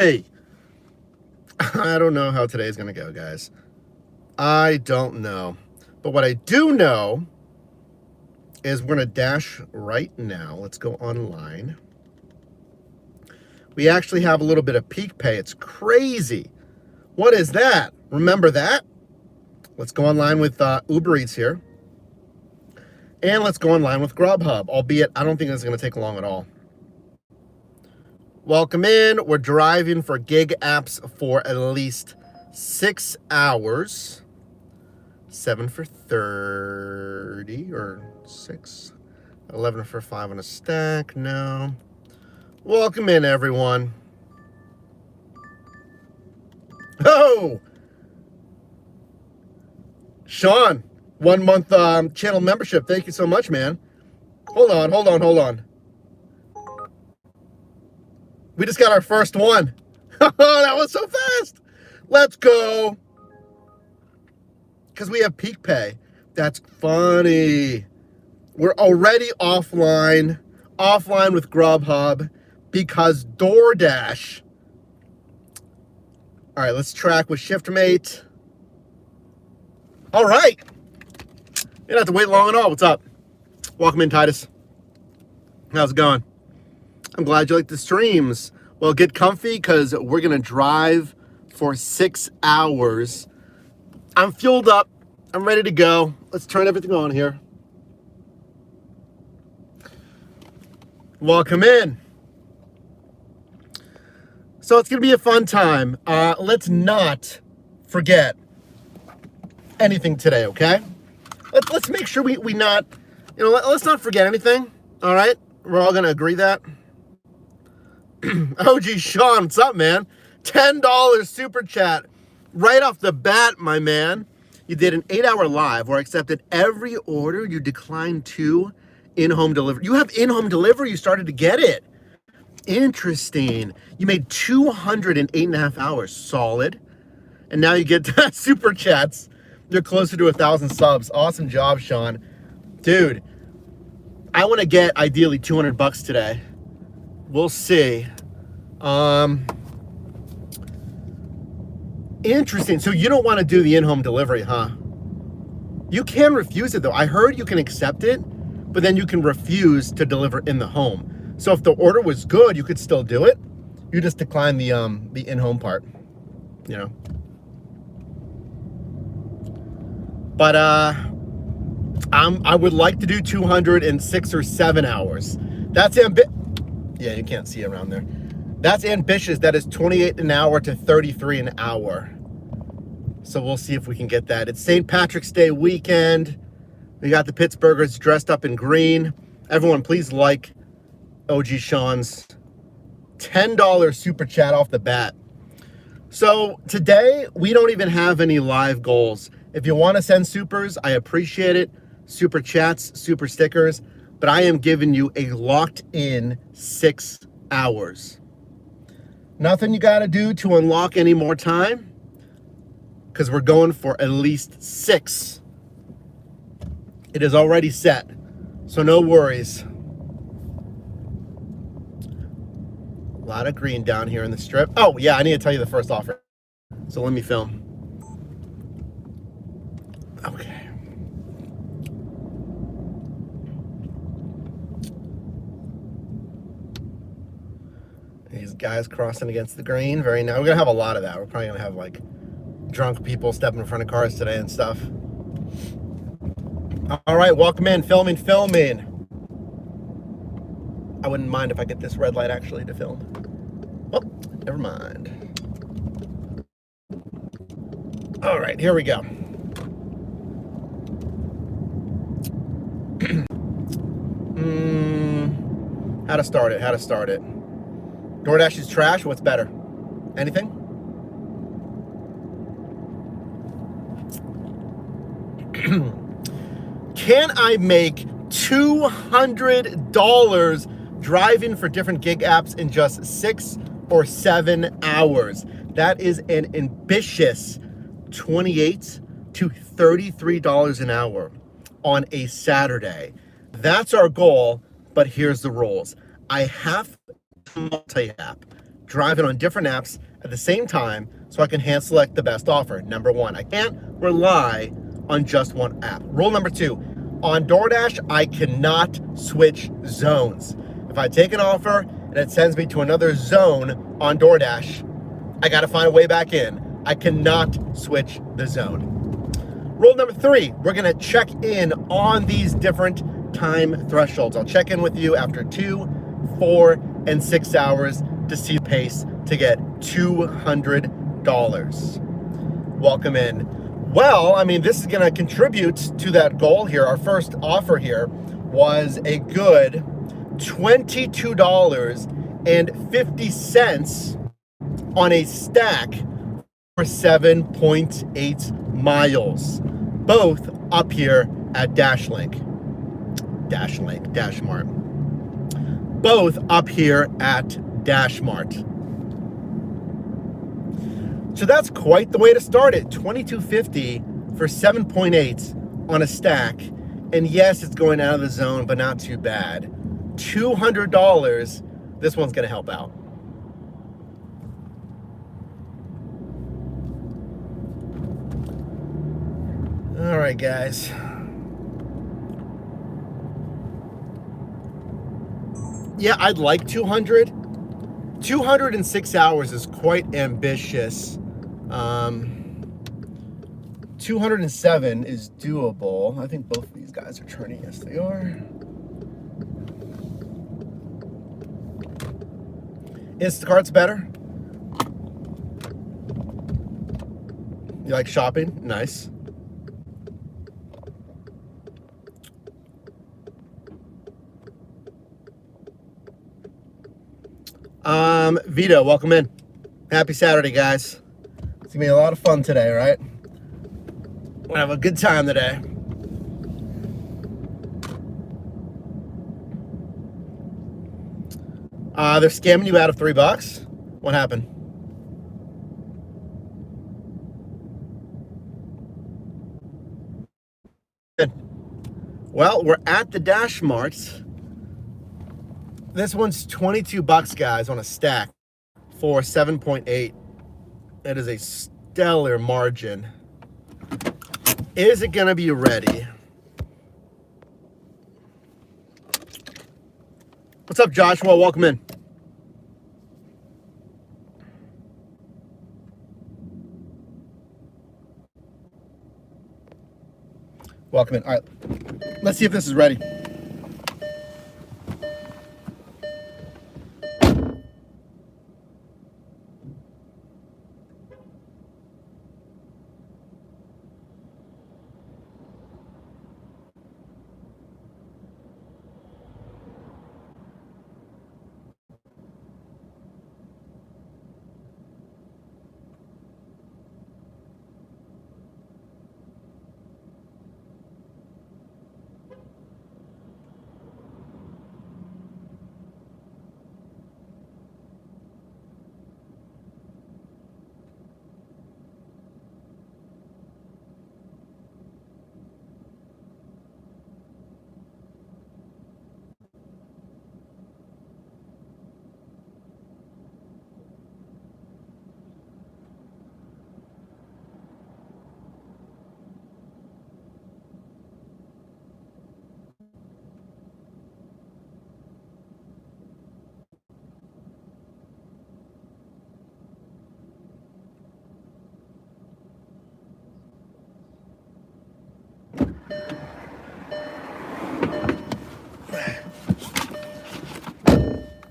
Hey, I don't know how today's going to go, guys. I don't know. But what I do know is we're going to dash right now. Let's go online. We actually have a little bit of peak pay. It's crazy. What is that? Remember that? Let's go online with Uber Eats here. And let's go online with Grubhub, albeit I don't think it's going to take long at all. Welcome in. We're driving for gig apps for at least 6 hours. 7 for 30 or 6. 11 for 5 on a stack. No. Welcome in, everyone. Oh! Sean, 1 month channel membership. Thank you so much, man. Hold on. We just got our first one. That was so fast. Let's go. Because we have peak pay. That's funny. We're already offline with Grubhub because DoorDash. All right, let's track with ShiftMate. All right. You don't have to wait long at all. What's up? Welcome in, Titus. How's it going? I'm glad you like the streams. Well, get comfy because we're going to drive for 6 hours. I'm fueled up. I'm ready to go. Let's turn everything on here. Welcome in. So it's going to be a fun time. Let's not forget anything today, okay? Let's make sure we not, let's not forget anything, all right? We're all going to agree that. OG Sean, what's up, man? $10 super chat right off the bat, my man. You did an 8-hour live where I accepted every order. You declined 2 in-home delivery. You have in-home delivery. You started to get it. Interesting. You made 208.5 hours. Solid. And now you get super chats. You're closer to 1,000 subs. Awesome job, Sean. Dude, I want to get ideally $200 today. We'll see. Interesting. So you don't want to do the in-home delivery, huh? You can refuse it, though. I heard you can accept it, but then you can refuse to deliver in the home. So if the order was good, you could still do it. You just decline the in-home part, But I would like to do 206 or 7 hours. That's yeah, you can't see around there. That's ambitious. That is 28 an hour to 33 an hour. So we'll see if we can get that. It's St. Patrick's Day weekend. We got the Pittsburghers dressed up in green. Everyone, please like OG Sean's $10 super chat off the bat. So today, we don't even have any live goals. If you want to send supers, I appreciate it. Super chats, super stickers. But I am giving you a locked-in 6 hours. Nothing you got to do to unlock any more time, because we're going for at least 6. It is already set, so no worries. A lot of green down here in the strip. Oh, yeah, I need to tell you the first offer. So let me film. Okay. These guys crossing against the green. Very nice. We're going to have a lot of that. We're probably going to have, like, drunk people stepping in front of cars today and stuff. All right, welcome in. Filming. I wouldn't mind if I get this red light actually to film. Oh, never mind. All right, here we go. How to start it. DoorDash is trash. What's better? Anything? Can I make $200 driving for different gig apps in just 6 or 7 hours? That is an ambitious $28 to $33 an hour on a Saturday. That's our goal, but here's the rules. I have to multi-app. driving on different apps at the same time so I can hand select the best offer. Number one, I can't rely on just one app. Rule number two, on DoorDash, I cannot switch zones. If I take an offer and it sends me to another zone on DoorDash, I gotta find a way back in. I cannot switch the zone. Rule number three, we're gonna check in on these different time thresholds. I'll check in with you after 2, 4, and 6 hours to see the pace to get $200. Welcome in. Well, I mean, this is gonna contribute to that goal here. Our first offer here was a good $22.50 on a stack for 7.8 miles, both up here at Dashlink, Dashmart, both up here at Dashmart. So that's quite the way to start it. $22.50 for 7.8 on a stack. And yes, it's going out of the zone, but not too bad. $200, this one's gonna help out. All right, guys. Yeah, I'd like 200. 206 hours is quite ambitious. 207 is doable. I think both of these guys are turning. Yes, they are. Instacart's better. You like shopping? Nice. Vito, welcome in. Happy Saturday, guys. It's gonna be a lot of fun today, right? We'll have a good time today. They're scamming you out of $3. What happened? Good. Well, we're at the Dashmarts. This one's $22, guys, on a stack for 7.8. It is a stellar margin. Is it gonna be ready? What's up, Joshua? Welcome in. Welcome in. All right, let's see if this is ready.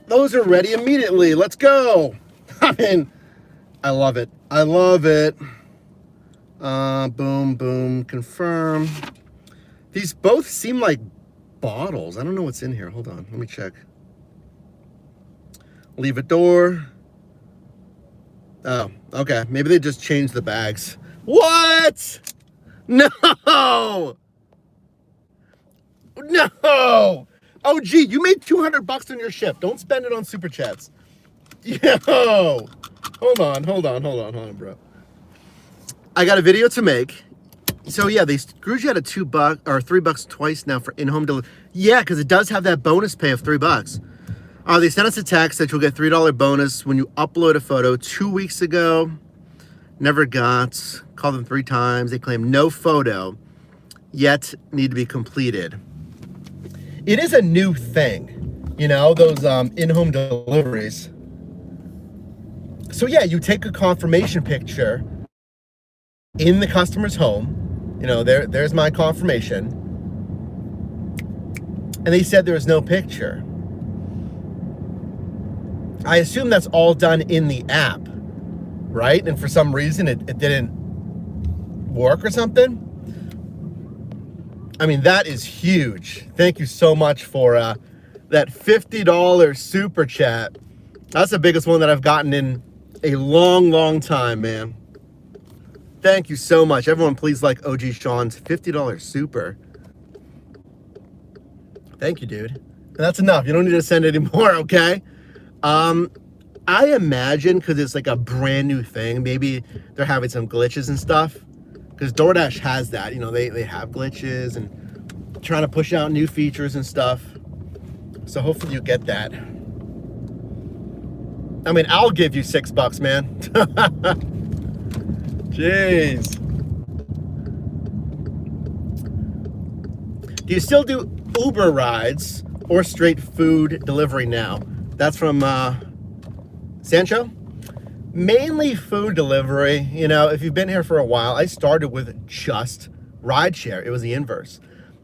Those are ready immediately. Let's go. I mean, I love it. I love it. Boom, boom, confirm. These both seem like bottles. I don't know what's in here. Hold on, let me check. Leave a door. Oh, okay. Maybe they just changed the bags. What? No! No! Oh, gee, you made $200 on your ship. Don't spend it on super chats. Yo! Hold on, bro. I got a video to make. So yeah, they screwed you out of $2 or $3 twice now for in-home delivery. Yeah, because it does have that bonus pay of $3. They sent us a text that you'll get $3 bonus when you upload a photo. 2 weeks ago, never got. Called them 3 times. They claim no photo yet need to be completed. It is a new thing, you know, those in-home deliveries. So yeah, you take a confirmation picture in the customer's home. You know, there's my confirmation. And they said there was no picture. I assume that's all done in the app, right? And for some reason it didn't work or something. I mean, that is huge. Thank you so much for that $50 super chat. That's the biggest one that I've gotten in a long, long time, man. Thank you so much. Everyone, please like OG Sean's $50 super. Thank you, dude. And that's enough. You don't need to send any more, okay? I imagine, because it's like a brand new thing, maybe they're having some glitches and stuff. Because DoorDash has that, you know, they have glitches and trying to push out new features and stuff. So hopefully you get that. I mean, I'll give you $6, man. Jeez. Do you still do Uber rides or straight food delivery now? That's from Sancho. Mainly food delivery. You know, if you've been here for a while, I started with just rideshare. It was the inverse.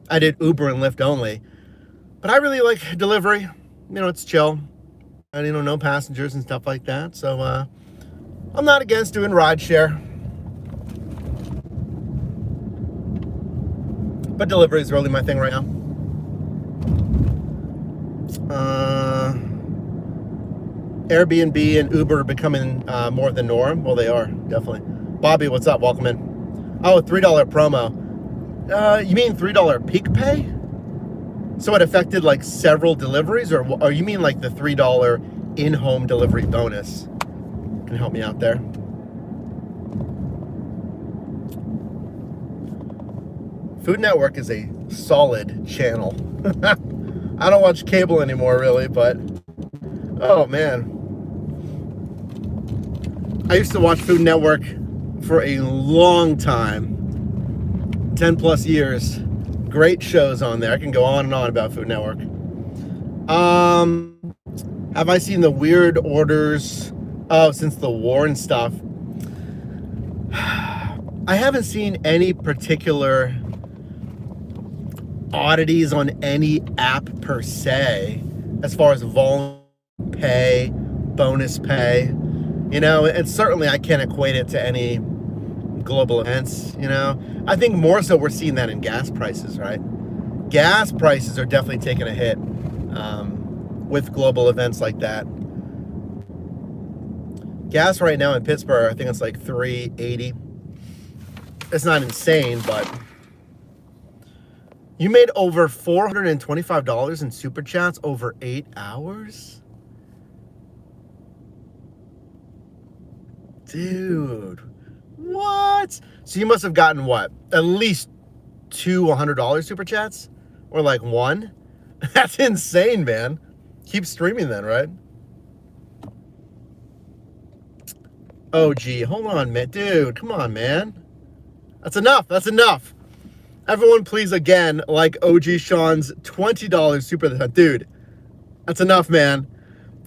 I did Uber and Lyft only. But I really like delivery. You know, it's chill. And, you know, no passengers and stuff like that. So, I'm not against doing rideshare. But delivery is really my thing right now. Airbnb and Uber are becoming more of the norm. Well, they are, definitely. Bobby, what's up? Welcome in. Oh, $3 promo. You mean $3 peak pay? So it affected like several deliveries, or you mean like the $3 in-home delivery bonus? Can help me out there. Food Network is a solid channel. I don't watch cable anymore, really, but oh man. I used to watch Food Network for a long time, 10 plus years. Great shows on there. I can go on and on about Food Network. Have I seen the weird orders since the war and stuff? I haven't seen any particular oddities on any app per se, as far as volume pay, bonus pay. You know, and certainly I can't equate it to any global events, you know. I think more so we're seeing that in gas prices, right? Gas prices are definitely taking a hit with global events like that. Gas right now in Pittsburgh, I think it's like $3.80. It's not insane, but you made over $425 in super chats over 8 hours? Dude, what? So you must have gotten what? At least 2 $100 super chats? Or like one? That's insane, man. Keep streaming then, right? Oh, gee, hold on, man. Dude, come on, man. That's enough. That's enough. Everyone, please, again, like OG Sean's $20 super. Dude, that's enough, man.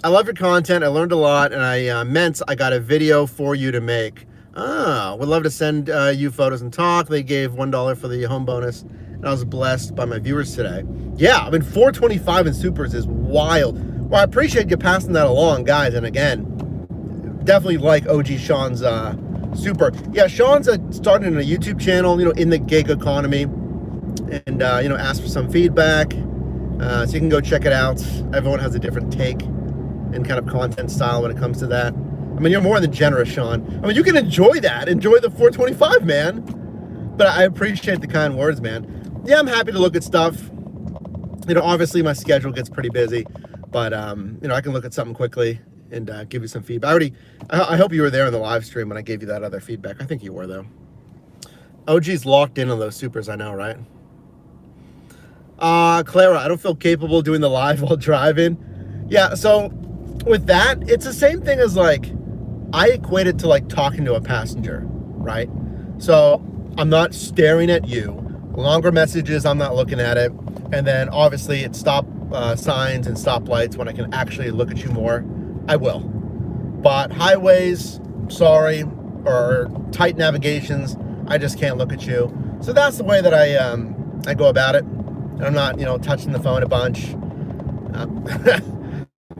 I love your content. I learned a lot, and I got a video for you to make. Would love to send you photos and talk. They gave $1 for the home bonus, and I was blessed by my viewers today. Yeah, I mean, $425 in supers is wild. Well, I appreciate you passing that along, guys. And again, definitely like OG Sean's super. Yeah, Sean's starting a YouTube channel, you know, in the gig economy, and you know, ask for some feedback. So you can go check it out. Everyone has a different take and kind of content style when it comes to that. I mean, you're more than generous, Sean. I mean, you can enjoy that. Enjoy the $425, man. But I appreciate the kind words, man. Yeah, I'm happy to look at stuff. You know, obviously my schedule gets pretty busy, but you know, I can look at something quickly and give you some feedback. I hope you were there in the live stream when I gave you that other feedback. I think you were, though. OG's locked in on those supers, I know, right? Clara, I don't feel capable doing the live while driving. Yeah, so with that, it's the same thing as like, I equate it to like talking to a passenger, right? So I'm not staring at you. Longer messages, I'm not looking at it. And then obviously it's stop signs and stoplights when I can actually look at you more, I will. But highways, sorry, or tight navigations, I just can't look at you. So that's the way that I go about it. And I'm not, touching the phone a bunch.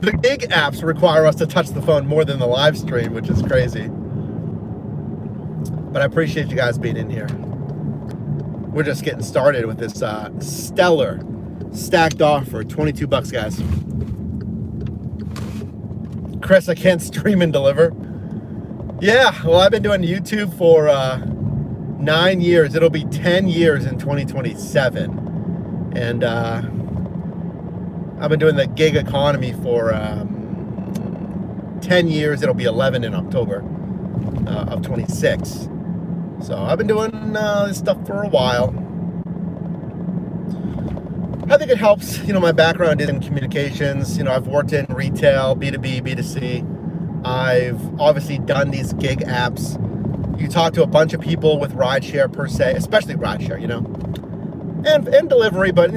The gig apps require us to touch the phone more than the live stream, which is crazy. But I appreciate you guys being in here. We're just getting started with this stellar stacked offer, 22 bucks, guys. Chris, I can't stream and deliver. Yeah, well, I've been doing YouTube for 9 years. It'll be 10 years in 2027. And I've been doing the gig economy for 10 years. It'll be 11 in October of 26. So I've been doing this stuff for a while. I think it helps, my background is in communications. I've worked in retail, B2B, B2C. I've obviously done these gig apps. You talk to a bunch of people with rideshare per se, especially rideshare, and delivery, but,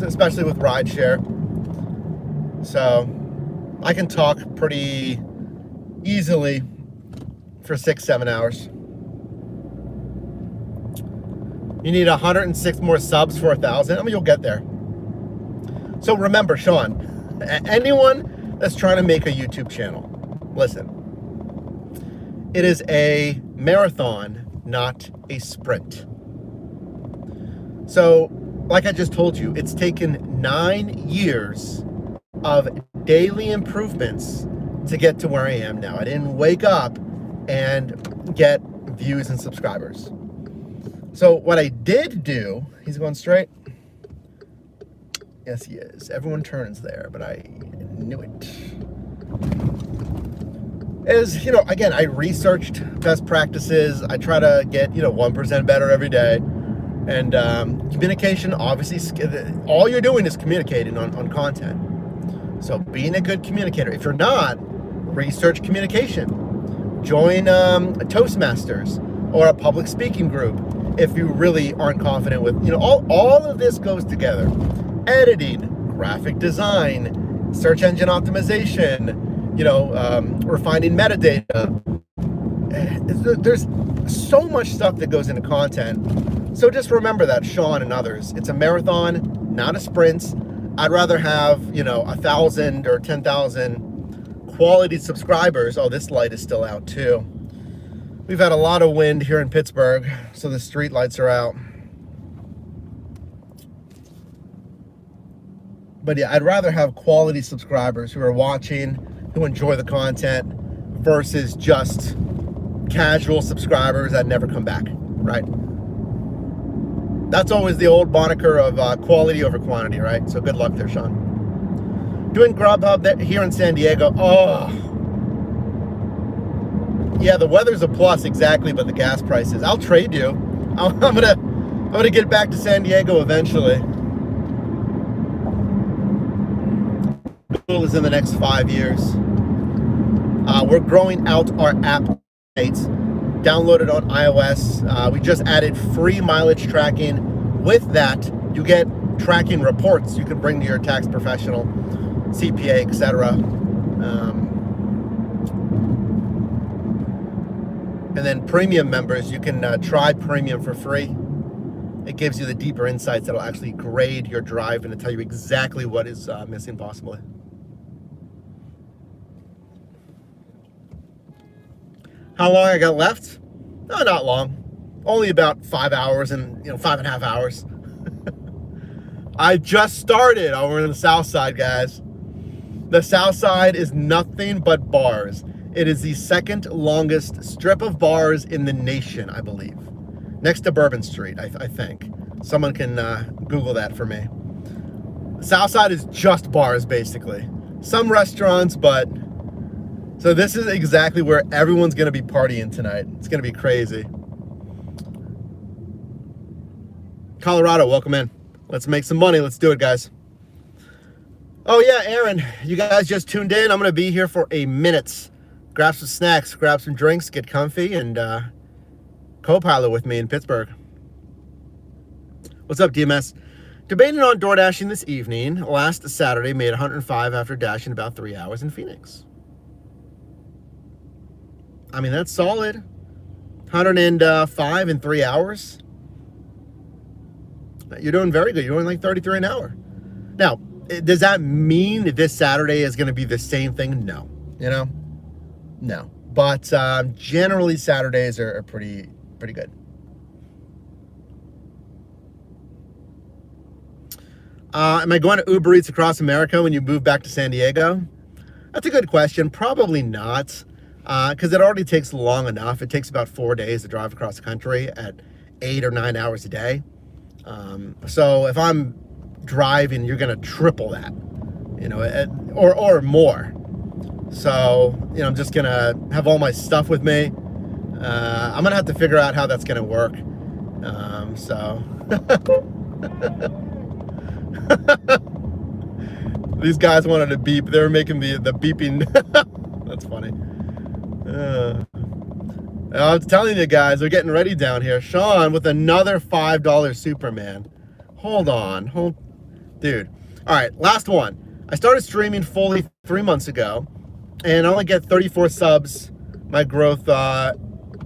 especially with rideshare. So I can talk pretty easily for 6-7 hours. You need 106 more subs for 1,000. I mean, you'll get there. So remember, Sean, anyone that's trying to make a YouTube channel, listen, it is a marathon, not a sprint. So, like I just told you, it's taken 9 years of daily improvements to get to where I am now. I didn't wake up and get views and subscribers. So what I did do, he's going straight. Yes, he is. Everyone turns there, but I knew it. Is, again, I researched best practices. I try to get, 1% better every day. And communication, obviously, all you're doing is communicating on content. So being a good communicator. If you're not, research communication. Join Toastmasters or a public speaking group if you really aren't confident with, all of this goes together. Editing, graphic design, search engine optimization, refining metadata. There's so much stuff that goes into content. So just remember that, Sean and others. It's a marathon, not a sprint. I'd rather have, 1,000 or 10,000 quality subscribers. Oh, this light is still out too. We've had a lot of wind here in Pittsburgh, so the street lights are out. But yeah, I'd rather have quality subscribers who are watching, who enjoy the content, versus just casual subscribers that never come back, right? That's always the old moniker of quality over quantity, right? So good luck there, Sean. Doing Grubhub here in San Diego. Oh, yeah, the weather's a plus, exactly, but the gas prices. I'll trade you. I'm gonna get back to San Diego eventually. Goal is in the next 5 years. We're growing out our app. Downloaded on iOS. We just added free mileage tracking. With that, you get tracking reports you can bring to your tax professional, CPA, etc. And then premium members, you can try premium for free. It gives you the deeper insights that'll actually grade your drive and tell you exactly what is missing possibly. How long I got left? No, not long. Only about 5 hours and 5.5 hours. I just started over in the South Side, guys. The South Side is nothing but bars. It is the second longest strip of bars in the nation, I believe. Next to Bourbon Street, I think. Someone can Google that for me. South Side is just bars, basically. Some restaurants, but... So this is exactly where everyone's going to be partying tonight. It's going to be crazy. Colorado, welcome in. Let's make some money. Let's do it, guys. Oh yeah, Aaron, you guys just tuned in. I'm gonna be here for a minute. Grab some snacks, grab some drinks, get comfy, and co-pilot with me in Pittsburgh. What's up, DMS? Debating on door dashing this evening. Last Saturday, made 105 after dashing about 3 hours in Phoenix. I mean, that's solid. 105 in 3 hours. You're doing very good. You're doing like 33 an hour. Now, does that mean that this Saturday is going to be the same thing? No. You know? No. But generally, Saturdays are pretty good. Am I going to Uber Eats across America when you move back to San Diego? That's a good question. Probably not, because it already takes long enough. It takes about 4 days to drive across the country at 8 or 9 hours a day. So if I'm driving, you're going to triple that, you know, or more. So, you know, I'm just going to have all my stuff with me. I'm going to have to figure out how that's going to work. These guys wanted to beep. They were making the beeping. That's funny. I was telling you guys, they're getting ready down here. Sean with another $5 Superman. Hold on. Dude. All right, last one. I started streaming fully 3 months ago, and I only get 34 subs. My growth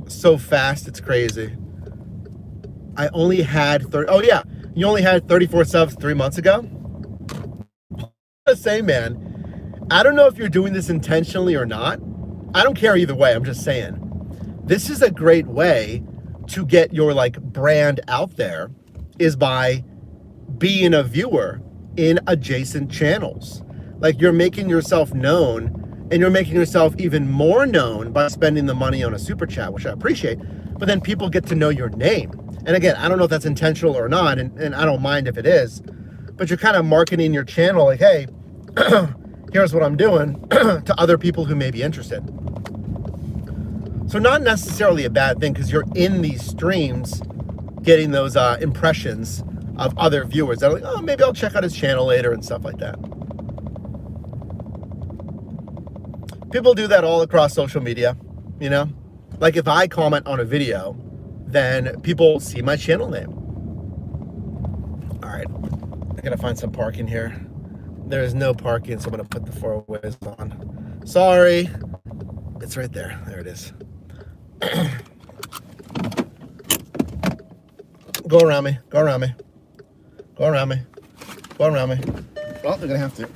so fast, it's crazy. I only had 30. Oh yeah, you only had 34 subs 3 months ago? I say, man, I don't know if you're doing this intentionally or not. I don't care either way. I'm just saying. This is a great way to get your like brand out there, is by being a viewer in adjacent channels. Like, you're making yourself known, and you're making yourself even more known by spending the money on a super chat, which I appreciate. But then people get to know your name. And again, I don't know if that's intentional or not, and I don't mind if it is, but you're kind of marketing your channel like, hey, here's what I'm doing to other people who may be interested. So not necessarily a bad thing, because you're in these streams getting those impressions of other viewers that are like, oh, maybe I'll check out his channel later and stuff like that. People do that all across social media, you know? Like, if I comment on a video, then people see my channel name. All right, I gotta find some parking here. There is no parking, so I'm gonna put the 4-ways on. Sorry. It's right there. There it is. Go around me. Go around me. Go around me. Go around me. Well, they're gonna have to.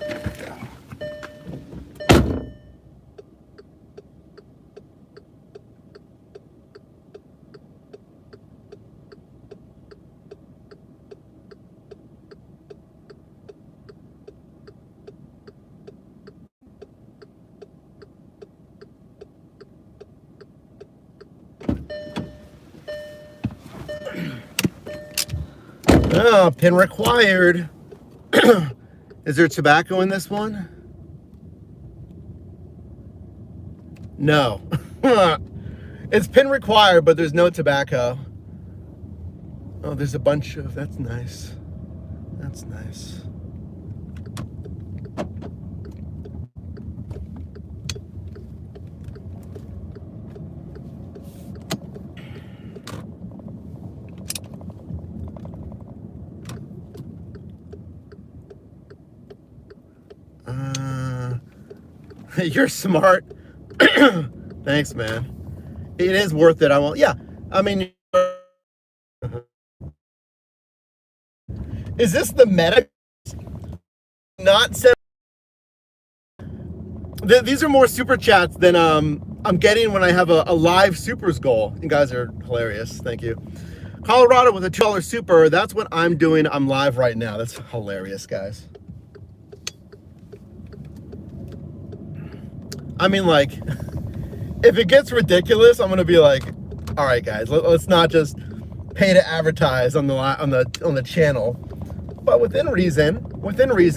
Oh, pin required. Is there tobacco in this one? No. It's pin required, but there's no tobacco. Oh, there's a bunch of, that's nice. That's nice. You're smart. Thanks, man. It is worth it. I won't. Yeah. I mean, is this the meta? Not set. These are more super chats than I'm getting when I have a live supers goal. You guys are hilarious. Thank you. Colorado with a $2 super. That's what I'm doing. I'm live right now. That's hilarious, guys. I mean, like, if it gets ridiculous, I'm gonna be like, all right, guys, let's not just pay to advertise on the channel. But within reason,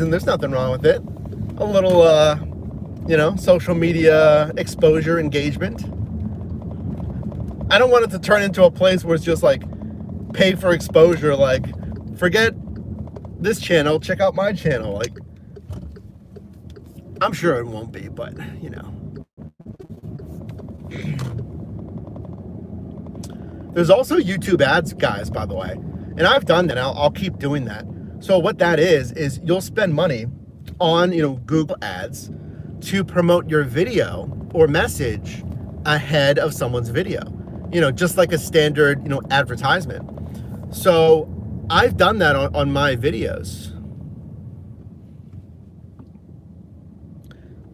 there's nothing wrong with it. A little, you know, social media exposure, engagement. I don't want it to turn into a place where it's just like pay for exposure. Like, forget this channel, check out my channel. Like, I'm sure it won't be, but you know. There's also YouTube ads, guys, by the way. And I've done that. I'll keep doing that. So what that is you'll spend money on, you know, Google ads to promote your video or message ahead of someone's video. You know, just like a standard, you know, advertisement. So I've done that on my videos.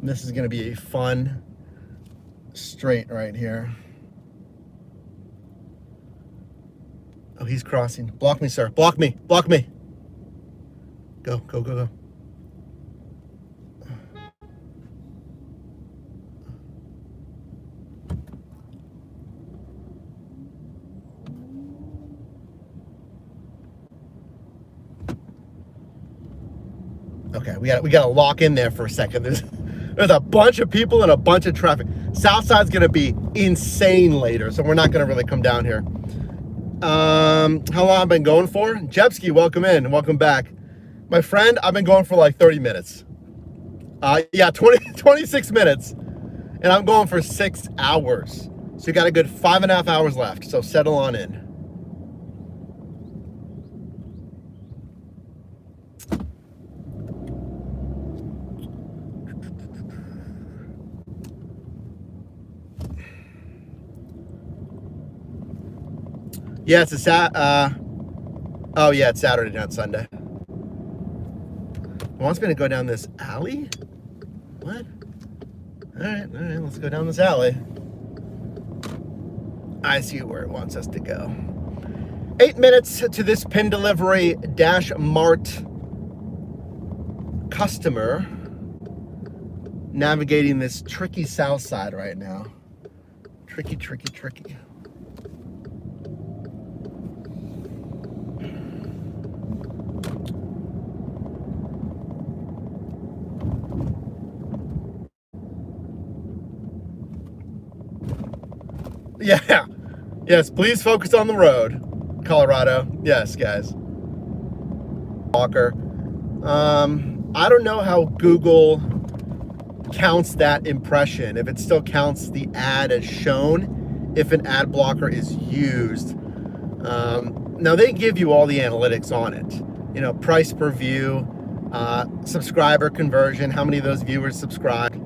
This is going to be a fun straight right here. Oh, he's crossing. Block me, sir. Block me. Block me. Go, go, go, go. Okay, we got to lock in there for a second. There's a bunch of people and a bunch of traffic. Southside's gonna be insane later, so we're not gonna really come down here. How long I've been going for? Jebsky, welcome in, welcome back. My friend, I've been going for like 30 minutes. Yeah, 26 minutes. And I'm going for 6 hours. So you got a good 5.5 hours left, so settle on in. Yeah, it's a oh yeah, it's Saturday, not Sunday. He wants me to go down this alley? What? All right, let's go down this alley. I see where it wants us to go. 8 minutes to this pin delivery Dash Mart customer. Navigating this tricky south side right now. Tricky, tricky, tricky. Yeah. Yes, please focus on the road. Colorado. Yes, guys. Walker. I don't know how Google counts that impression. If it still counts the ad as shown, if an ad blocker is used. Now they give you all the analytics on it. You know, price per view, subscriber conversion, how many of those viewers subscribe.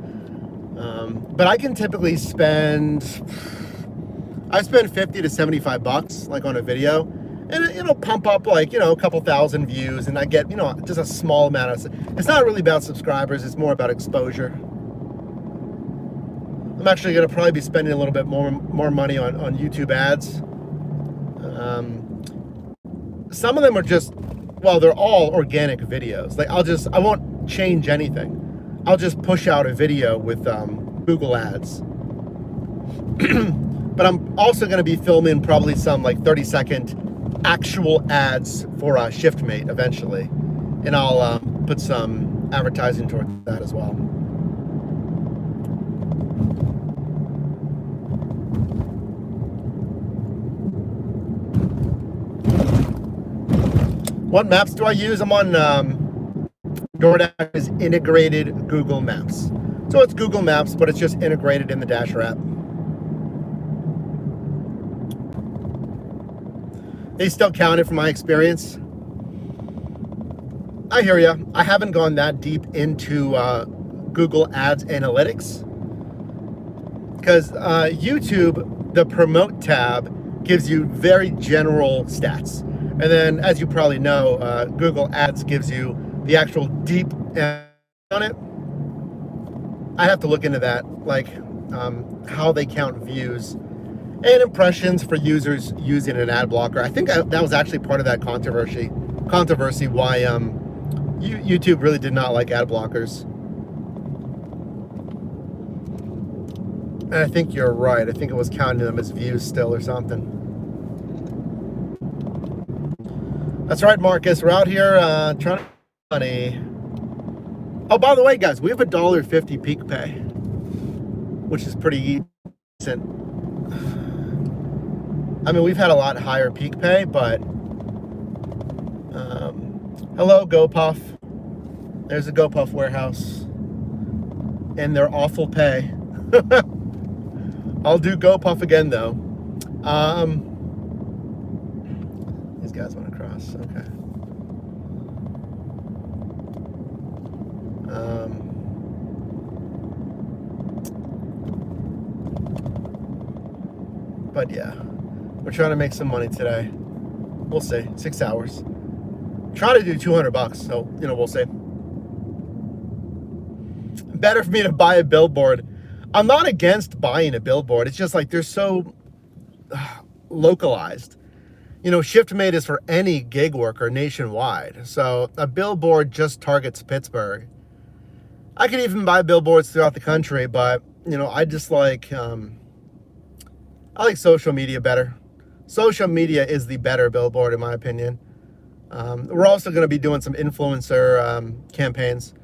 But I can typically I spend 50 to 75 bucks like on a video, and it'll pump up like, you know, a couple thousand views, and I get, you know, just a small amount of, it's not really about subscribers, it's more about exposure. I'm actually going to probably be spending a little bit more money on YouTube ads. Some of them are just, well, they're all organic videos. Like I won't change anything. I'll just push out a video with Google ads. But I'm also going to be filming probably some like 30-second actual ads for ShiftMate eventually. And I'll put some advertising towards that as well. What maps do I use? I'm on DoorDash's integrated Google Maps. So it's Google Maps, but it's just integrated in the Dasher app. They still count it from my experience. I hear you. I haven't gone that deep into Google Ads Analytics because YouTube, the Promote tab, gives you very general stats. And then, as you probably know, Google Ads gives you the actual deep on it. I have to look into that, like how they count views and impressions for users using an ad blocker. I think that was actually part of that controversy why YouTube really did not like ad blockers. And I think you're right. I think it was counting them as views still or something. That's right, Marcus. We're out here trying to make money. Oh, by the way, guys, we have $1.50 peak pay, which is pretty decent. I mean, we've had a lot higher peak pay, but hello, GoPuff. There's a GoPuff warehouse. and their awful pay. I'll do GoPuff again though. These guys want to cross. Okay. But yeah, we're trying to make some money today. We'll see. 6 hours. Try to do $200, so we'll see. Better for me to buy a billboard. I'm not against buying a billboard. It's just like they're so localized. ShiftMate is for any gig worker nationwide. So a billboard just targets Pittsburgh. I could even buy billboards throughout the country, but I just like I like social media better. Social media is the better billboard in my opinion. We're also going to be doing some influencer campaigns.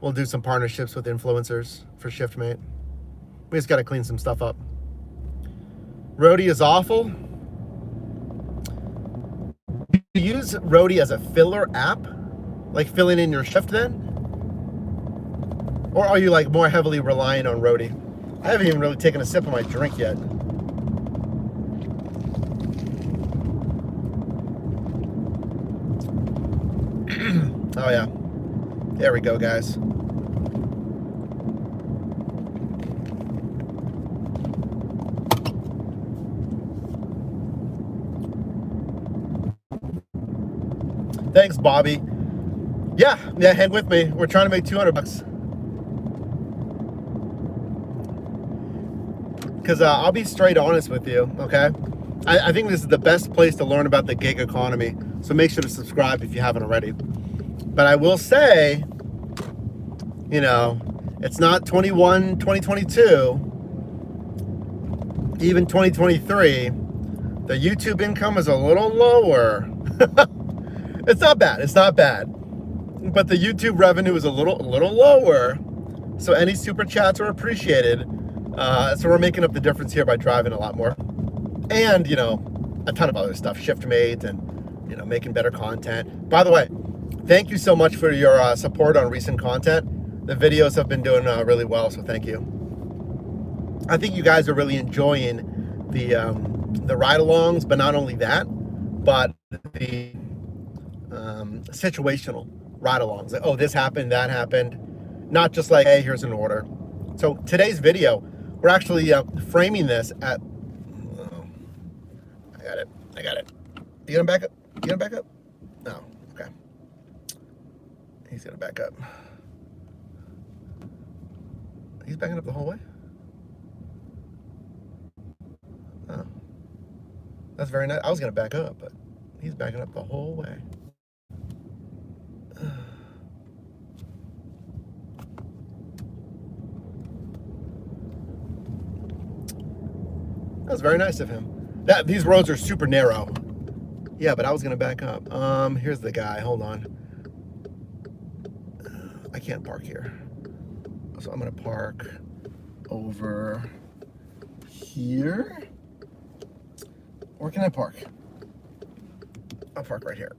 We'll do some partnerships with influencers for ShiftMate. We just got to clean some stuff up. Roadie is awful. Do you use Roadie as a filler app? Like filling in your shift then? Or are you like more heavily relying on Roadie? I haven't even really taken a sip of my drink yet. Oh yeah. There we go, guys. Thanks, Bobby. Yeah, hang with me. We're trying to make $200. Because I'll be straight honest with you, okay? I think this is the best place to learn about the gig economy. So make sure to subscribe if you haven't already. But I will say, it's not 2022, even 2023. The YouTube income is a little lower. It's not bad. It's not bad. But the YouTube revenue is a little lower. So any super chats are appreciated. So we're making up the difference here by driving a lot more. And, a ton of other stuff. ShiftMate and, making better content. By the way, thank you so much for your support on recent content. The videos have been doing really well, so thank you. I think you guys are really enjoying the ride-alongs, but not only that, but the situational ride-alongs. Like, oh, this happened, that happened. Not just like, hey, here's an order. So today's video, we're actually framing this at... Oh, I got it. You gonna back up? No, okay. He's gonna back up. He's backing up the whole way? Oh. That's very nice. I was gonna back up, but he's backing up the whole way. That was very nice of him. These roads are super narrow. Yeah, but I was gonna back up. Here's the guy. Hold on. I can't park here, so I'm gonna park over here. Where can I park? I'll park right here.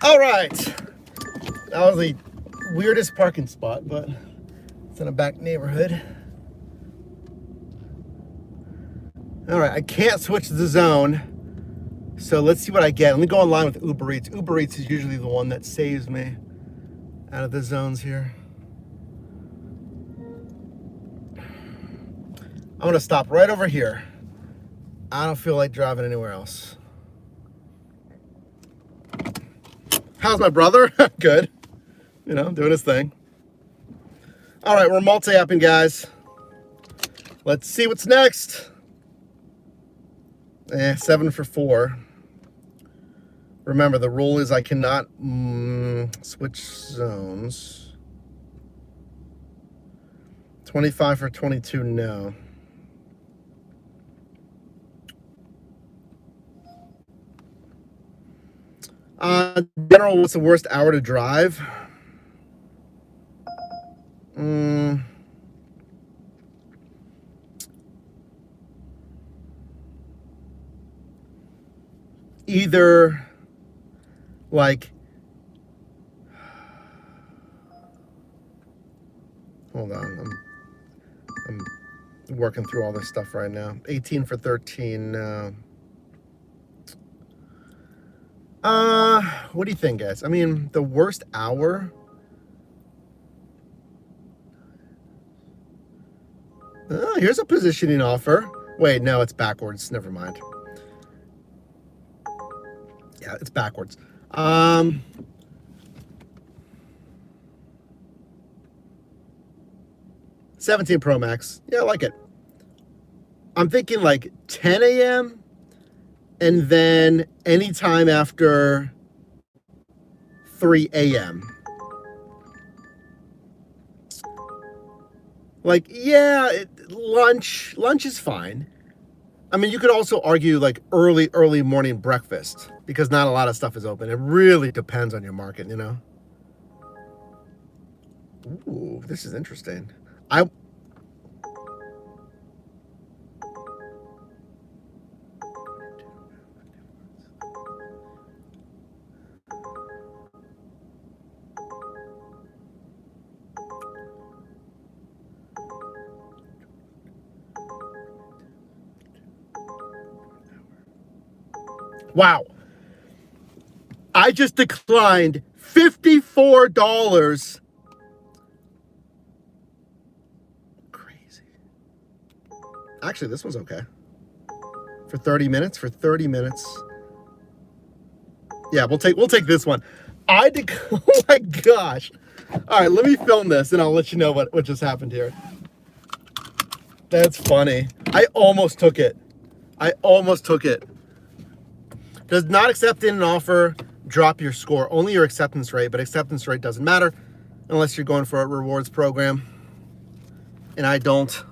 All right. That was the weirdest parking spot, but it's in a back neighborhood. All right, I can't switch the zone. So let's see what I get. Let me go online with Uber Eats. Uber Eats is usually the one that saves me out of the zones here. I'm gonna stop right over here. I don't feel like driving anywhere else. How's my brother? Good. You know, doing his thing. All right, we're multi-apping, guys. Let's see what's next. 7 for 4. Remember, the rule is I cannot switch zones. 25 for 22, no. General, what's the worst hour to drive? Either like, hold on, I'm working through all this stuff right now. 18 for 13. What do you think, guys? I mean, the worst hour. Oh, here's a positioning offer. Wait, no, it's backwards. Never mind. Yeah, it's backwards. 17 Pro Max. Yeah, I like it. I'm thinking like 10 a.m. and then anytime after 3 a.m. Like, yeah, lunch is fine. I mean, you could also argue like early morning breakfast because not a lot of stuff is open. It really depends on your market, you know? Ooh, this is interesting. Wow. I just declined $54. Crazy. Actually, this one's okay. For 30 minutes, Yeah, we'll take this one. Oh my gosh. All right, let me film this and I'll let you know what just happened here. That's funny. I almost took it. Does not accept in an offer, drop your score. Only your acceptance rate, but acceptance rate doesn't matter unless you're going for a rewards program. And I don't.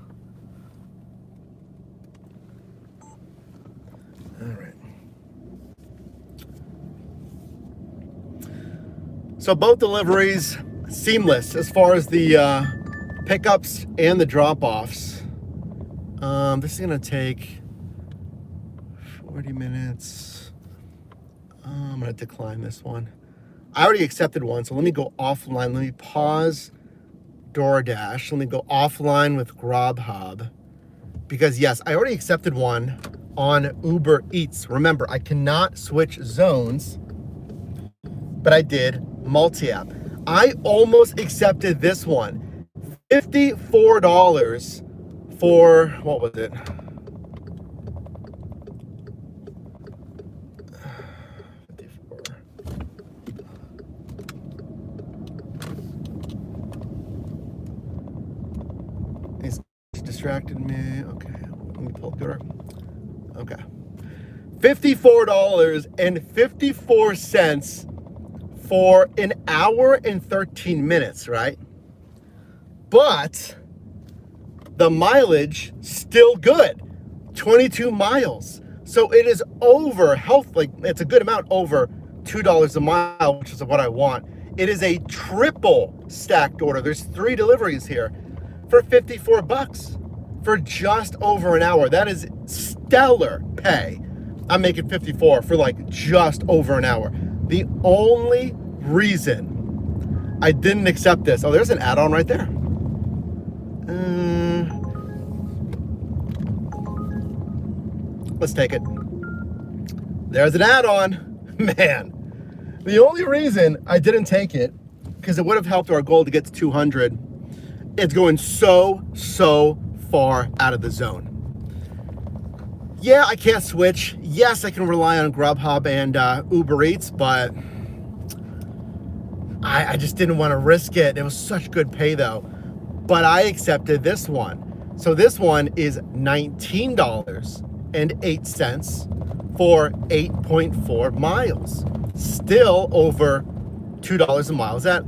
All right. So both deliveries, seamless as far as the pickups and the drop-offs. This is gonna take 40 minutes. I'm gonna decline this one. I already accepted one, so let me go offline. Let me pause DoorDash. Let me go offline with Grubhub. Because yes, I already accepted one on Uber Eats. Remember, I cannot switch zones, but I did multi-app. I almost accepted this one. $54 for, what was it? Distracted me. Okay, let me pull it. Okay, $54.54 for an hour and 13 minutes, right? But the mileage still good, 22 miles. So it is over it's a good amount over $2 a mile, which is what I want. It is a triple stacked order. There's 3 deliveries here for $54 for just over an hour. That is stellar pay. I'm making $54 for like just over an hour. The only reason I didn't accept this, oh, there's an add-on right there. Let's take it. There's an add-on. Man, the only reason I didn't take it, because it would have helped our goal to get to 200, it's going so far out of the zone. Yeah, I can't switch. Yes, I can rely on Grubhub and Uber Eats, but I just didn't want to risk it. It was such good pay though. But I accepted this one. So this one is $19.08 for 8.4 miles. Still over $2 a mile. Is that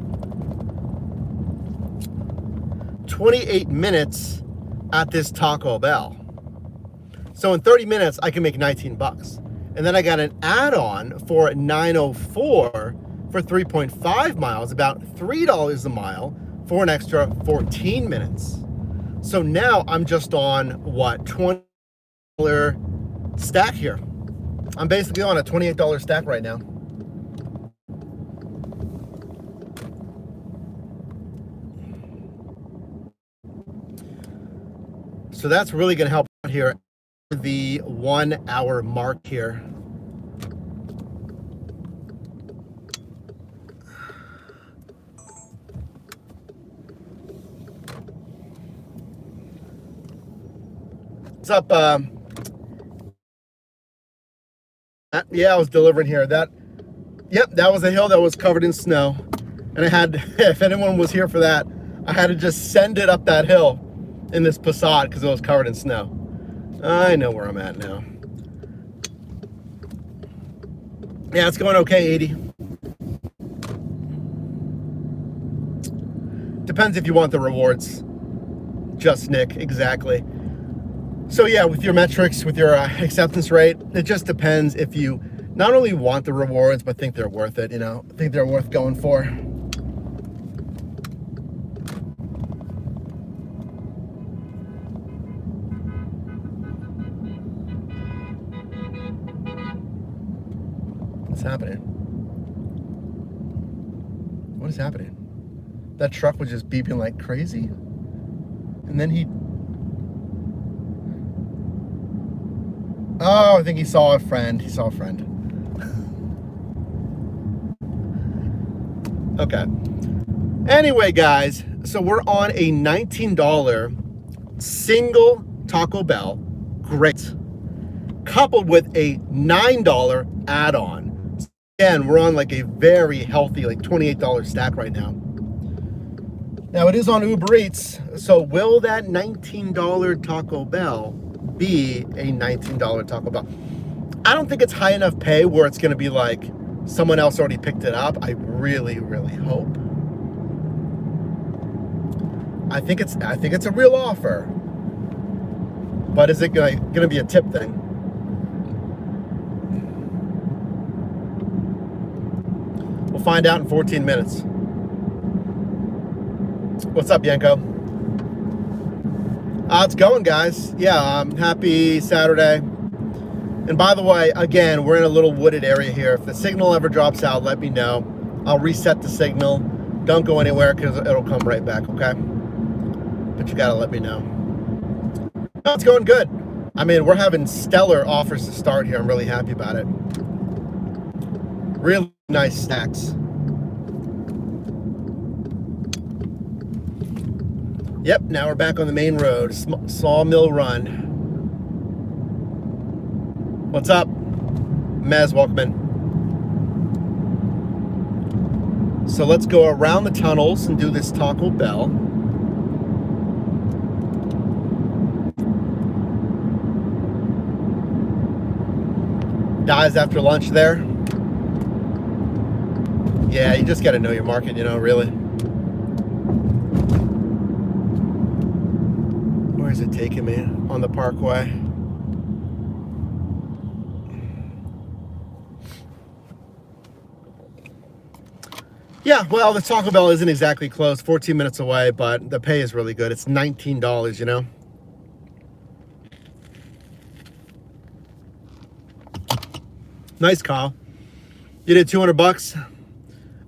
28 minutes at this Taco Bell? So in 30 minutes, I can make 19 bucks. And then I got an add-on for $9.04 for 3.5 miles, about $3 a mile for an extra 14 minutes. So now I'm just on, what, $20 stack here. I'm basically on a $28 stack right now. So that's really going to help out here. The 1 hour mark here. What's up? Yeah, I was delivering here. Yep, that was a hill that was covered in snow. And I had, if anyone was here for that, I had to just send it up that hill in this Passat because it was covered in snow. I know where I'm at now. Yeah, it's going okay, 80. Depends if you want the rewards. Just Nick, exactly. So yeah, with your metrics, with your acceptance rate, it just depends if you not only want the rewards, but think they're worth it, you know, think they're worth going for. What's happening? What is happening? That truck was just beeping like crazy. And then he... Oh, I think he saw a friend. He saw a friend. Okay. Anyway, guys, so we're on a $19 single Taco Bell. Great. Coupled with a $9 add-on. Again, we're on like a very healthy, like $28 stack right now. Now it is on Uber Eats, so will that $19 Taco Bell be a $19 Taco Bell? I don't think it's high enough pay where it's gonna be like someone else already picked it up. I really, really hope. I think it's a real offer. But is it gonna be a tip thing? We'll find out in 14 minutes. What's up, Yanko? It's going, guys. Yeah, happy Saturday. And by the way, again, we're in a little wooded area here. If the signal ever drops out, let me know. I'll reset the signal. Don't go anywhere because it'll come right back, okay? But you gotta let me know. No, it's going good. I mean, we're having stellar offers to start here. I'm really happy about it. Really nice stacks. Yep, now we're back on the main road, Sawmill Run. What's up? Mez, welcome in. So let's go around the tunnels and do this Taco Bell. Dies after lunch there. Yeah, you just got to know your market, you know, really. Where's it taking me? On the Parkway. Yeah, well, the Taco Bell isn't exactly close, 14 minutes away, but the pay is really good. It's $19, you know? Nice call. You did 200 bucks.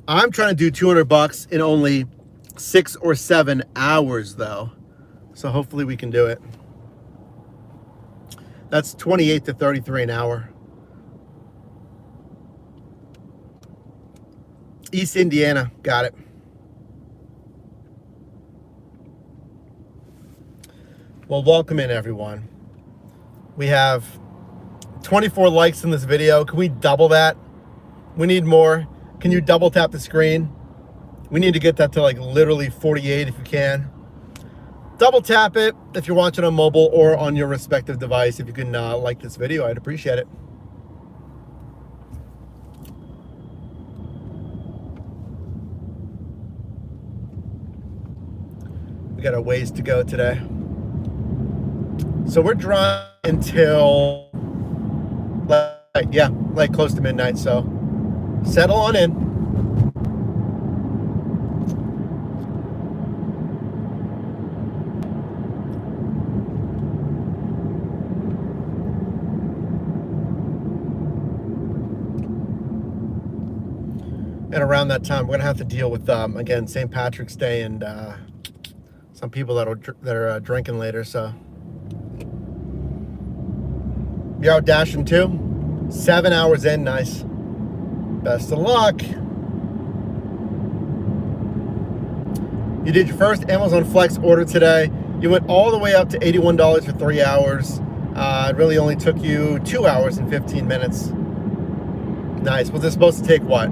I'm trying to do 200 bucks in only 6 or 7 hours though. So hopefully we can do it. That's 28 to 33 an hour. East Indiana, got it. Well, welcome in everyone. We have 24 likes in this video. Can we double that? We need more. Can you double tap the screen? We need to get that to like literally 48 if you can. Double tap it if you're watching on mobile or on your respective device. If you can like this video, I'd appreciate it. We got a ways to go today. So we're driving until like close to midnight. So settle on in. And around that time, we're gonna have to deal with again St. Patrick's Day and some people that are drinking later. So you're out dashing too. 7 hours in, nice. Best of luck. You did your first Amazon Flex order today. You went all the way up to $81 for 3 hours. It really only took you 2 hours and 15 minutes. Nice. Was this supposed to take what?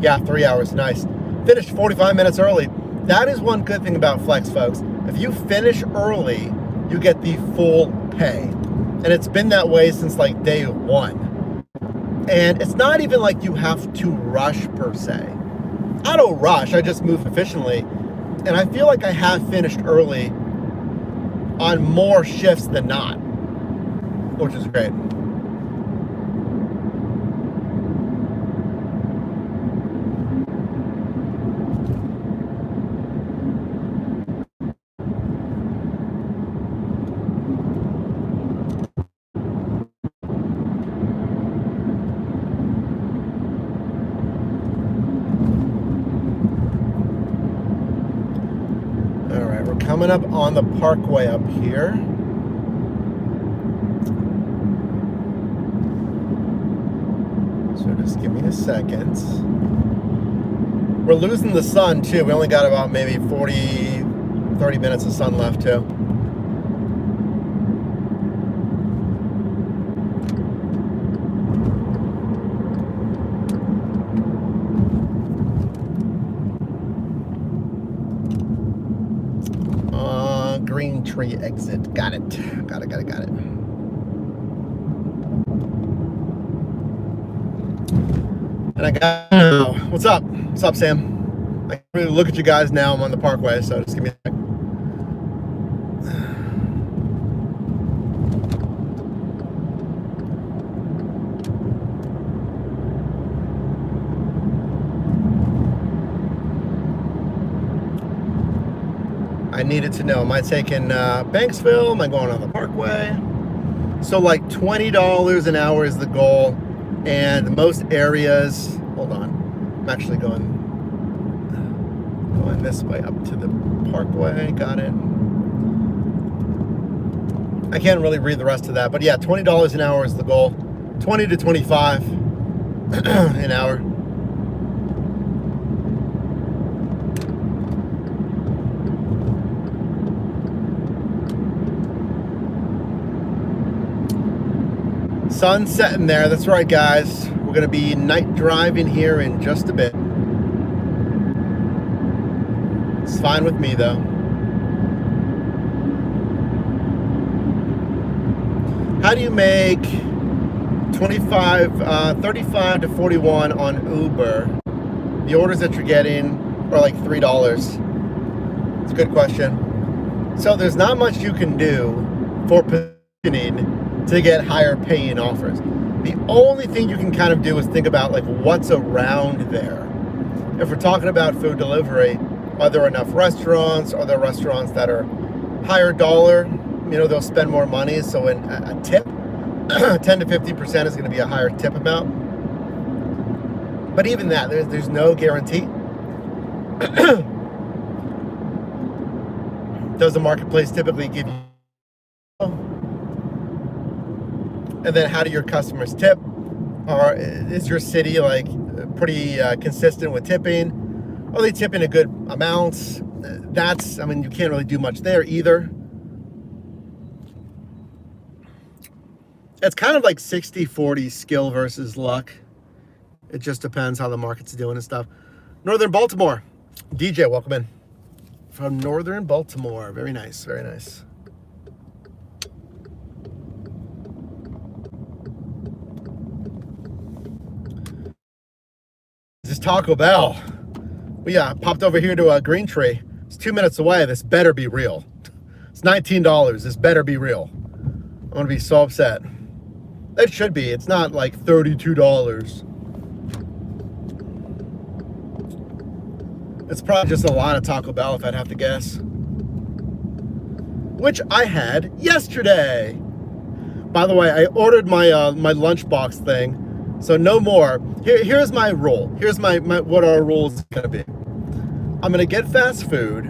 Yeah, 3 hours. Nice. Finished 45 minutes early. That is one good thing about Flex, folks. If you finish early, you get the full pay. And it's been that way since like day one. And it's not even like you have to rush per se. I don't rush, I just move efficiently. And I feel like I have finished early on more shifts than not, which is great. Coming up on the parkway up here. So just give me a second. We're losing the sun too. We only got about maybe 30 minutes of sun left too. Green tree exit. Got it. Got it. And I got, what's up? What's up, Sam? I can really look at you guys now. I'm on the parkway, so just give me a sec. I needed to know, am I taking Banksville? Am I going on the parkway? So like $20 an hour is the goal. And most areas, hold on, I'm actually going this way up to the parkway. Got it. I can't really read the rest of that, but yeah, $20 an hour is the goal. 20 to 25 an hour. Sun setting there. That's right, guys. We're going to be night driving here in just a bit. It's fine with me, though. How do you make 35 to 41 on Uber? The orders that you're getting are like $3. It's a good question. So there's not much you can do for positioning to get higher paying offers. The only thing you can kind of do is think about like what's around there. If we're talking about food delivery, are there enough restaurants? Are there restaurants that are higher dollar? You know, they'll spend more money. So in a tip, 10 to 50% is going to be a higher tip amount. But even that, there's no guarantee. Does the marketplace typically give you? And then how do your customers tip? Or is your city like pretty consistent with tipping? Are they tipping a good amount? I mean, you can't really do much there either. It's kind of like 60-40 skill versus luck. It just depends how the market's doing and stuff. Northern Baltimore. DJ, welcome in. From Northern Baltimore. Very nice, very nice. This is Taco Bell. We popped over here to a Green Tree. It's 2 minutes away. This better be real. It's $19. This better be real. I'm gonna be so upset. It should be. It's not like $32. It's probably just a lot of Taco Bell if I'd have to guess. Which I had yesterday. By the way, I ordered my my lunchbox thing, so no more. Here's my rule. Here's my what our rule is gonna be. I'm gonna get fast food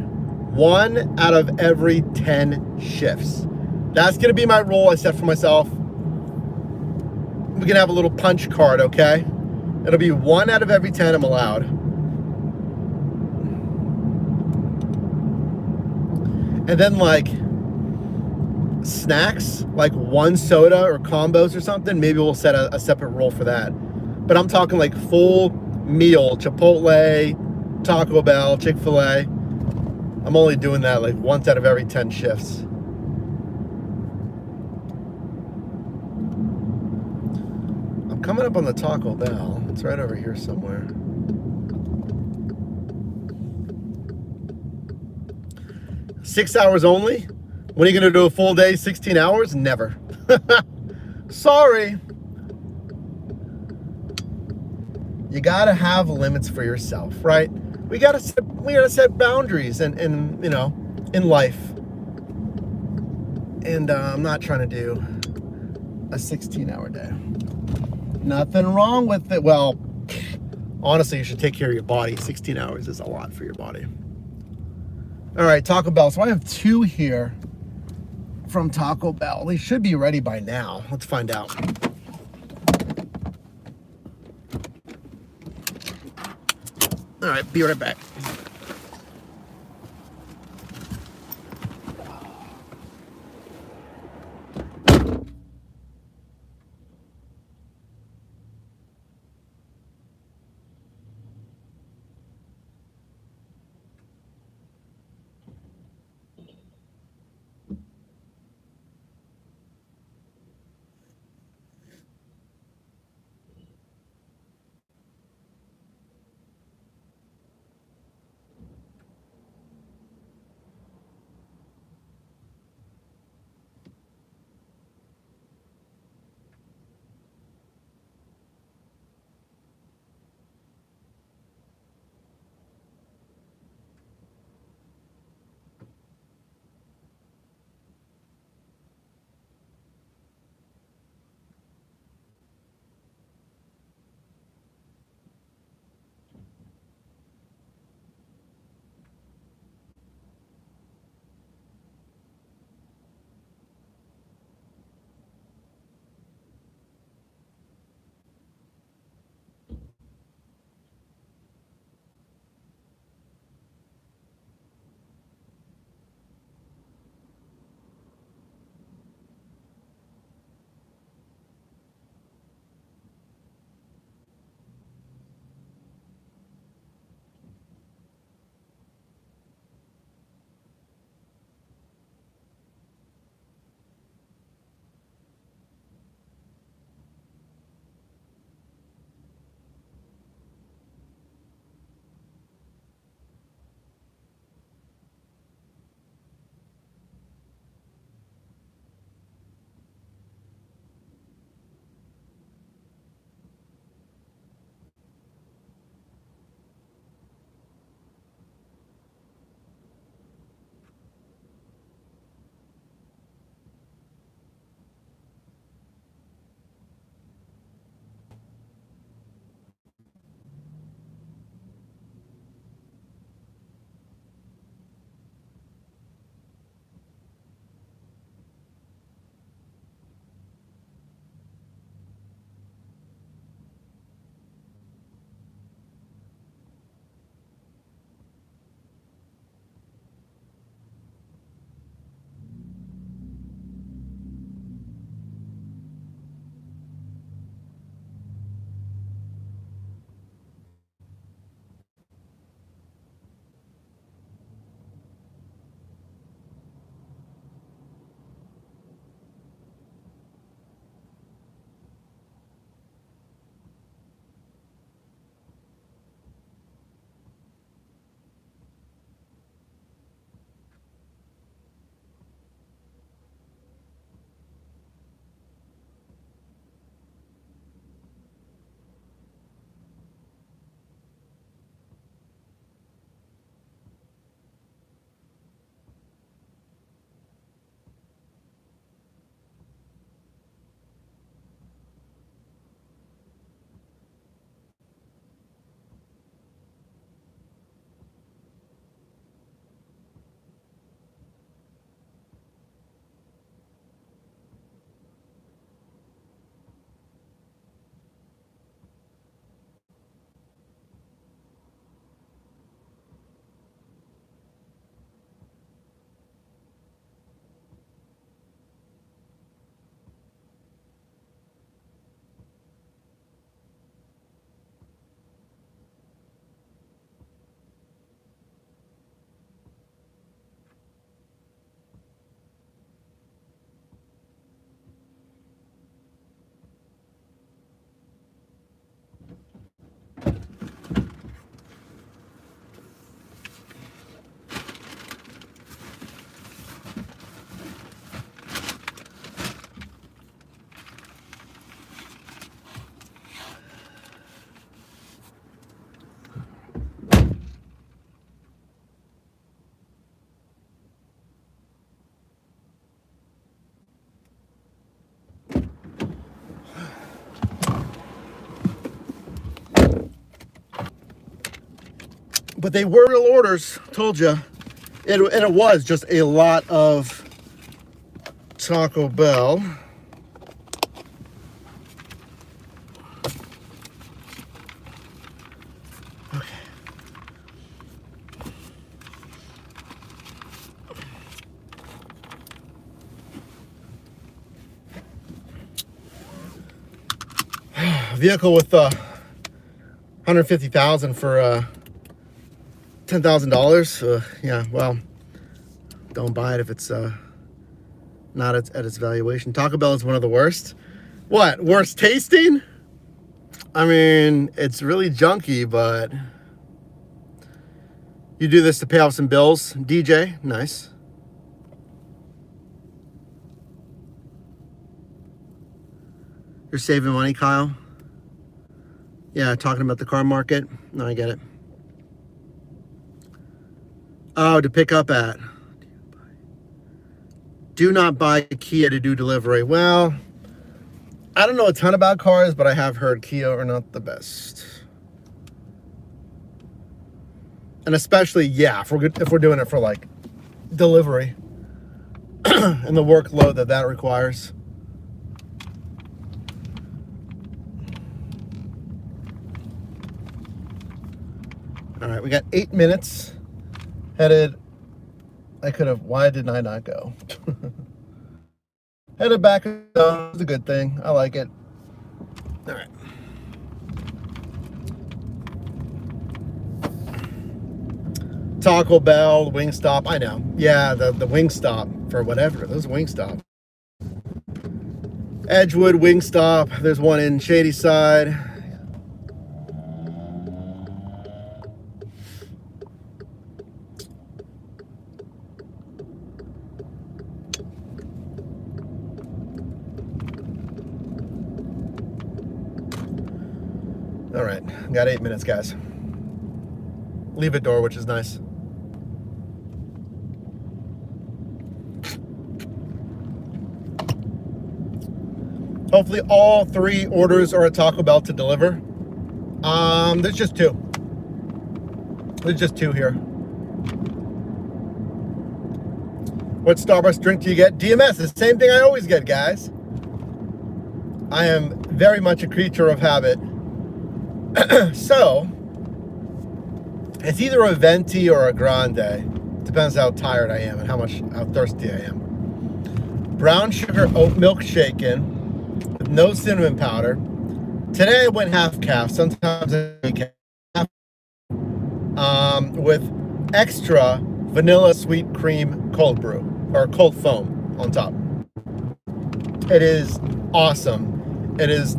1 out of every 10 shifts. That's gonna be my rule I set for myself. We can have a little punch card, okay? It'll be 1 out of every 10 I'm allowed. And then like snacks, like 1 soda or combos or something, maybe we'll set a separate rule for that. But I'm talking like full meal, Chipotle, Taco Bell, Chick-fil-A. I'm only doing that like once out of every 10 shifts. I'm coming up on the Taco Bell. It's right over here somewhere. Six hours only? When are you going to do a full day, 16 hours? Never. Sorry. You got to have limits for yourself, right? We got to set boundaries and you know, in life. And I'm not trying to do a 16-hour day. Nothing wrong with it. Well, honestly, you should take care of your body. 16 hours is a lot for your body. All right, Taco Bell. So I have 2 here from Taco Bell. They should be ready by now. Let's find out. All right, be right back. But they were real orders, told you. And it was just a lot of Taco Bell. Vehicle with $150,000 for $10,000. Yeah, well, don't buy it if it's not at its valuation. Taco Bell is one of the worst. What, worst tasting? I mean, it's really junky, but you do this to pay off some bills. DJ, nice. You're saving money, Kyle. Yeah, talking about the car market. No, I get it. Oh, to pick up at. Do not buy Kia to do delivery. Well, I don't know a ton about cars, but I have heard Kia are not the best. And especially, yeah, if we're doing it for like delivery and the workload that requires. All right, we got 8 minutes. Headed, why didn't I not go? Headed back, it's a good thing. I like it. All right. Taco Bell, Wingstop, I know. Yeah, the Wingstop, for whatever, those Wingstop. Edgewood, Wingstop, there's one in Shadyside. All right, got 8 minutes, guys. Leave it door, which is nice. Hopefully all 3 orders are at Taco Bell to deliver. There's just 2. There's just 2 here. What Starbucks drink do you get? DMS, the same thing I always get, guys. I am very much a creature of habit. So, it's either a venti or a grande. Depends how tired I am and how thirsty I am. Brown sugar oat milk shaken with no cinnamon powder. Today I went half calf. Sometimes I get half. With extra vanilla sweet cream cold brew or cold foam on top. It is awesome. It is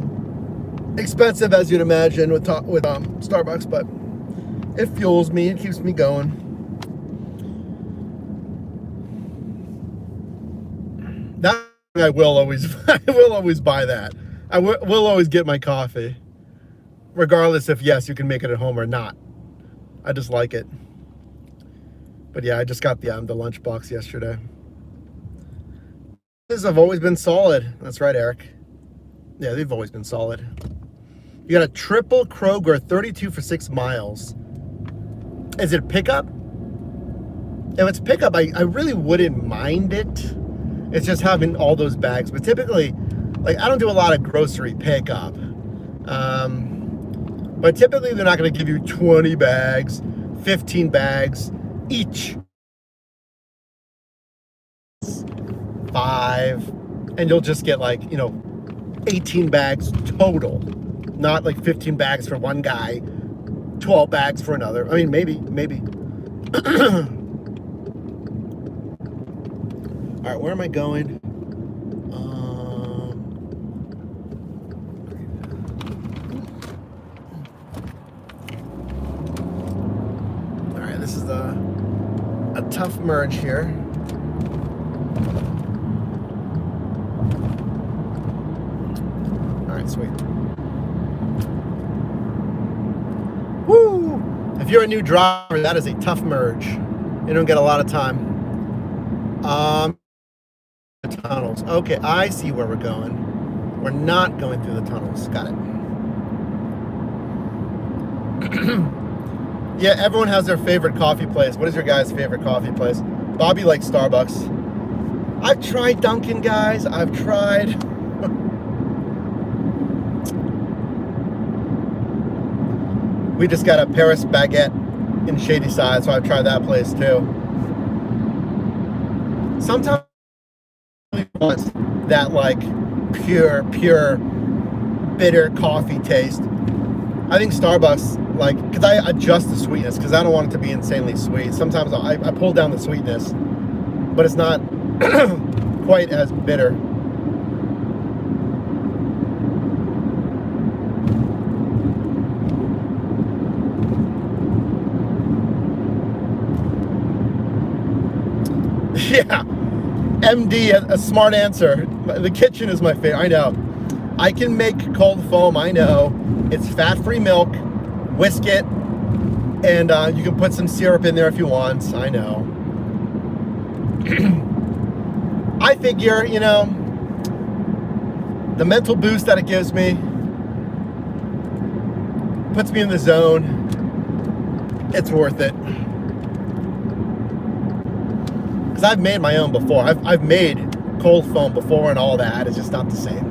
expensive, as you'd imagine, with Starbucks, but it fuels me. It keeps me going. That I will always buy that. I will always get my coffee, regardless if yes, you can make it at home or not. I just like it. But yeah, I just got the lunchbox yesterday. These have always been solid. That's right, Eric. Yeah, they've always been solid. You got a triple Kroger 32 for 6 miles. Is it pickup? If it's pickup, I really wouldn't mind it. It's just having all those bags. But typically, like, I don't do a lot of grocery pickup. But typically, they're not going to give you 20 bags, 15 bags each. 5. And you'll just get, like, 18 bags total. Not like 15 bags for one guy, 12 bags for another. I mean, maybe. All right, where am I going? All right, this is a tough merge here. All right, sweet. Woo! If you're a new driver, that is a tough merge. You don't get a lot of time. Tunnels. Okay, I see where we're going. We're not going through the tunnels. Got it. Yeah, everyone has their favorite coffee place. What is your guys' favorite coffee place? Bobby likes Starbucks. I've tried Dunkin', guys. I've tried. We just got a Paris baguette in Shadyside, so I've tried that place too. Sometimes I want that like pure bitter coffee taste. I think Starbucks, like, because I adjust the sweetness because I don't want it to be insanely sweet. Sometimes I pull down the sweetness, but it's not quite as bitter. Yeah, MD, a smart answer. The kitchen is my favorite. I know. I can make cold foam. I know. It's fat-free milk, whisk it, and you can put some syrup in there if you want. I know. I figure, you know, the mental boost that it gives me puts me in the zone. It's worth it. Because I've made my own before. I've made cold foam before and all that. It's just not the same.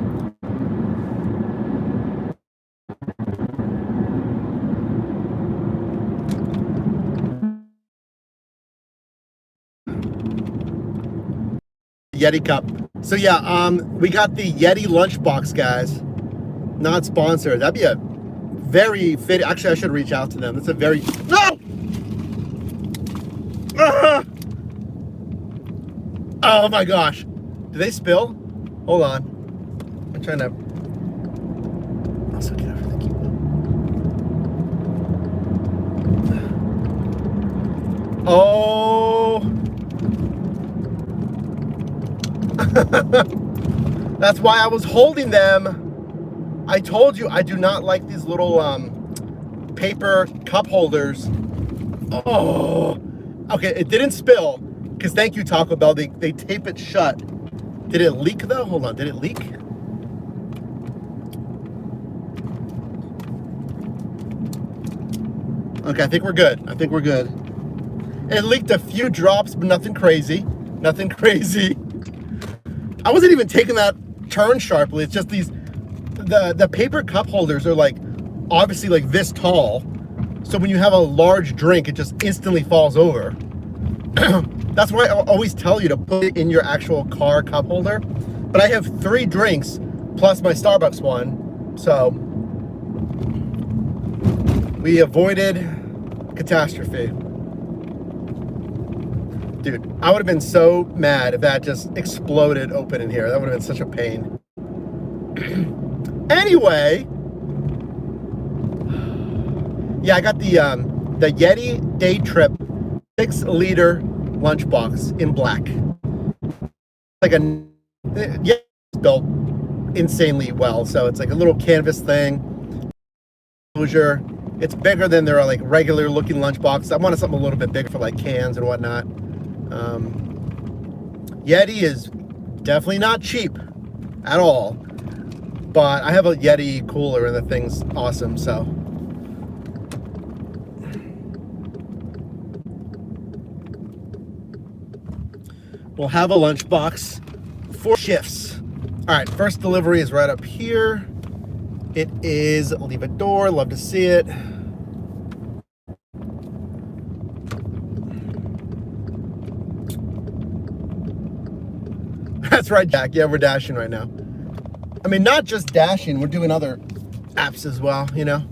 Yeti cup. So yeah, we got the Yeti lunchbox, guys. Not sponsored. That'd be a very fit. Actually, I should reach out to them. That's a very no. Oh my gosh! Did they spill? Hold on. I'm trying to. Also get over the keyboard. Oh. That's why I was holding them. I told you I do not like these little paper cup holders. Oh, okay, it didn't spill because thank you, Taco Bell. They tape it shut. Did it leak though? Hold on, did it leak? Okay, I think we're good. I think we're good. It leaked a few drops, but nothing crazy. Nothing crazy. I wasn't even taking that turn sharply. It's just these, the paper cup holders are like, obviously like this tall. So when you have a large drink, it just instantly falls over. That's why I always tell you to put it in your actual car cup holder. But I have 3 drinks plus my Starbucks one. So we avoided catastrophe. Dude, I would have been so mad if that just exploded open in here. That would have been such a pain. Anyway, yeah, I got the Yeti Day Trip 6-liter lunchbox in black. Like a yeah, built insanely well. So it's like a little canvas thing. Closure. It's bigger than their like regular looking lunchbox. I wanted something a little bit bigger for like cans and whatnot. Yeti is definitely not cheap at all, but I have a Yeti cooler and the thing's awesome. So we'll have a lunchbox for shifts. All right, first delivery is right up here. It is Leave It Door. Love to see it. That's right, Jack. Yeah, we're dashing right now. I mean, not just dashing. We're doing other apps as well, you know?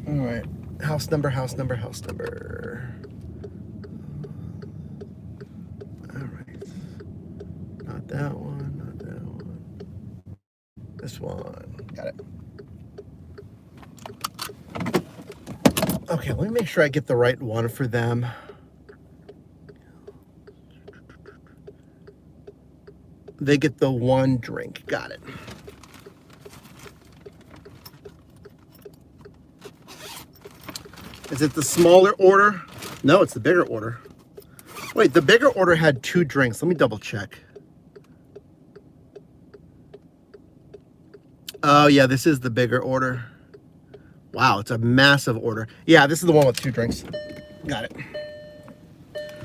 All right. House number, house number, house number. All right. Not that one, not that one. This one. Got it. Okay, let me make sure I get the right one for them. They get the 1 drink. Got it. Is it the smaller order? No, it's the bigger order. Wait, the bigger order had 2 drinks. Let me double check. Oh, yeah, this is the bigger order. Wow, it's a massive order. Yeah, this is the one with 2 drinks. Got it.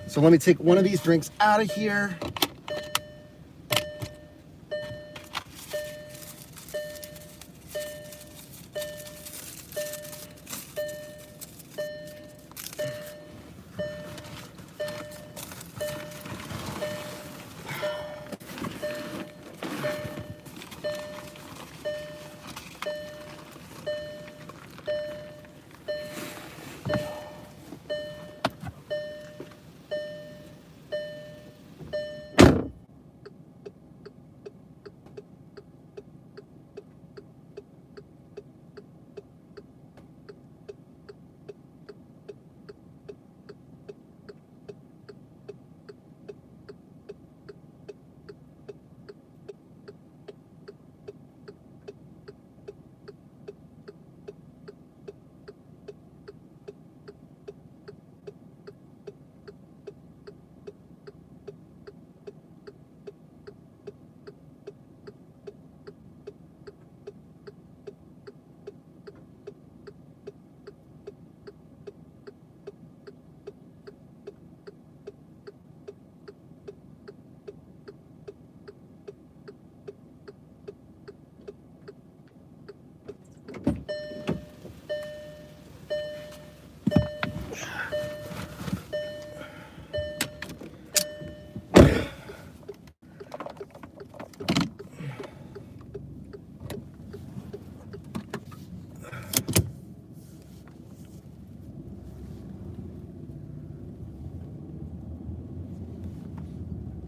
So let me take one of these drinks out of here.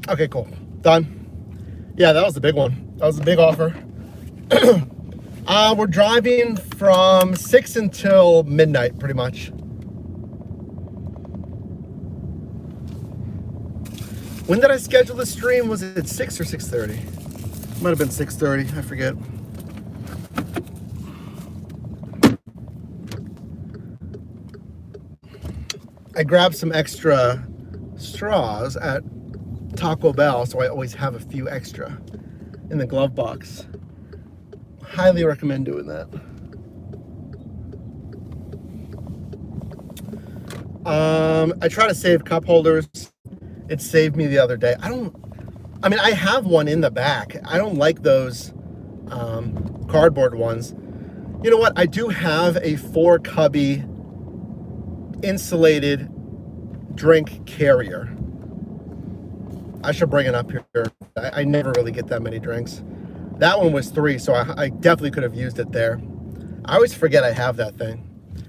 Okay, cool. Done. Yeah, that was the big one. That was the big offer. We're driving from 6 until midnight, pretty much. When did I schedule the stream? Was it 6 or 6:30? Might have been 6:30, I forget. I grabbed some extra straws at Taco Bell, so I always have a few extra in the glove box. Highly recommend doing that. I try to save cup holders. It saved me the other day. I mean, I have one in the back. I don't like those cardboard ones. You know what? I do have a 4 cubby insulated drink carrier. I should bring it up here. I never really get that many drinks. That one was 3, so I definitely could have used it there. I always forget I have that thing.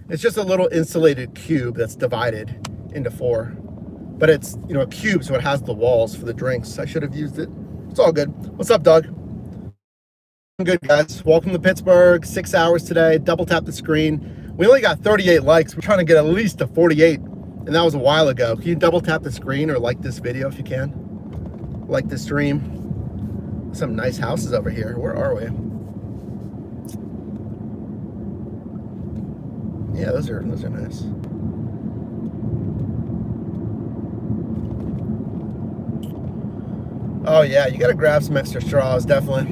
It's just a little insulated cube that's divided into 4. But it's, you know, a cube, so it has the walls for the drinks. I should have used it. It's all good. What's up, Doug? I'm good, guys. Welcome to Pittsburgh. 6 hours today. Double tap the screen. We only got 38 likes. We're trying to get at least to 48. And that was a while ago. Can you double tap the screen or like this video if you can? Like the stream. Some nice houses over here. Where are we? Yeah, those are nice. Oh yeah, you gotta grab some extra straws, definitely.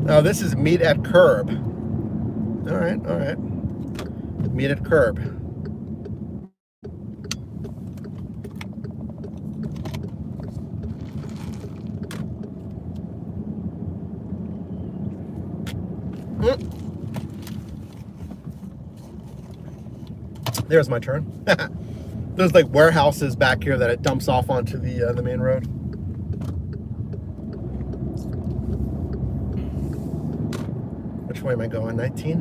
Now this is meet at curb. All right, all right. Meet at curb. There's my turn. There's like warehouses back here that it dumps off onto the main road. Which way am I going? 19?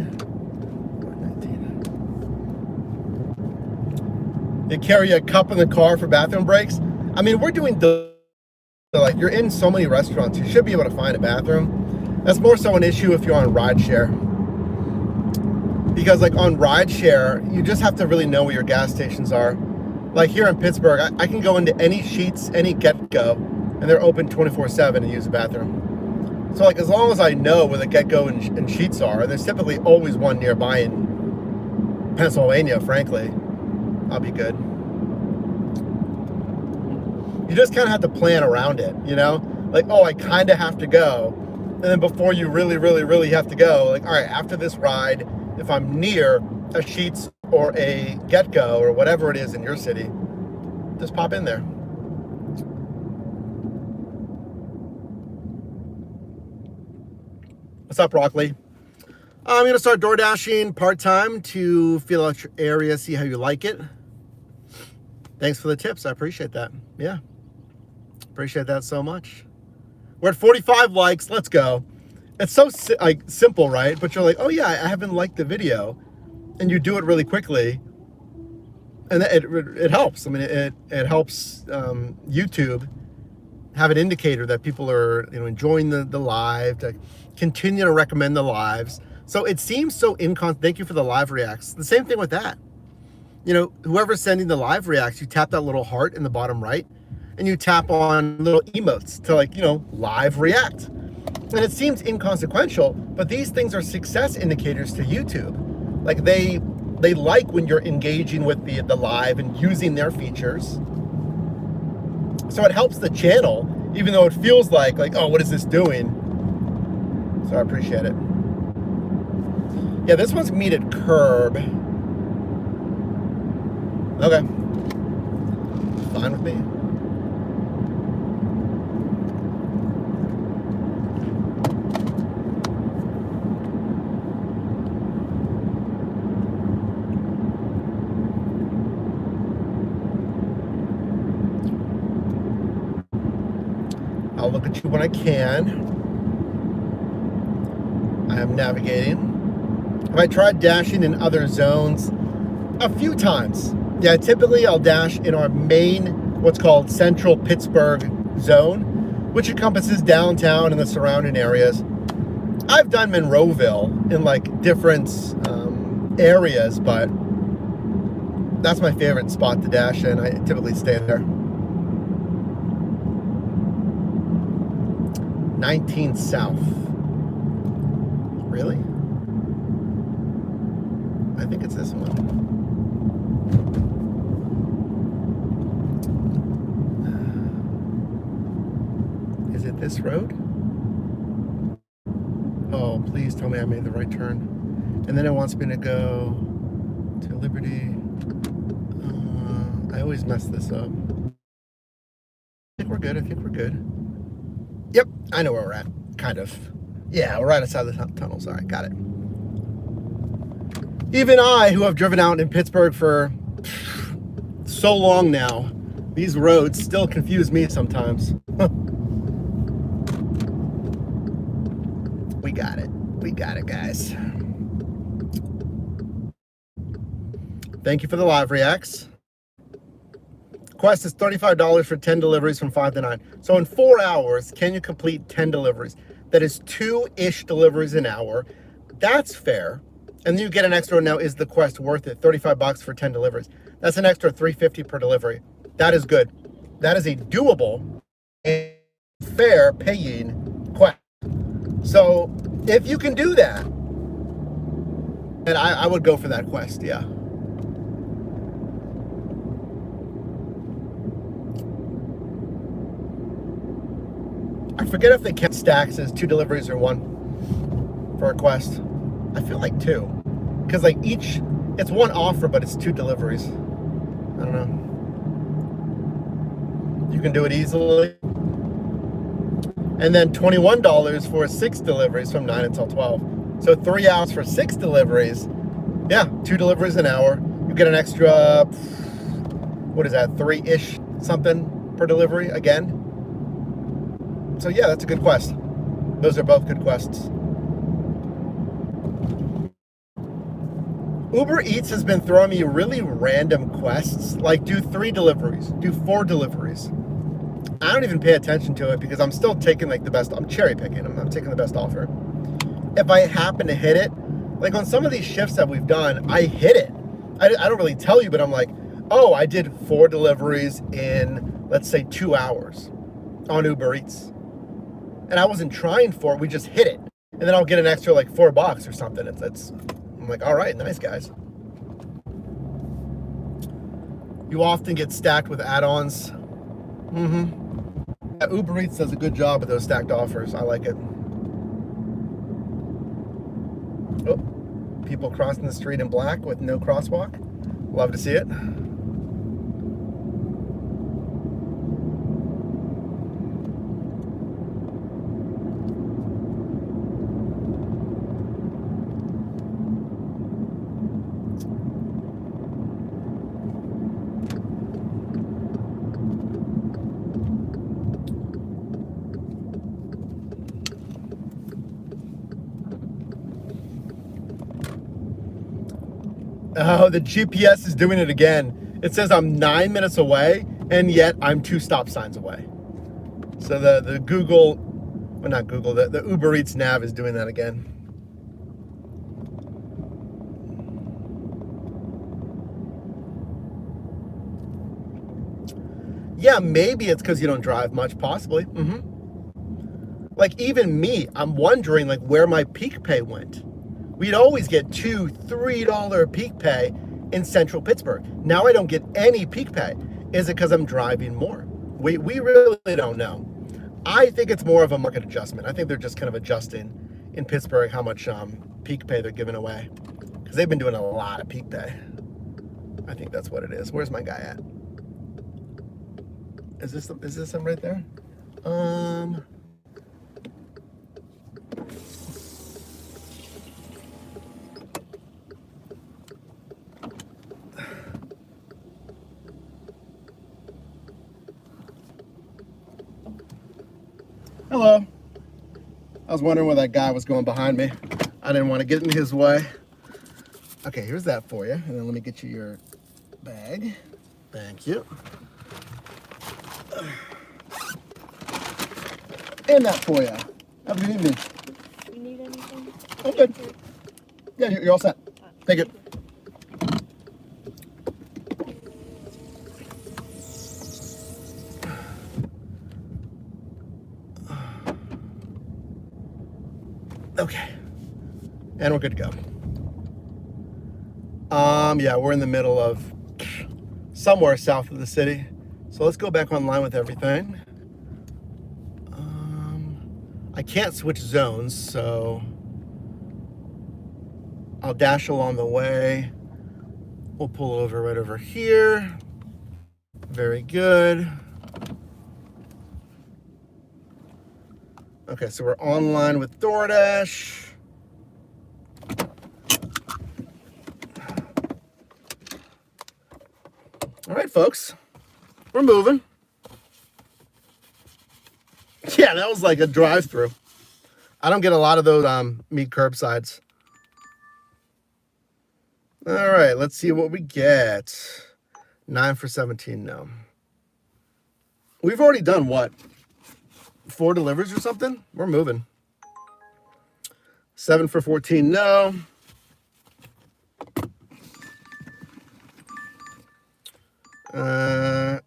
19. You carry a cup in the car for bathroom breaks? I mean, we're doing like, you're in so many restaurants, you should be able to find a bathroom. That's more so an issue if you're on rideshare. Because like on rideshare, you just have to really know where your gas stations are. Like here in Pittsburgh, I can go into any Sheetz, any Get Go, and they're open 24/7 and use the bathroom. So like as long as I know where the GetGo and Sheetz are, there's typically always one nearby in Pennsylvania, frankly, I'll be good. You just kind of have to plan around it, you know? Like, oh, I kind of have to go. And then before you really, really, really have to go, like, all right, after this ride, if I'm near a Sheetz or a GetGo or whatever it is in your city, just pop in there. What's up, Broccoli? I'm going to start door dashing part-time to feel out your area, see how you like it. Thanks for the tips. I appreciate that. Yeah. Appreciate that so much. We're at 45 likes. Let's go. It's so like simple, right? But you're like, oh yeah, I haven't liked the video. And you do it really quickly. And it helps. I mean, it helps YouTube have an indicator that people are, you know, enjoying the live, to continue to recommend the lives. So it seems so thank you for the live reacts. The same thing with that. You know, whoever's sending the live reacts, you tap that little heart in the bottom right, and you tap on little emotes to, like, you know, live react. And it seems inconsequential, but these things are success indicators to YouTube. Like they like when you're engaging with the live and using their features. So it helps the channel, even though it feels like, oh, what is this doing? So I appreciate it. Yeah, this one's meet at curb. Okay. Fine with me. I'll look at you when I can. I am navigating. Have I tried dashing in other zones? A few times. Yeah, typically I'll dash in our main, what's called Central Pittsburgh zone, which encompasses downtown and the surrounding areas. I've done Monroeville in like different areas, but that's my favorite spot to dash in. I typically stay there. 19 South. Really? I think it's this one. Is it this road? Oh, please tell me I made the right turn. And then it wants me to go to Liberty. I always mess this up. I think we're good. I think we're good. Yep, I know where we're at. Kind of. Yeah, we're right outside the tunnel. Sorry, got it. Even I, who have driven out in Pittsburgh for so long now, these roads still confuse me sometimes. We got it. We got it, guys. Thank you for the live reacts. Quest is $35 for 10 deliveries from 5 to 9. So in 4 hours, can you complete 10 deliveries? That is 2-ish deliveries an hour. That's fair. And then you get an extra. Now, is the quest worth it? 35 bucks for 10 deliveries. That's an extra $3.50 per delivery. That is good. That is a doable and fair paying quest. So if you can do that, and I would go for that quest, yeah. I forget if they count stacks as 2 deliveries or 1 for a quest. I feel like 2, because like each, it's 1 offer, but it's 2 deliveries. I don't know. You can do it easily. And then $21 for 6 deliveries from 9 until 12. So 3 hours for 6 deliveries. Yeah, 2 deliveries an hour. You get an extra, what is that, 3-ish something per delivery again. So yeah, that's a good quest. Those are both good quests. Uber Eats has been throwing me really random quests, like do 3 deliveries, do 4 deliveries. I don't even pay attention to it because I'm still taking like the best, I'm cherry picking, I'm taking the best offer. If I happen to hit it, like on some of these shifts that we've done, I hit it. I don't really tell you, but I'm like, oh, I did 4 deliveries in, let's say 2 hours on Uber Eats. and I wasn't trying for it. We just hit it. And then I'll get an extra like $4 or something. I'm like, all right, nice guys. You often get stacked with add-ons. Yeah, Uber Eats does a good job with those stacked offers. I like it. Oh, people crossing the street in black with no crosswalk. Love to see it. Oh, the GPS is doing it again. It says I'm 9 minutes away, and yet I'm 2 stop signs away. So the Google, well, not Google, the Uber Eats nav is doing that again. Yeah, maybe it's because you don't drive much, possibly. Like even me, I'm wondering like where my peak pay went. We'd always get $2, $3 peak pay in central Pittsburgh. Now I don't get any peak pay. Is it because I'm driving more? We really don't know. I think it's more of a market adjustment. I think they're just kind of adjusting in Pittsburgh how much peak pay they're giving away, because they've been doing a lot of peak pay. I think that's what it is. Where's my guy at? Is this him right there? Hello. I was wondering where that guy was going behind me. I didn't want to get in his way. Okay, here's that for you. And then let me get you your bag. Thank you. And that for you. Have a good evening. You need anything? I'm good. Yeah, you're all set. Thank you. Okay. And we're good to go. Yeah, we're in the middle of somewhere south of the city. So let's go back online with everything. I can't switch zones, so I'll dash along the way. We'll pull over right over here. Very good. Okay, so we're online with DoorDash. All right, folks, we're moving. Yeah, that was like a drive-through. I don't get a lot of those meat curbsides. All right, let's see what we get. 9 for 17, no. We've already done what? 4 deliveries or something? We're moving. 7 for 14, no. Uh,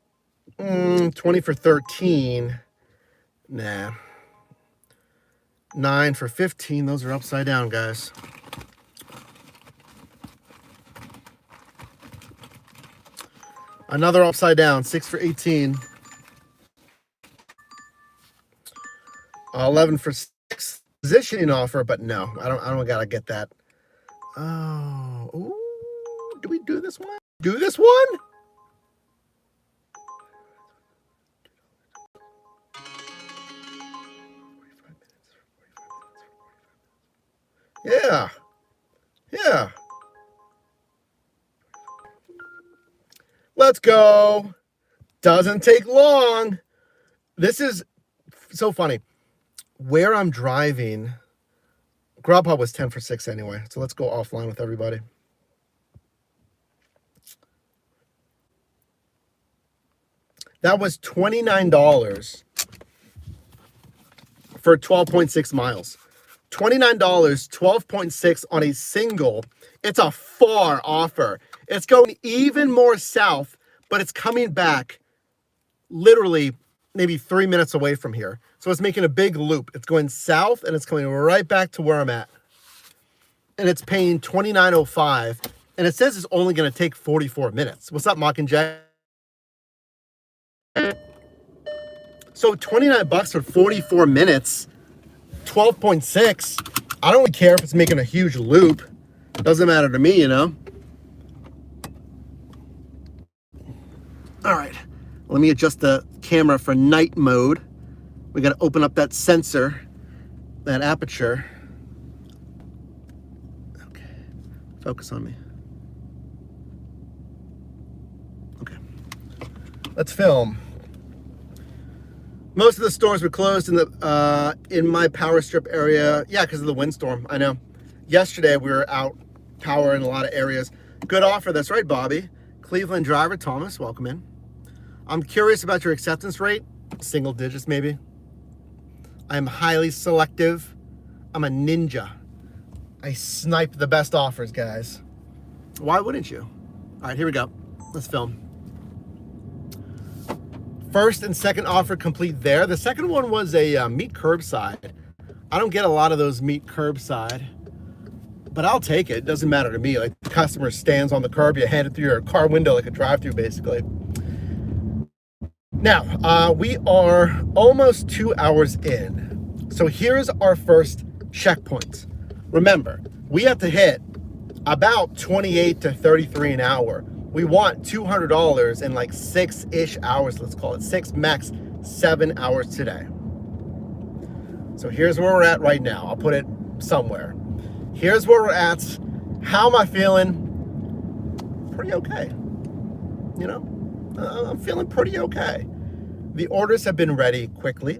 20 for 13, nah. 9 for 15, those are upside down, guys. Another upside down, 6 for 18. 11 for 6, positioning offer, but no, I don't gotta get that. Oh, ooh, do we do this one? Do this one? Yeah. Yeah. Let's go. Doesn't take long. This is so funny. Where I'm driving, Grubhub was 10 for 6 anyway. So let's go offline with everybody. That was $29 for 12.6 miles. $29, 12.6 on a single. It's a far offer. It's going even more south, but it's coming back literally maybe 3 minutes away from here. So it's making a big loop. It's going south and it's coming right back to where I'm at. And it's paying $29.05. And it says it's only going to take 44 minutes. What's up, Mockingjay? So 29 bucks for 44 minutes, 12.6. I don't really care if it's making a huge loop. Doesn't matter to me, you know? All right, let me adjust the camera for night mode. We got to open up that sensor, that aperture. Okay, focus on me. Okay, let's film. Most of the stores were closed in my power strip area. Yeah, because of the windstorm, I know. Yesterday, we were out power in a lot of areas. Good offer, that's right, Bobby. Cleveland driver, Thomas, welcome in. I'm curious about your acceptance rate. Single digits, maybe. I'm highly selective. I'm a ninja. I snipe the best offers, guys. Why wouldn't you? All right, here we go. Let's film. First and second offer complete there. The second one was a meet curbside. I don't get a lot of those meet curbside, but I'll take it. It doesn't matter to me. Like, the customer stands on the curb, you hand it through your car window like a drive-through, basically. Now, we are almost 2 hours in. So here's our first checkpoint. Remember, we have to hit about 28 to 33 an hour. We want $200 in like 6-ish hours, let's call it 6, max 7 hours today. So here's where we're at right now. I'll put it somewhere. Here's where we're at. How am I feeling? Pretty okay. You know, I'm feeling pretty okay. The orders have been ready quickly.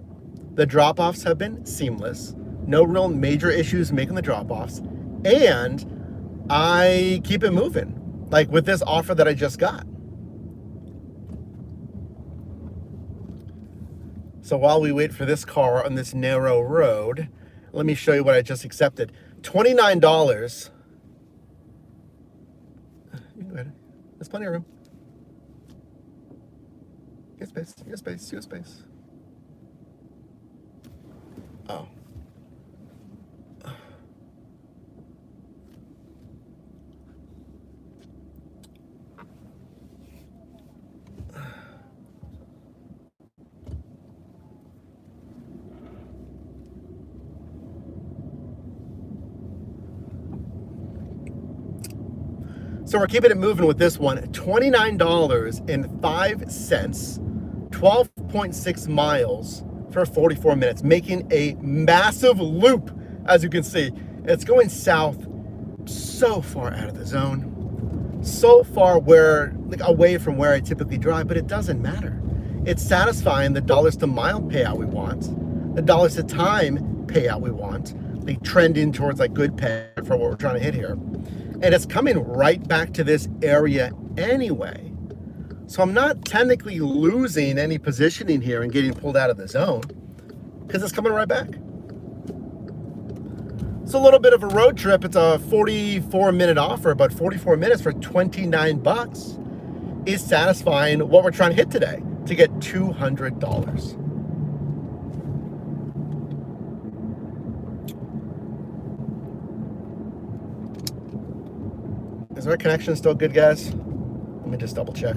The drop-offs have been seamless. No real major issues making the drop-offs. And I keep it moving. Like with this offer that I just got. So while we wait for this car on this narrow road, let me show you what I just accepted. $29. You can go ahead. There's plenty of room. Get space, get space, get space. Oh. So we're keeping it moving with this one. $29.05, 12.6 miles for 44 minutes, making a massive loop, as you can see. It's going south so far out of the zone, so far away from where I typically drive, but it doesn't matter. It's satisfying the dollars to mile payout we want, the dollars to time payout we want, like trending towards like good pay for what we're trying to hit here. And it's coming right back to this area anyway. So I'm not technically losing any positioning here and getting pulled out of the zone because it's coming right back. It's a little bit of a road trip. It's a 44-minute offer, but 44 minutes for 29 bucks is satisfying what we're trying to hit today to get $200. Is our connection still good, guys? Let me just double check.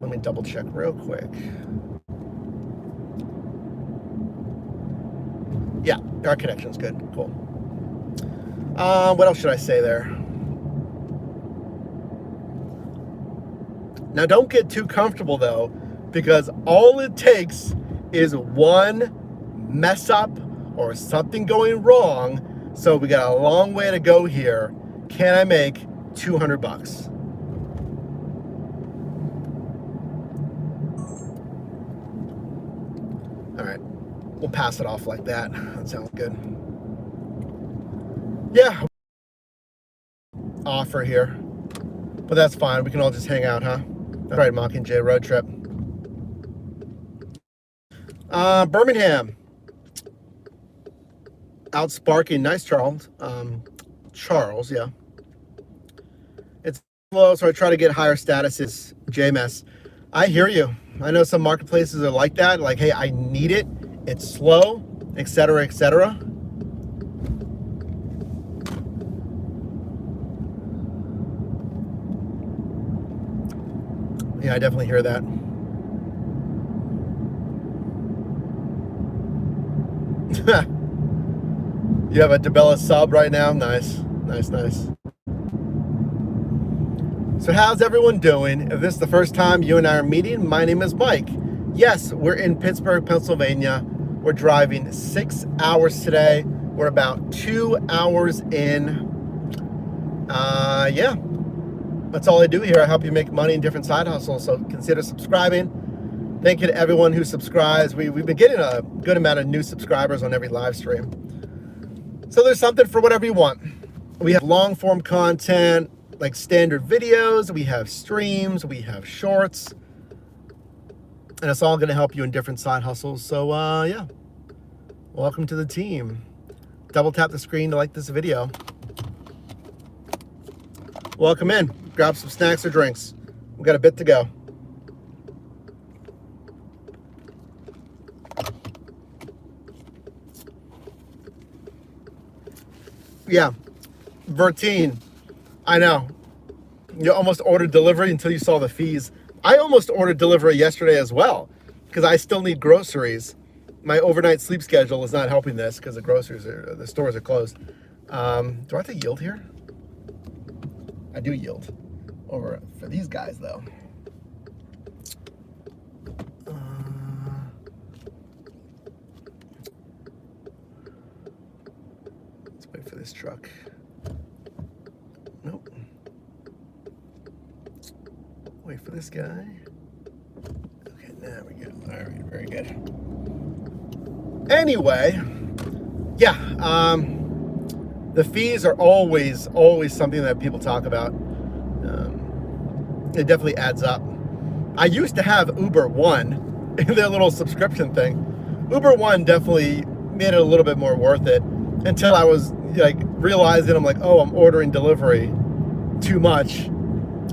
Let me double check real quick. Yeah, our connection's good. Cool. What else should I say there? Now, don't get too comfortable, though, because all it takes is one mess up or something going wrong. So we got a long way to go here. Can I make 200 bucks? All right, we'll pass it off like that. That sounds good. Yeah, offer here, but that's fine. We can all just hang out, huh? All right, Mockingjay road trip. Birmingham. Out sparking. Nice, Charles. Charles, yeah. It's low, so I try to get higher statuses. JMS. I hear you. I know some marketplaces are like that. Like, hey, I need it it's slow, etc., etc. Yeah, I definitely hear that. You have a DeBella sub right now? Nice, nice, nice. So how's everyone doing? If this is the first time you and I are meeting, my name is Mike. Yes, we're in Pittsburgh, Pennsylvania. We're driving 6 hours today. We're about 2 hours in. Yeah, that's all I do here. I help you make money in different side hustles, so consider subscribing. Thank you to everyone who subscribes. We've been getting a good amount of new subscribers on every live stream. So there's something for whatever you want. We have long form content, like standard videos. We have streams, we have shorts. And it's all gonna help you in different side hustles. So yeah, welcome to the team. Double tap the screen to like this video. Welcome in, grab some snacks or drinks. We've got a bit to go. Yeah, Vertine, I know. You almost ordered delivery until you saw the fees. I almost ordered delivery yesterday as well because I still need groceries. My overnight sleep schedule is not helping this because the stores are closed. Do I have to yield here? I do yield over for these guys though. Let's wait for this truck. Nope. Wait for this guy. Okay, there we go. All right, very good. Anyway, yeah, the fees are always something that people talk about. It definitely adds up. I used to have Uber One, their little subscription thing. Uber One definitely made it a little bit more worth it until I was like realizing I'm like, oh, I'm ordering delivery too much.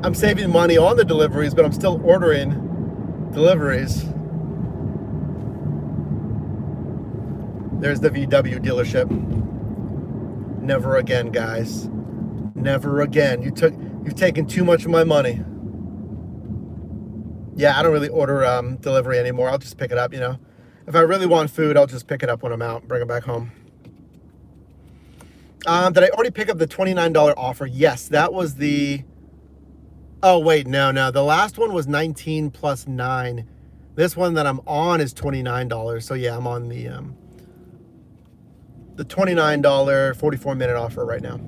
I'm saving money on the deliveries, but I'm still ordering deliveries. There's the VW dealership. Never again, guys. Never again. You've taken too much of my money. Yeah, I don't really order delivery anymore. I'll just pick it up, you know. If I really want food, I'll just pick it up when I'm out and bring it back home. Did I already pick up the $29 offer? Yes, that was the... Oh, wait, no. The last one was 19 plus 9. This one that I'm on is $29. So, yeah, I'm on the $29 44-minute offer right now.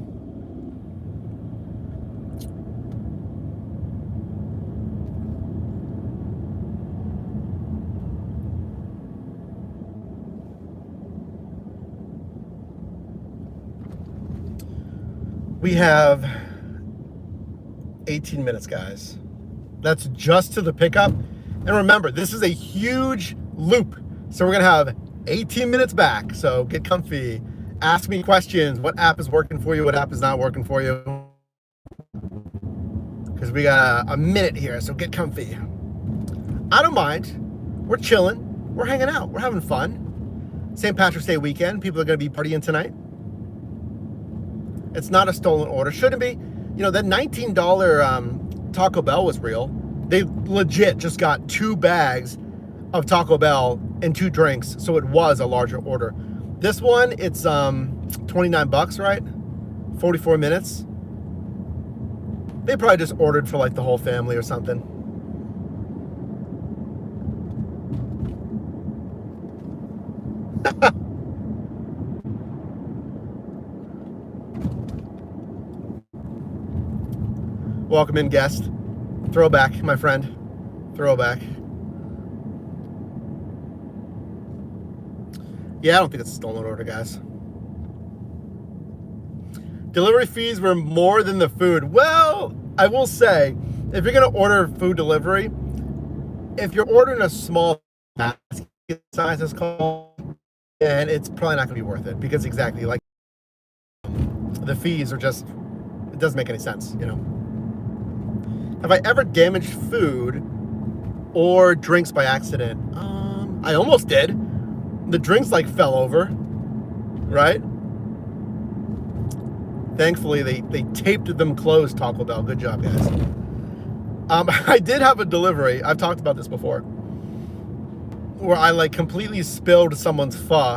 We have 18 minutes, guys. That's just to the pickup. And remember, this is a huge loop. So we're gonna have 18 minutes back. So get comfy, ask me questions. What app is working for you? What app is not working for you? Because we got a minute here, so get comfy. I don't mind. We're chilling. We're hanging out. We're having fun. St. Patrick's Day weekend. People are gonna be partying tonight. It's not a stolen order. Shouldn't be. You know, that $19 Taco Bell was real. They legit just got 2 bags of Taco Bell and 2 drinks, so it was a larger order. This one, it's 29 bucks, right? 44 minutes. They probably just ordered for like the whole family or something. Welcome in, guest. Throwback, my friend. Throwback. Yeah, I don't think it's a stolen order, guys. Delivery fees were more than the food. Well, I will say, if you're gonna order food delivery, if you're ordering a small basket size, it's called, and it's probably not gonna be worth it because exactly like the fees are just, it doesn't make any sense, you know. Have I ever damaged food or drinks by accident? I almost did. The drinks like fell over, right? Thankfully, they taped them closed, Taco Bell. Good job, guys. I did have a delivery. I've talked about this before, where I like completely spilled someone's pho,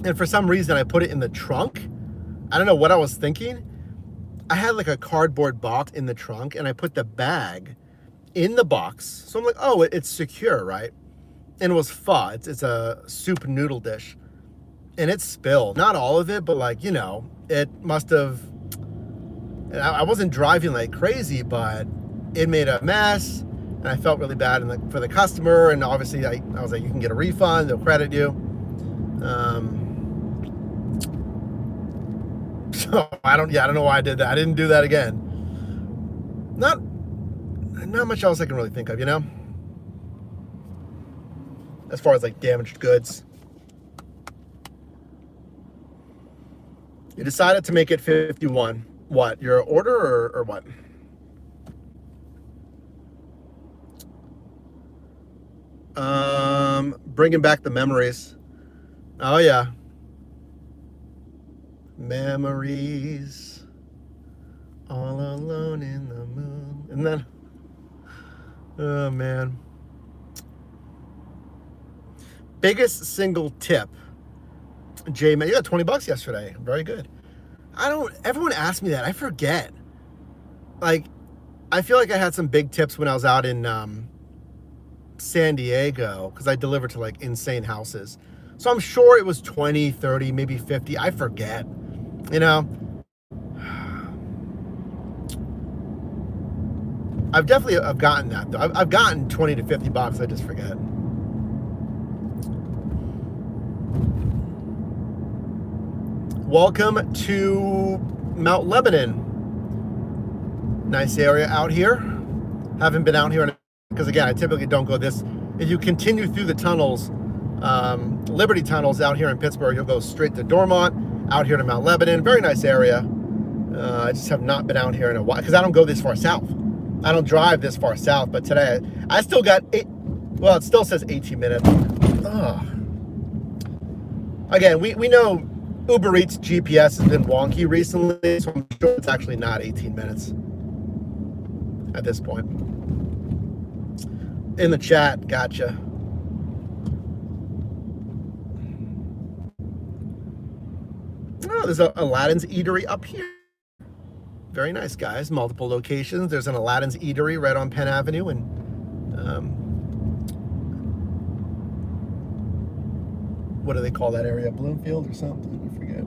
and for some reason I put it in the trunk. I don't know what I was thinking. I had like a cardboard box in the trunk, and I put the bag in the box. So I'm like, oh, it's secure, right? And it was pho. It's a soup noodle dish, and it spilled. Not all of it, but like, you know, it must have. And I wasn't driving like crazy, but it made a mess, and I felt really bad for the customer. And obviously, I was like, you can get a refund. They'll credit you. So I don't know why I did that. I didn't do that again. Not much else I can really think of, you know, as far as like damaged goods. You decided to make it 51. What, your order or what? Bringing back the memories. Oh yeah. Memories. All alone in the moon. And then, oh man. Biggest single tip. J-Man, you got $20 yesterday. Very good. Everyone asked me that. I forget. Like, I feel like I had some big tips when I was out in San Diego, because I delivered to like insane houses. So I'm sure it was 20, 30, maybe 50. I forget. You know, I've gotten that though. I've gotten 20 to 50 bucks. I just forget. Welcome to Mount Lebanon. Nice area out here. Haven't been out here because again, I typically don't go this. If you continue through the tunnels, Liberty tunnels out here in Pittsburgh, you'll go straight to Dormont, out here to Mount Lebanon. Very nice area. I just have not been out here in a while because I don't go this far south. I don't drive this far south, but today I still got it still says 18 minutes. Ugh. Again, we know Uber Eats GPS has been wonky recently, so I'm sure it's actually not 18 minutes at this point. In the chat, gotcha. Oh, there's a Aladdin's Eatery up here. Very nice, guys. Multiple locations. There's an Aladdin's Eatery right on Penn Avenue, and what do they call that area? Bloomfield or something? I forget.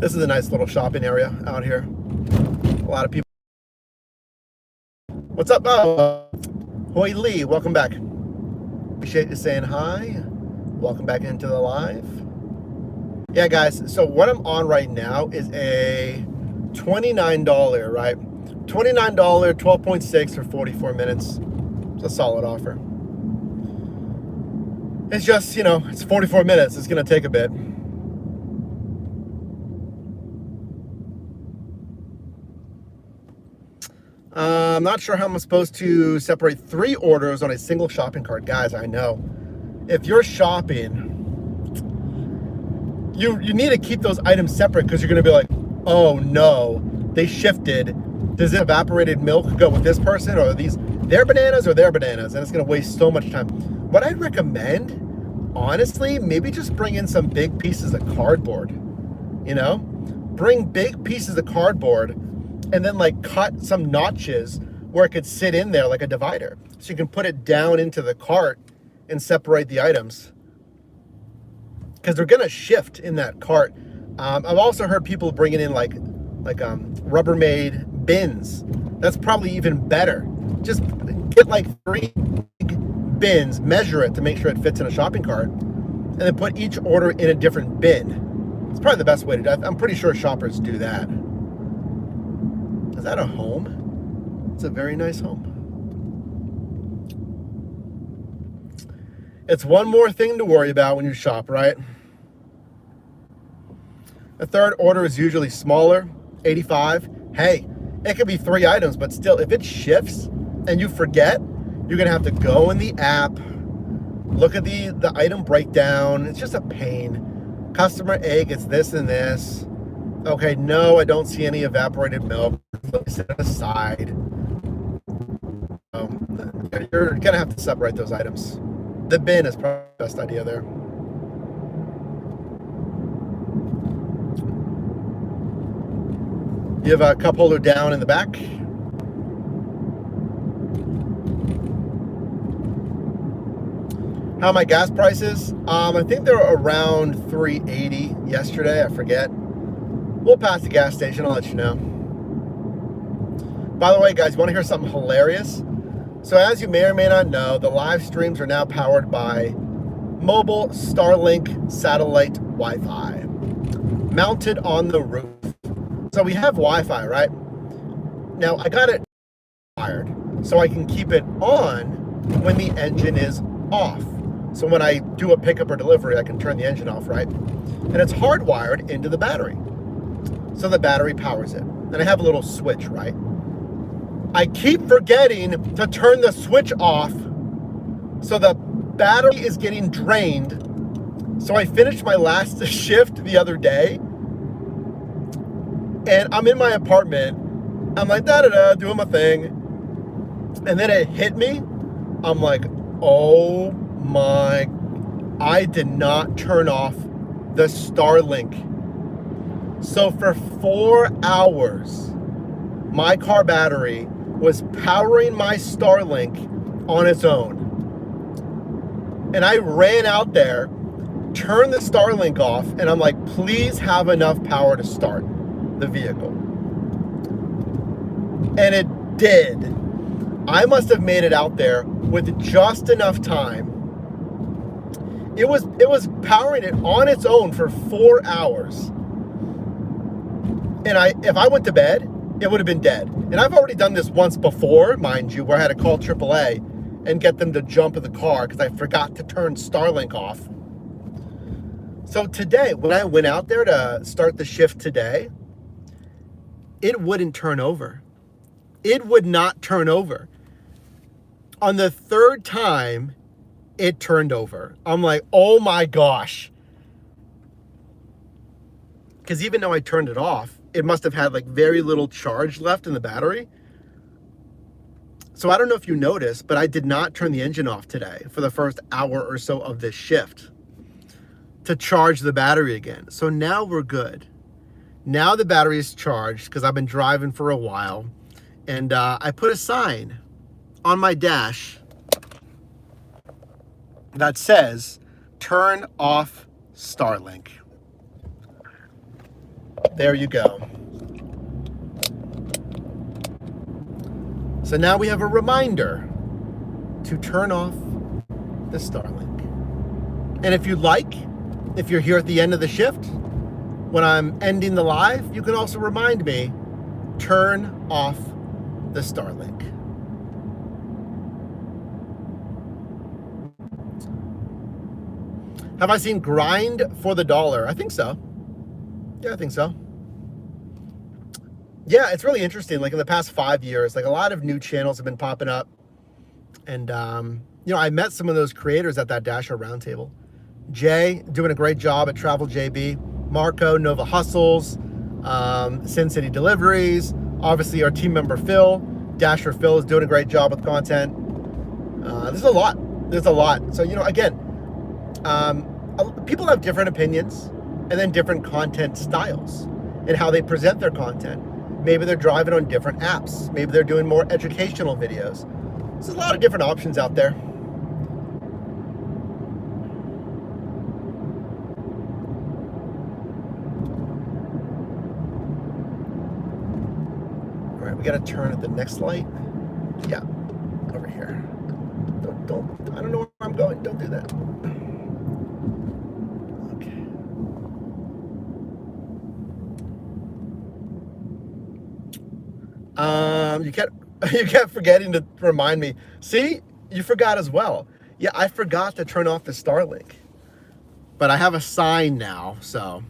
This is a nice little shopping area out here. A lot of people. What's up? Oh, Hoy Lee, welcome back. Appreciate you saying hi. Welcome back into the live. Yeah, guys, so what I'm on right now is a $29, right? $29, 12.6 for 44 minutes. It's a solid offer. It's just, you know, it's 44 minutes. It's going to take a bit. I'm not sure how I'm supposed to separate 3 orders on a single shopping cart. Guys, I know. If you're shopping, you need to keep those items separate because you're going to be like, oh no, they shifted. Does evaporated milk go with this person, or are these their bananas or their bananas? And it's going to waste so much time. What I'd recommend, honestly, maybe just bring in some big pieces of cardboard. You know, bring big pieces of cardboard and then like cut some notches where it could sit in there like a divider. So you can put it down into the cart and separate the items. Because they're gonna shift in that cart. I've also heard people bringing in like Rubbermaid bins. That's probably even better. Just get like 3 bins, measure it to make sure it fits in a shopping cart, and then put each order in a different bin. It's probably the best way to do it. I'm pretty sure shoppers do that. Is that a home? It's a very nice home. It's one more thing to worry about when you shop, right? The third order is usually smaller, 85. Hey, It could be 3 items, but still, if it shifts and you forget, you're gonna have to go in the app, look at the item breakdown. It's just a pain. Customer A gets this and this. Okay, no, I don't see any evaporated milk. Let me set it aside. You're gonna have to separate those items. The bin is probably the best idea there. You have a cup holder down in the back. How are my gas prices? I think they're around $3.80 yesterday. I forget. We'll pass the gas station. I'll let you know. By the way, guys, you want to hear something hilarious? So as you may or may not know, the live streams are now powered by mobile Starlink satellite Wi-Fi mounted on the roof. So we have Wi-Fi, right? Now I got it wired so I can keep it on when the engine is off. So when I do a pickup or delivery, I can turn the engine off, right? And it's hardwired into the battery. So the battery powers it. And I have a little switch, right? I keep forgetting to turn the switch off. So the battery is getting drained. So I finished my last shift the other day. And I'm in my apartment. I'm like, da-da-da, doing my thing. And then it hit me. I'm like, oh my, I did not turn off the Starlink. So for 4 hours, my car battery was powering my Starlink on its own. And I ran out there, turned the Starlink off, and I'm like, please have enough power to start the vehicle. And it did. I must have made it out there with just enough time. It was powering it on its own for 4 hours. And if I went to bed, it would have been dead. And I've already done this once before, mind you, where I had to call AAA and get them to jump in the car because I forgot to turn Starlink off. So today, when I went out there to start the shift today, it wouldn't turn over. It would not turn over. On the third time, it turned over. I'm like, oh my gosh. Because even though I turned it off, it must have had like very little charge left in the battery. So I don't know if you noticed, but I did not turn the engine off today for the first hour or so of this shift to charge the battery again. So now we're good. Now the battery is charged because I've been driving for a while. And I put a sign on my dash that says, turn off Starlink. There you go. So now we have a reminder to turn off the Starlink. And if you'd like, if you're here at the end of the shift, when I'm ending the live, you can also remind me, turn off the Starlink. Have I seen Grind for the Dollar? I think so. Yeah, I think so. Yeah, it's really interesting. Like in the past 5 years, like a lot of new channels have been popping up. And, you know, I met some of those creators at that Dasher Roundtable. Jay, doing a great job at Travel JB. Marco, Nova Hustles, Sin City Deliveries. Obviously, our team member Phil, Dasher Phil, is doing a great job with content. There's a lot. There's a lot. So, you know, again, people have different opinions and then different content styles and how they present their content. Maybe they're driving on different apps. Maybe they're doing more educational videos. There's a lot of different options out there. All right, we got to turn at the next light. Yeah, over here. I don't know where I'm going. Don't do that. You kept forgetting to remind me. See, you forgot as well. Yeah, I forgot to turn off the Starlink. But I have a sign now, so.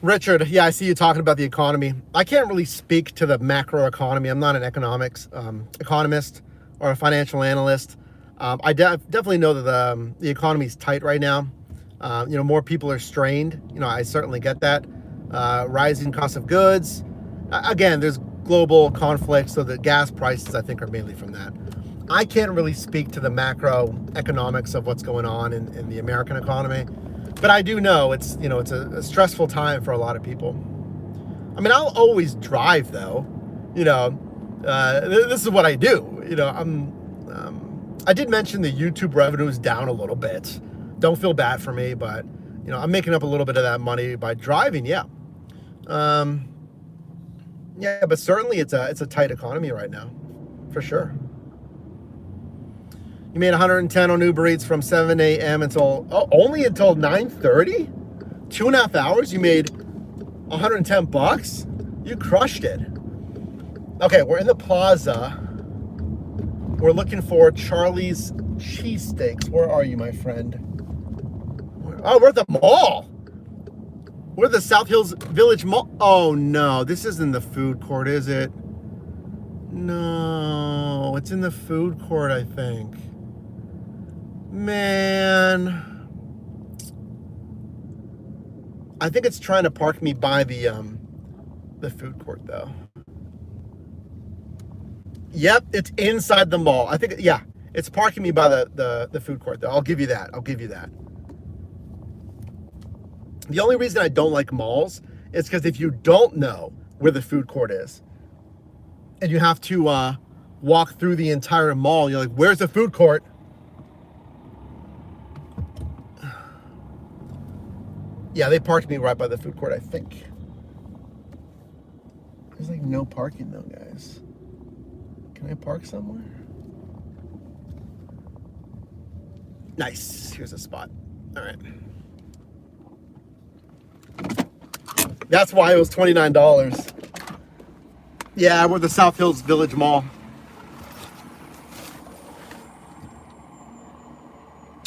Richard, yeah, I see you talking about the economy. I can't really speak to the macro economy. I'm not an economics economist or a financial analyst. I definitely know that the economy is tight right now. More people are strained. I certainly get that. Rising cost of goods. Again, there's global conflict, so the gas prices, I think, are mainly from that. I can't really speak to the macroeconomics of what's going on in the American economy, but I do know it's a stressful time for a lot of people. I mean, I'll always drive though. This is what I do. I did mention the YouTube revenue is down a little bit. Don't feel bad for me, but I'm making up a little bit of that money by driving. Yeah, yeah, but certainly it's a tight economy right now, for sure. You made 110 on Uber Eats from 7 a.m. only until 9:30? 2.5 hours, you made 110 bucks? You crushed it. Okay, we're in the plaza. We're looking for Charlie's cheesesteaks. Where are you, my friend? Oh, we're at the mall. We're at the South Hills Village Mall. Oh no, this isn't the food court, is it? No, it's in the food court, I think. Man, I think it's trying to park me by the food court though. Yep, it's inside the mall. I think, yeah, it's parking me by the food court though. I'll give you that. The only reason I don't like malls is because if you don't know where the food court is and you have to walk through the entire mall, you're like, where's the food court? Yeah, they parked me right by the food court, I think. There's like no parking though, guys. Can I park somewhere? Nice. Here's a spot. All right. That's why it was $29. Yeah, we're at the South Hills Village Mall.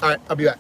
All right, I'll be back.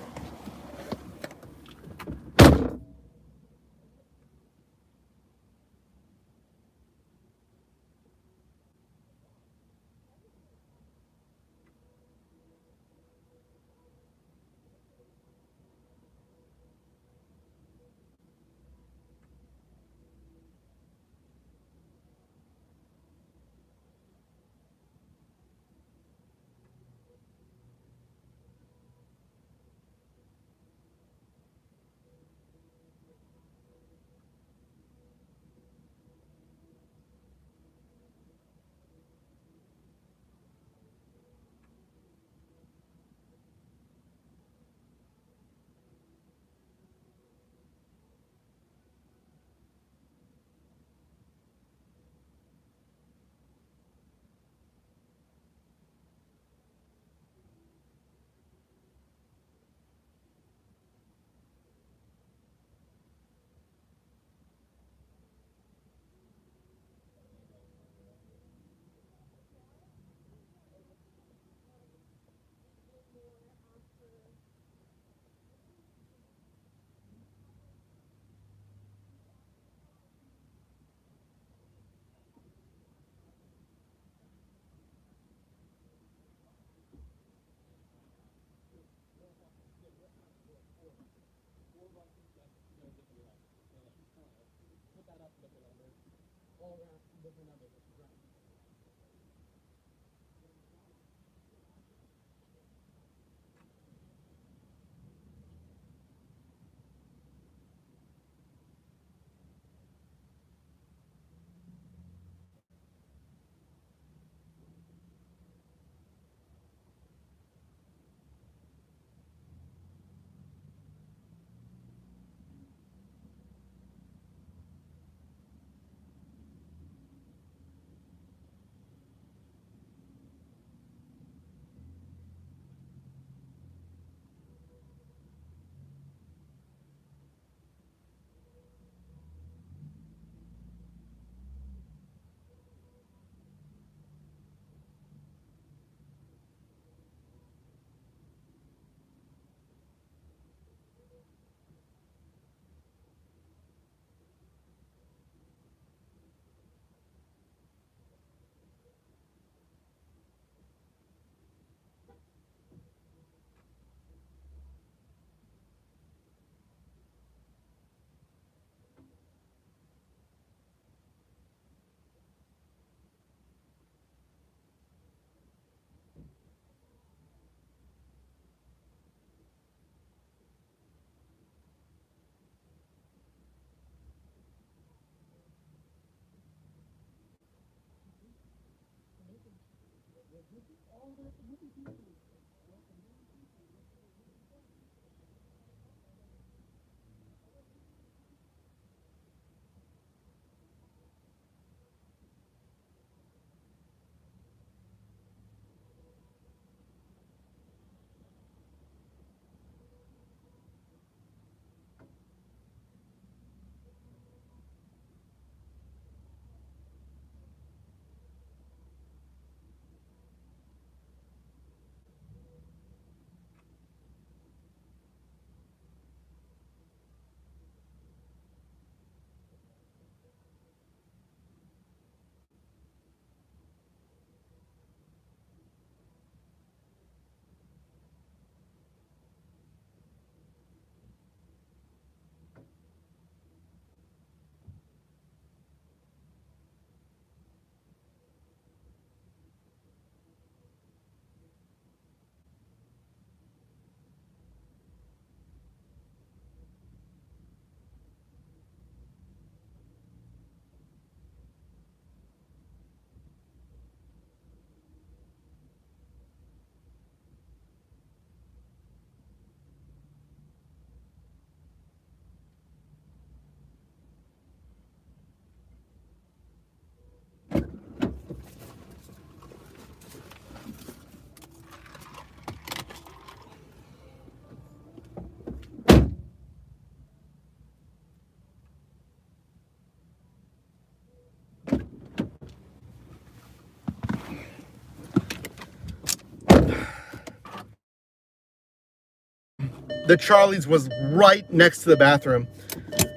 The Charlie's was right next to the bathroom.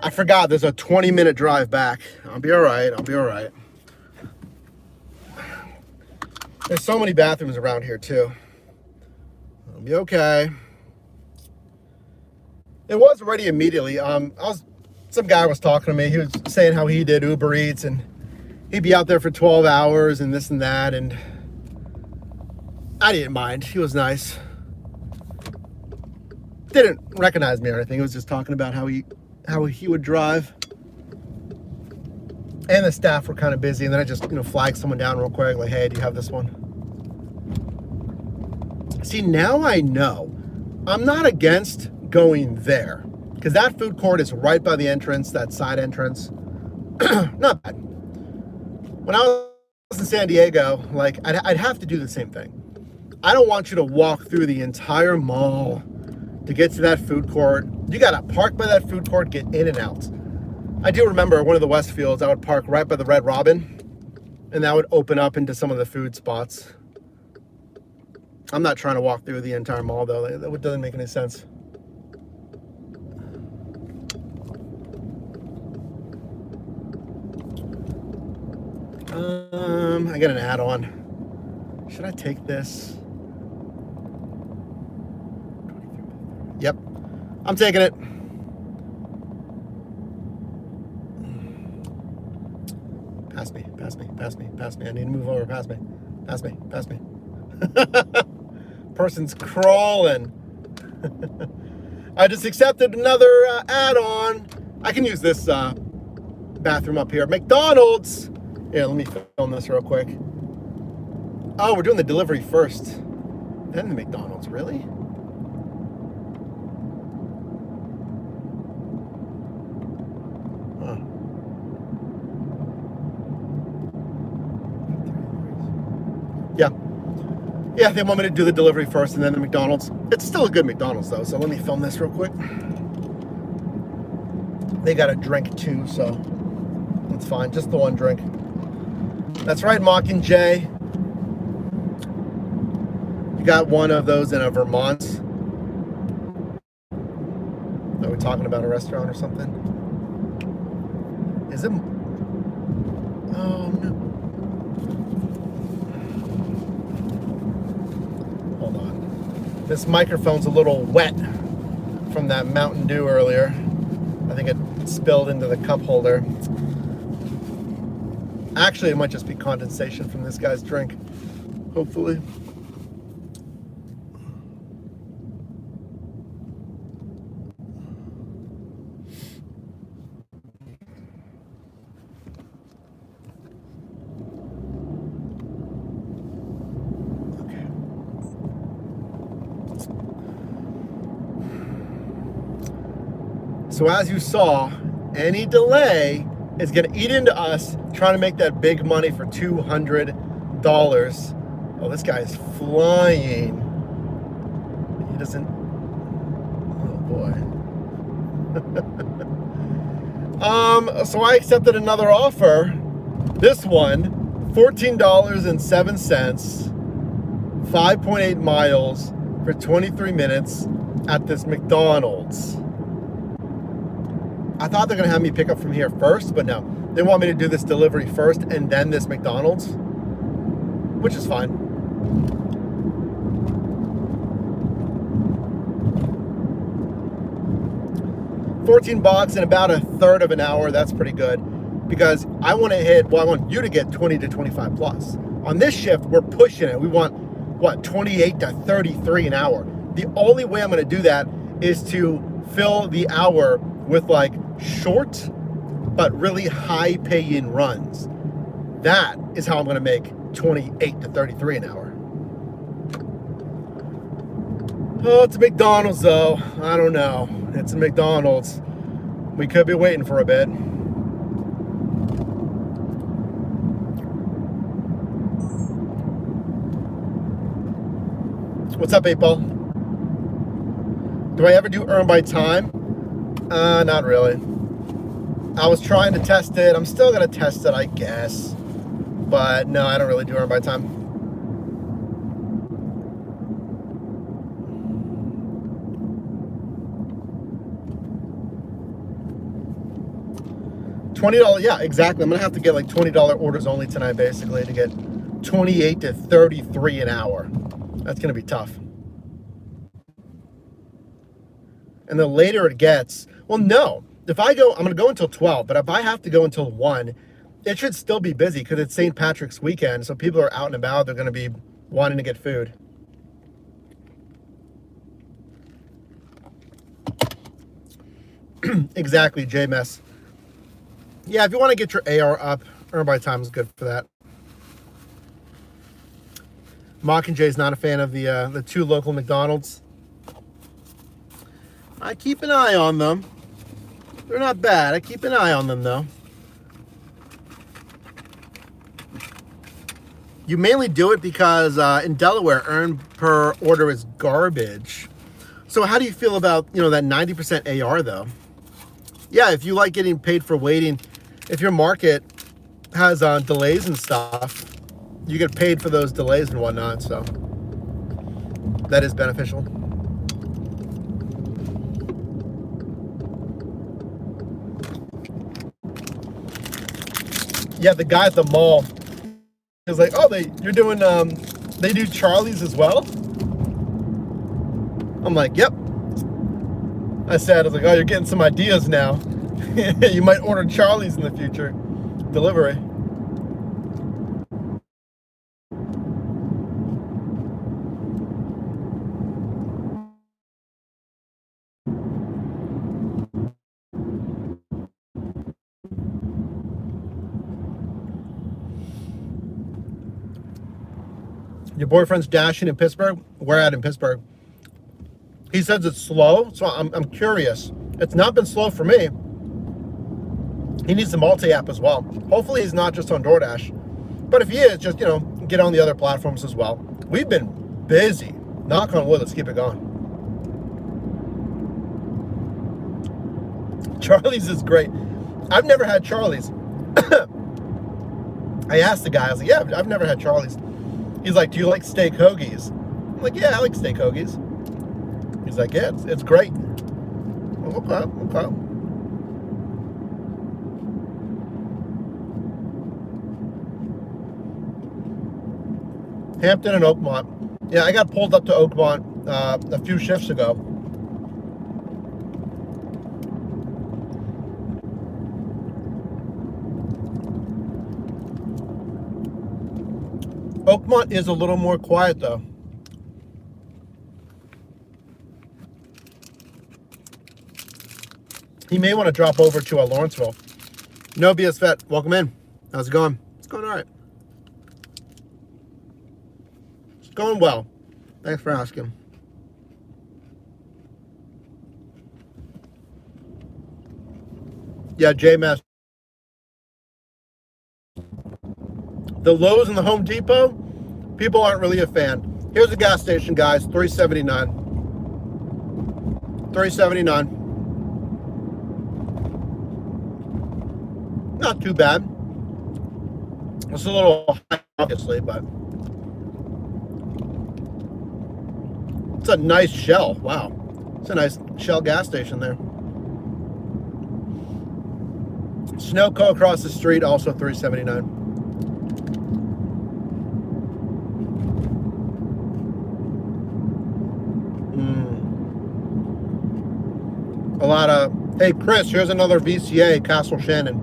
I forgot there's a 20-minute drive back. I'll be all right. I'll be all right. There's so many bathrooms around here too. I'll be okay. It was ready immediately. Some guy was talking to me. He was saying how he did Uber Eats and he'd be out there for 12 hours and this and that, and I didn't mind. He was nice. Didn't recognize me or anything. He was just talking about how he would drive. And the staff were kind of busy, and then I just flagged someone down real quick, like, hey, do you have this one? See, now I know. I'm not against going there, because that food court is right by the entrance, that side entrance. Not bad. When I was in San Diego, like, I'd have to do the same thing. I don't want you to walk through the entire mall to get to that food court. You gotta park by that food court, get in and out. I do remember one of the Westfields, I would park right by the Red Robin, and that would open up into some of the food spots. I'm not trying to walk through the entire mall though. That doesn't make any sense. I got an add-on. Should I take this? Yep, I'm taking it. Pass me, pass me, pass me, pass me. I need to move over. Pass me, pass me, pass me. Person's crawling. I just accepted another add-on. I can use this bathroom up here. McDonald's. Yeah, let me film this real quick. Oh, we're doing the delivery first, then the McDonald's. Really? Huh. Yeah, they want me to do the delivery first and then the McDonald's. It's still a good McDonald's though, so let me film this real quick. They got a drink too, so that's fine. Just the one drink. That's right, Mockingjay. You got one of those in a Vermont. Are we talking about a restaurant or something? Is it? Oh no. Hold on. This microphone's a little wet from that Mountain Dew earlier. I think it spilled into the cup holder. Actually, it might just be condensation from this guy's drink. Hopefully. So as you saw, any delay is going to eat into us trying to make that big money for $200. Oh, this guy is flying. He doesn't. Oh boy. So I accepted another offer. This one, $14.07, 5.8 miles for 23 minutes at this McDonald's. I thought they're gonna have me pick up from here first, but no. They want me to do this delivery first and then this McDonald's, which is fine. $14 in about a third of an hour. That's pretty good because I want to hit, well, I want you to get 20 to 25 plus. On this shift, we're pushing it. We want, what, 28 to 33 an hour. The only way I'm going to do that is to fill the hour with like short but really high paying runs. That is how I'm going to make 28 to 33 an hour. Oh, it's a McDonald's though. I don't know. It's a McDonald's. We could be waiting for a bit. What's up, 8-Ball? Do I ever do earn by time? Not really. I was trying to test it. I'm still gonna test it, I guess. But no, I don't really do earn by time. $20, yeah, exactly. I'm gonna have to get like $20 orders only tonight, basically, to get 28 to 33 an hour. That's gonna be tough. And the later it gets, well, no. If I go, I'm gonna go until 12, but if I have to go until 1, it should still be busy because it's St. Patrick's weekend, so people are out and about. They're gonna be wanting to get food. Exactly, JMS. Yeah, if you want to get your AR up, earn by time is good for that. Mockingjay's not a fan of the 2 local McDonald's. I keep an eye on them. They're not bad. I keep an eye on them though. You mainly do it because in Delaware, earn per order is garbage. So how do you feel about, you know, that 90% AR though? Yeah, if you like getting paid for waiting, if your market has delays and stuff, you get paid for those delays and whatnot, so that is beneficial. Yeah, the guy at the mall is like, oh, you're doing, they do Charlie's as well? I'm like, yep. I was like, oh, you're getting some ideas now. You might order Charlie's in the future. Delivery. Your boyfriend's dashing in Pittsburgh? Where at in Pittsburgh? He says it's slow, so I'm curious. It's not been slow for me. He needs the multi-app as well. Hopefully he's not just on DoorDash. But if he is, just, you know, get on the other platforms as well. We've been busy. Knock on wood, let's keep it going. Charlie's is great. I've never had Charlie's. I asked the guy, I was like, yeah, I've never had Charlie's. He's like, do you like steak hoagies? I'm like, yeah, I like steak hoagies. He's like, yeah, it's great. Okay. Hampton and Oakmont. Yeah, I got pulled up to Oakmont a few shifts ago. Oakmont is a little more quiet though. He may want to drop over to Lawrenceville. No BS Vet, welcome in. How's it going? It's going all right. It's going well. Thanks for asking. Yeah, JMS. The Lowe's and the Home Depot, people aren't really a fan. Here's a gas station, guys, $3.79. $3.79. Not too bad. It's a little high, obviously, but it's a nice Shell. Wow. It's a nice Shell gas station there. Snowco across the street, also $3.79. A lot of, hey Chris, here's another VCA, Castle Shannon.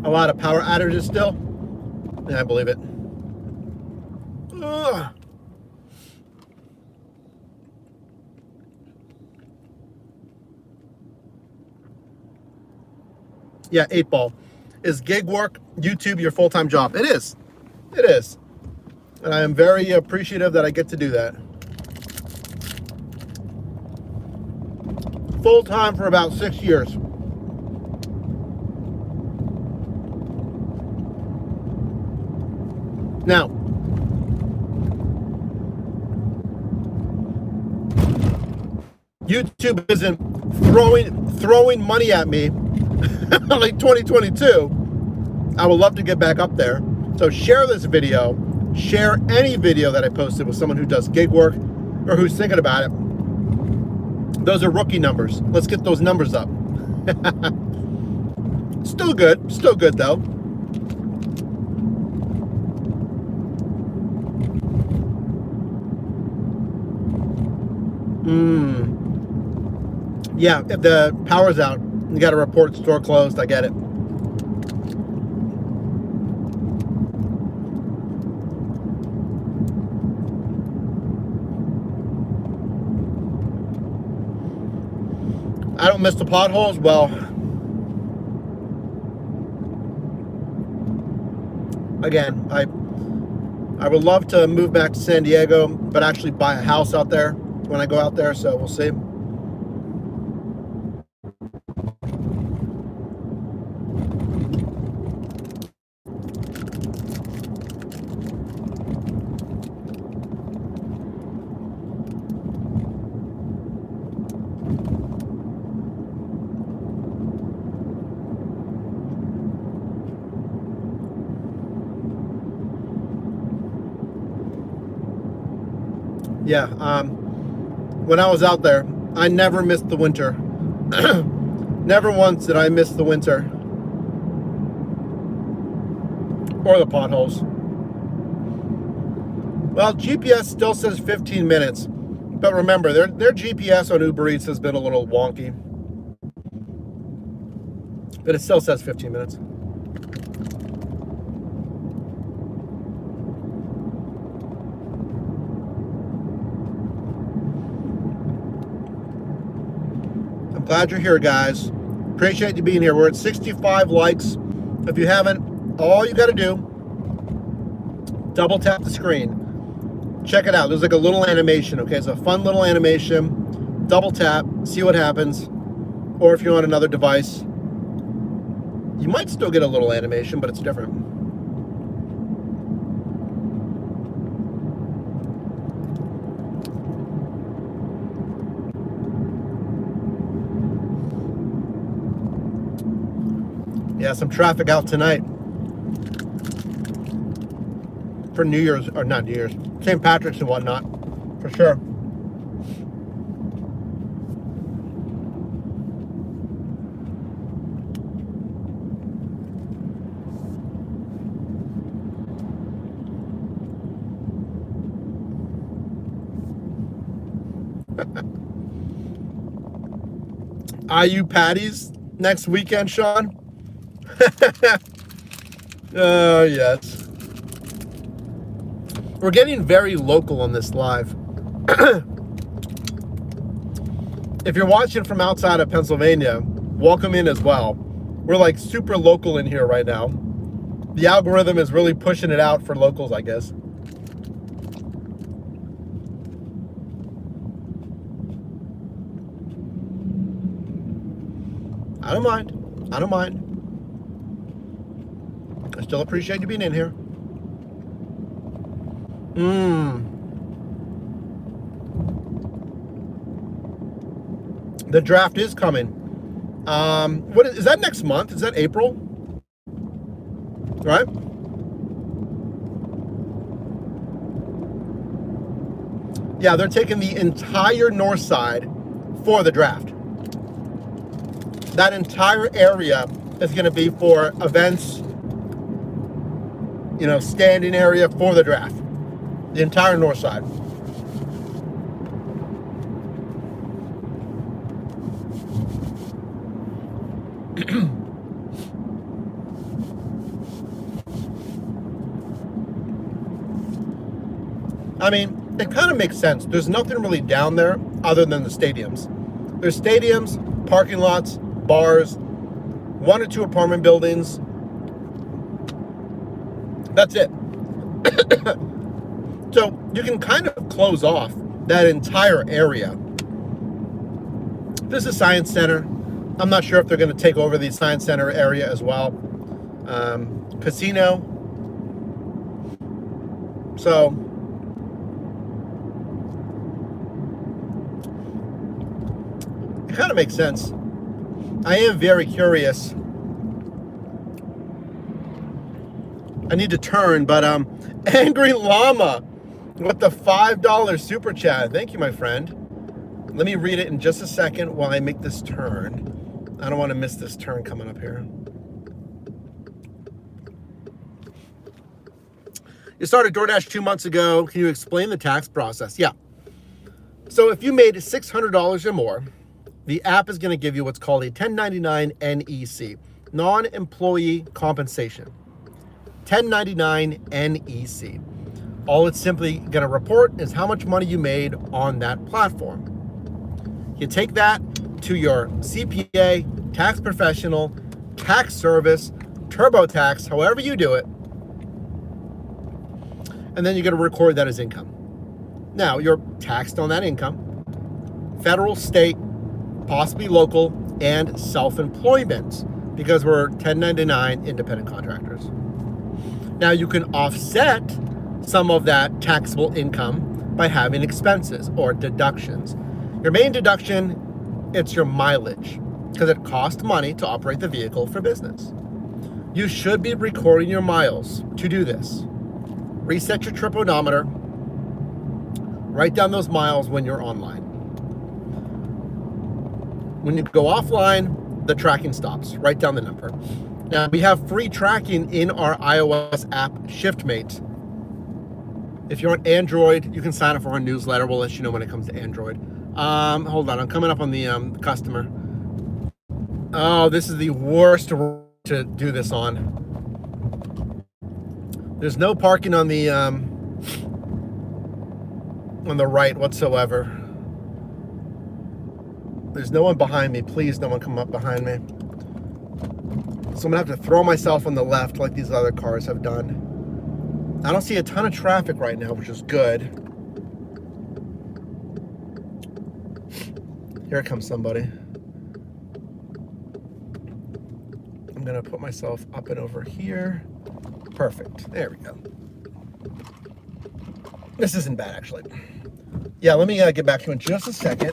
A lot of power outages still. Yeah, I believe it. Ugh. Yeah, 8Ball. Is gig work, YouTube, your full-time job? It is. It is. And I am very appreciative that I get to do that. Full-time for about 6 years. Now, YouTube isn't throwing money at me like 2022. I would love to get back up there. So share this video. Share any video that I posted with someone who does gig work or who's thinking about it. Those are rookie numbers. Let's get those numbers up. Still good. Still good, though. Yeah, if the power's out, you got to report store closed. I get it. I don't miss the potholes. Well, again, I would love to move back to San Diego, but actually buy a house out there when I go out there, so we'll see. Yeah, when I was out there, I never missed the winter. Never once did I miss the winter. Or the potholes. Well, GPS still says 15 minutes. But remember, their GPS on Uber Eats has been a little wonky. But it still says 15 minutes. Glad you're here, guys. Appreciate you being here. We're at 65 likes. If you haven't, all you got to do, double tap the screen. Check it out. There's like a little animation, okay? It's a fun little animation. Double tap, see what happens. Or if you're on another device, you might still get a little animation, but it's different. Yeah, some traffic out tonight for New Year's, or not New Year's, St. Patrick's and whatnot, for sure. IU patties next weekend, Sean? Oh, yes. We're getting very local on this live. If you're watching from outside of Pennsylvania, welcome in as well. We're like super local in here right now. The algorithm is really pushing it out for locals, I guess. I don't mind. I don't mind. I still appreciate you being in here. The draft is coming. What is that next month? Is that April? Right? Yeah, they're taking the entire north side for the draft. That entire area is going to be for events, you know, standing area for the draft. The entire north side. I mean, it kind of makes sense. There's nothing really down there other than the stadiums. There's stadiums, parking lots, bars, 1 or 2 apartment buildings. That's it. So you can kind of close off that entire area. This is Science Center. I'm not sure if they're going to take over the Science Center area as well. Casino. So it kind of makes sense. I am very curious. I need to turn, but Angry Llama with the $5 super chat. Thank you, my friend. Let me read it in just a second while I make this turn. I don't want to miss this turn coming up here. You started DoorDash 2 months ago. Can you explain the tax process? Yeah. So if you made $600 or more, the app is going to give you what's called a 1099 NEC, non-employee compensation. 1099 NEC. All it's simply going to report is how much money you made on that platform. You take that to your CPA, tax professional, tax service, TurboTax, however you do it, and then you're going to record that as income. Now, you're taxed on that income, federal, state, possibly local, and self-employment, because we're 1099 independent contractors. Now, you can offset some of that taxable income by having expenses or deductions. Your main deduction, it's your mileage, because it costs money to operate the vehicle for business. You should be recording your miles to do this. Reset your trip odometer. Write down those miles when you're online. When you go offline, the tracking stops. Write down the number. Now, we have free tracking in our iOS app, ShiftMate. If you're on Android, you can sign up for our newsletter. We'll let you know when it comes to Android. Hold on, I'm coming up on the customer. Oh, this is the worst to do this on. There's no parking on the right whatsoever. There's no one behind me. Please, no one come up behind me. So I'm gonna have to throw myself on the left like these other cars have done. I don't see a ton of traffic right now, which is good. Here comes somebody. I'm gonna put myself up and over here. Perfect, there we go. This isn't bad, actually. Yeah, let me get back to you in just a second.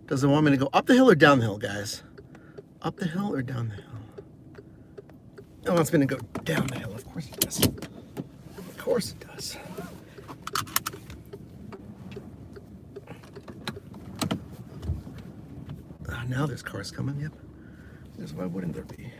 Does it want me to go up the hill or down the hill, guys? Up the hill or down the hill? It wants me to go down the hill. Of course it does. Of course it does. Now there's cars coming. Yep. Why wouldn't there be?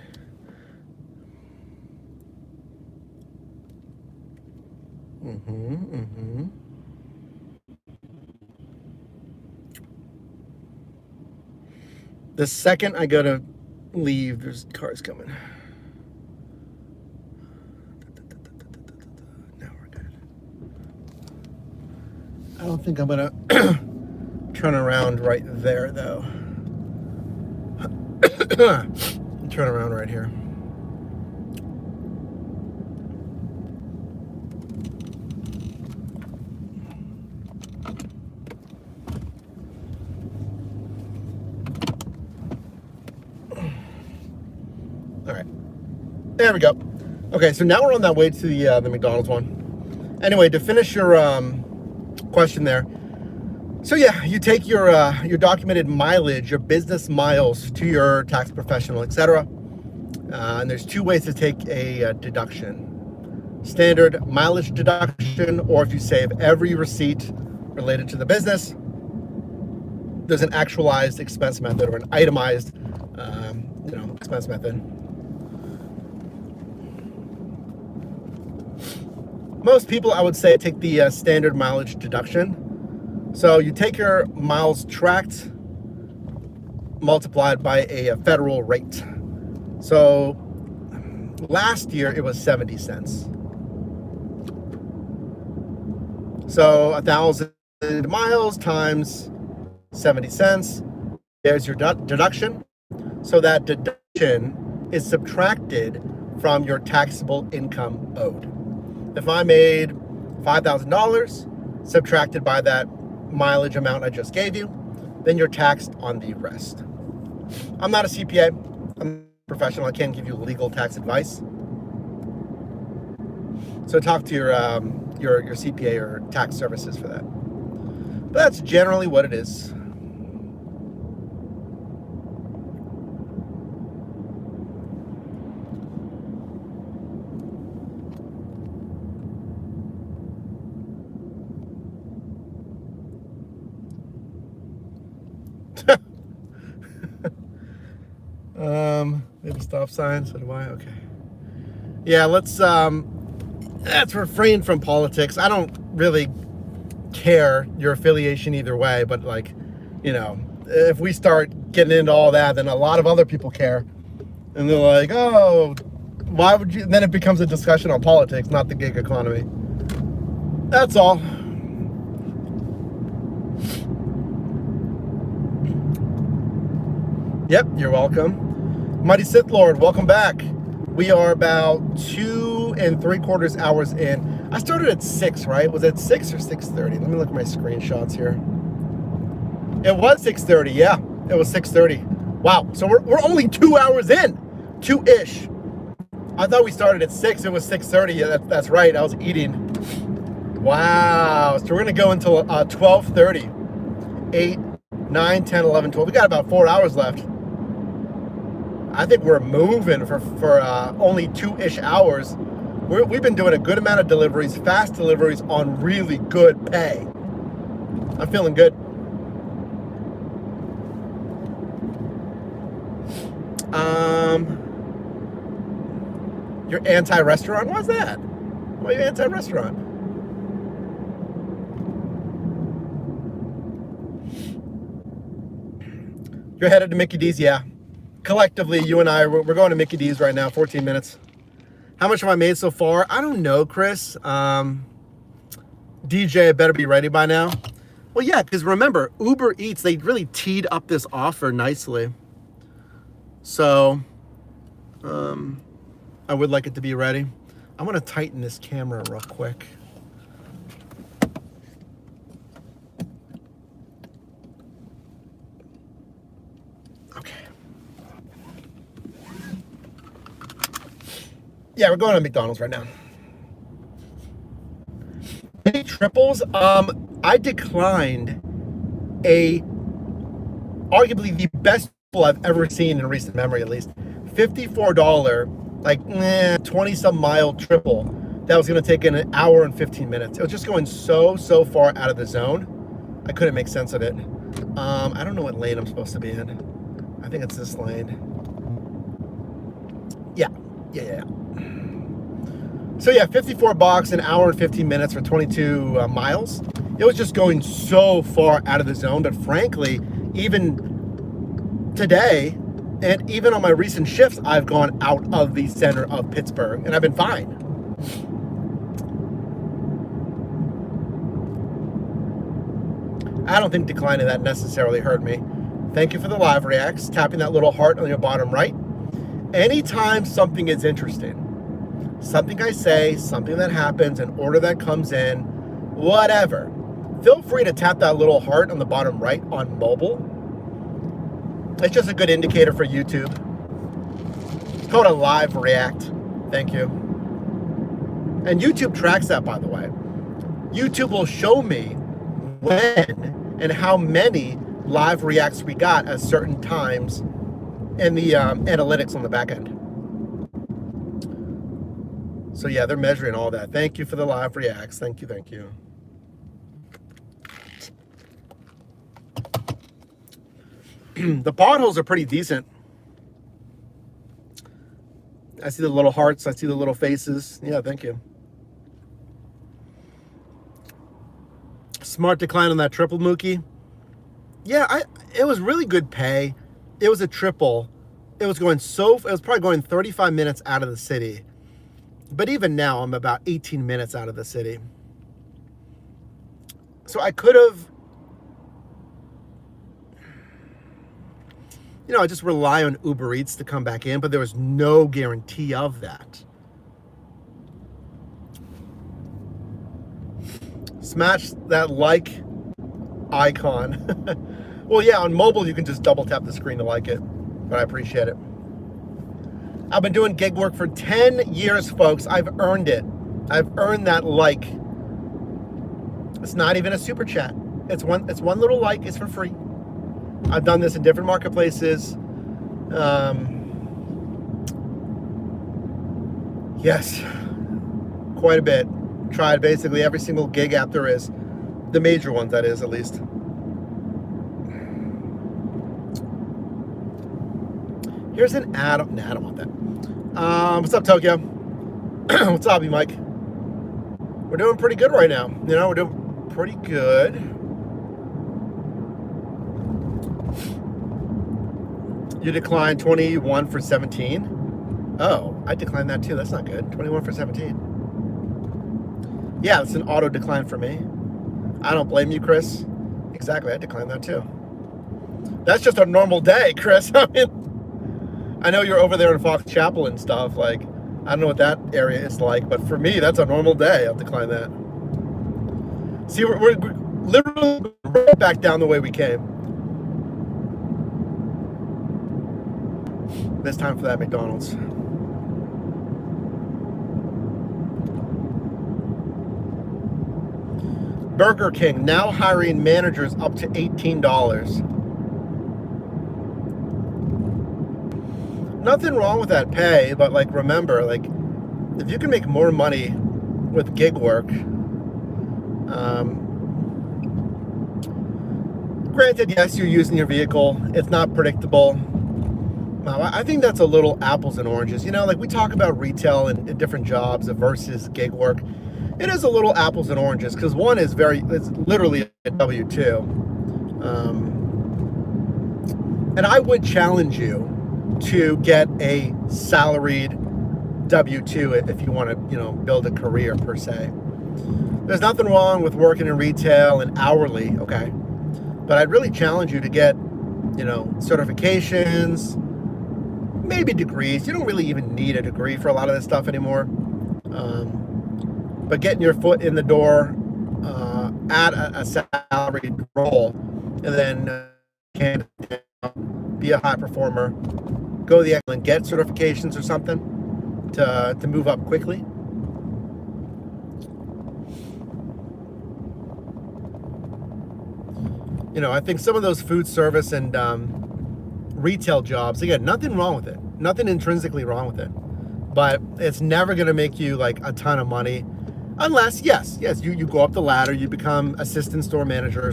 The second I go to leave, there's cars coming. Now we're good. I don't think I'm gonna turn around right there though. Turn around right here. All right, there we go. Okay, so now we're on that way to the McDonald's one. Anyway, to finish your question there. So yeah, you take your documented mileage, your business miles to your tax professional, etc. And there's two ways to take a deduction. Standard mileage deduction, or if you save every receipt related to the business, there's an actualized expense method or an itemized expense method. Most people, I would say, take the standard mileage deduction. So you take your miles tracked multiplied by a federal rate. So last year it was 70 cents. So 1,000 miles times 70 cents. There's your deduction. So that deduction is subtracted from your taxable income owed. If I made $5,000, subtracted by that mileage amount I just gave you, then you're taxed on the rest. I'm not a CPA. I'm a professional. I can't give you legal tax advice. So talk to your CPA or tax services for that. But that's generally what it is. Maybe stop sign. So do I. Okay. Yeah, let's refrain from politics. I don't really care your affiliation either way, but if we start getting into all that, then a lot of other people care, and they're like, oh, why would you? Then it becomes a discussion on politics, not the gig economy. That's all. Yep, you're welcome. Mighty Sith Lord, welcome back. We are about 2 3/4 hours in. I started at 6, right? Was it 6 or 6:30? Let me look at my screenshots here. It was 6:30, yeah. It was 6:30. Wow, so we're only 2 hours in. 2-ish. I thought we started at 6, it was 6:30. Yeah, that's right, I was eating. Wow, so we're gonna go until 12:30. 8, 9, 10, 11, 12. We got about 4 hours left. I think we're moving for only 2-ish hours. We've been doing a good amount of deliveries, fast deliveries on really good pay. I'm feeling good. You're anti-restaurant? Why's that? Why are you anti-restaurant? You're headed to Mickey D's, yeah. Collectively, you and I, we're going to Mickey D's right now, 14 minutes. How much have I made so far? I don't know, Chris. DJ better be ready by now. Well, yeah, because remember, Uber Eats, they really teed up this offer nicely. So, I would like it to be ready. I'm going to tighten this camera real quick. Yeah, we're going to McDonald's right now. Any triples? I declined a arguably the best triple I've ever seen in recent memory, at least. $54, like 20 some mile triple that was going to take an hour and 15 minutes. It was just going so far out of the zone. I couldn't make sense of it. I don't know what lane I'm supposed to be in. I think it's this lane. Yeah. So yeah, $54, an hour and 15 minutes for 22 miles. It was just going so far out of the zone, but frankly, even today, and even on my recent shifts, I've gone out of the center of Pittsburgh, and I've been fine. I don't think declining that necessarily hurt me. Thank you for the live reacts. Tapping that little heart on your bottom right. Anytime something is interesting, something I say, something that happens, an order that comes in, whatever, feel free to tap that little heart on the bottom right on mobile. It's just a good indicator for YouTube. It's called a live react. Thank you. And YouTube tracks that, by the way. YouTube will show me when and how many live reacts we got at certain times in the analytics on the back end. So yeah, they're measuring all that. Thank you for the live reacts. Thank you. The potholes are pretty decent. I see the little hearts. I see the little faces. Yeah, thank you. Smart decline on that triple, Mookie. Yeah, it was really good pay. It was a triple. It was probably going 35 minutes out of the city. But even now, I'm about 18 minutes out of the city. So I could have, I just rely on Uber Eats to come back in, but there was no guarantee of that. Smash that like icon. Well, yeah, on mobile, you can just double tap the screen to like it, but I appreciate it. I've been doing gig work for 10 years, folks. I've earned it. I've earned that like. It's not even a super chat. It's one little like. It's for free. I've done this in different marketplaces. Yes, quite a bit. Tried basically every single gig app there is. The major ones, that is, at least. Here's an ad. Nah, I don't want that. What's up, Tokyo? What's up, Mike? We're doing pretty good right now. We're doing pretty good. You declined 21 for 17. Oh, I declined that too. That's not good. 21 for 17. Yeah, it's an auto decline for me. I don't blame you, Chris. Exactly, I declined that too. That's just a normal day, Chris. I mean, I know you're over there in Fox Chapel and stuff. Like, I don't know what that area is like, but for me, that's a normal day. I'll decline that. See, we're literally right back down the way we came. This time for that McDonald's. Burger King now hiring managers up to $18. Nothing wrong with that pay, but like remember, like if you can make more money with gig work, granted, yes, you're using your vehicle. It's not predictable. I think that's a little apples and oranges. Like we talk about retail and different jobs versus gig work. It is a little apples and oranges because one is it's literally a W-2. And I would challenge you to get a salaried W-2 if you want to, build a career per se. There's nothing wrong with working in retail and hourly, okay? But I'd really challenge you to get, certifications, maybe degrees. You don't really even need a degree for a lot of this stuff anymore. But getting your foot in the door at a salaried role, and then be a high performer, go the and get certifications or something to move up quickly. You know, I think some of those food service and retail jobs, again, nothing wrong with it, nothing intrinsically wrong with it, but it's never going to make you like a ton of money unless, yes, you go up the ladder, you become assistant store manager,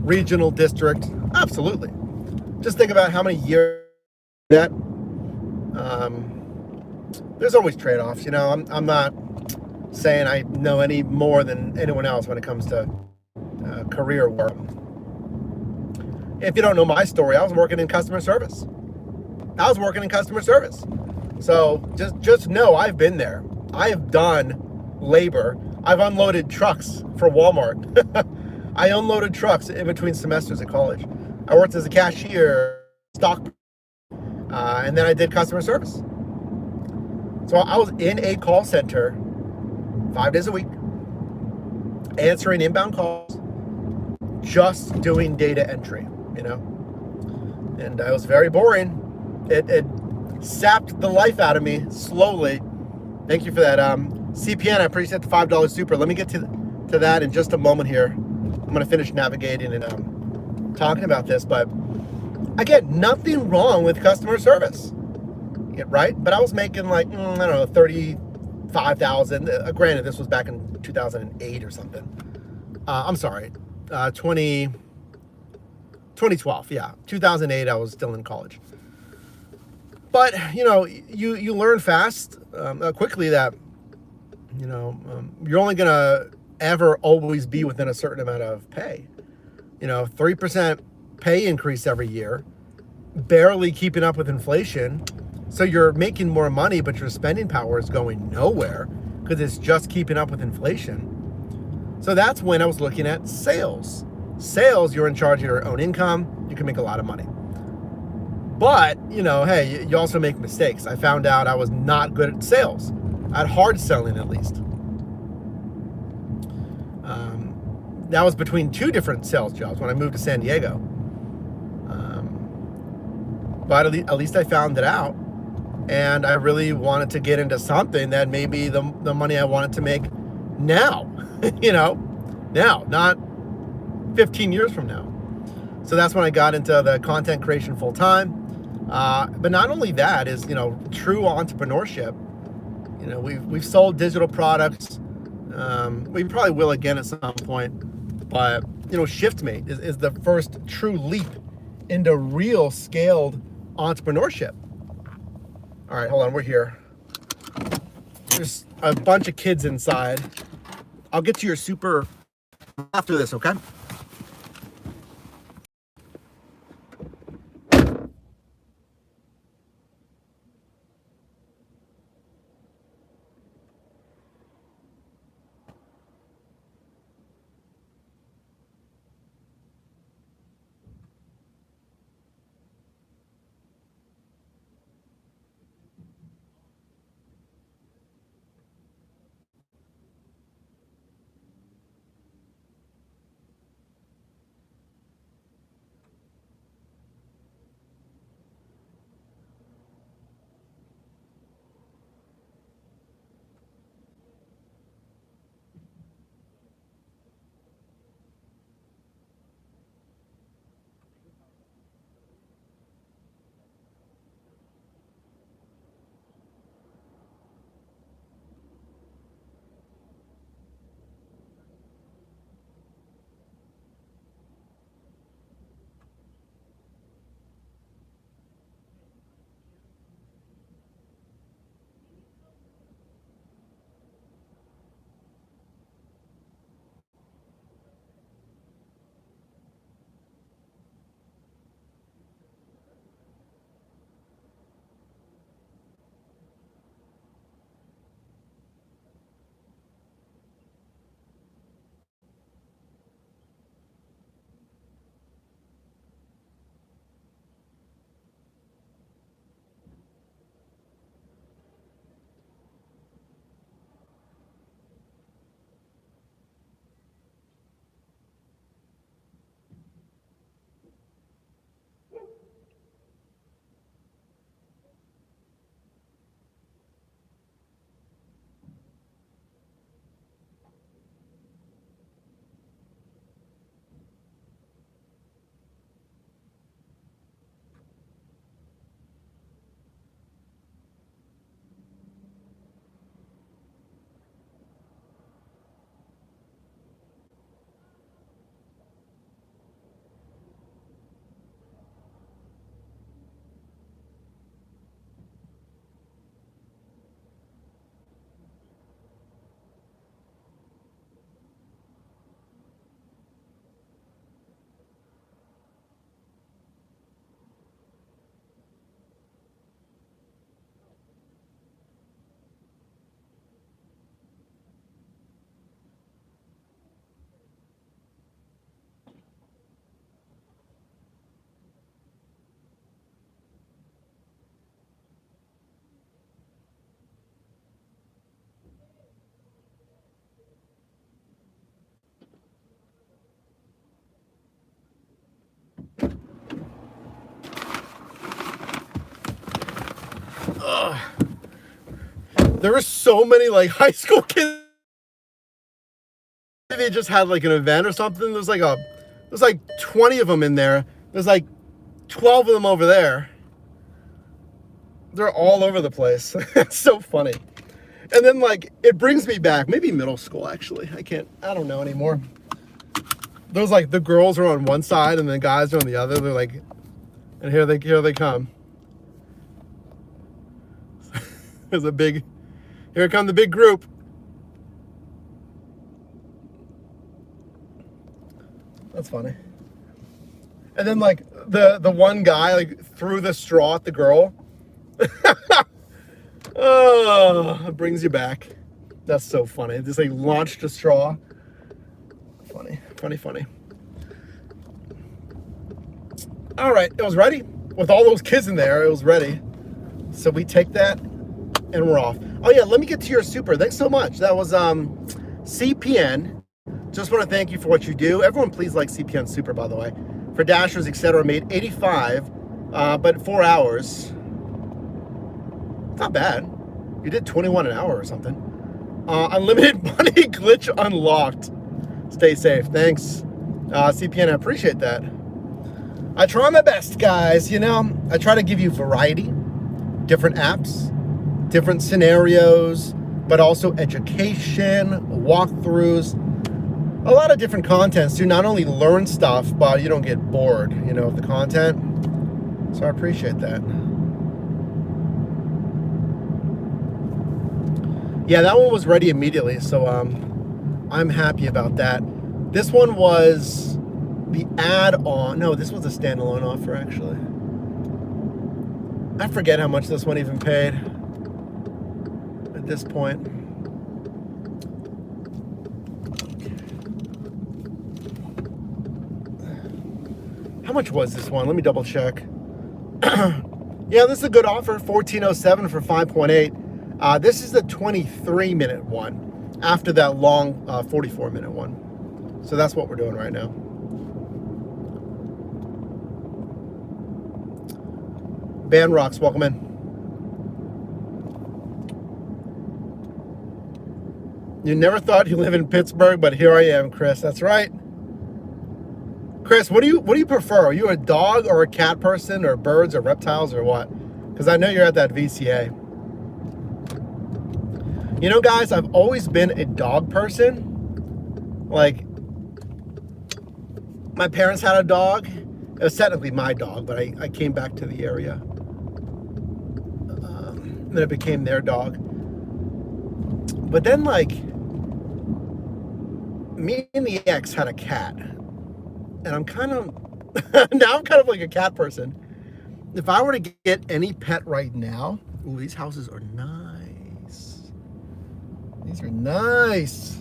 regional district. Absolutely. Just think about how many years that. There's always trade-offs. You know, I'm not saying I know any more than anyone else when it comes to career work. If you don't know my story, I was working in customer service. So just know I've been there. I have done labor. I've unloaded trucks for Walmart. I unloaded trucks in between semesters at college. I worked as a cashier, stock, and then I did customer service. So I was in a call center 5 days a week, answering inbound calls, just doing data entry, you know? And it was very boring. It sapped the life out of me slowly. Thank you for that. CPN, I appreciate the $5 super. Let me get to that in just a moment here. I'm going to finish navigating and talking about this. But again, nothing wrong with customer service, right? But I was making like, I don't know, 35,000. Granted, this was back in 2008 or something. I'm sorry, 2012. Yeah, 2008. I was still in college. But you know, you learn fast, quickly that you're only gonna ever always be within a certain amount of pay. 3% pay increase every year, barely keeping up with inflation. So you're making more money, but your spending power is going nowhere because it's just keeping up with inflation. So that's when I was looking at sales. Sales, you're in charge of your own income. You can make a lot of money. But, hey, you also make mistakes. I found out I was not good at sales, at hard selling at least. That was between two different sales jobs when I moved to San Diego. But at least I found it out. And I really wanted to get into something that maybe the money I wanted to make now, now, not 15 years from now. So that's when I got into the content creation full time. But not only that is, true entrepreneurship. We've sold digital products. We probably will again at some point. But, ShiftMate is the first true leap into real scaled entrepreneurship. All right, hold on, we're here. There's a bunch of kids inside. I'll get to your super after this, okay? There were so many like high school kids. They just had like an event or something. There's like 20 of them in there. There's like 12 of them over there. They're all over the place. It's so funny. And then like it brings me back, maybe middle school actually. I don't know anymore. There's like the girls are on one side and the guys are on the other. They're like, and here they come. Here come the big group. That's funny. And then like the one guy like threw the straw at the girl. Oh, it brings you back. That's so funny. Just like launched a straw. Funny. All right, it was ready. With all those kids in there, it was ready. So we take that and we're off. Oh yeah, let me get to your super. Thanks so much. That was CPN. Just want to thank you for what you do. Everyone please like CPN Super, by the way. For Dashers, etc. Made 85, but 4 hours. It's not bad. You did 21 an hour or something. Unlimited money glitch unlocked. Stay safe. Thanks, CPN. I appreciate that. I try my best, guys. You know, I try to give you variety, different apps, different scenarios, but also education, walkthroughs, a lot of different contents to not only learn stuff, but you don't get bored, you know, of the content. So I appreciate that. Yeah, that one was ready immediately, so I'm happy about that. This one was the add-on. No, this was a standalone offer, actually. I forget how much this one even paid at this point. How much was this one? Let me double check. Yeah, this is a good offer. $14.07 for 5.8. This is the 23-minute one after that long 44-minute one. So that's what we're doing right now. Band Rocks, welcome in. You never thought you live in Pittsburgh, but here I am, Chris. That's right. Chris, what do you prefer? Are you a dog or a cat person, or birds or reptiles or what? Because I know you're at that VCA. You know, guys, I've always been a dog person. Like, my parents had a dog. It was technically my dog, but I came back to the area. And then it became their dog. But then, like, me and the ex had a cat. And I'm kind of, now I'm kind of like a cat person. If I were to get any pet right now, ooh, these houses are nice. These are nice.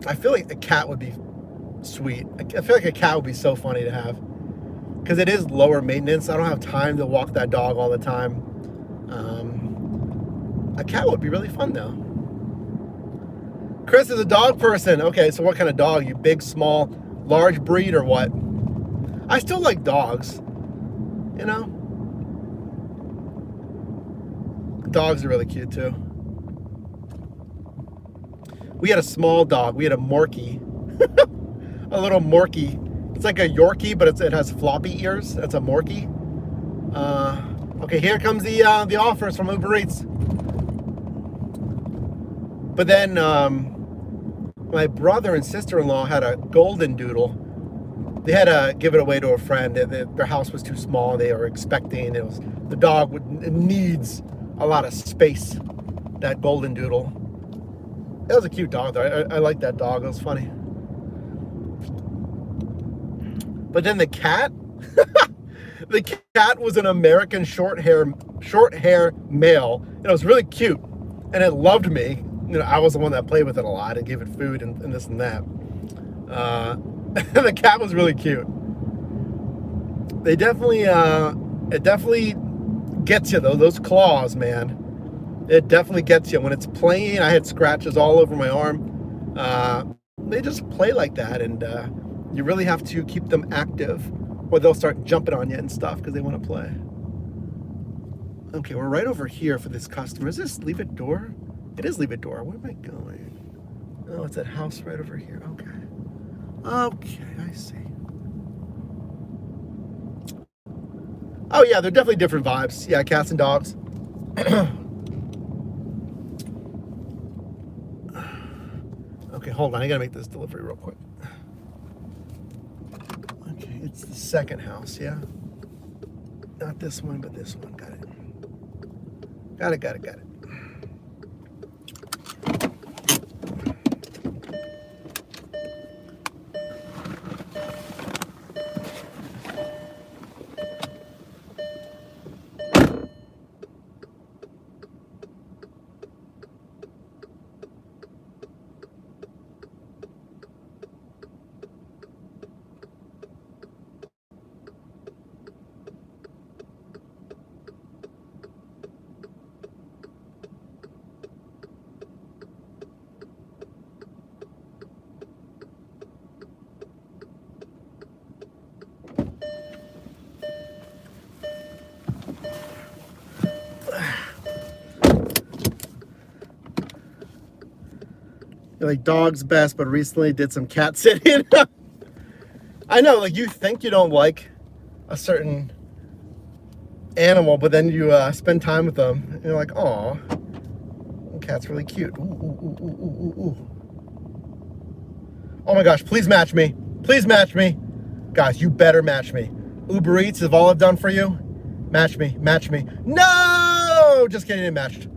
I feel like a cat would be sweet. I feel like a cat would be so funny to have. Because it is lower maintenance. I don't have time to walk that dog all the time. A cat would be really fun though. Chris is a dog person. Okay, so what kind of dog? You big, small, large breed or what? I still like dogs, you know? Dogs are really cute too. We had a small dog. We had a Morkie. A little Morkie. It's like a Yorkie, but it has floppy ears. That's a Morkie. Okay, here comes the offers from Uber Eats. But then my brother and sister-in-law had a golden doodle. They had to give it away to a friend. Their house was too small. They were expecting the dog needs a lot of space. That golden doodle. It was a cute dog though. I liked that dog. It was funny. But then the cat, the cat was an American short hair male. And it was really cute, and it loved me. You know, I was the one that played with it a lot and gave it food and this and that. The cat was really cute. They definitely, it definitely gets you though. Those claws, man. It definitely gets you. When it's playing, I had scratches all over my arm. They just play like that, and you really have to keep them active, or they'll start jumping on you and stuff because they want to play. Okay, we're right over here for this customer. Is this Leave It Door? It is Leave It Door. Where am I going? Oh, it's that house right over here. Okay. Okay, I see. Oh yeah, they're definitely different vibes. Yeah, cats and dogs. Okay, hold on. I gotta make this delivery real quick. Okay, it's the second house, yeah? Not this one, but this one. Got it. Got it, got it, got it. You're like, dog's best, but recently did some cat sitting. I know, like, you think you don't like a certain animal, but then you spend time with them, and you're like, "Aw, cat's really cute." Ooh, ooh, ooh, ooh, ooh, ooh. Oh my gosh, please match me. Please match me. Guys, you better match me. Uber Eats, if all I've done for you, match me, match me. No! Just kidding, it matched.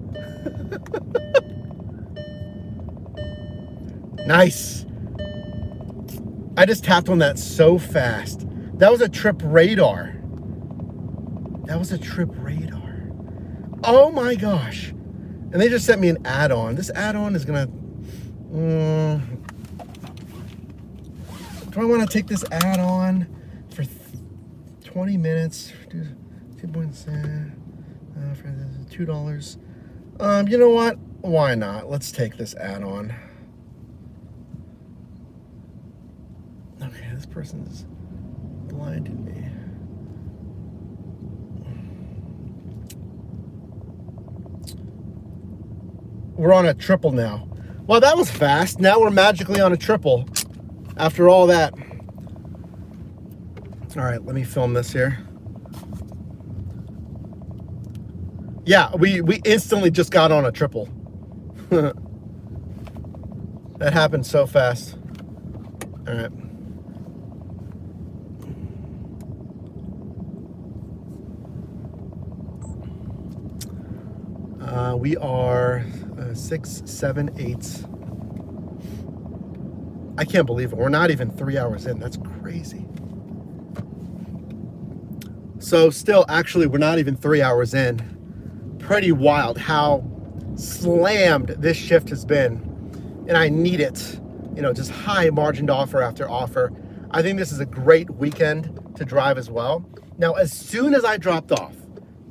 Nice. I just tapped on that so fast. That was a Trip Radar. That was a Trip Radar. Oh my gosh. And they just sent me an add-on. This add-on is gonna... do I want to take this add-on for 20 minutes? 2.7 for $2. You know what? Why not? Let's take this add-on. Okay, this person's blinded me. We're on a triple now. Well, that was fast. Now we're magically on a triple after all that. All right, let me film this here. Yeah, we instantly just got on a triple. That happened so fast. All right. We are 6, 7, 8. I can't believe it. We're not even 3 hours in. That's crazy. So still, actually, we're not even 3 hours in. Pretty wild how slammed this shift has been. And I need it. You know, just high margined offer after offer. I think this is a great weekend to drive as well. Now, as soon as I dropped off,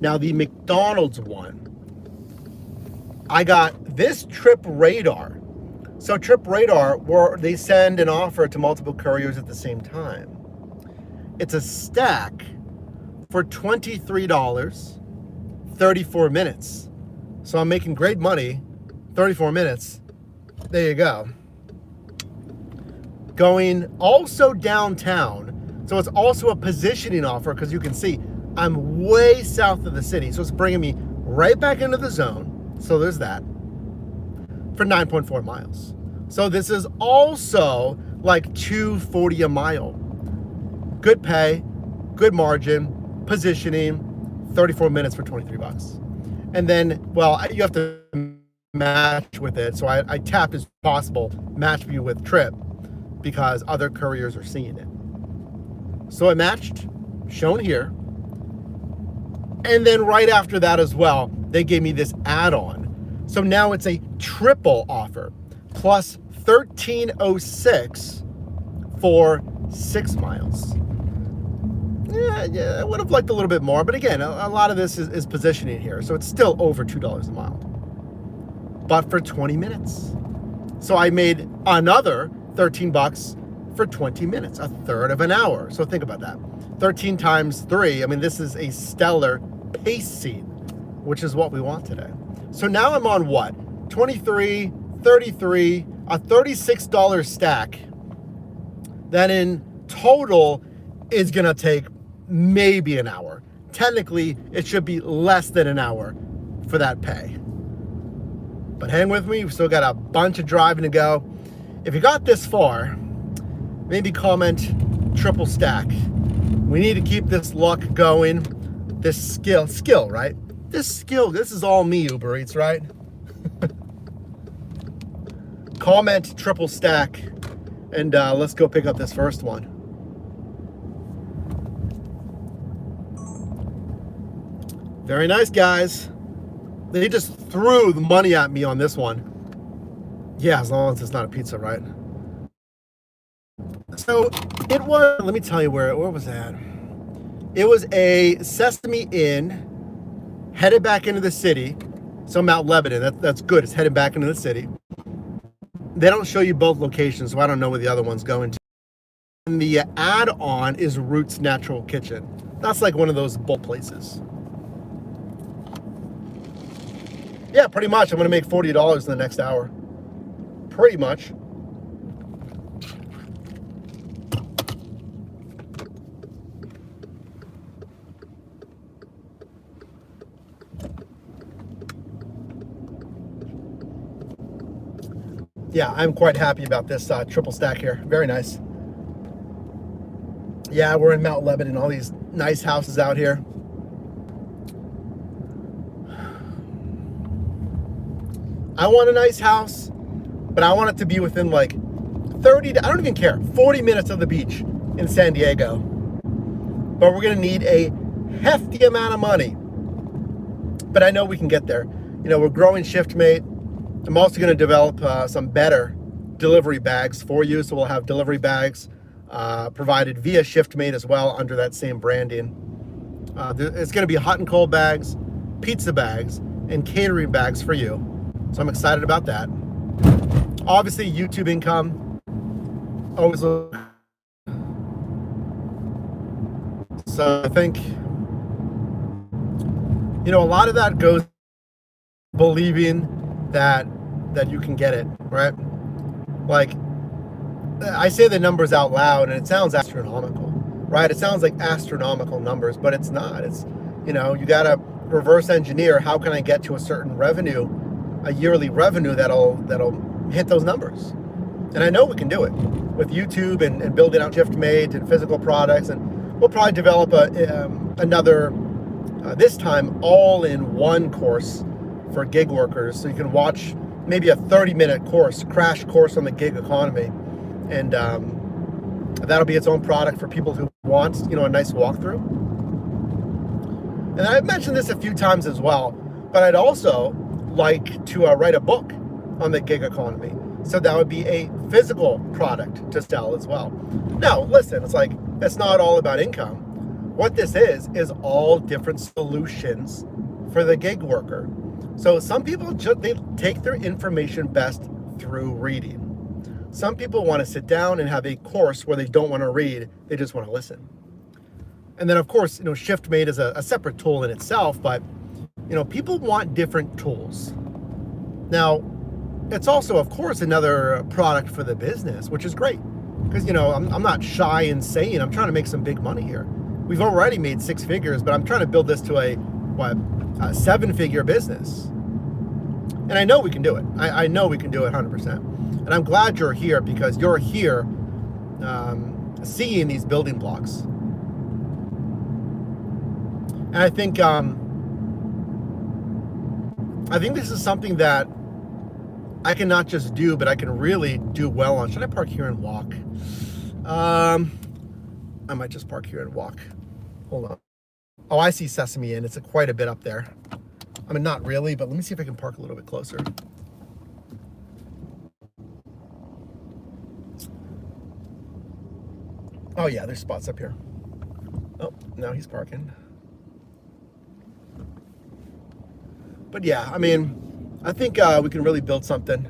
now the McDonald's one, I got this Trip Radar. So Trip Radar, where they send an offer to multiple couriers at the same time. It's a stack for $23, 34 minutes. So I'm making great money, 34 minutes. There you go. Going also downtown. So it's also a positioning offer because you can see I'm way south of the city. So it's bringing me right back into the zone. So there's that for 9.4 miles. So this is also like $2.40 a mile. Good pay, good margin, positioning, 34 minutes for 23 bucks. And then, well, you have to match with it. So I tapped as possible, match me with Trip because other couriers are seeing it. So I matched, shown here. And then right after that as well, they gave me this add-on. So now it's a triple offer plus $13.06 for 6 miles. Yeah, I would have liked a little bit more, but again, a lot of this is positioning here, so it's still over $2 a mile. But for 20 minutes. So I made another 13 bucks for 20 minutes, a third of an hour. So think about that. 13 times 3, I mean, this is a stellar pacing which is what we want today. So now I'm on what? 23, 33, a $36 stack that in total is gonna take maybe an hour. Technically, it should be less than an hour for that pay. But hang with me, we've still got a bunch of driving to go. If you got this far, maybe comment triple stack. We need to keep this luck going. This skill, right? This is all me, Uber Eats, right? Comment triple stack, and let's go pick up this first one. Very nice, guys. They just threw the money at me on this one. Yeah, as long as it's not a pizza, right? So it was, let me tell you where was that? It was a Sesame Inn, headed back into the city. So Mount Lebanon, that's good. It's headed back into the city. They don't show you both locations, so I don't know where the other one's going to. And the add-on is Roots Natural Kitchen. That's like one of those bowl places. Yeah, pretty much. I'm going to make $40 in the next hour. Pretty much. Yeah, I'm quite happy about this triple stack here. Very nice. Yeah, we're in Mount Lebanon, all these nice houses out here. I want a nice house, but I want it to be within like 30 to, I don't even care, 40 minutes of the beach in San Diego. But we're gonna need a hefty amount of money. But I know we can get there. You know, we're growing ShiftMate. I'm also gonna develop some better delivery bags for you. So we'll have delivery bags provided via ShiftMate as well under that same branding. It's gonna be hot and cold bags, pizza bags, and catering bags for you. So I'm excited about that. Obviously, YouTube income. Always look. So I think, you know, a lot of that goes believing that you can get it, right? Like, I say the numbers out loud and it sounds astronomical, right? It sounds like astronomical numbers, but it's not. It's, you know, you gotta reverse engineer, how can I get to a certain revenue, a yearly revenue that'll hit those numbers. And I know we can do it with YouTube and building out ShiftMate and physical products. And we'll probably develop another, this time, all-in-one course for gig workers. So you can watch maybe a 30-minute course, crash course on the gig economy. And that'll be its own product for people who want, you know, a nice walkthrough. And I've mentioned this a few times as well, but I'd also like to write a book on the gig economy. So that would be a physical product to sell as well. Now, listen, it's like, it's not all about income. What this is all different solutions for the gig worker. So some people they take their information best through reading. Some people want to sit down and have a course where they don't want to read, they just want to listen. And then of course, you know, ShiftMate is a separate tool in itself, but you know, people want different tools. Now, it's also, of course, another product for the business, which is great. Because, you know, I'm not shy in saying I'm trying to make some big money here. We've already made 6 figures, but I'm trying to build this to a 7-figure business. And I know we can do it. I know we can do it 100%. And I'm glad you're here, because you're here seeing these building blocks. And I think this is something that I can not just do, but I can really do well on. Should I park here and walk? I might just park here and walk. Hold on. Oh, I see Sesame Inn. It's quite a bit up there. I mean, not really, but let me see if I can park a little bit closer. Oh yeah, there's spots up here. Oh, now he's parking. But yeah, I mean, I think we can really build something.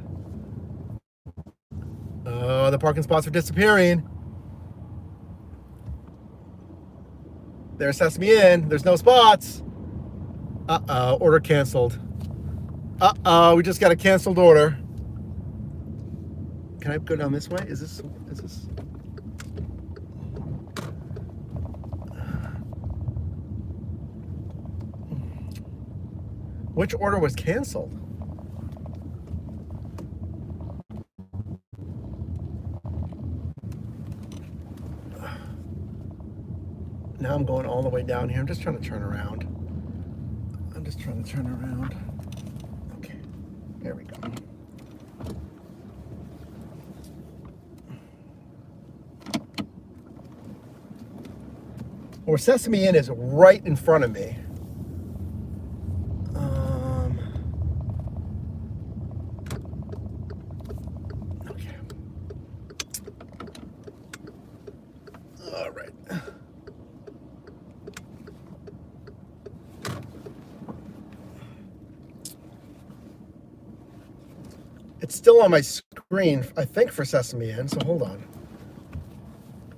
Oh, the parking spots are disappearing. There's Sesame Inn. There's no spots. Uh-oh, order canceled. Uh-oh, we just got a canceled order. Can I go down this way? Is this? Which order was canceled? Now I'm going all the way down here. I'm just trying to turn around. Okay, there we go. Well, Sesame Inn is right in front of me. Okay. All right. It's still on my screen, I think, for Sesame Inn, so hold on.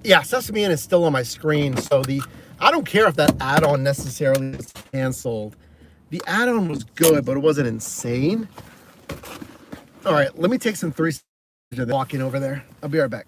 Yeah, Sesame Inn is still on my screen, so I don't care if that add-on necessarily is canceled. The add-on was good, but it wasn't insane. All right, let me take some 3 walking over there. I'll be right back.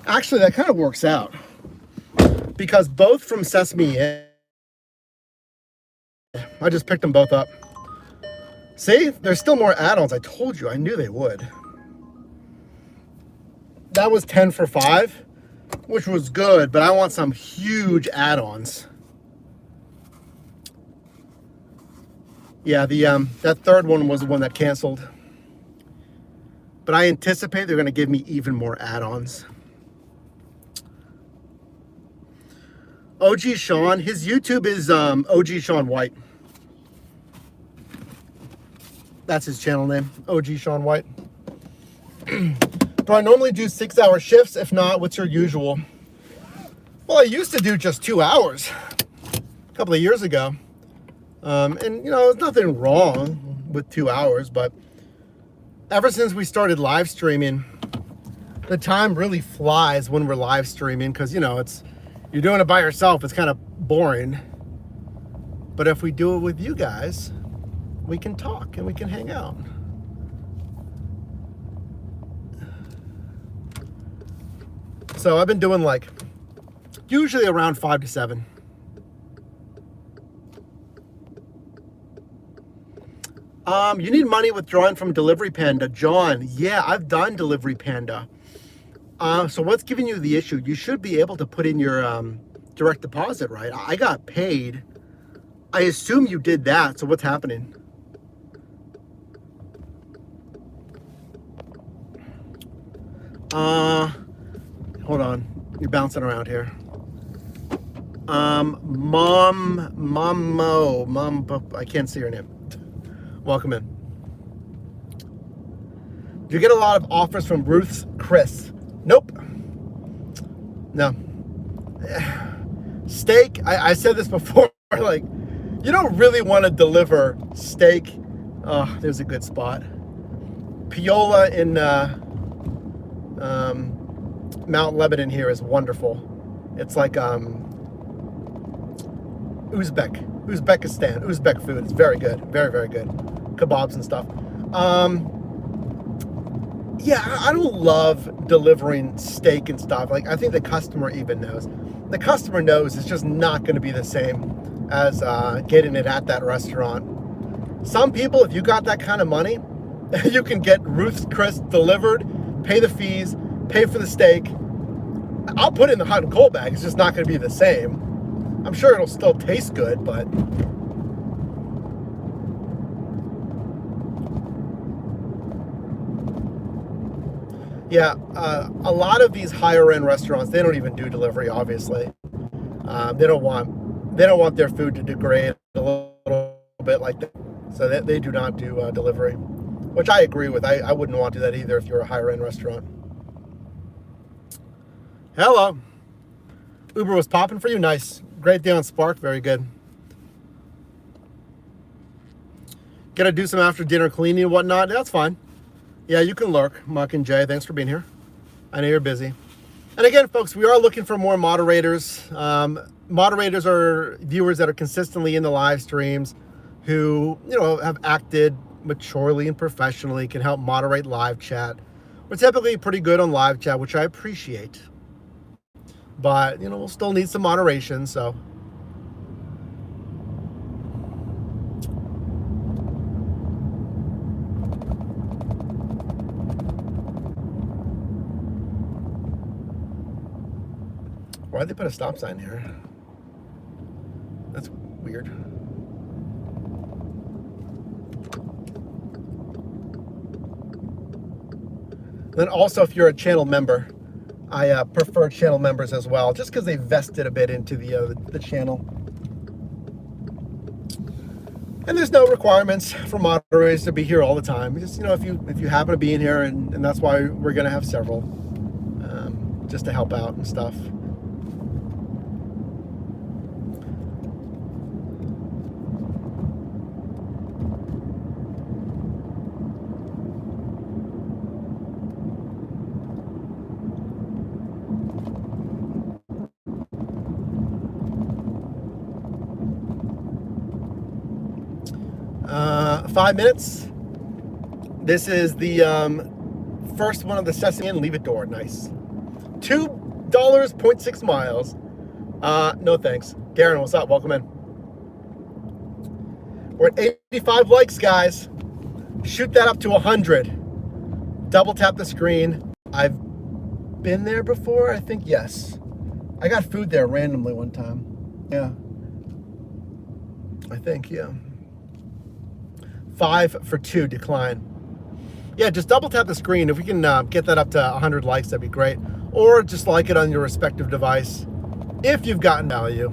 Actually, that kind of works out because both from Sesame Inn, I just picked them both up. See, there's still more add-ons. I told you, I knew they would. That was 10 for 5, which was good, but I want some huge add-ons. Yeah, that third one was the one that canceled. But I anticipate they're going to give me even more add-ons. OG Sean, his YouTube is OG Sean White. That's his channel name, OG Sean White. Do I normally do 6-hour shifts? If not, what's your usual? Well, I used to do just 2 hours a couple of years ago. And, you know, there's nothing wrong with 2 hours, but ever since we started live streaming, the time really flies when we're live streaming because, you know, you're doing it by yourself. It's kind of boring. But if we do it with you guys, we can talk and we can hang out. So I've been doing like usually around 5 to 7. You need money withdrawing from Delivery Panda. John, yeah, I've done Delivery Panda. So what's giving you the issue? You should be able to put in your direct deposit, right? I got paid. I assume you did that. So what's happening? Hold on. You're bouncing around here. Mom, I can't see her name. Welcome in. Do you get a lot of offers from Ruth's Chris? Nope. No. Steak, I said this before, like, you don't really want to deliver steak. Oh, there's a good spot. Piola in Mount Lebanon here is wonderful. It's like Uzbekistan, Uzbek food. It's very good, very, very good. Kebabs and stuff. Yeah, I don't love delivering steak and stuff. Like, I think the customer even knows. The customer knows it's just not going to be the same as getting it at that restaurant. Some people, if you got that kind of money, you can get Ruth's Chris delivered, pay the fees, pay for the steak. I'll put it in the hot and cold bag. It's just not going to be the same. I'm sure it'll still taste good, but yeah, a lot of these higher end restaurants, they don't even do delivery, obviously. They don't want their food to degrade a little bit like that. So they do not do delivery, which I agree with. I wouldn't want to do that either if you're a higher end restaurant. Hello. Uber was popping for you? Nice. Great day on Spark. Very good. Gotta do some after dinner cleaning and whatnot. That's fine. Yeah, you can lurk. Muck and Jay, thanks for being here. I know you're busy. And again, folks, we are looking for more moderators. Moderators are viewers that are consistently in the live streams who, you know, have acted maturely and professionally, can help moderate live chat. We're typically pretty good on live chat, which I appreciate. But, you know, we'll still need some moderation, so. Why'd they put a stop sign here? That's weird. Then also, if you're a channel member, I prefer channel members as well, just because they vested a bit into the channel. And there's no requirements for moderators to be here all the time. Just, you know, if you happen to be in here, and that's why we're gonna have several, just to help out and stuff. Five minutes. This is the first one of the Sesame and Leave It door. Nice. $2, 0.6 miles. No thanks. Darren, what's up? Welcome in. We're at 85 likes, guys. shoot that up to 100. Double tap the screen. I've been there before, I think, yes. I got food there randomly one time. Yeah. I think, yeah. 5 for 2, decline. Yeah, just double tap the screen. If we can get that up to 100 likes, that'd be great. Or just like it on your respective device if you've gotten value.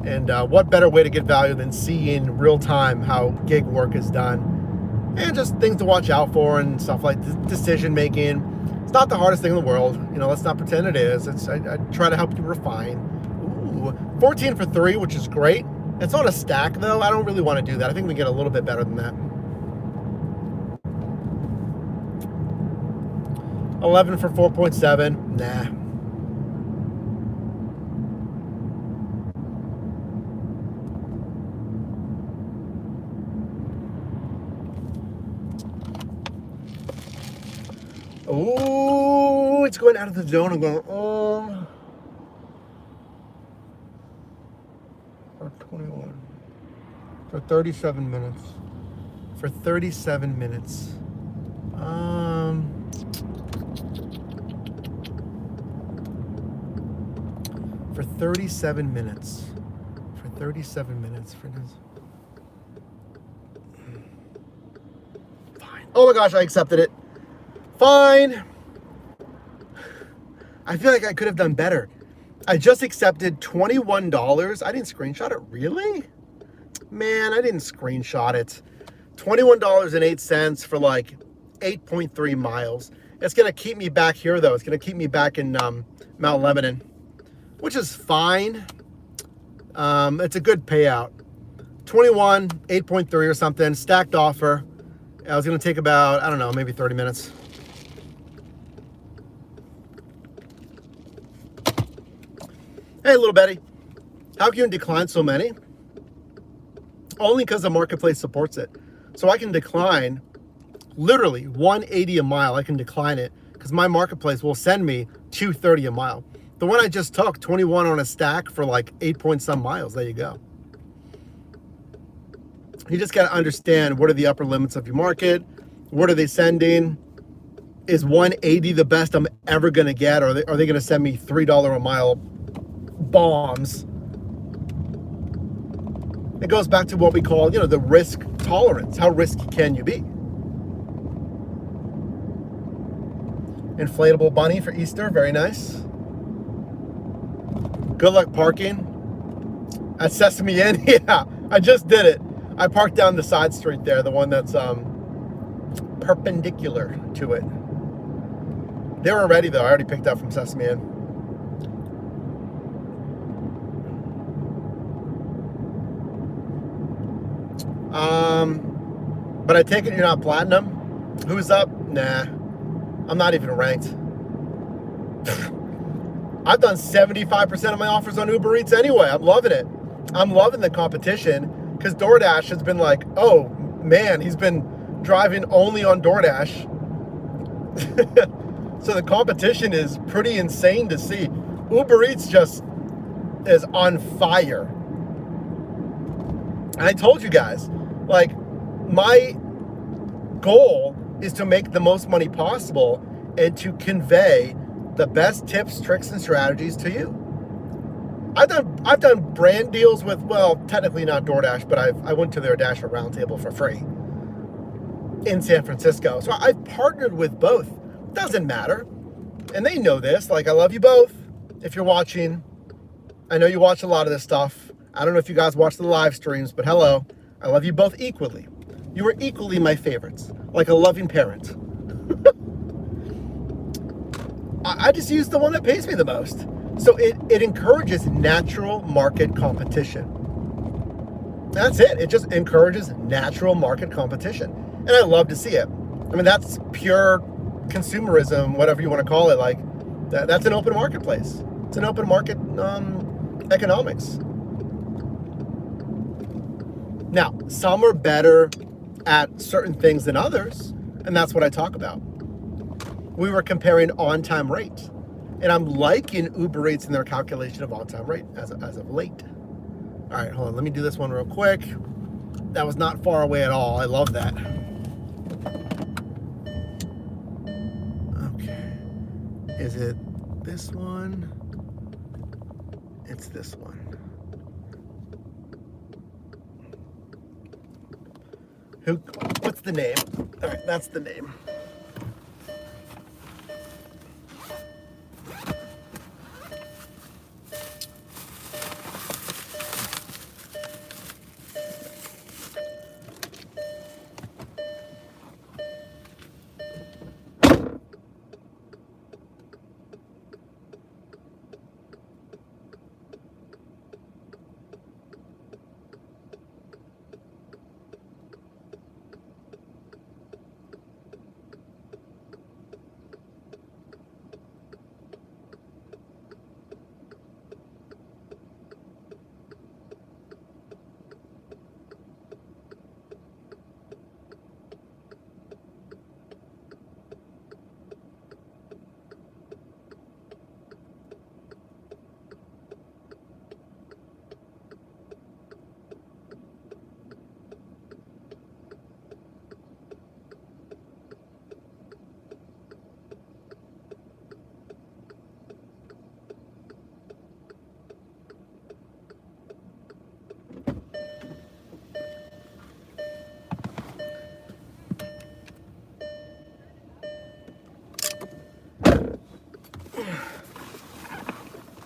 And what better way to get value than seeing real time how gig work is done, and just things to watch out for and stuff like decision making. It's not the hardest thing in the world. You know, let's not pretend it is. I try to help you refine. Ooh, 14 for 3, which is great. It's on a stack though. I don't really want to do that. I think we get a little bit better than that. 11 for 4.7. Nah. Oh, it's going out of the zone. I'm going, oh. For 21. For 37 minutes. For 37 minutes. For 37 minutes. For 37 minutes. For this. Fine. Oh my gosh, I accepted it. Fine. I feel like I could have done better. I just accepted $21. I didn't screenshot it. Really? Man, I didn't screenshot it. $21.08 for like 8.3 miles. It's going to keep me back here, though. It's going to keep me back in Mount Lebanon, which is fine. It's a good payout. 21, 8.3 or something. Stacked offer. I was going to take about, I don't know, maybe 30 minutes. Hey, little Betty, how can you decline so many? Only because the marketplace supports it. So I can decline literally $180 a mile. I can decline it because my marketplace will send me $230 a mile. The one I just took, 21 on a stack for like 8 point some miles. There you go. You just got to understand, what are the upper limits of your market? What are they sending? Is 180 the best I'm ever going to get? Or are they going to send me $3 a mile bombs? It goes back to what we call, you know, the risk tolerance. How risky can you be? Inflatable bunny for Easter. Very nice. Good luck parking at Sesame Inn. Yeah, I just did it. I parked down the side street there, the one that's perpendicular to it. They were ready though. I already picked up from Sesame Inn. But I take it you're not platinum. Who's up? Nah, I'm not even ranked. I've done 75% of my offers on Uber Eats anyway. I'm loving it. I'm loving the competition because DoorDash has been like, oh man, he's been driving only on DoorDash. So the competition is pretty insane to see. Uber Eats just is on fire. And I told you guys, like, my goal is to make the most money possible and to convey the best tips, tricks, and strategies to you. I've done brand deals with, well, technically not DoorDash, but I went to their Dasher Roundtable for free in San Francisco. So I've partnered with both. Doesn't matter. And they know this. Like, I love you both. If you're watching, I know you watch a lot of this stuff. I don't know if you guys watch the live streams, but hello. I love you both equally. You are equally my favorites, like a loving parent. I just use the one that pays me the most. So it encourages natural market competition. That's it. It just encourages natural market competition. And I love to see it. I mean, that's pure consumerism, whatever you want to call it. Like, that's an open marketplace. It's an open market economics. Now, some are better at certain things than others, and that's what I talk about. We were comparing on-time rate, and I'm liking Uber Eats in their calculation of on-time rate as of late. All right, hold on. Let me do this one real quick. That was not far away at all. I love that. Is it this one? It's this one. What's the name? All right, that's the name.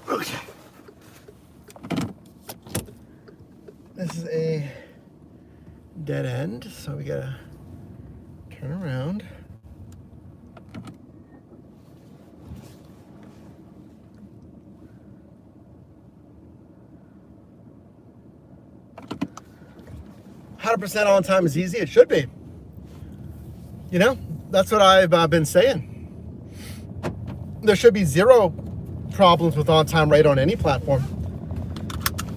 Okay. This is a dead end, so we gotta turn around. %100% on time is easy. It should be. You know, that's what I've been saying. There should be zero problems with on-time rate on any platform,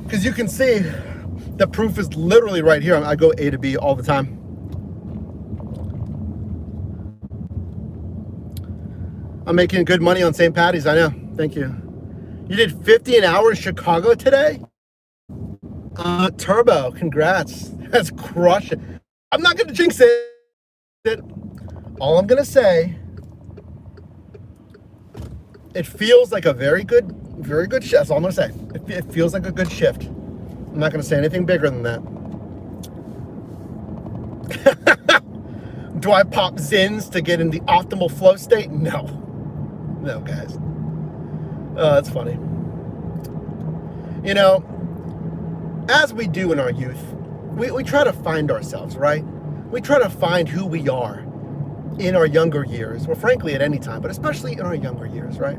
because you can see the proof is literally right here. I go A to B all the time. I'm making good money on St. Patty's. I know. Thank you. You did 50 an hour in Chicago today? Turbo, congrats. That's crushing. I'm not going to jinx it. All I'm going to say, it feels like a very good shift. That's all I'm going to say. It feels like a good shift. I'm not going to say anything bigger than that. Do I pop Zins to get in the optimal flow state? No. No, guys. That's funny. You know, as we do in our youth, we try to find ourselves, right? We try to find who we are in our younger years, or frankly at any time, but especially in our younger years, right?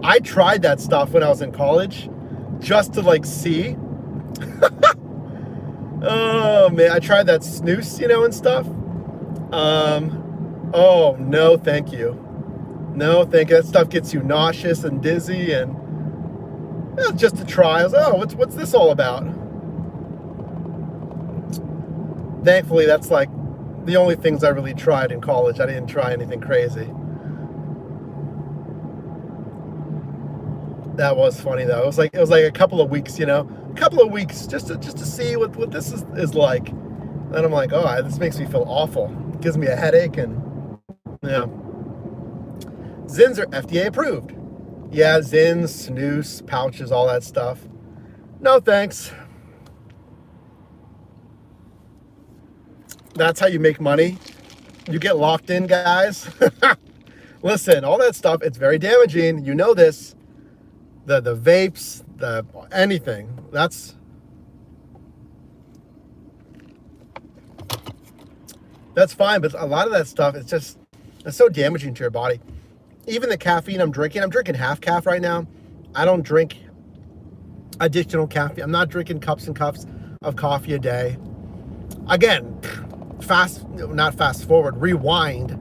I tried that stuff when I was in college just to like see. Oh man, I tried that snooze, you know, and stuff. Oh no, thank you. No, thank you. That stuff gets you nauseous and dizzy, and just to try. I was like, oh, what's this all about? Thankfully, that's like the only things I really tried in college. I didn't try anything crazy. That was funny though. It was like a couple of weeks, you know, just to see what this is like. Then I'm like, oh, this makes me feel awful. It gives me a headache, and yeah. Zins are FDA approved. Yeah, Zins, snooze, pouches, all that stuff. No thanks. That's how you make money. You get locked in, guys. Listen, all that stuff, it's very damaging. You know this. The vapes, the anything. That's fine, but a lot of that stuff, it's so damaging to your body. Even the caffeine I'm drinking half calf right now. I don't drink additional caffeine. I'm not drinking cups and cups of coffee a day. Again, not fast forward, rewind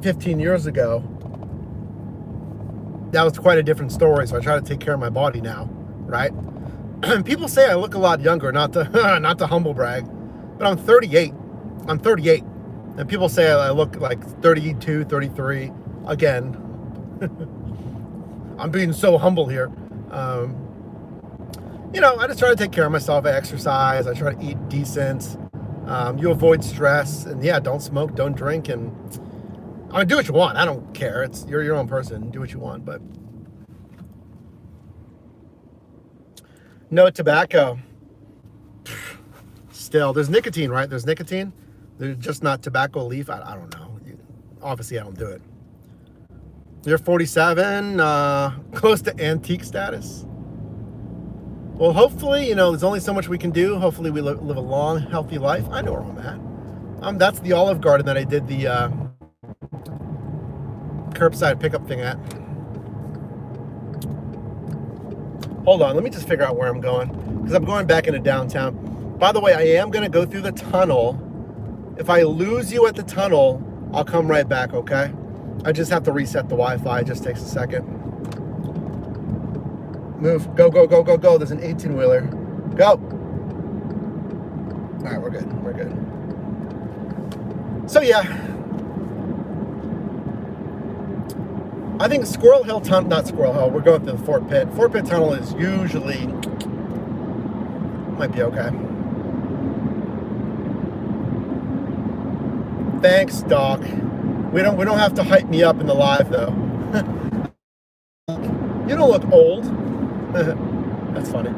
15 years ago. That was quite a different story, so I try to take care of my body now, right? People say I look a lot younger, not to humble brag, but I'm 38. I'm 38. And people say I look like 32, 33. Again, I'm being so humble here. You know, I just try to take care of myself. I exercise. I try to eat decent. You avoid stress. And yeah, don't smoke, don't drink. And I mean, do what you want. I don't care. You're your own person. Do what you want, but no tobacco. Still, there's nicotine, right? There's nicotine. There's just not tobacco leaf. I don't know. Obviously, I don't do it. You're 47, close to antique status. Well, hopefully, there's only so much we can do. Hopefully, we live a long, healthy life. I know where I'm at. That's the Olive Garden that I did the curbside pickup thing at. Hold on, let me just figure out where I'm going, because I'm going back into downtown. By the way, I am going to go through the tunnel. If I lose you at the tunnel, I'll come right back, okay? I just have to reset the Wi-Fi. It just takes a second. Move. Go, go, go, go, go. There's an 18-wheeler. Go. All right, we're good. We're good. So, yeah. I think Squirrel Hill Tunnel, not Squirrel Hill, we're going through the Fort Pitt. Fort Pitt Tunnel is usually, might be okay. Thanks, Doc. We don't have to hype me up in the live though. You don't look old. That's funny.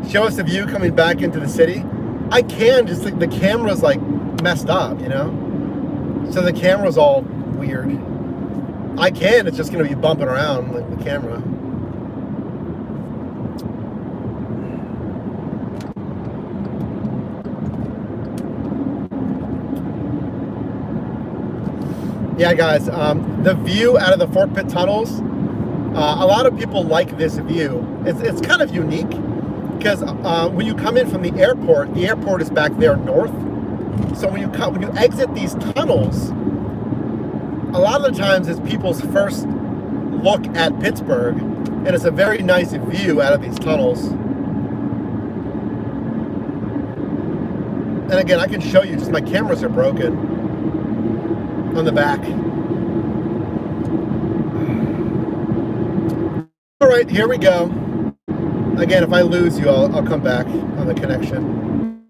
Show us the view coming back into the city. I can, just like the camera's like messed up, So the camera's all weird. I can, it's just gonna be bumping around like the camera. Yeah, guys, the view out of the Fort Pitt tunnels, a lot of people like this view. It's kind of unique because when you come in from the airport is back there north. So when you exit these tunnels, a lot of the times it's people's first look at Pittsburgh, and it's a very nice view out of these tunnels. And again, I can show you, just my cameras are broken on the back. All right, here we go. Again, if I lose you, I'll come back on the connection.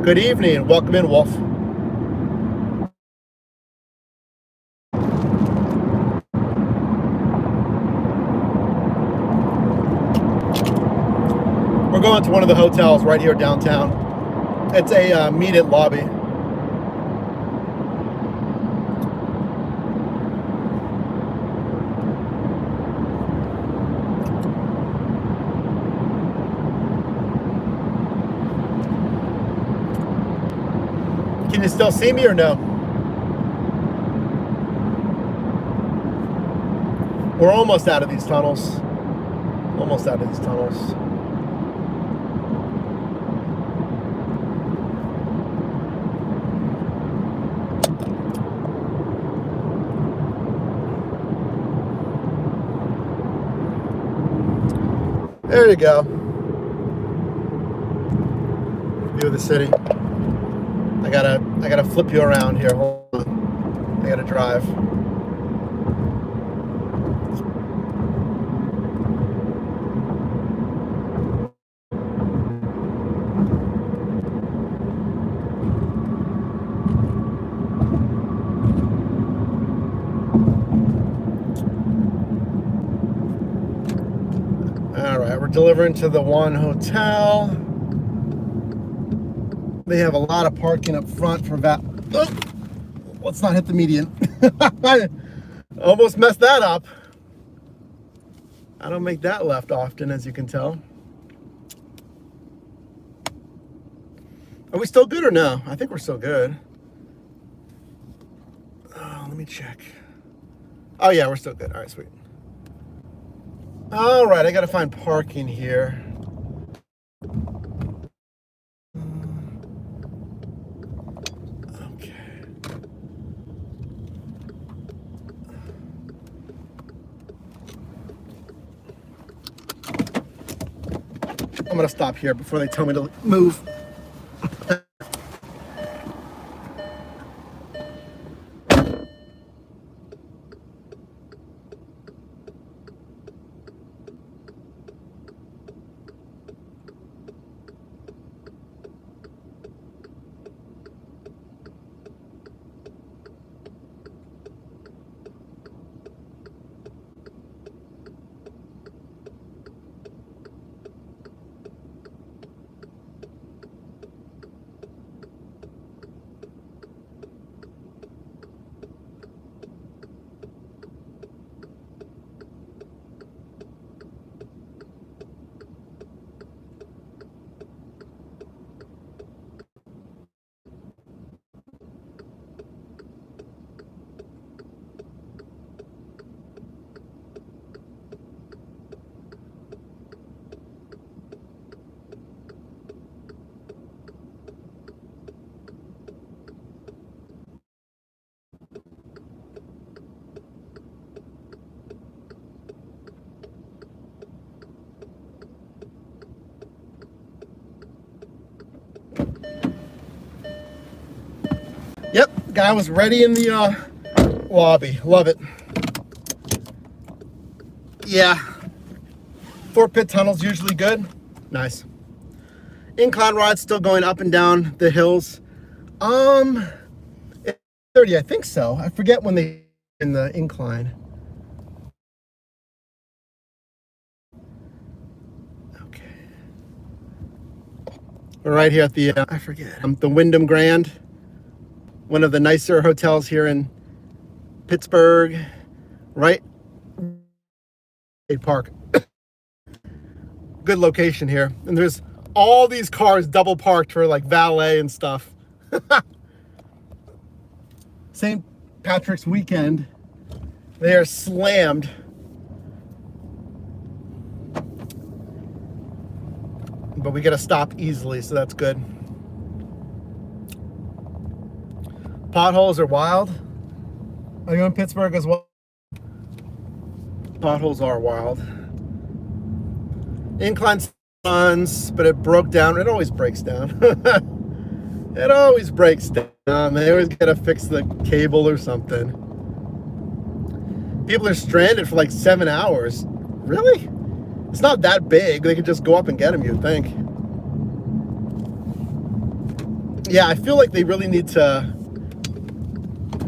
Good evening. Welcome in, Wolf. We're going to one of the hotels right here downtown. It's a meet-in lobby. Can you still see me or no? We're almost out of these tunnels. Almost out of these tunnels. There you go. View of the city. I gotta flip you around here. Hold on. I gotta drive. All right, we're delivering to the one hotel. They have a lot of parking up front for that. Oh, let's not hit the median. I almost messed that up. I don't make that left often, as you can tell. Are we still good or no? I think we're still good. Oh, let me check. Oh yeah, we're still good. All right, sweet. All right, I gotta find parking here. Okay. I'm gonna stop here before they tell me to move. Guy was ready in the lobby. Love it. Yeah. Fort Pitt Tunnel's usually good. Nice. Incline ride still going up and down the hills. 30, I think so. I forget when they in the incline. Okay. We're right here at the I forget. The Wyndham Grand, one of the nicer hotels here in Pittsburgh. Right. Park. Good location here, and there's all these cars double parked for like valet and stuff. St. Patrick's weekend, they are slammed. But we get to stop easily, so that's good. Potholes are wild. Are you in Pittsburgh as well? Potholes are wild. Incline runs, but it broke down. It always breaks down. It always breaks down. They always gotta fix the cable or something. People are stranded for like 7 hours. Really? It's not that big. They could just go up and get them, you'd think. Yeah, I feel like they really need to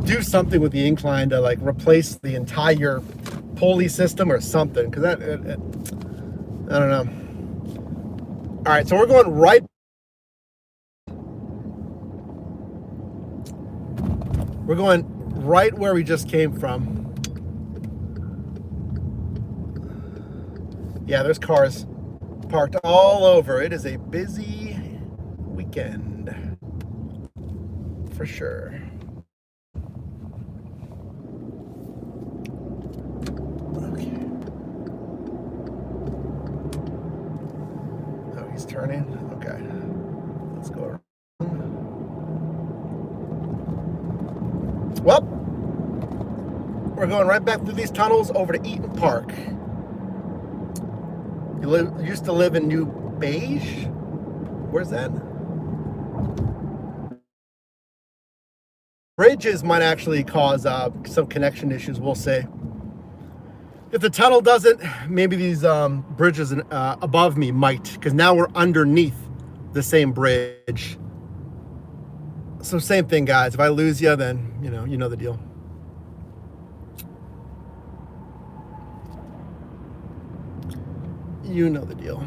do something with the incline to like replace the entire pulley system or something, because that I don't know. All right, so we're going right. We're going right where we just came from. Yeah, there's cars parked all over. It is a busy weekend for sure. Okay. Oh, he's turning. Okay. Let's go around. Well, we're going right back through these tunnels over to Eaton Park. You used to live in New Beige? Where's that? Bridges might actually cause some connection issues, we'll see. If the tunnel doesn't, maybe these bridges above me might, because now we're underneath the same bridge. So same thing, guys. If I lose you, then you know the deal. You know the deal.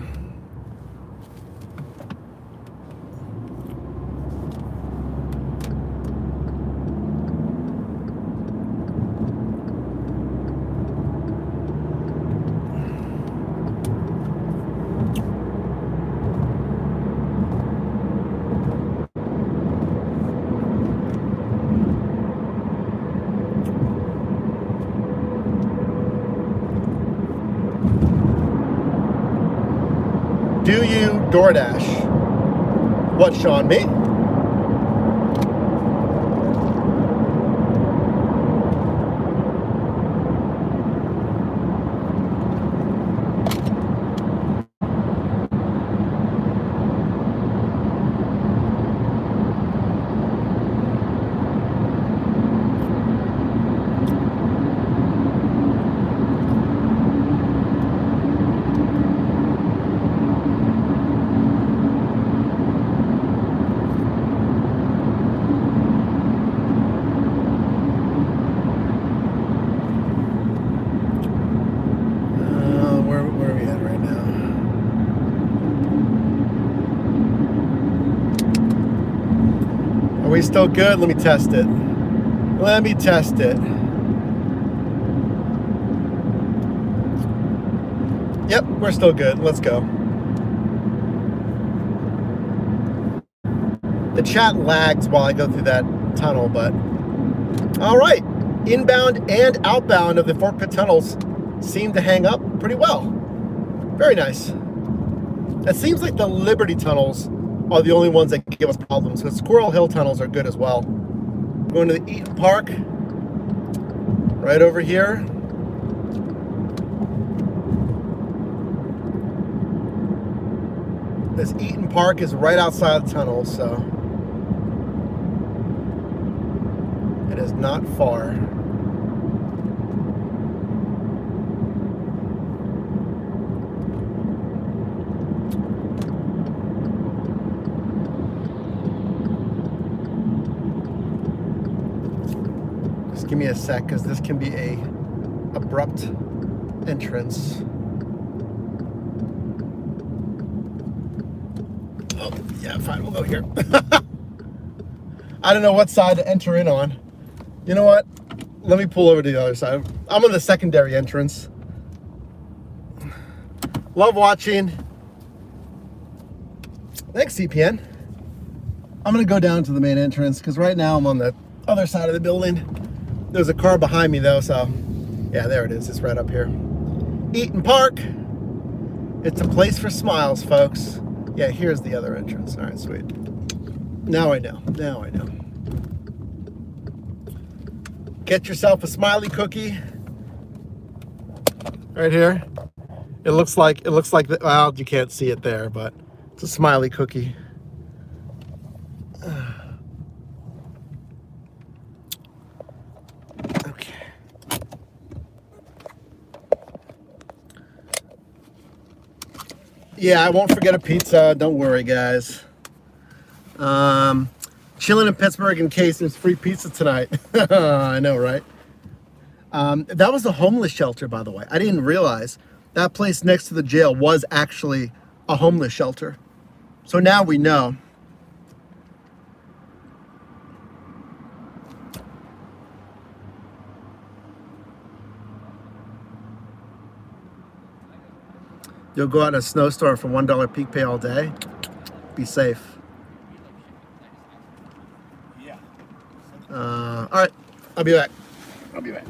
Do you DoorDash? What, Sean? Me? Where are we at right now? Are we still good? Let me test it. Let me test it. Yep, we're still good. Let's go. The chat lags while I go through that tunnel, but all right. Inbound and outbound of the Fort Pitt tunnels seem to hang up pretty well. Very nice. It seems like the Liberty tunnels are the only ones that give us problems, because Squirrel Hill tunnels are good as well. Going to the Eaton Park, right over here. This Eaton Park is right outside the tunnel, so is not far. Just give me a sec, because this can be a abrupt entrance. Oh, yeah, fine, we'll go here. I don't know what side to enter in on. You know what? Let me pull over to the other side. I'm on the secondary entrance. Love watching. Thanks, CPN. I'm gonna go down to the main entrance because right now I'm on the other side of the building. There's a car behind me though, so yeah, there it is. It's right up here. Eaton Park. It's a place for smiles, folks. Yeah, here's the other entrance. All right, sweet. Now I know. Now I know. Get yourself a smiley cookie. Right here. It looks like well, you can't see it there, but it's a smiley cookie. Okay. Yeah, I won't forget a pizza. Don't worry, guys. Chilling in Pittsburgh in case there's free pizza tonight. I know, right? That was a homeless shelter, by the way. I didn't realize that place next to the jail was actually a homeless shelter. So now we know. You'll go out in a snowstorm for $1 peak pay all day. Be safe. Yeah. All right, I'll be back. I'll be back.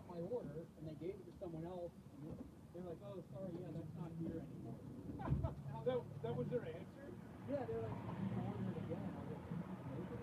My order and they gave it to someone else. And they're like, oh, sorry, yeah, that's not here anymore. that was their answer? Yeah, they're like, you order it again. I was like,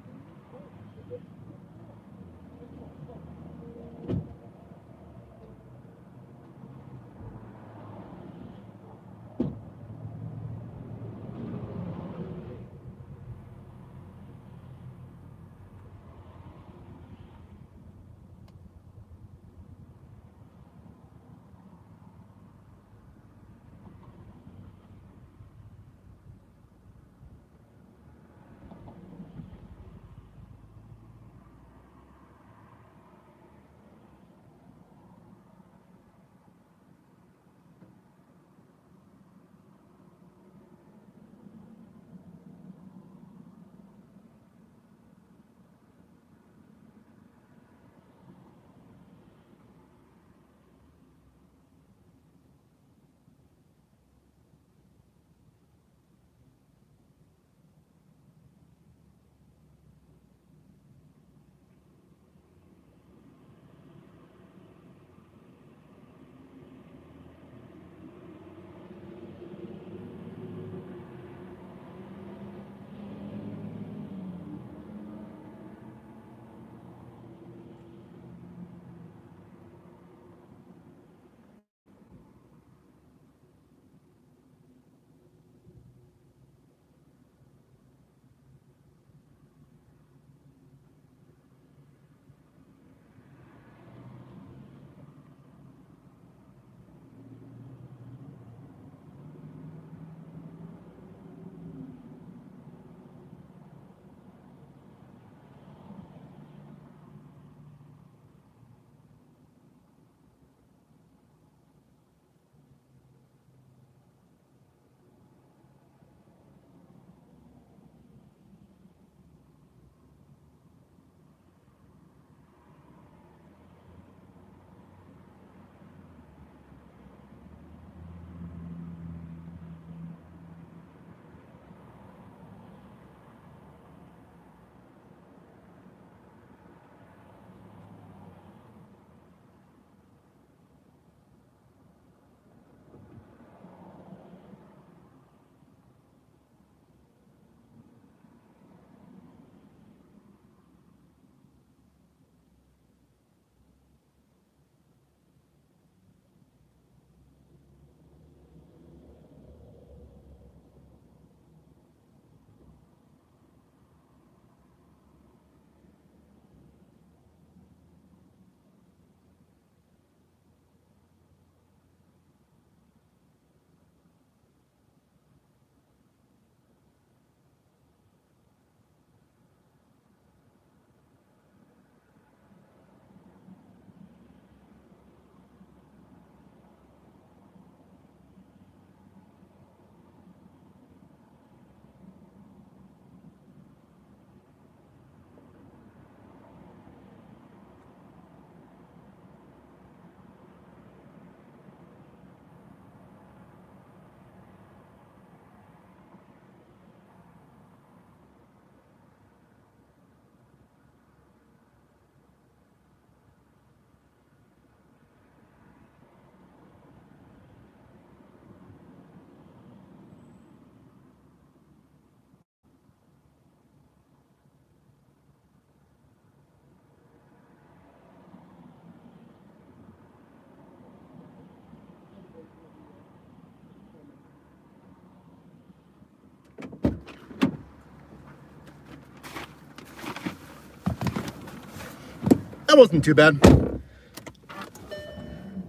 That wasn't too bad.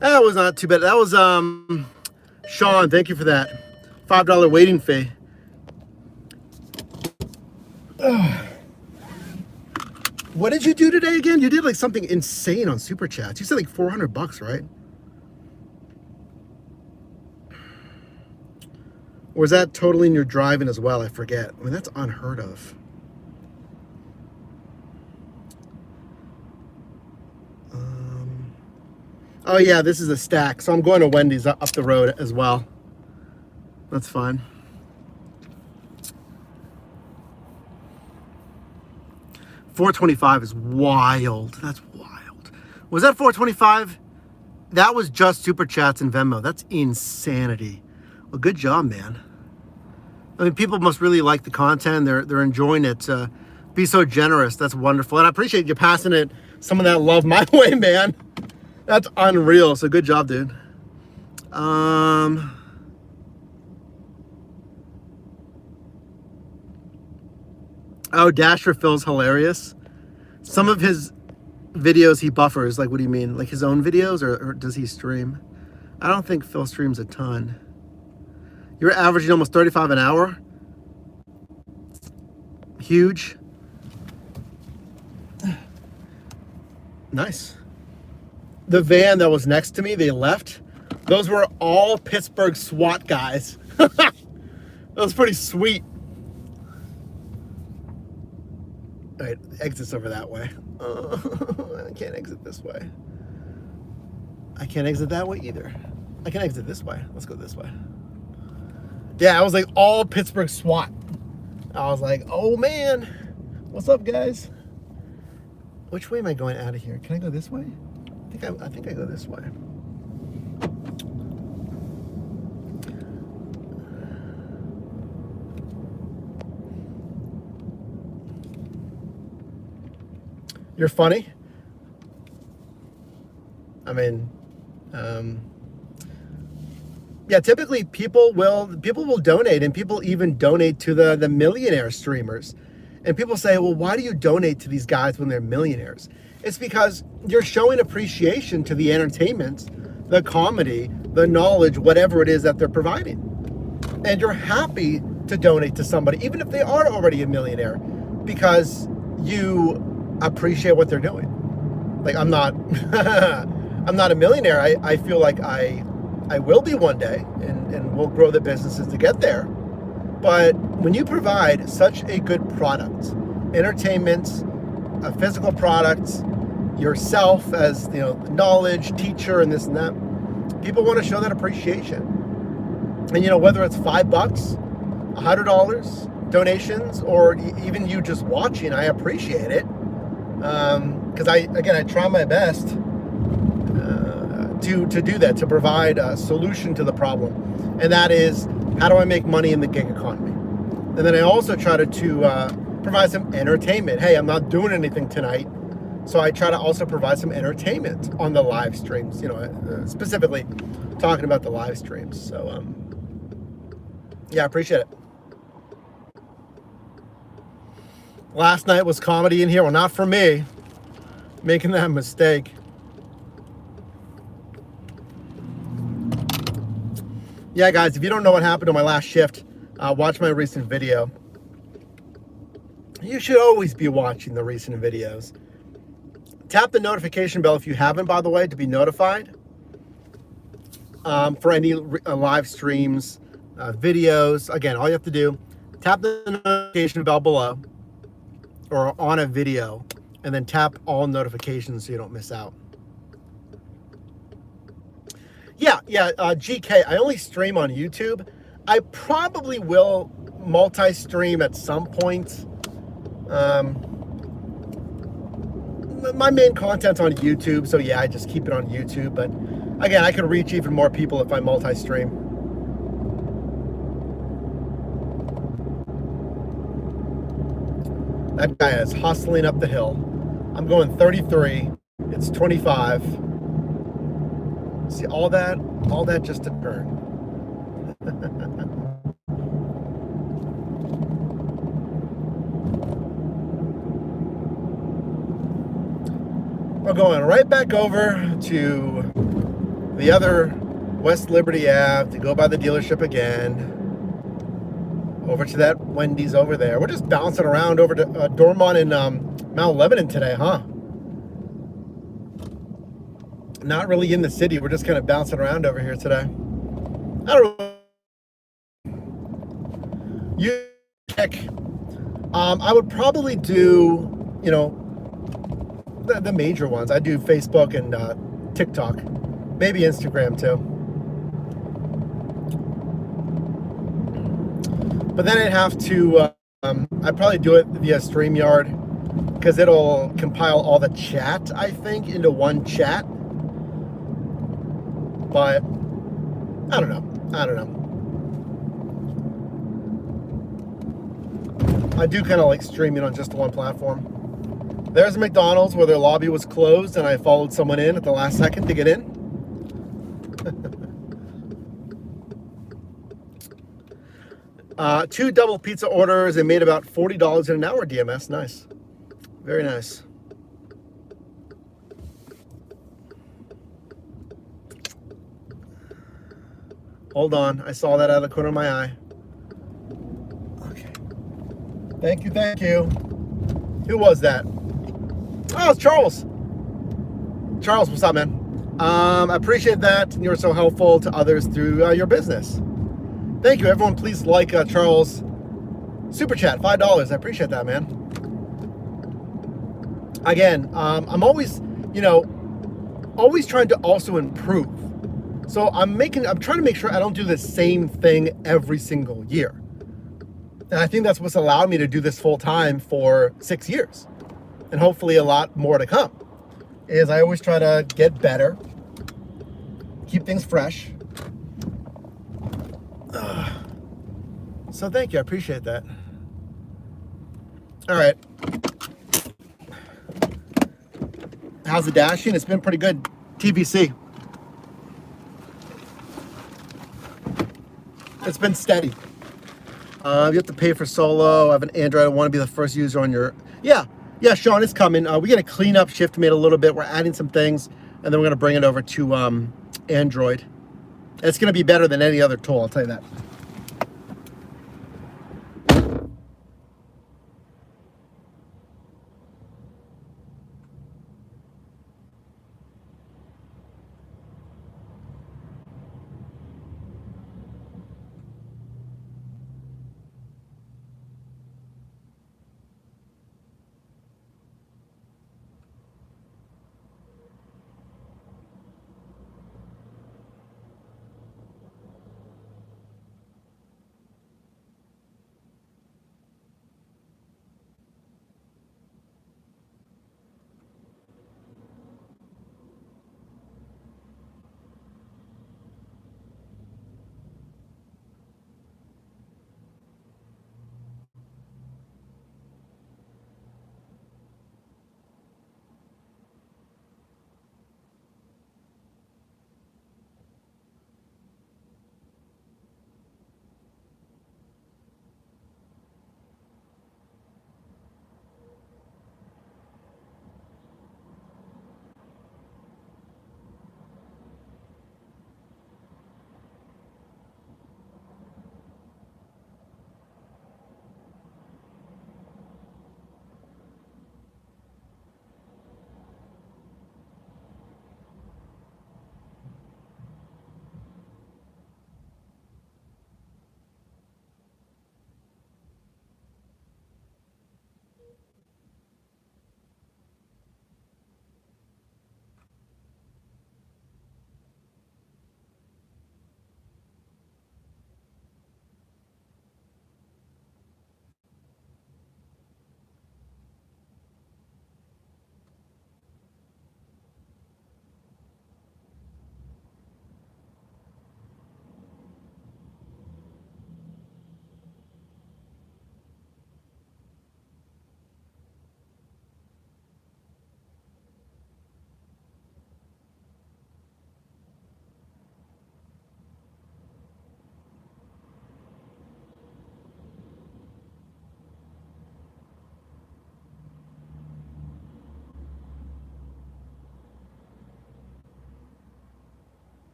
That was not too bad. That was Sean, thank you for that. $5 waiting fee. What did you do today again? You did like something insane on Super Chats. You said like $400, right? Or is that totally in your driving as well? I forget. I mean, that's unheard of. Oh yeah, this is a stack. So I'm going to Wendy's up the road as well. That's fine. $425 is wild. That's wild. Was that $425? That was just Super Chats and Venmo. That's insanity. Well, good job, man. I mean, people must really like the content. They're enjoying it. Be so generous. That's wonderful. And I appreciate you passing it some of that love my way, man. That's unreal. So good job, dude. Oh, Dasher Phil's hilarious. Some of his videos he buffers. Like, what do you mean? Like his own videos, or does he stream? I don't think Phil streams a ton. You're averaging almost 35 an hour. Huge. Nice. The van that was next to me, they left. Those were all Pittsburgh SWAT guys. That was pretty sweet. All right, exit's over that way. I can't exit this way. I can't exit that way either. I can exit this way. Let's go this way. Yeah, I was like all Pittsburgh SWAT. I was like, oh man, what's up, guys? Which way am I going out of here? Can I go this way? I think I go this way. You're funny. I mean, yeah, typically people will donate, and people even donate to the millionaire streamers. And people say, well, why do you donate to these guys when they're millionaires? It's because you're showing appreciation to the entertainment, the comedy, the knowledge, whatever it is that they're providing. And you're happy to donate to somebody, even if they are already a millionaire, because you appreciate what they're doing. Like, I'm not I'm not a millionaire. I feel like I will be one day, and we'll grow the businesses to get there. But when you provide such a good product, entertainment, a physical product, yourself as, you know, knowledge, teacher, and this and that, people want to show that appreciation. And, you know, whether it's $5, $100 donations, or even you just watching, I appreciate it. Because I try my best to do that, to provide a solution to the problem. And that is, how do I make money in the gig economy? And then I also try to provide some entertainment. Hey, I'm not doing anything tonight, so I try to also provide some entertainment on the live streams, you know, specifically talking about the live streams. So, yeah, I appreciate it. Last night was comedy in here. Well, not for me, making that mistake. Yeah, guys, if you don't know what happened on my last shift, watch my recent video. You should always be watching the recent videos. Tap the notification bell if you haven't, by the way, to be notified for any live streams, videos. Again, all you have to do, tap the notification bell below or on a video, and then tap all notifications so you don't miss out. Yeah, GK, I only stream on YouTube. I probably will multi-stream at some point. My main content's on YouTube, so yeah, I just keep it on YouTube. But again, I could reach even more people if I multi-stream. That guy is hustling up the hill. I'm going 33. It's 25. See, all that just to turn. we're going right back over to the other West Liberty Ave to go by the dealership again. Over to that Wendy's over there. We're just bouncing around over to Dormont and Mount Lebanon today, huh? Not really in the city. We're just kind of bouncing around over here today. I don't know. You check. I would probably do, you know, the major ones. I do Facebook and TikTok, maybe Instagram too. But then I'd have to, I'd probably do it via StreamYard because it'll compile all the chat, I think, into one chat. But I don't know. I do kind of like streaming on just one platform. There's a McDonald's where their lobby was closed and I followed someone in at the last second to get in. 2 double pizza orders and made about $40 in an hour, DMS. Nice. Very nice. Hold on. I saw that out of the corner of my eye. Okay. Thank you. Who was that? Oh, it's Charles. Charles, what's up, man? I appreciate that. You're so helpful to others through your business. Thank you, everyone. Please like Charles' super chat, $5. I appreciate that, man. Again, I'm always, always trying to also improve. So I'm trying to make sure I don't do the same thing every single year. And I think that's what's allowed me to do this full time for 6 years, and hopefully a lot more to come. Is I always try to get better, keep things fresh. So thank you, I appreciate that. All right. How's the dashing? It's been pretty good. TVC. It's been steady. You have to pay for Solo. I have an Android. I want to be the first user on your... Yeah, Sean, it's coming. We got a cleanup shift made a little bit. We're adding some things, and then we're going to bring it over to Android. It's going to be better than any other tool, I'll tell you that.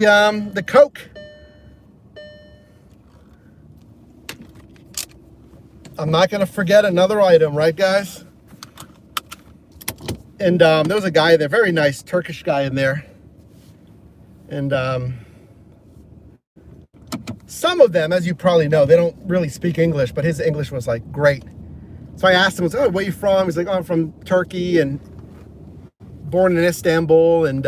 the Coke. I'm not gonna forget another item, right, guys? And there was a guy there, very nice Turkish guy in there. And some of them, as you probably know, they don't really speak English, but his English was like great. So I asked him, oh, where are you from? He's like, oh, I'm from Turkey and born in Istanbul. And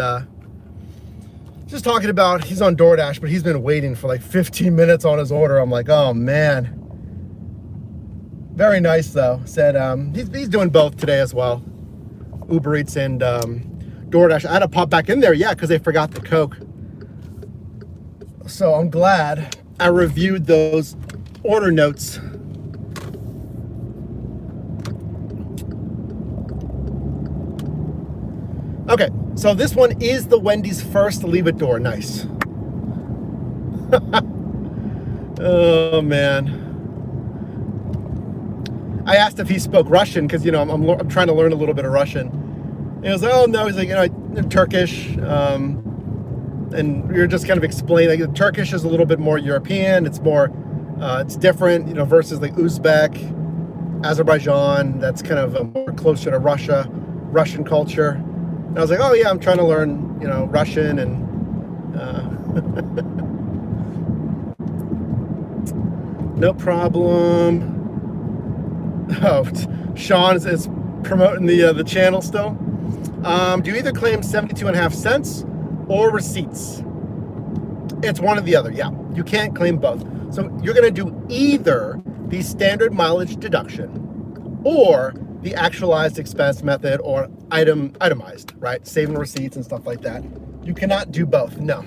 just talking about, he's on DoorDash, but he's been waiting for like 15 minutes on his order. I'm like, oh man. Very nice though. Said he's doing both today as well. Uber Eats and DoorDash. I had to pop back in there, yeah, because they forgot the Coke. So I'm glad I reviewed those order notes. Okay, so this one is the Wendy's first Leave It door. Nice. Oh man. I asked if he spoke Russian because, you know, I'm trying to learn a little bit of Russian. And he was like, oh no, he's like, you know, Turkish. And we were just kind of explaining, like, Turkish is a little bit more European. It's more, it's different, you know, versus like Uzbek, Azerbaijan. That's kind of more closer to Russia, Russian culture. And I was like, oh yeah, I'm trying to learn, you know, Russian and. No problem. Oh, Sean is promoting the channel still. Do you either claim 72.5 cents or receipts? It's one or the other. Yeah, you can't claim both. So you're going to do either the standard mileage deduction or the actualized expense method or itemized, right? Saving receipts and stuff like that. You cannot do both. No.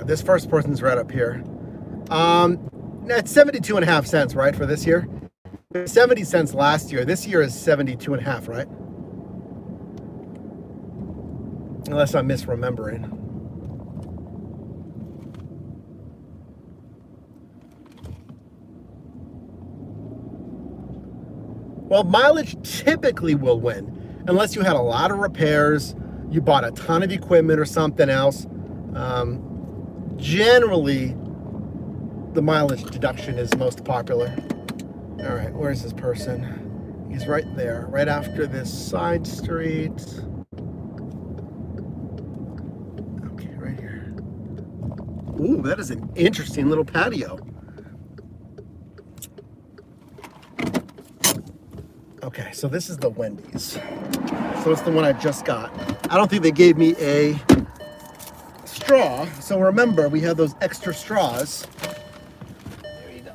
This first person's right up here. It's 72.5 cents, right, for this year? 70 cents last year. This year is 72.5, right? Unless I'm misremembering. Well, mileage typically will win, unless you had a lot of repairs, you bought a ton of equipment or something else. Generally, the mileage deduction is most popular. All right, where's this person? He's right there, right after this side street. Okay, right here. Ooh, that is an interesting little patio. Okay, so this is the Wendy's. So it's the one I just got. I don't think they gave me a straw. So remember, we have those extra straws. There you go.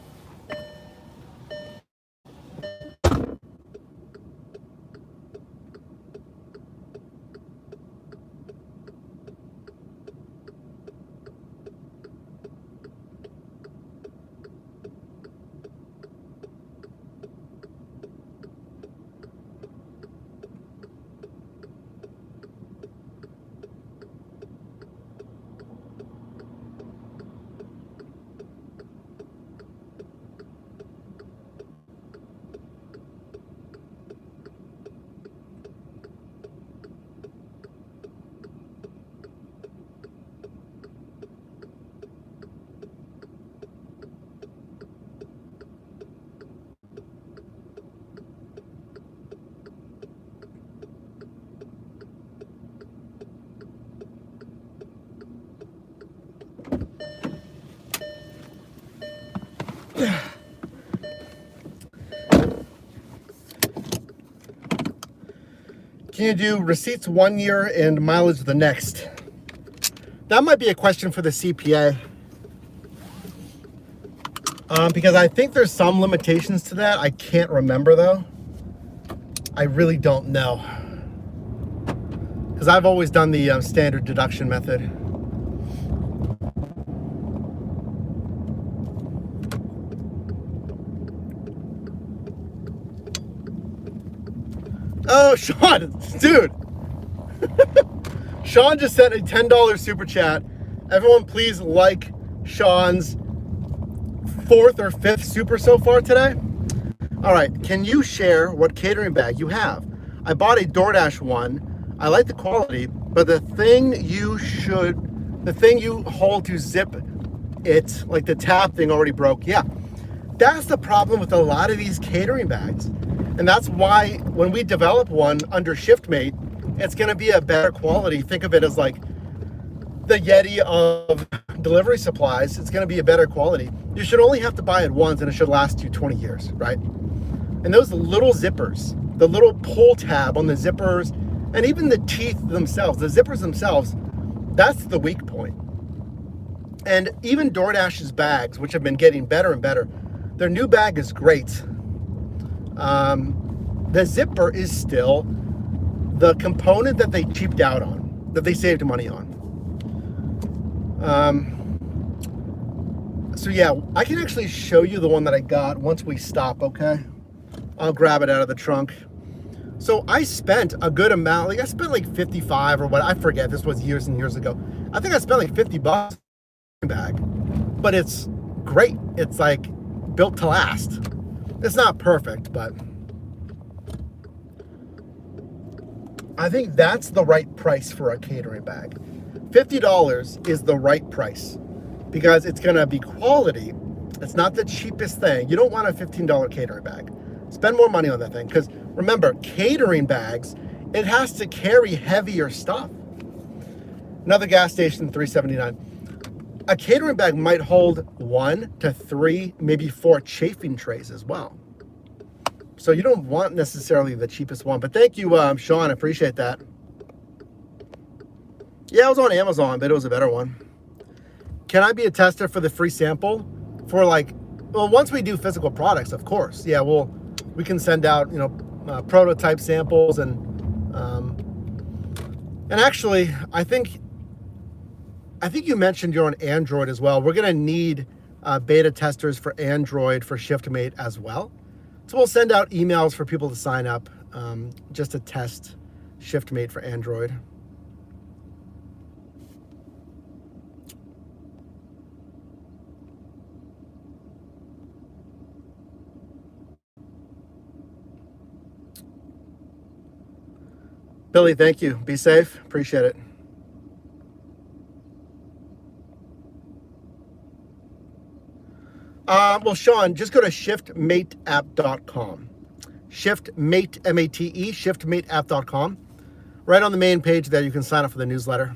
Can you do receipts 1 year and mileage the next? That might be a question for the CPA. Because I think there's some limitations to that. I can't remember though. I really don't know. Because I've always done the standard deduction method. Oh, Sean, dude. Sean just sent a $10 super chat. Everyone please like Sean's 4th or 5th super so far today. All right, can you share what catering bag you have? I bought a DoorDash one. I like the quality, but the thing you hold to zip it, like the tab thing already broke. Yeah, that's the problem with a lot of these catering bags. And that's why when we develop one under ShiftMate, it's gonna be a better quality. Think of it as like the Yeti of delivery supplies. It's gonna be a better quality. You should only have to buy it once and it should last you 20 years, right? And those little zippers, the little pull tab on the zippers, and even the teeth themselves, the zippers themselves, that's the weak point. And even DoorDash's bags, which have been getting better and better, their new bag is great. The zipper is still the component that they cheaped out on, that they saved money on. So yeah, I can actually show you the one that I got once we stop, okay? I'll grab it out of the trunk. So I spent a good amount, like I spent like 55 or what, I forget, this was years and years ago. I think I spent like 50 bucks on a bag, but it's great. It's like built to last. It's not perfect, but I think that's the right price for a catering bag. $50 is the right price because it's gonna be quality. It's not the cheapest thing. You don't want a $15 catering bag. Spend more money on that thing, because remember, catering bags, it has to carry heavier stuff. Another gas station, $3.79. A catering bag might hold 1 to 3, maybe 4 chafing trays as well. So you don't want necessarily the cheapest one. But thank you, Sean, I appreciate that. Yeah, it was on Amazon, but it was a better one. Can I be a tester for the free sample? For like, well, once we do physical products, of course. Yeah, we can send out, prototype samples and actually, I think you mentioned you're on Android as well. We're gonna need beta testers for Android for ShiftMate as well. So we'll send out emails for people to sign up just to test ShiftMate for Android. Billy, thank you. Be safe. Appreciate it. Well, Sean, just go to shiftmateapp.com. Shiftmate, M-A-T-E, shiftmateapp.com. Right on the main page there, you can sign up for the newsletter.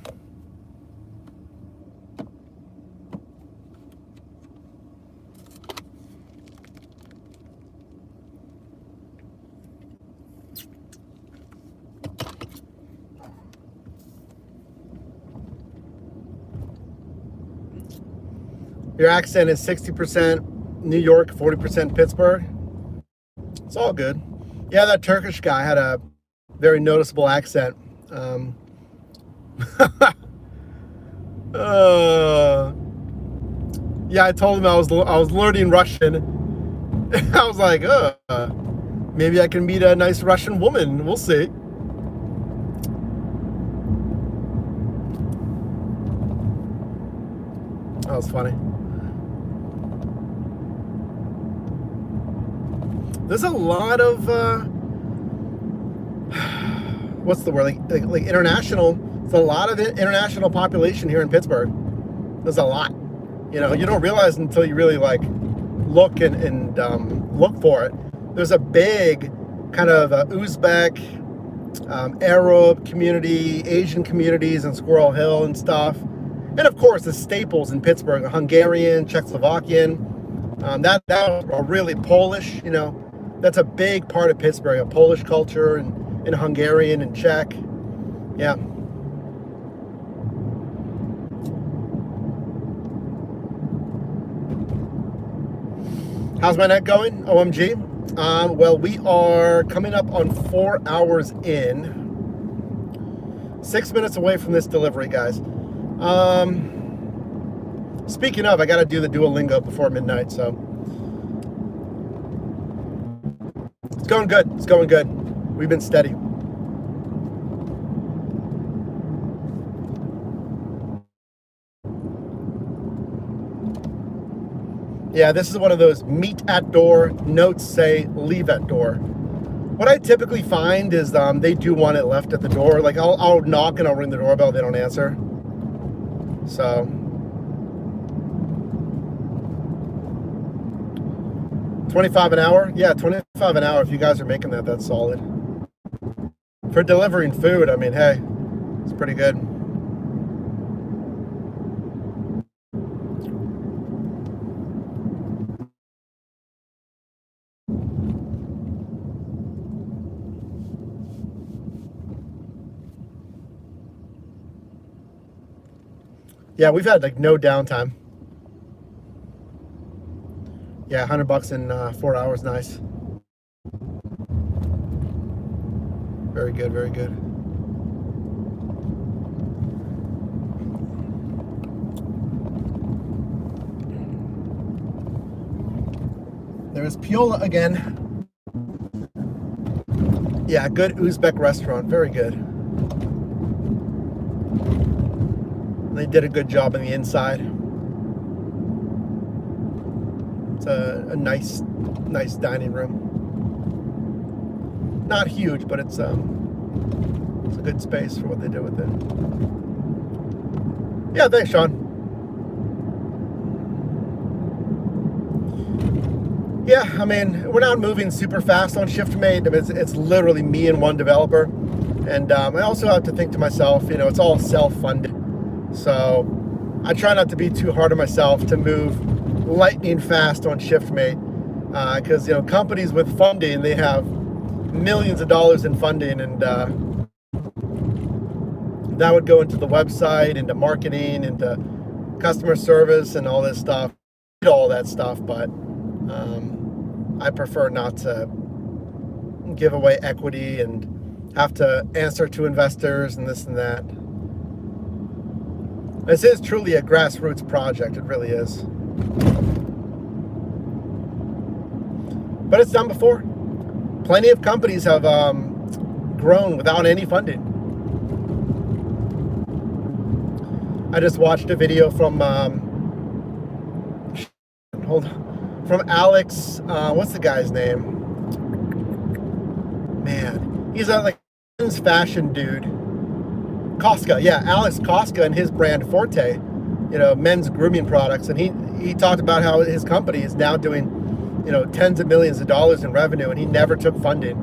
Your accent is 60% New York, 40% Pittsburgh. It's all good. Yeah, that Turkish guy had a very noticeable accent. Yeah, I told him I was learning Russian. I was like, maybe I can meet a nice Russian woman. We'll see. That was funny. There's a lot of what's the word, like international. There's a lot of international population here in Pittsburgh. There's a lot. You don't realize until you really like look and look for it. There's a big kind of Uzbek, Arab community, Asian communities in Squirrel Hill and stuff. And of course, the staples in Pittsburgh: Hungarian, Czechoslovakian. That are really Polish. That's a big part of Pittsburgh, a Polish culture and Hungarian and Czech. Yeah. How's my neck going? OMG. Well, we are coming up on 4 hours in. 6 minutes away from this delivery, guys. Speaking of, I got to do the Duolingo before midnight, so. It's going good. It's going good. We've been steady. Yeah, this is one of those meet at door, notes say leave at door. What I typically find is they do want it left at the door. Like I'll knock and I'll ring the doorbell. They don't answer. So 25 an hour? Yeah, 25 an hour. If you guys are making that, that's solid. For delivering food, I mean, hey, it's pretty good. Yeah, we've had like no downtime. Yeah, $100 in 4 hours, nice. Very good, very good. There's Piola again. Yeah, good Uzbek restaurant, very good. They did a good job on the inside. It's a nice dining room. Not huge, but it's a good space for what they did with it. Yeah, thanks, Sean. Yeah, I mean, we're not moving super fast on ShiftMate. It's literally me and one developer. And I also have to think to myself, you know, it's all self-funded. So I try not to be too hard on myself to move lightning fast on ShiftMate. Because, you know, companies with funding, they have millions of dollars in funding, and that would go into the website, into marketing, into customer service, and all this stuff. All that stuff, but I prefer not to give away equity and have to answer to investors and this and that. This is truly a grassroots project. It really is. But it's done before. Plenty of companies have grown without any funding. I just watched a video from from Alex. What's the guy's name? Man, he's a like fashion dude. Costco, yeah, Alex Costco and his brand Forte, you know, men's grooming products, and he talked about how his company is now doing, you know, tens of millions of dollars in revenue, and he never took funding.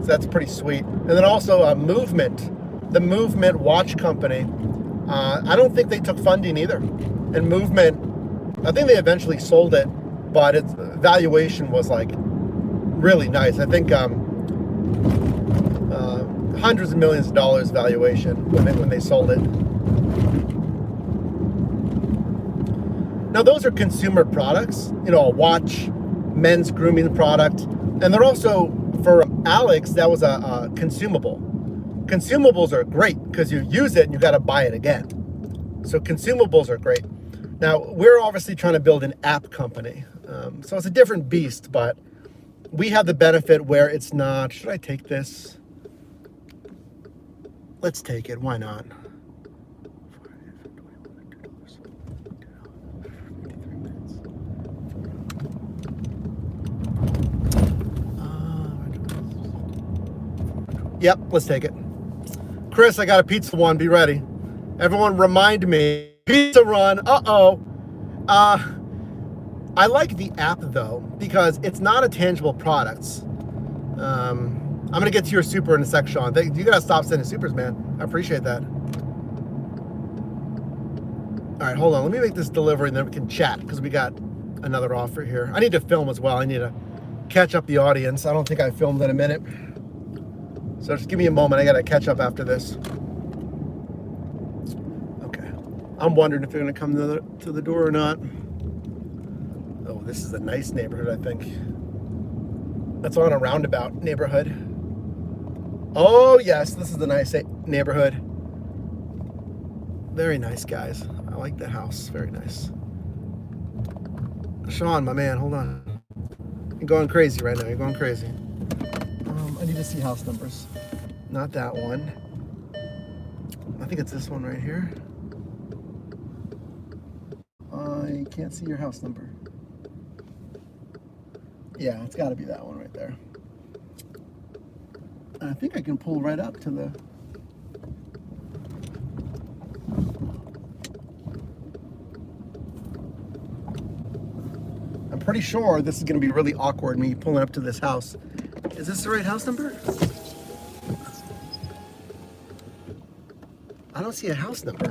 So that's pretty sweet. And then also Movement, the Movement watch company. I don't think they took funding either. And Movement, I think they eventually sold it, but its valuation was like really nice. I think hundreds of millions of dollars valuation when they sold it. Now those are consumer products, you know, a watch, men's grooming product, and they're also, for Alex, that was a consumable. Consumables are great because you use it and you got to buy it again. So consumables are great. Now we're obviously trying to build an app company, so it's a different beast, but we have the benefit where it's not, should I take this? Let's take it, why not? Yep, let's take it. Chris, I got a pizza one, be ready. Everyone remind me, pizza run, I like the app though, because it's not a tangible product. I'm gonna get to your super in a sec, Sean. You gotta stop sending supers, man. I appreciate that. All right, hold on. Let me make this delivery and then we can chat because we got another offer here. I need to film as well. I need to catch up the audience. I don't think I filmed in a minute. So just give me a moment. I gotta catch up after this. Okay. I'm wondering if they're gonna come to the door or not. Oh, this is a nice neighborhood, I think. That's on a roundabout neighborhood. Oh yes, this is a nice neighborhood. Very nice, guys. I like the house, very nice. Sean, my man, hold on. You're going crazy right now, you're going crazy. I need to see house numbers. Not that one. I think it's this one right here. I can't see your house number. Yeah, it's got to be that one right there. I think I can pull right up to the... I'm pretty sure this is going to be really awkward, me pulling up to this house. Is this the right house number? I don't see a house number.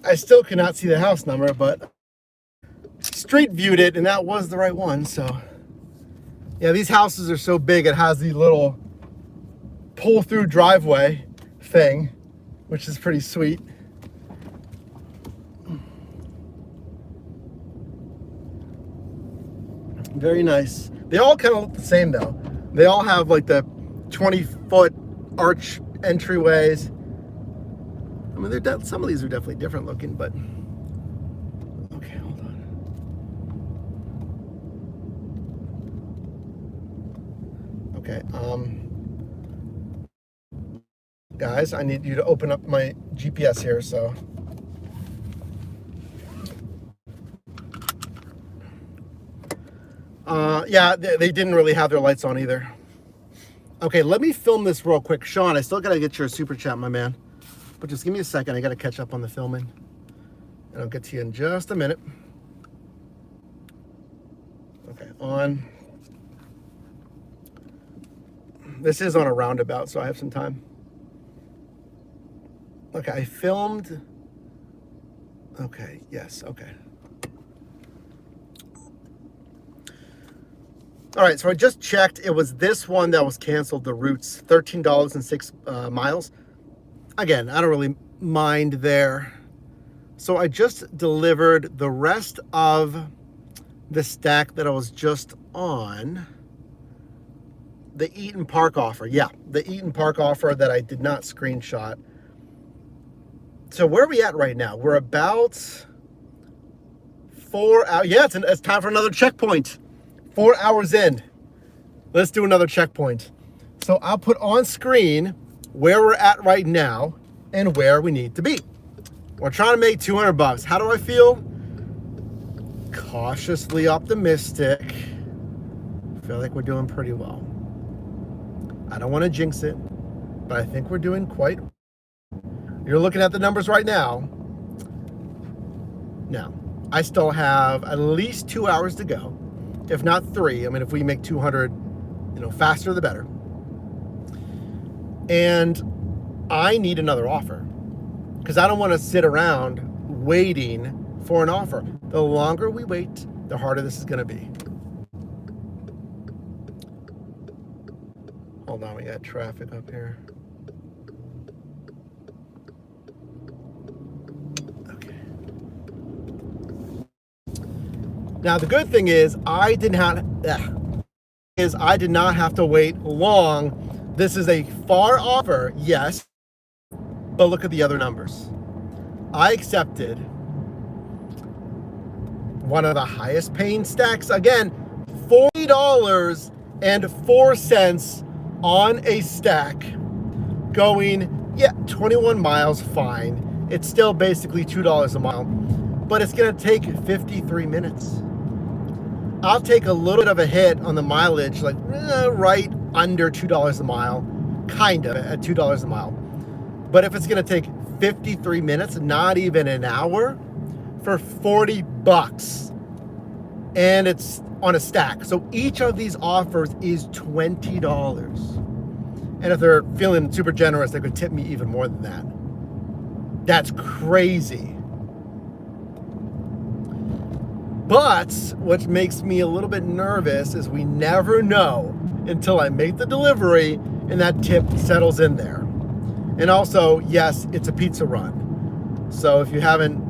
I still cannot see the house number, but street viewed it and that was the right one. So yeah, these houses are so big, it has the little pull through driveway thing, which is pretty sweet. Very nice. They all kind of look the same though. They all have like the 20-foot arch entryways. I mean, some of these are definitely different looking, but okay, hold on. Okay, guys, I need you to open up my GPS here, so. Yeah, they didn't really have their lights on either. Okay, let me film this real quick. Sean, I still gotta get your super chat, my man. But just give me a second, I gotta catch up on the filming. And I'll get to you in just a minute. Okay, on. This is on a roundabout, so I have some time. Okay, I filmed. Okay, yes, okay. All right, so I just checked. It was this one that was canceled, the Roots, $13.06 miles. Again, I don't really mind there. So I just delivered the rest of the stack that I was just on. The Eaton Park offer. Yeah, the Eaton Park offer that I did not screenshot. So where are we at right now? We're about 4 hours. Yeah, it's time for another checkpoint. 4 hours in. Let's do another checkpoint. So I'll put on screen where we're at right now and where we need to be. We're trying to make 200 bucks. How do I feel? Cautiously optimistic. I feel like we're doing pretty well. I don't want to jinx it, but I think we're doing quite. You're looking at the numbers right now. Now, I still have at least 2 hours to go, if not 3. I mean, if we make 200, faster the better. And I need another offer because I don't want to sit around waiting for an offer. The longer we wait, the harder this is going to be. Hold on, we got traffic up here. Okay. Now the good thing is I did not have to wait long. This is a far offer, yes, but look at the other numbers. I accepted one of the highest paying stacks. Again, $40.04 on a stack, going, 21 miles, fine. It's still basically $2 a mile, but it's gonna take 53 minutes. I'll take a little bit of a hit on the mileage, like right under $2 a mile, kind of at $2 a mile. But if it's gonna take 53 minutes, not even an hour, for 40 bucks, and it's on a stack. So each of these offers is $20. And if they're feeling super generous, they could tip me even more than that. That's crazy. But what makes me a little bit nervous is we never know until I make the delivery and that tip settles in there. And also, yes, it's a pizza run. So if you haven't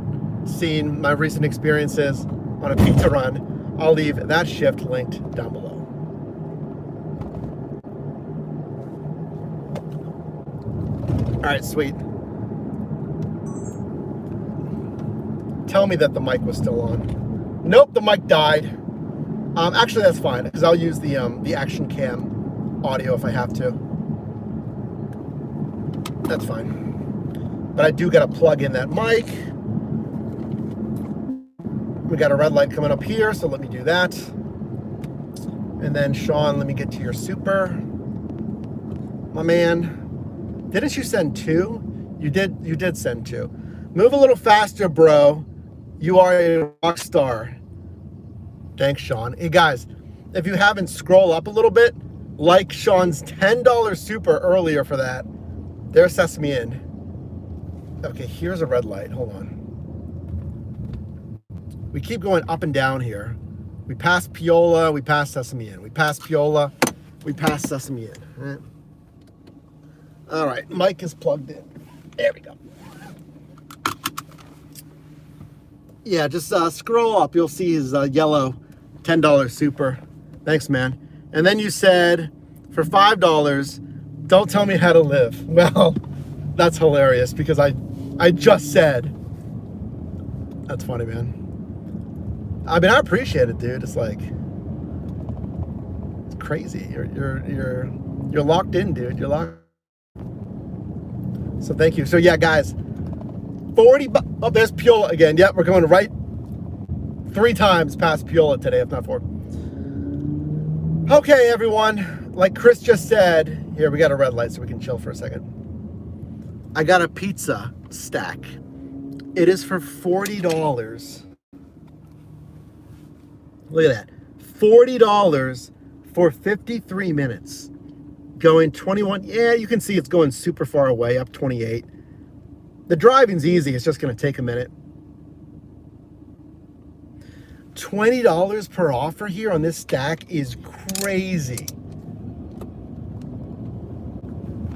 seen my recent experiences on a pizza run, I'll leave that shift linked down below. All right, sweet. Tell me that the mic was still on. Nope, the mic died. Actually, that's fine, because I'll use the action cam audio if I have to. That's fine. But I do got to plug in that mic. We got a red light coming up here, so let me do that. And then, Sean, let me get to your super. My man. Didn't you send 2? You did send 2. Move a little faster, bro. You are a rock star. Thanks, Sean. Hey, guys, if you haven't, scroll up a little bit. Like Sean's $10 super earlier for that. There's Sesame Inn. Okay, here's a red light. Hold on. We keep going up and down here. We pass Piola, we pass Sesame Inn. We pass Piola, we pass Sesame Inn. Right? All right, mic is plugged in. There we go. Yeah, just scroll up. You'll see his yellow $10 super. Thanks, man. And then you said, for $5, don't tell me how to live. Well, that's hilarious because I just said. That's funny, man. I mean, I appreciate it, dude. It's like, it's crazy. You're locked in, dude. You're locked. So thank you. So yeah, guys, 40 bucks. Oh, there's Piola again. Yep, we're going right 3 times past Piola today, if not 4. Okay, everyone. Like Chris just said, here, we got a red light so we can chill for a second. I got a pizza stack. It is for $40. Look at that. $40 for 53 minutes. Going 21. Yeah, you can see it's going super far away, up 28. The driving's easy. It's just going to take a minute. $20 per offer here on this stack is crazy.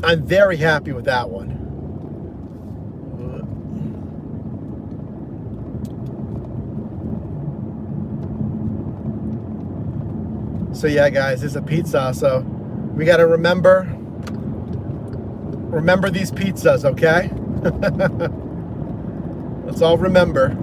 I'm very happy with that one. So yeah, guys, it's a pizza. So we got to remember these pizzas, okay? Let's all remember.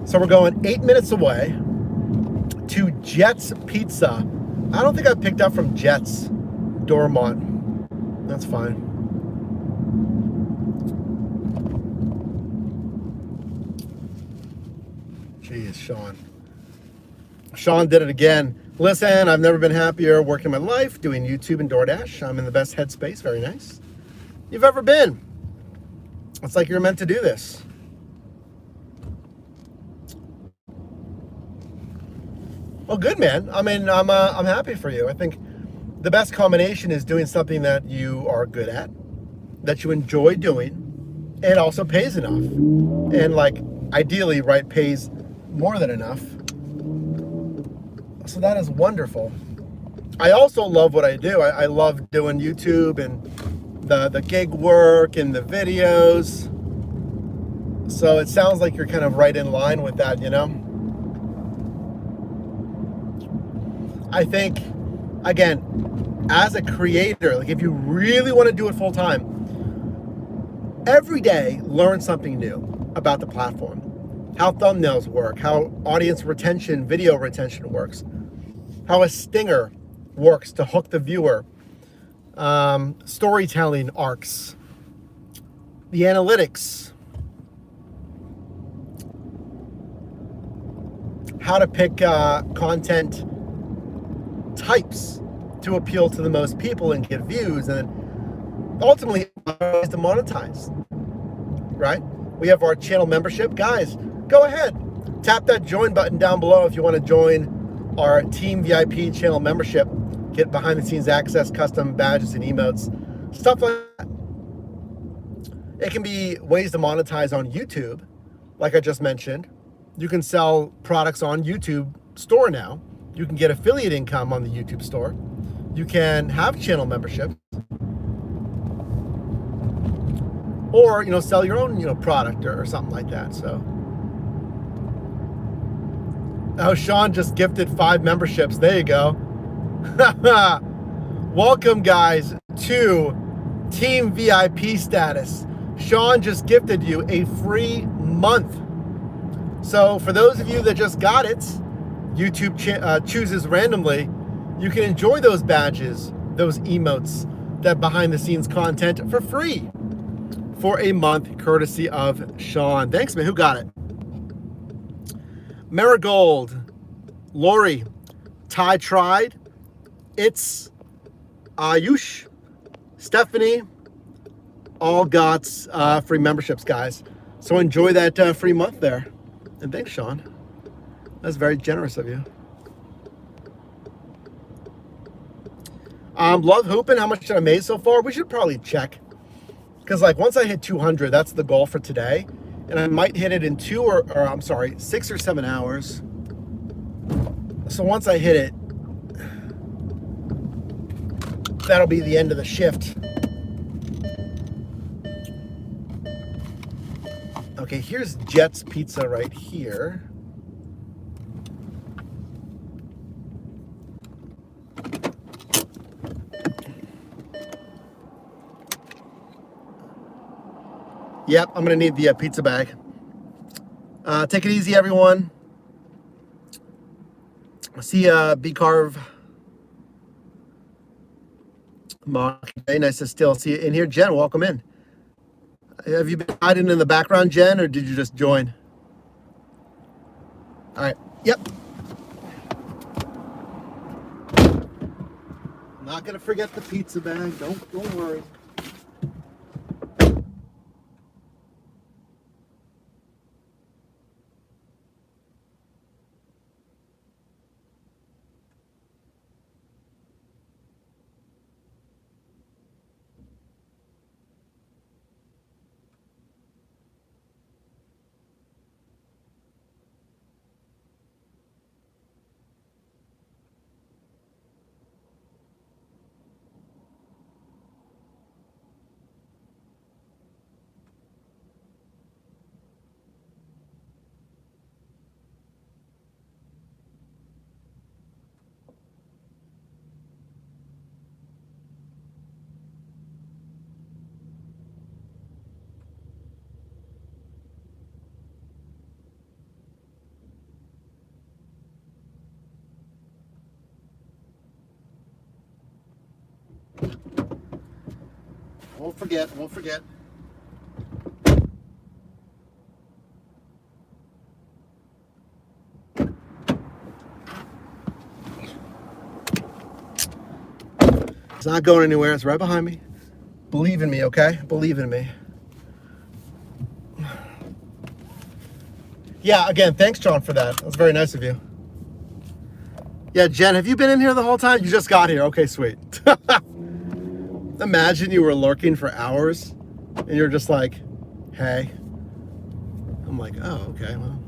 So we're going 8 minutes away to Jets Pizza. I don't think I picked up from Jets Dormont. That's fine. Jeez, Sean. Sean did it again. Listen, I've never been happier working my life, doing YouTube and DoorDash. I'm in the best headspace. Very nice. You've ever been. It's like you're meant to do this. Well, good, man. I mean, I'm happy for you. I think the best combination is doing something that you are good at, that you enjoy doing, and also pays enough. And like ideally, right, pays more than enough. So that is wonderful. I also love what I do. I love doing YouTube and the gig work and the videos. So it sounds like you're kind of right in line with that, you know? I think, again, as a creator, like if you really want to do it full time, every day learn something new about the platform. How thumbnails work, how audience retention, video retention works, how a stinger works to hook the viewer, storytelling arcs, the analytics, how to pick content types to appeal to the most people and get views, and ultimately ways to monetize, right? We have our channel membership. Guys, go ahead, tap that join button down below if you want to join our Team VIP channel membership, get behind the scenes access, custom badges and emotes, stuff like that. It can be ways to monetize on YouTube, like I just mentioned. You can sell products on YouTube store now. You can get affiliate income on the YouTube store. You can have channel memberships, or sell your own product or something like that. So, oh, Sean just gifted 5 memberships. There you go. Welcome, guys, to Team VIP status. Sean just gifted you a free month. So for those of you that just got it, YouTube chooses randomly, you can enjoy those badges, those emotes, that behind the scenes content for free for a month, courtesy of Sean. Thanks, man. Who got it? Marigold, Lori, Ty Tried, It's Ayush, Stephanie, all got free memberships, guys. So enjoy that free month there. And thanks, Sean. That's very generous of you. Love hooping. How much did I make so far? We should probably check. Because like once I hit 200, that's the goal for today. And I might hit it in 6 or 7 hours. So once I hit it, that'll be the end of the shift. Okay, here's Jet's Pizza right here. Yep, I'm gonna need the pizza bag. Take it easy, everyone. See B-Carve. Mark, hey, nice to still see you in here. Jen, welcome in. Have you been hiding in the background, Jen, or did you just join? All right, yep. I'm not gonna forget the pizza bag, don't worry. Won't forget. It's not going anywhere. It's right behind me. Believe in me, okay? Believe in me. Yeah, again, thanks, John, for that. That was very nice of you. Yeah, Jen, have you been in here the whole time? You just got here. Okay, sweet. Imagine you were lurking for hours and you're just like, hey. I'm like, oh, okay, well,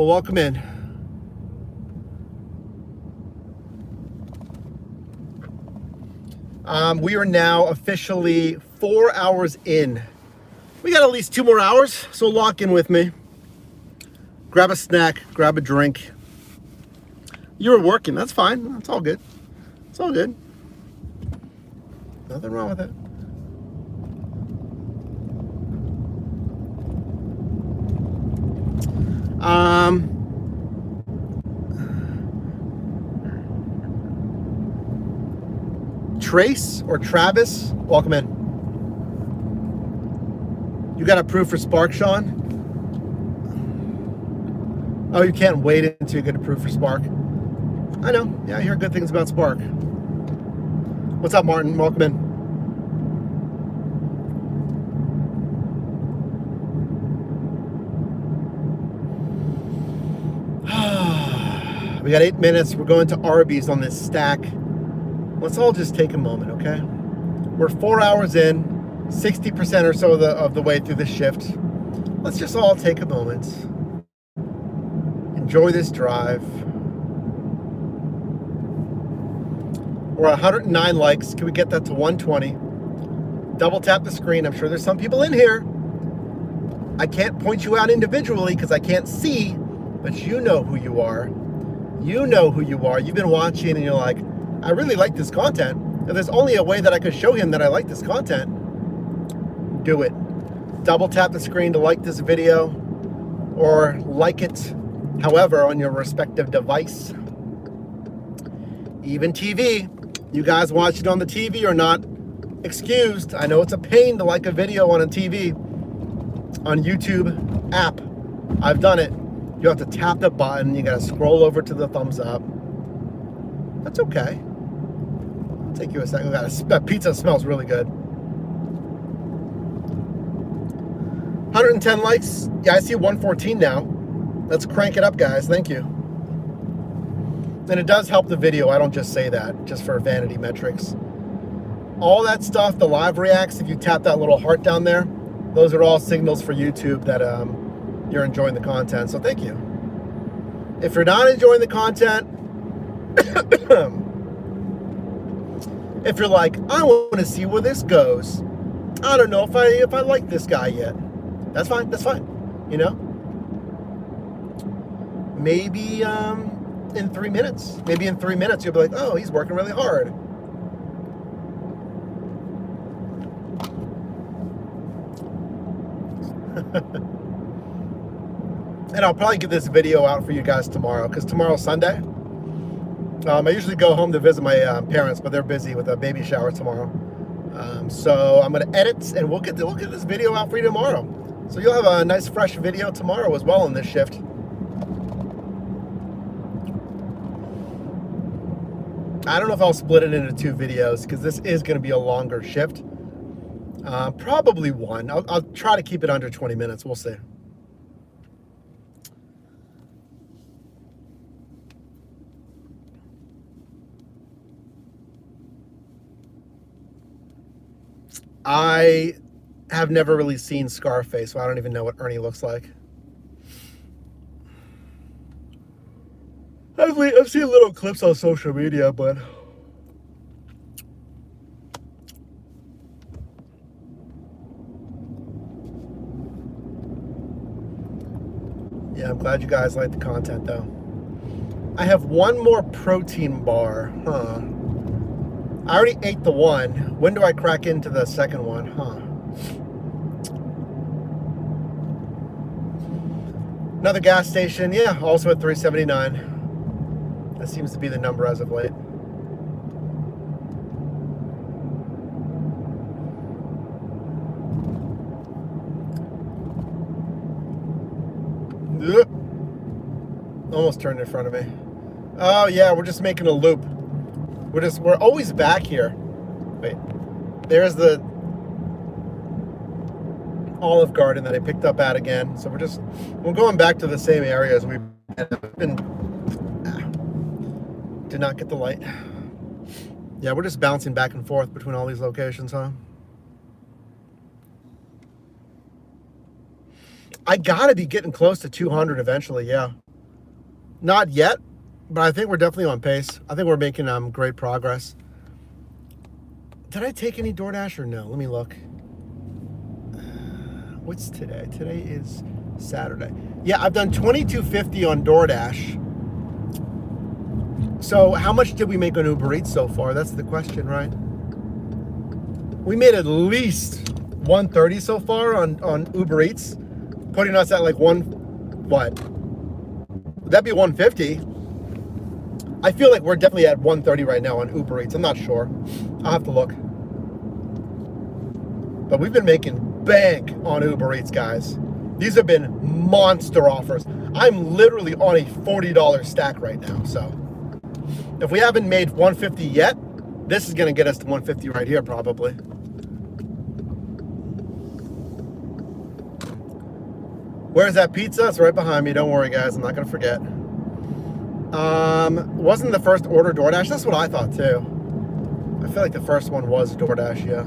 welcome in. We are now officially 4 hours in. We got at least 2 more hours, so lock in with me. Grab a snack, grab a drink. You were working, that's fine. That's all good. It's all good. Nothing wrong with it. Trace or Travis, welcome in. You got approved for Spark, Sean? Oh, you can't wait until you get approved for Spark. I know. Yeah, I hear good things about Spark. What's up, Martin? Welcome in. We got 8 minutes. We're going to Arby's on this stack. Let's all just take a moment, okay? We're 4 hours in, 60% or so of the way through the shift. Let's just all take a moment. Enjoy this drive. We're at 109 likes. Can we get that to 120? Double tap the screen. I'm sure there's some people in here. I can't point you out individually because I can't see, but you know who you are. You know who you are. You've been watching and you're like, I really like this content. If there's only a way that I could show him that I like this content, do it. Double tap the screen to like this video or like it however on your respective device. Even TV. You guys watch it on the TV are not excused. I know it's a pain to like a video on a TV, on YouTube app. I've done it. You have to tap the button. You got to scroll over to the thumbs up. That's okay. It'll take you a second. That pizza smells really good. 110 likes. Yeah, I see 114 now. Let's crank it up, guys. Thank you. And it does help the video. I don't just say that just for vanity metrics. All that stuff, the live reacts, if you tap that little heart down there, those are all signals for YouTube that you're enjoying the content. So thank you. If you're not enjoying the content, if you're like, I want to see where this goes, I don't know if I like this guy yet. That's fine. That's fine. You know, maybe in 3 minutes. Maybe in 3 minutes you'll be like, oh, he's working really hard. And I'll probably get this video out for you guys tomorrow because tomorrow's Sunday. I usually go home to visit my parents, but they're busy with a baby shower tomorrow. So I'm going to edit and we'll get this video out for you tomorrow. So you'll have a nice fresh video tomorrow as well on this shift. I don't know if I'll split it into 2 videos because this is going to be a longer shift. Probably one. I'll try to keep it under 20 minutes. We'll see. I have never really seen Scarface, so I don't even know what Ernie looks like. I've seen little clips on social media, but yeah, I'm glad you guys like the content though. I have one more protein bar, huh? I already ate the one. When do I crack into the second one, huh? Another gas station, yeah, also at 379. That seems to be the number as of late. Almost turned in front of me. Oh yeah, we're just making a loop. We're always back here. Wait, there's the Olive Garden that I picked up at again. So we're going back to the same area as we've been. Did not get the light. Yeah, we're just bouncing back and forth between all these locations, huh? I gotta be getting close to 200 eventually, yeah. Not yet, but I think we're definitely on pace. I think we're making great progress. Did I take any DoorDash or no? Let me look. What's today? Today is Saturday. Yeah, I've done $22.50 on DoorDash. So how much did we make on Uber Eats so far? That's the question, right? We made at least $130 so far on Uber Eats, putting us at like what? Would that be $150? I feel like we're definitely at $130 right now on Uber Eats. I'm not sure. I'll have to look. But we've been making bank on Uber Eats, guys. These have been monster offers. I'm literally on a $40 stack right now. So if we haven't made $150 yet, this is going to get us to $150 right here probably. Where's that pizza? It's right behind me. Don't worry, guys. I'm not going to forget. Wasn't the first order DoorDash? That's what I thought, too. I feel like the first one was DoorDash, yeah.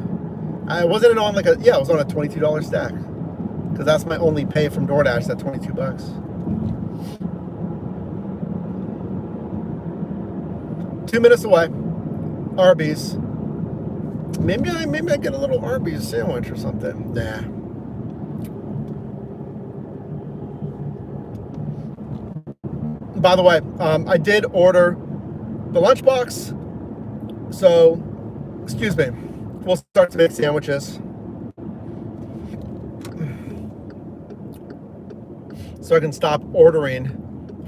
Wasn't it on like a... Yeah, it was on a $22 stack. Because that's my only pay from DoorDash, that $22. Two minutes away. Arby's. Maybe I get a little Arby's sandwich or something. Nah. By the way, I did order the lunchbox, so, excuse me, we'll start to make sandwiches. So I can stop ordering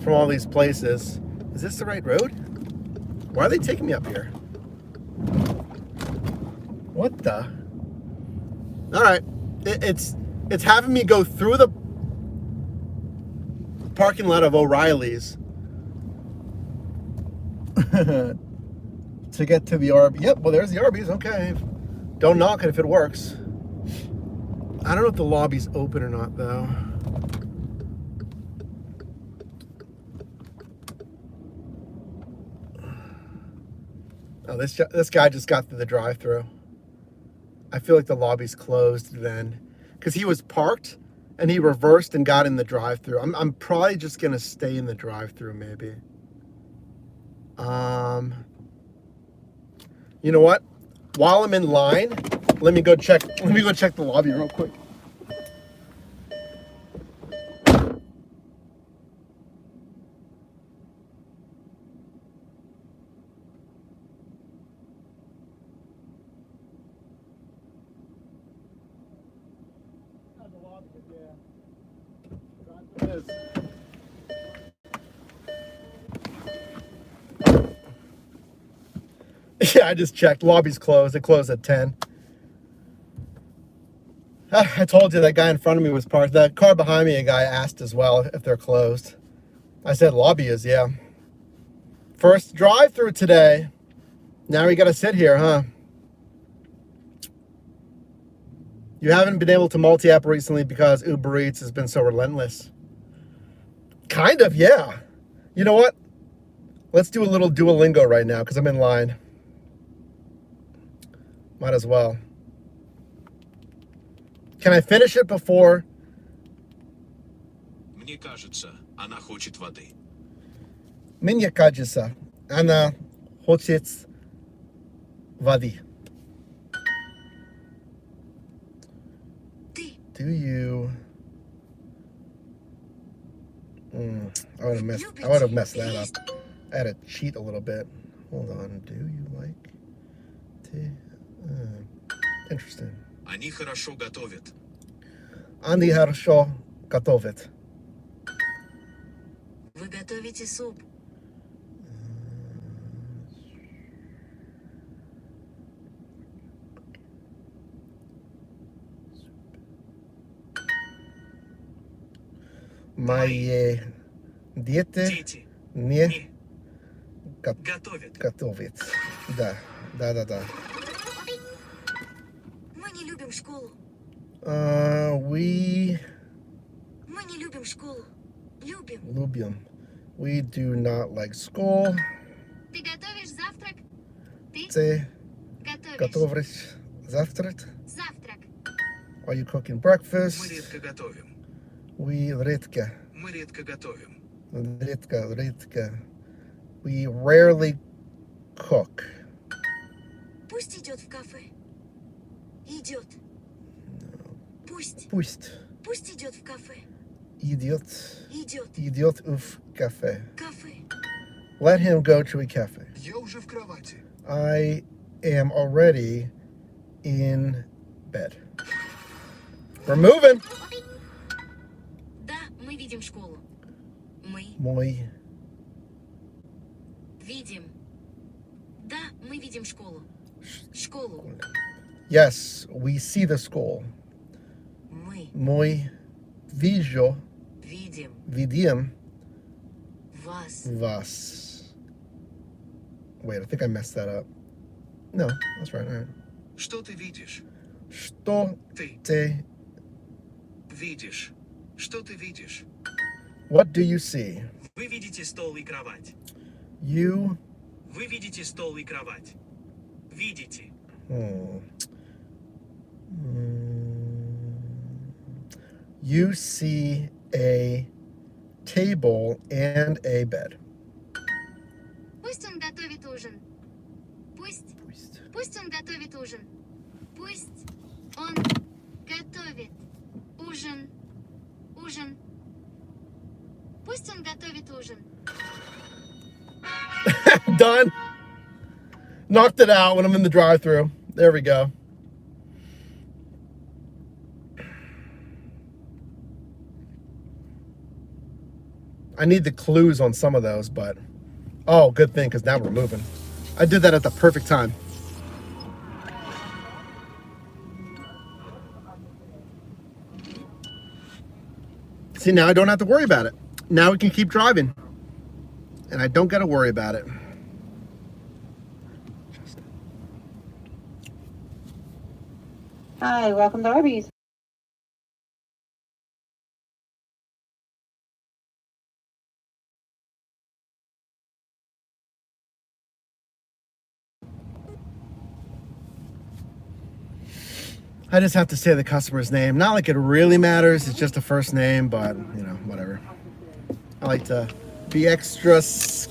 from all these places. Is this the right road? Why are they taking me up here? What the? All right, it's having me go through the parking lot of O'Reilly's to get to the Arby's. Yep, well, there's the Arby's. Okay. Don't knock it if it works. I don't know if the lobby's open or not, though. Oh, this guy just got through the drive-thru. I feel like the lobby's closed then, because he was parked and he reversed and got in the drive-thru. I'm probably just gonna stay in the drive-thru maybe. You know what? While I'm in line, let me go check the lobby real quick. Yeah, I just checked. Lobby's closed. It closed at 10. I told you that guy in front of me was parked. The car behind me, a guy asked as well if they're closed. I said lobby is, yeah. First drive-through today. Now we got to sit here, huh? You haven't been able to multi-app recently because Uber Eats has been so relentless. Kind of, yeah. You know what? Let's do a little Duolingo right now because I'm in line. Might as well. Can I finish it before? Мне кажется, она хочет воды. Мне кажется, она хочет воды. Do you? I would have messed that up. I had to cheat a little bit. Hold on. Do you like tea? Interesting. Они хорошо готовят. Они хорошо готовят. Вы готовите суп. Мои дети Дети не готовят. готовят. Да. Мы не любим школу. We Мы не любим школу. Любим. любим. We do not like school. Ты готовишь завтрак? Ты Ты готовишь готовишь завтрак? завтрак. Are you cooking Мы breakfast? редко готовим. We редко. Мы редко готовим. Редко. We rarely cook. Пусть идет в кафе. Идет. Пусть. Пусть Идет в кафе. идет Идет. в кафе. Кафе. Let him go to a cafe. Я уже в кровати. I am already in bed. We're moving. Да, мы видим школу. Мы Мой. видим. Да, мы видим школу. Школу. Yes, we see the school. Мы Muy visual. видим Видим вас. вас. Wait, I think I messed that up. No, that's right. All right. Что ты видишь? Что Ты ты? видишь. Что ты видишь? What do you see? Вы видите стол и кровать. You. Вы видите стол и кровать. Видите. You see a table and a bed. Пусть он готовит ужин. Пусть он готовит ужин. Пусть он готовит ужин. Ужин. Пусть он готовит ужин. Done. Knocked it out when I'm in the drive-thru. There we go. I need the clues on some of those, but oh, good thing, because now we're moving. I did that at the perfect time. See, now I don't have to worry about it. Now we can keep driving. And I don't got to worry about it. Hi, welcome to Arby's. I just have to say the customer's name. Not like it really matters. It's just a first name, but, you know, whatever. I like to be extra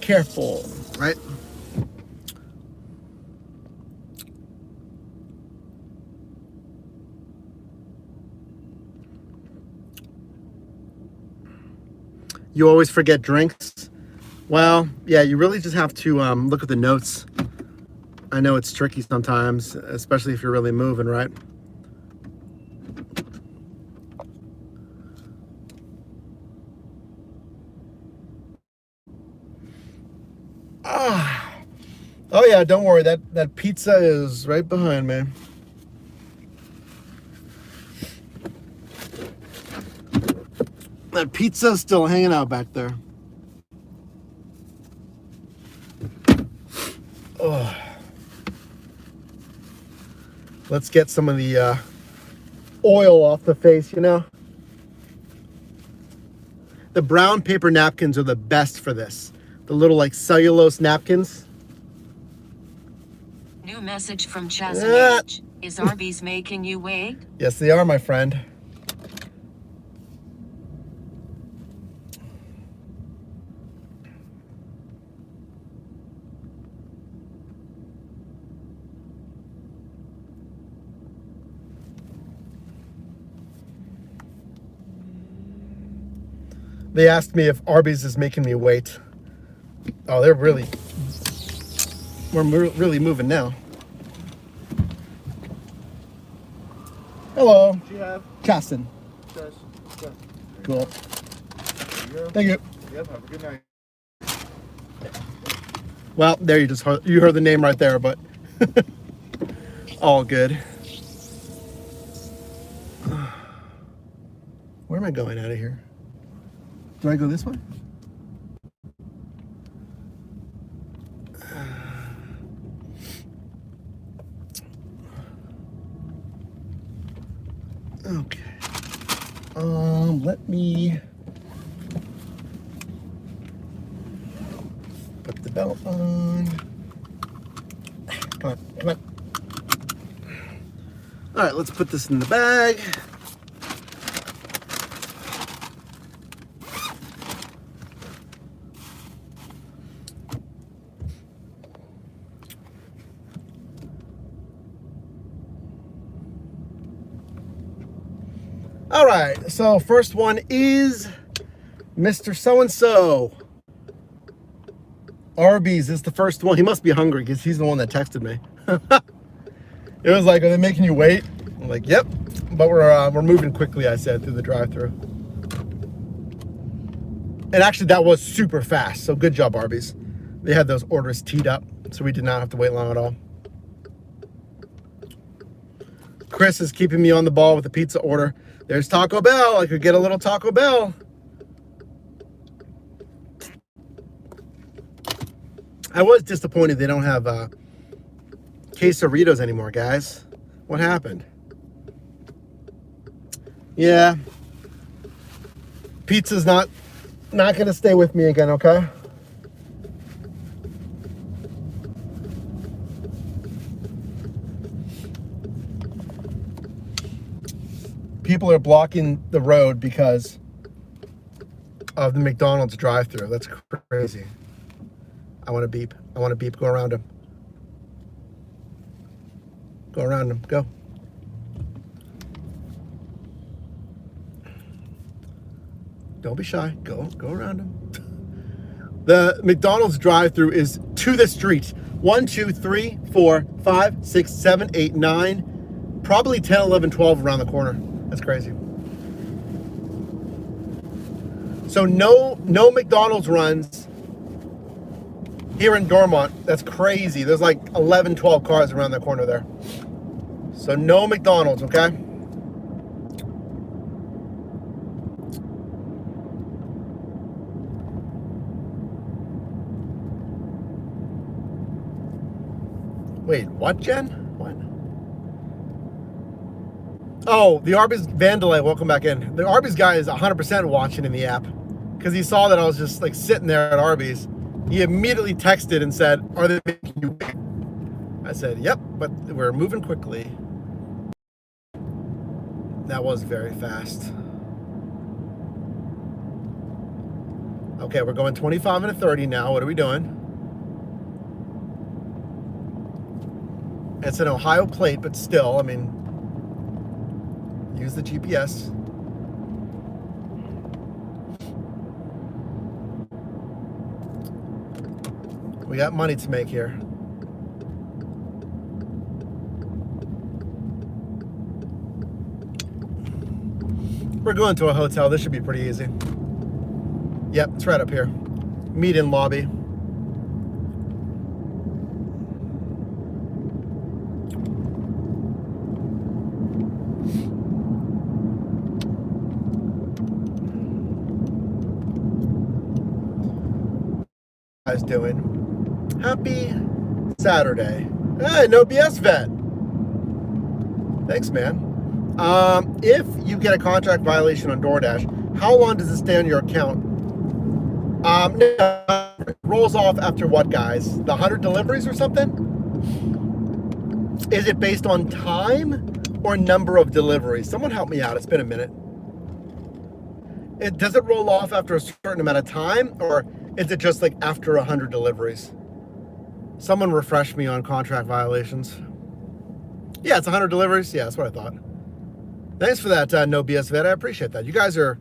careful, right? You always forget drinks. Well, yeah, you really just have to look at the notes. I know it's tricky sometimes, especially if you're really moving, right? Oh yeah, don't worry. That pizza is right behind me. That pizza's still hanging out back there. Oh. Let's get some of the oil off the face, you know? The brown paper napkins are the best for this. The little like cellulose napkins. New message from Chazanage. Is Arby's making you wait? Yes, they are, my friend. They asked me if Arby's is making me wait. Oh, we're really moving now. Hello. What do you have? Chasten. Just. Cool. There you go. Thank you. Yep, have a good night. Well, there you heard the name right there, but all good. Where am I going out of here? Do I go this way? Okay. Let me put the belt on. Come on, come on. All right, let's put this in the bag. All right, so first one is Mr. So-and-so. Arby's is the first one. He must be hungry because he's the one that texted me. It was like, are they making you wait? I'm like, yep. But we're moving quickly, I said, through the drive-thru. And actually, that was super fast. So good job, Arby's. They had those orders teed up, so we did not have to wait long at all. Chris is keeping me on the ball with the pizza order. There's Taco Bell. I could get a little Taco Bell. I was disappointed they don't have quesadillas anymore, guys. What happened? Yeah. Pizza's not going to stay with me again, okay? People are blocking the road because of the McDonald's drive-thru. That's crazy. I want to beep. I want to beep. Go around him. Go around him. Go. Don't be shy. Go around him. The McDonald's drive-thru is to the street. 1, 2, 3, 4, 5, 6, 7, 8, 9, probably 10, 11, 12 around the corner. That's crazy. So no McDonald's runs here in Dormont. That's crazy. There's like 11, 12 cars around the corner there. So no McDonald's, okay? Wait, what, Jen? What? Oh, the Arby's Vandalay, welcome back in. The Arby's guy is 100% watching in the app because he saw that I was just like sitting there at Arby's. He immediately texted and said, are they making you wait? I said, yep, but we're moving quickly. That was very fast. Okay, we're going 25 and a 30 now. What are we doing? It's an Ohio plate, but still, I mean, use the GPS. We got money to make here. We're going to a hotel. This should be pretty easy. Yep, it's right up here. Meet in lobby. Guys doing? Happy Saturday. Hey, no BS vet. Thanks, man. If you get a contract violation on DoorDash, how long does it stay on your account? It rolls off after what, guys? The 100 deliveries or something? Is it based on time or number of deliveries? Someone help me out. It's been a minute. Does it roll off after a certain amount of time, or is it just like after 100 deliveries? Someone refresh me on contract violations. Yeah, it's 100 deliveries. Yeah, that's what I thought. Thanks for that, No BS Vet. I appreciate that. You guys are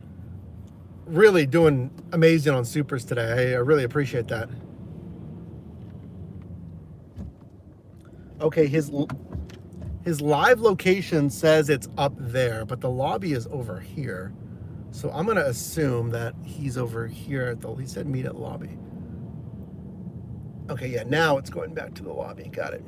really doing amazing on supers today. I really appreciate that. Okay, his live location says it's up there, but the lobby is over here. So I'm going to assume that he's over here at he said meet at lobby. Okay, yeah, now it's going back to the lobby. Got it.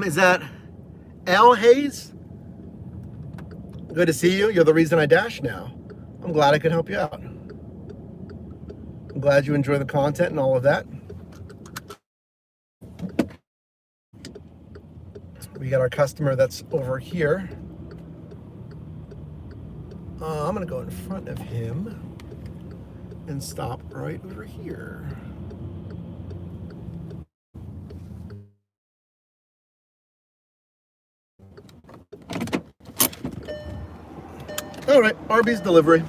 Is that Al Hayes? Good to see you. You're the reason I dash now. I'm glad I could help you out. I'm glad you enjoy the content and all of that. We got our customer that's over here. I'm gonna go in front of him and stop right over here. All right, Arby's delivery.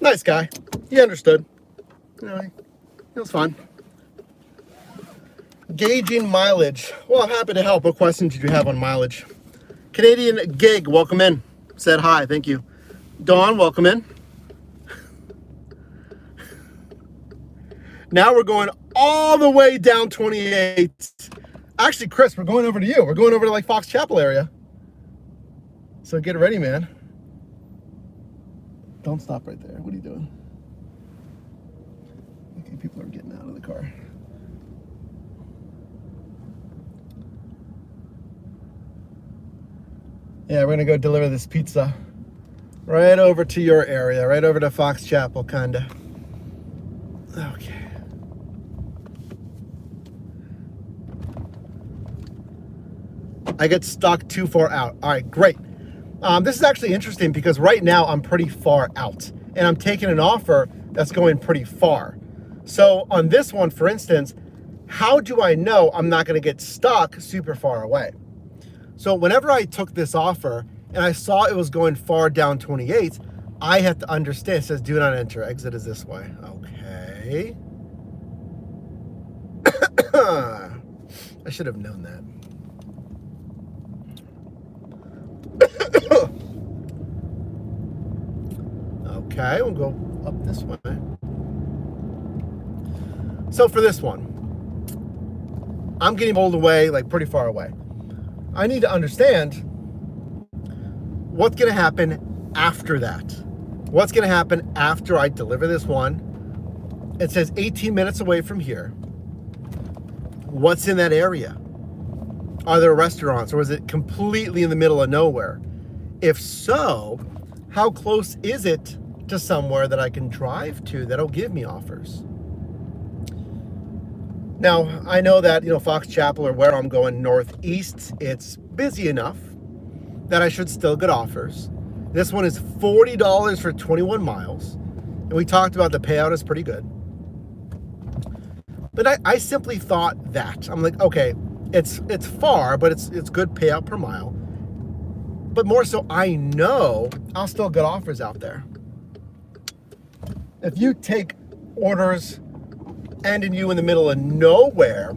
Nice guy. He understood. You know, it was fun. Gauging mileage. Well, I'm happy to help. What questions did you have on mileage? Canadian Gig, welcome in. Said hi, thank you. Dawn, welcome in. Now we're going all the way down 28. Actually, Chris, we're going over to you. We're going over to like Fox Chapel area. So get ready, man. Don't stop right there. What are you doing? Okay, people are getting out of the car. Yeah, we're gonna go deliver this pizza right over to your area, right over to Fox Chapel, kinda. Okay. I get stuck too far out. All right, great. This is actually interesting because right now I'm pretty far out and I'm taking an offer that's going pretty far. So on this one, for instance, how do I know I'm not going to get stuck super far away? So whenever I took this offer and I saw it was going far down 28, I have to understand. It says do not enter. Exit is this way. Okay. I should have known that. Okay, we'll go up this way. So for this one, I'm getting pulled away, like pretty far away. I need to understand what's gonna happen after that. What's gonna happen after I deliver this one? It says 18 minutes away from here. What's in that area? Are there restaurants or is it completely in the middle of nowhere? If so, how close is it to somewhere that I can drive to that'll give me offers? Now, I know that, Fox Chapel or where I'm going northeast, it's busy enough that I should still get offers. This one is $40 for 21 miles. And we talked about the payout is pretty good. But I simply thought that. I'm like, okay, it's far, but it's good payout per mile. But more so, I know I'll still get offers out there. If you take orders and you in the middle of nowhere,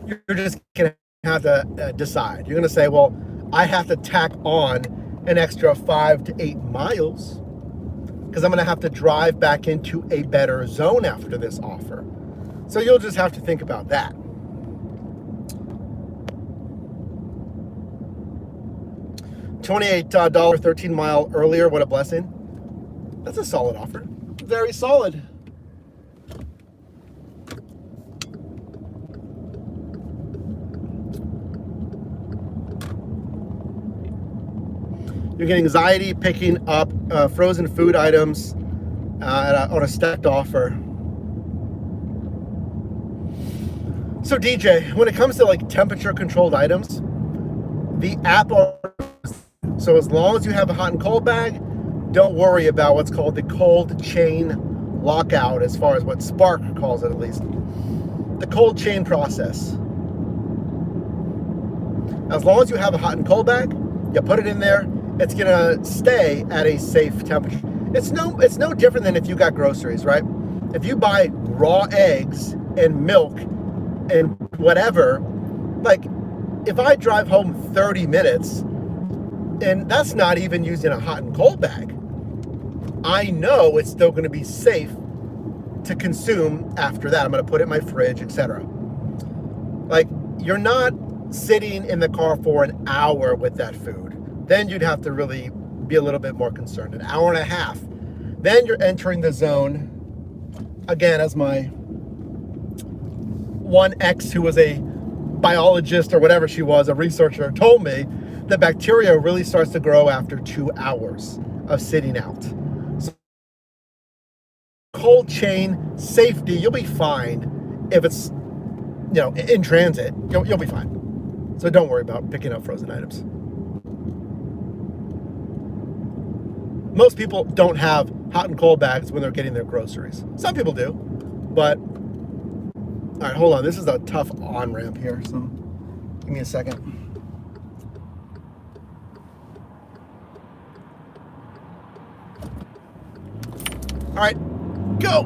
you're just gonna have to decide. You're gonna say, well, I have to tack on an extra 5 to 8 miles because I'm gonna have to drive back into a better zone after this offer. So you'll just have to think about that. $28 13 mile earlier, what a blessing. That's a solid offer. Very solid. You're getting anxiety picking up frozen food items on a stacked offer. So DJ, when it comes to like temperature controlled items, the app, so as long as you have a hot and cold bag, don't worry about what's called the cold chain lockout, as far as what Spark calls it at least. The cold chain process. As long as you have a hot and cold bag, you put it in there, it's gonna stay at a safe temperature. It's no different than if you got groceries, right? If you buy raw eggs and milk and whatever, like if I drive home 30 minutes, and that's not even using a hot and cold bag, I know it's still going to be safe to consume after that. I'm going to put it in my fridge, etc. Like, you're not sitting in the car for an hour with that food. Then you'd have to really be a little bit more concerned. An hour and a half. Then you're entering the zone. Again, as my one ex who was a biologist or whatever she was, a researcher, told me, the bacteria really starts to grow after 2 hours of sitting out. So cold chain safety, you'll be fine if it's, you know, in transit. You'll be fine. So don't worry about picking up frozen items. Most people don't have hot and cold bags when they're getting their groceries. Some people do, but all right, hold on. This is a tough on-ramp here, so give me a second. All right, go.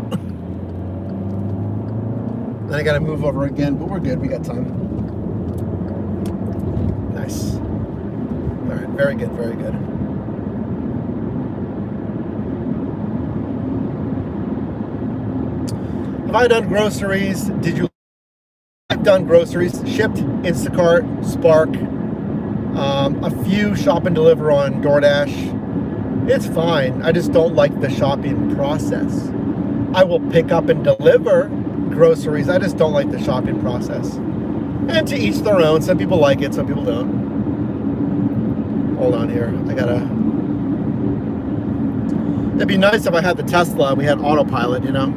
Then I got to move over again, but we're good. We got time. Nice. All right, very good, very good. Have I done groceries? Did you? I've done groceries, shipped, Instacart, Spark, a few shop and deliver on DoorDash. It's fine. I just don't like the shopping process. I will pick up and deliver groceries. I just don't like the shopping process. And to each their own. Some people like it, some people don't. Hold on here. It'd be nice if I had the Tesla and we had autopilot, you know?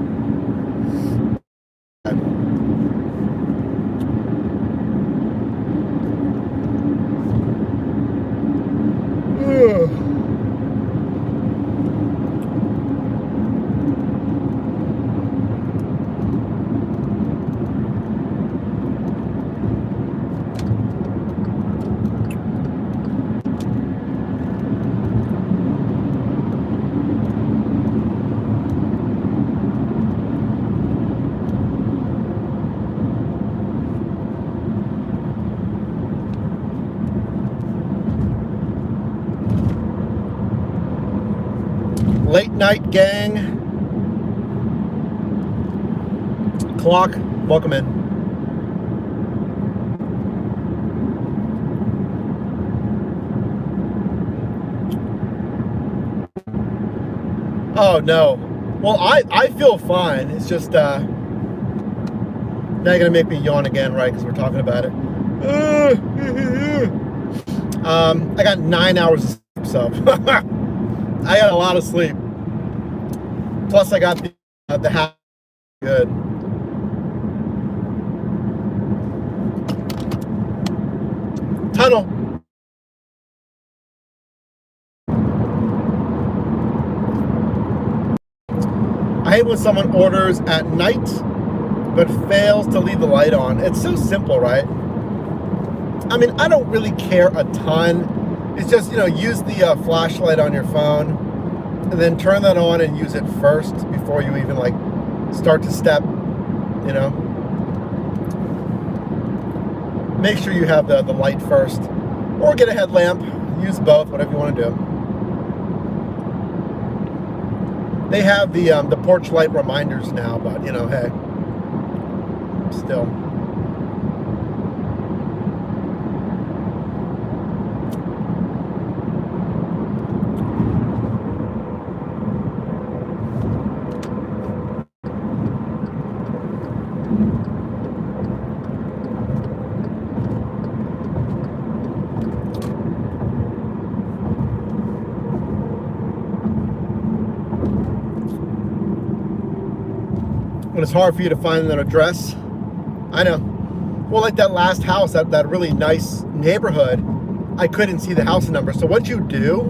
Late night gang. Clock, welcome in. Oh no. Well, I feel fine. It's just now you're gonna make me yawn again, right? Because we're talking about it. I got 9 hours of sleep, so I got a lot of sleep. Plus, I got the house good. Tunnel. I hate when someone orders at night but fails to leave the light on. It's so simple, right? I mean, I don't really care a ton. It's just, you know, use the flashlight on your phone and then turn that on and use it first before you even like start to step, you know. Make sure you have the light first, or get a headlamp. Use both, whatever you want to do. They have the porch light reminders now, but you know, hey, still. When it's hard for you to find an address. I know. Well, like that last house, that really nice neighborhood, I couldn't see the house number. So what you do,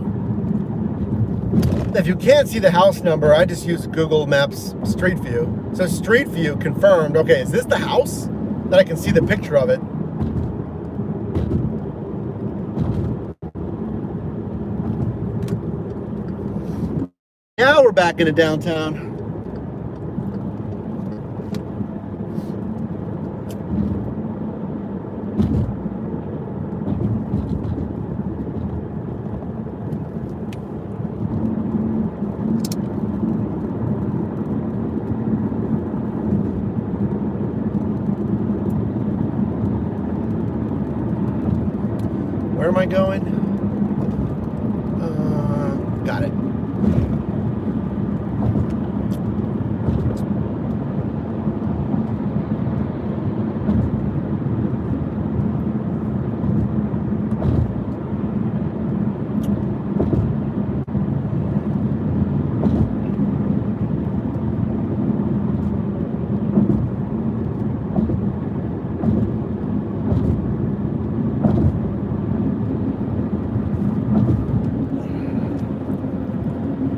if you can't see the house number, I just use Google Maps Street View. So Street View confirmed, okay, is this the house? Then I can see the picture of it. Now we're back into downtown. Where am I going? Got it.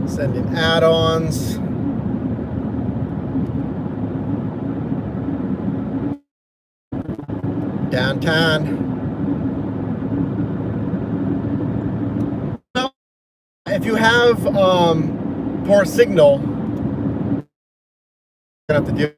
Sending add-ons. Downtown. Well, if you have poor signal, you're gonna have to deal.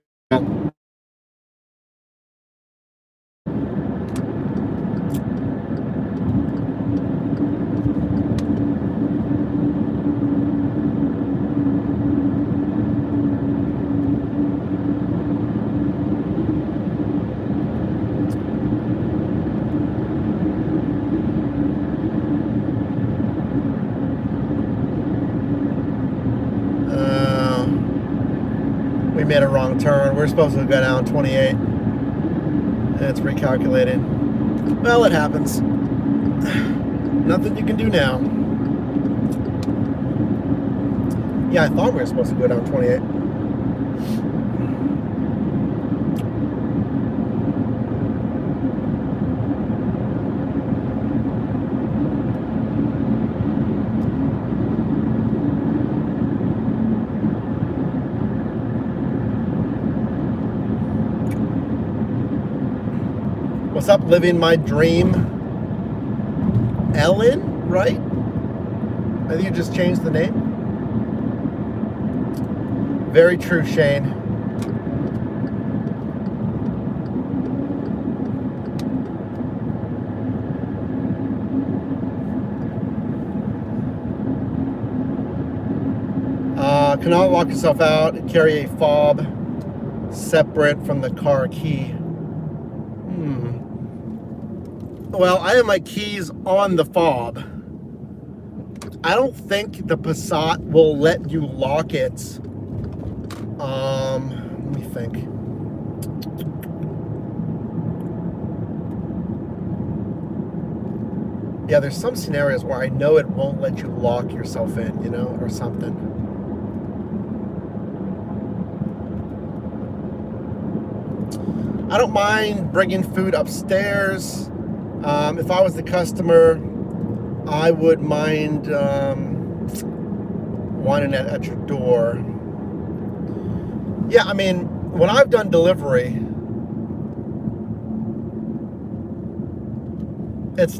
We made a wrong turn. We're supposed to go down 28. And it's recalculated. Well, it happens. Nothing you can do now. Yeah, I thought we were supposed to go down 28. What's up, living my dream? Ellen, right? I think you just changed the name. Very true, Shane. Cannot lock yourself out and carry a fob separate from the car key. Well, I have my keys on the fob. I don't think the Passat will let you lock it. Let me think. Yeah, there's some scenarios where I know it won't let you lock yourself in, you know, or something. I don't mind bringing food upstairs. If I was the customer, I would mind wanting it at your door. Yeah, I mean, when I've done delivery, it's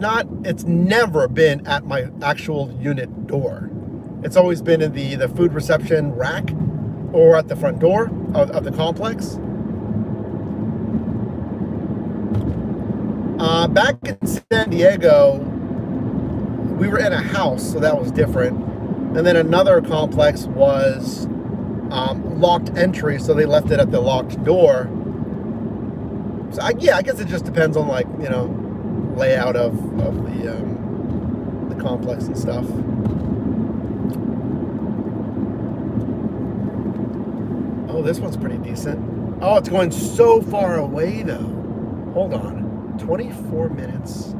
never been at my actual unit door. It's always been in the food reception rack or at the front door of the complex. Back in San Diego, we were in a house, so that was different. And then another complex was locked entry, so they left it at the locked door. So I guess it just depends on, like, you know, layout of the complex and stuff. Oh, this one's pretty decent. Oh, it's going so far away though. Hold on. 24 minutes.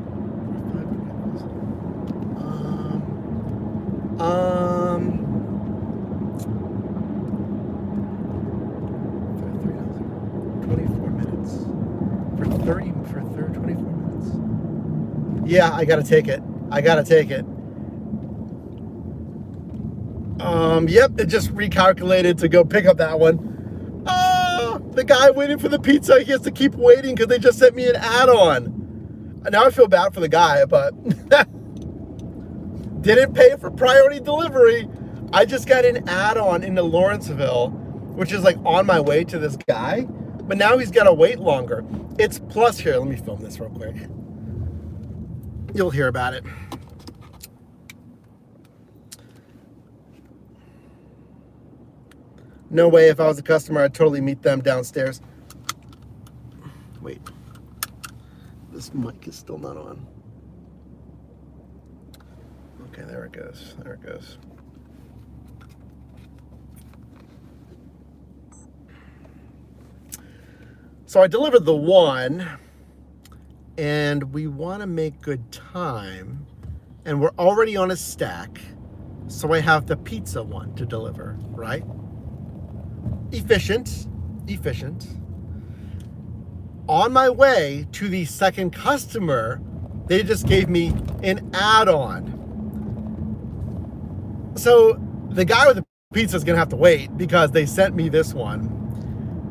For 24 minutes. Yeah, I gotta take it. Yep, it just recalculated to go pick up that one. The guy waiting for the pizza, he has to keep waiting because they just sent me an add-on. Now I feel bad for the guy, but didn't pay for priority delivery. I just got an add-on into Lawrenceville, which is like on my way to this guy, but now he's got to wait longer. It's plus here. Let me film this real quick. You'll hear about it. No way, if I was a customer, I'd totally meet them downstairs. Wait. This mic is still not on. Okay, there it goes. There it goes. So I delivered the one, and we want to make good time, and we're already on a stack, so I have the pizza one to deliver, right? Efficient. On my way to the second customer, they just gave me an add-on. So the guy with the pizza is gonna have to wait because they sent me this one.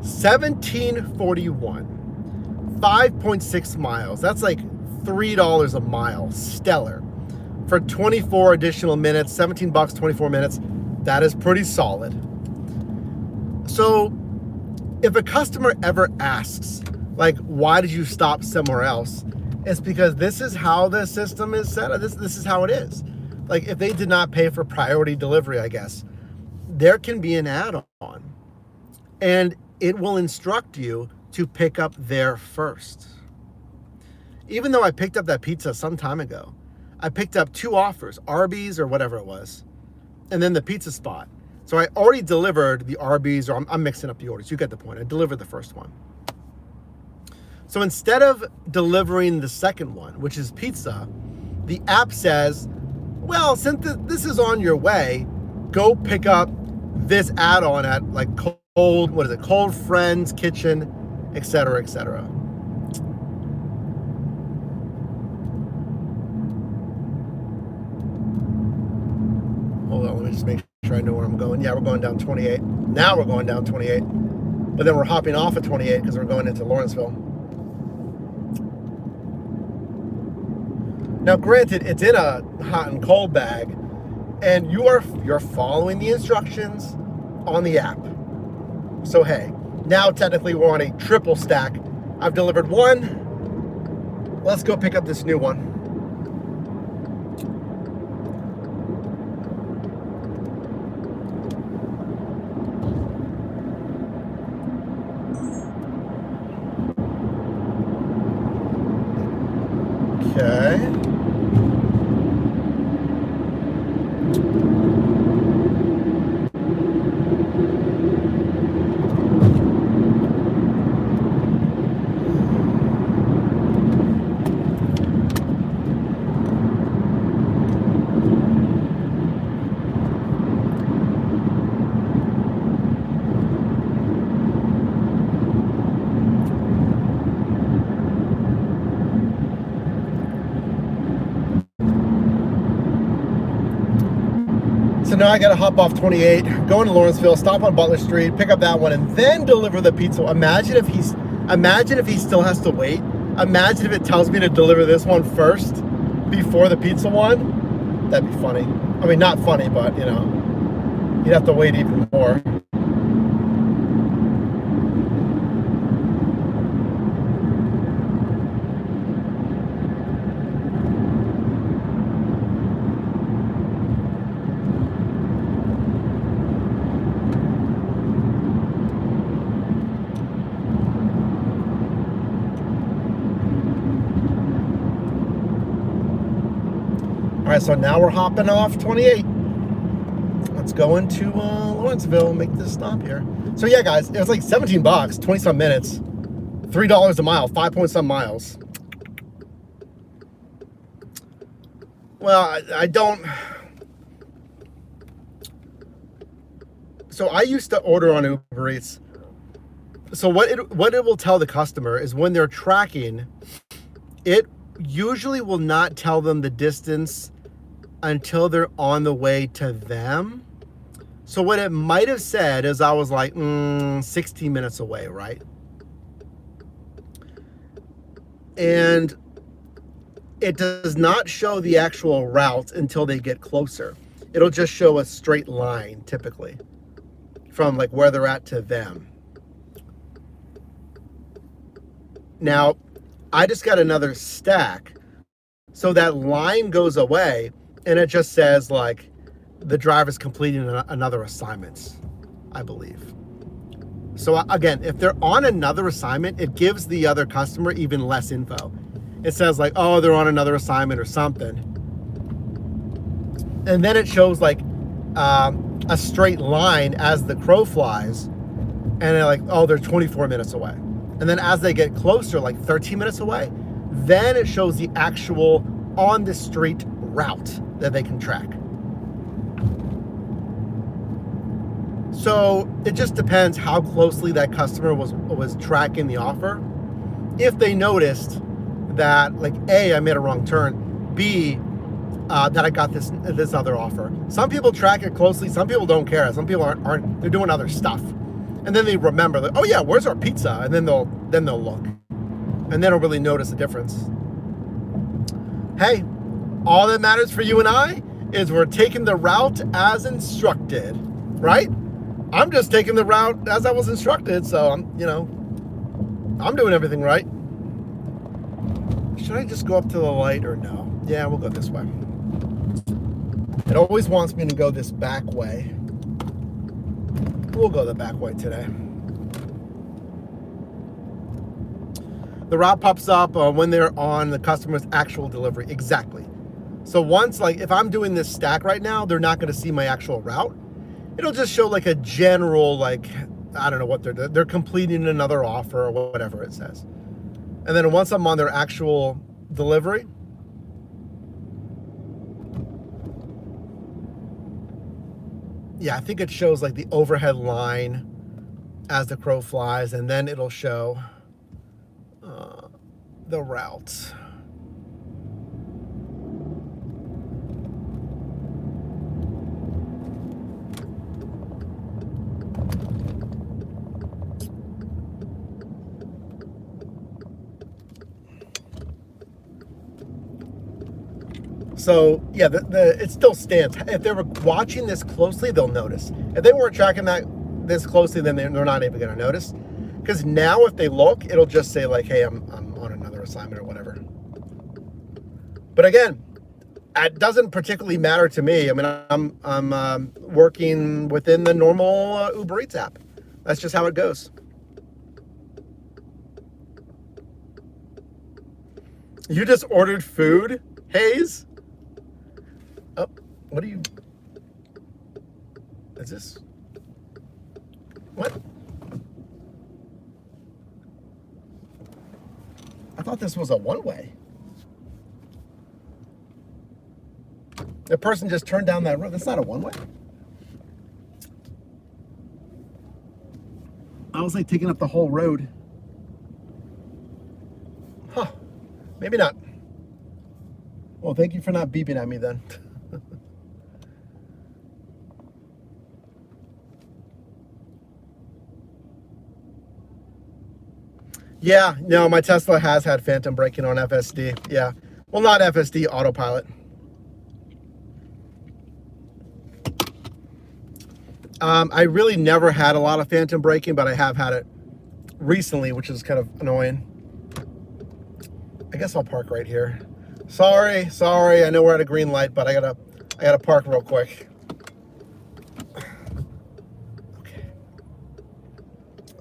1741, 5.6 miles. That's like $3 a mile. Stellar. For 24 additional minutes, 17 bucks, 24 minutes. That is pretty solid. So if a customer ever asks, like, why did you stop somewhere else? It's because this is how the system is set up. This is how it is. Like, if they did not pay for priority delivery, I guess, there can be an add-on. And it will instruct you to pick up there first. Even though I picked up that pizza some time ago, I picked up 2 offers, Arby's or whatever it was, and then the pizza spot. So I already delivered the Arby's, or I'm mixing up the orders. You get the point. I delivered the first one. So instead of delivering the second one, which is pizza, the app says, well, since this is on your way, go pick up this add-on at like Cold Friends Kitchen, etc., etc. Hold on, let me just make sure I know where I'm going. Yeah, we're going down 28. Now we're going down 28. But then we're hopping off at 28 because we're going into Lawrenceville. Now, granted, it's in a hot and cold bag, and you're following the instructions on the app. So hey, now technically we're on a triple stack. I've delivered one. Let's go pick up this new one. Okay. So now I gotta hop off 28, go into Lawrenceville, stop on Butler Street, pick up that one, and then deliver the pizza. Imagine if he still has to wait. Imagine if it tells me to deliver this one first before the pizza one. That'd be funny. I mean, not funny, but you know, you'd have to wait even more. All right, so now we're hopping off 28. Let's go into Lawrenceville and make this stop here. So yeah, guys, it was like 17 bucks, 20 some minutes, $3 a mile, 5 point some miles. Well, I don't. So I used to order on Uber Eats. So what it will tell the customer is when they're tracking, it usually will not tell them the distance until they're on the way to them. So what it might have said is I was like 60 minutes away, right? And it does not show the actual route until they get closer. it'll just show a straight line typically from like where they're at to them. Now, I just got another stack, so that line goes away and it just says like the driver's completing another assignment, I believe. So again, if they're on another assignment, it gives the other customer even less info. It says like, oh, they're on another assignment or something. And then it shows like a straight line as the crow flies. And they're like, oh, they're 24 minutes away. And then as they get closer, like 13 minutes away, then it shows the actual on the street route that they can track. So it just depends how closely that customer was tracking the offer. If they noticed that, like, A, I made a wrong turn, B, that I got this other offer. Some people track it closely. Some people don't care. Some people aren't. They're doing other stuff, and then they remember that. Oh yeah, where's our pizza? And then they'll look, and they don't really notice the difference. Hey, all that matters for you and I is we're taking the route as instructed, right? I'm just taking the route as I was instructed, so I'm doing everything right. Should I just go up to the light or no? Yeah, we'll go this way. It always wants me to go this back way. We'll go the back way today. The route pops up when they're on the customer's actual delivery. Exactly. So once, like, if I'm doing this stack right now, they're not going to see my actual route. It'll just show like a general, like, I don't know what they're completing another offer or whatever it says. And then once I'm on their actual delivery, yeah, I think it shows like the overhead line as the crow flies, and then it'll show the route. So yeah, it still stands. If they were watching this closely, they'll notice. If they weren't tracking this closely, then they're not even going to notice. Because now, if they look, it'll just say like, "Hey, I'm on another assignment" or whatever. But again, it doesn't particularly matter to me. I mean, I'm working within the normal Uber Eats app. That's just how it goes. You just ordered food, Hayes? Oh, what are you? Is this? What? I thought this was a one-way. The person just turned down that road. That's not a one-way. I was like taking up the whole road. Huh. Maybe not. Well, thank you for not beeping at me then. Yeah, no, my Tesla has had phantom braking on FSD. Yeah. Well, not FSD, autopilot. I really never had a lot of phantom braking, but I have had it recently, which is kind of annoying. I guess I'll park right here. Sorry. I know we're at a green light, but I gotta park real quick.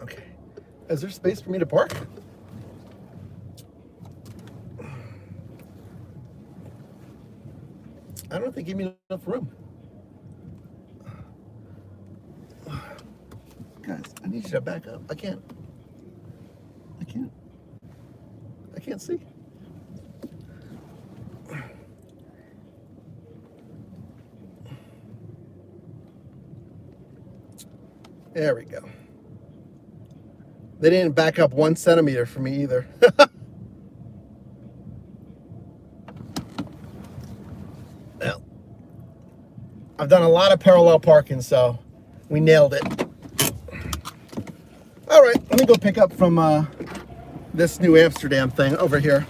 Okay. Is there space for me to park? I don't think they give me enough room. Guys, I need you to back up. I can't see. There we go. They didn't back up 1 centimeter for me either. Well, I've done a lot of parallel parking, so we nailed it. All right, let me go pick up from this New Amsterdam thing over here.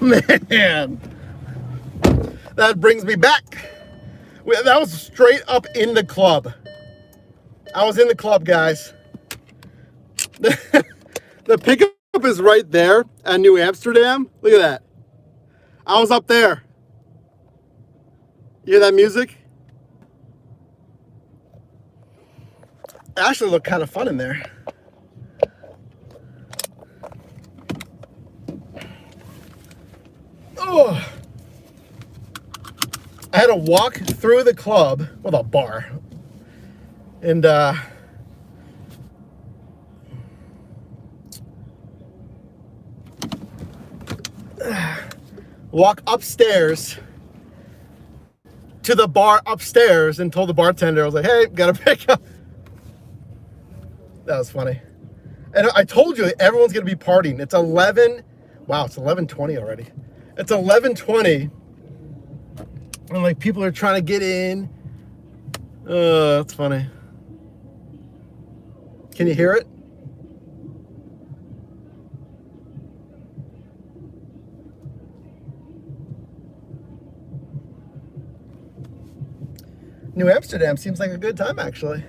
Man, that brings me back. That was straight up in the club. I was in the club, guys. The pickup is right there at New Amsterdam. Look at that. I was up there. You hear that music? It actually looked kind of fun in there. Oh. I had to walk through the club, well, the bar, and walk upstairs to the bar upstairs and told the bartender, I was like, hey, gotta pick up. That was funny. And I told you, everyone's gonna be partying. It's 11, wow, it's 11:20 already. It's 11:20. And like people are trying to get in. That's funny. Can you hear it? New Amsterdam seems like a good time, actually.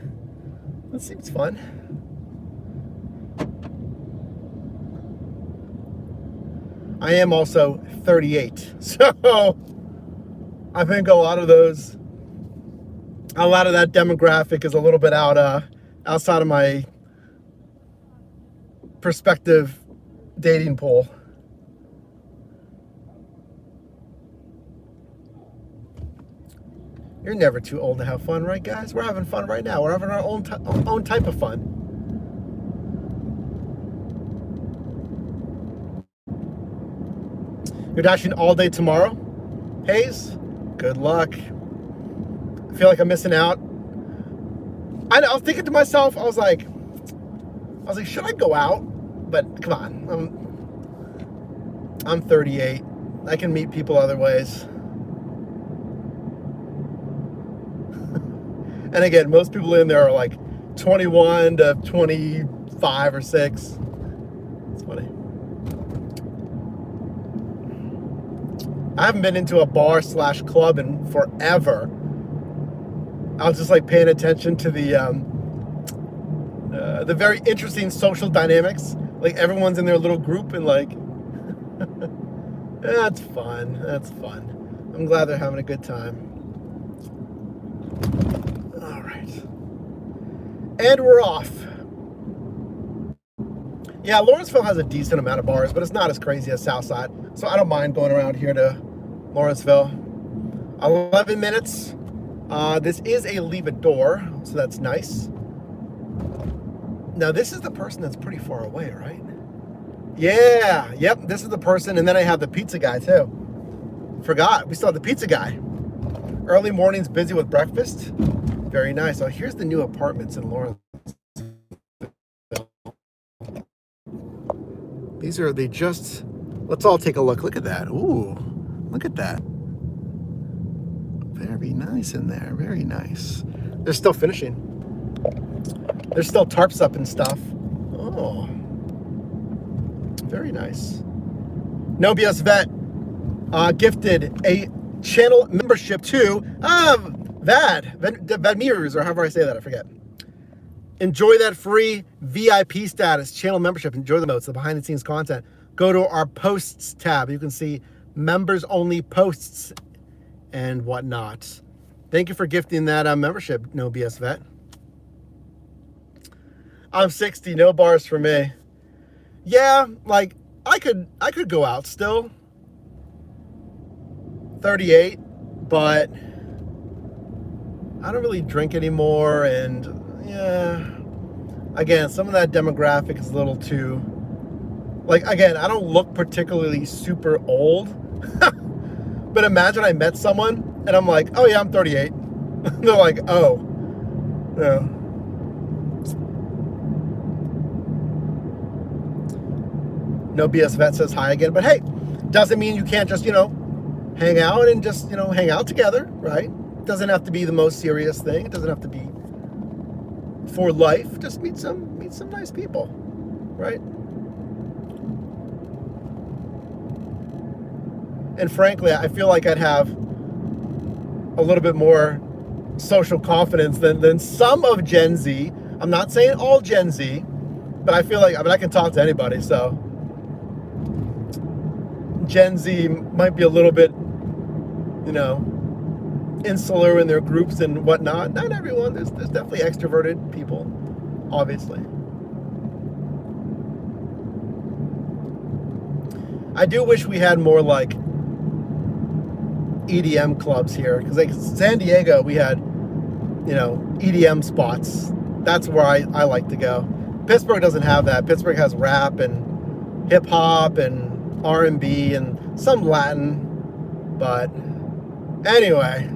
That seems fun. I am also 38, so I think a lot of that demographic is a little bit outside of my prospective dating pool. You're never too old to have fun, right, guys? We're having fun right now. We're having our own type of fun. You're dashing all day tomorrow, Hayes? Good luck. I feel like I'm missing out. I was thinking to myself, I was like, should I go out? But come on, I'm 38. I can meet people other ways. And again, most people in there are like 21 to 25 or 6. It's funny. I haven't been into a bar / club in forever. I was just like paying attention to the very interesting social dynamics. Like everyone's in their little group and like, that's fun. That's fun. I'm glad they're having a good time. All right. And we're off. Yeah, Lawrenceville has a decent amount of bars, but it's not as crazy as Southside. So I don't mind going around here to Lawrenceville. 11 minutes. This is a leave a door, so that's nice. Now, this is the person that's pretty far away, right? Yeah, yep, this is the person. And then I have the pizza guy, too. Forgot, we still have the pizza guy. Early mornings busy with breakfast. Very nice. Oh, here's the new apartments in Lawrenceville. Let's all take a look. Look at that. Ooh, look at that. Very nice in there. Very nice. They're still finishing. There's still tarps up and stuff. Oh, very nice. No BS Vet gifted a channel membership to Vadmir's, or however I say that, I forget. Enjoy that free VIP status, channel membership. Enjoy the notes, the behind the scenes content. Go to our posts tab. You can see members only posts and whatnot. Thank you for gifting that membership, No BS Vet. I'm 60, no bars for me. Yeah, like I could go out still. 38, but I don't really drink anymore, and yeah, again, some of that demographic is a little too, like, again, I don't look particularly super old, but imagine I met someone and I'm like, oh yeah, I'm 38. They're like, oh, no. No BS Vet says hi again, but hey, doesn't mean you can't just, hang out and just, hang out together, right? It doesn't have to be the most serious thing. It doesn't have to be for life. Just meet some nice people, right? And frankly, I feel like I'd have a little bit more social confidence than some of Gen Z. I'm not saying all Gen Z, but I feel like, I can talk to anybody, so Gen Z might be a little bit, insular in their groups and whatnot. Not everyone. There's definitely extroverted people, obviously. I do wish we had more like EDM clubs here, because like San Diego, we had, EDM spots. That's where I like to go. Pittsburgh doesn't have that. Pittsburgh has rap and hip hop and R&B and some Latin. But anyway,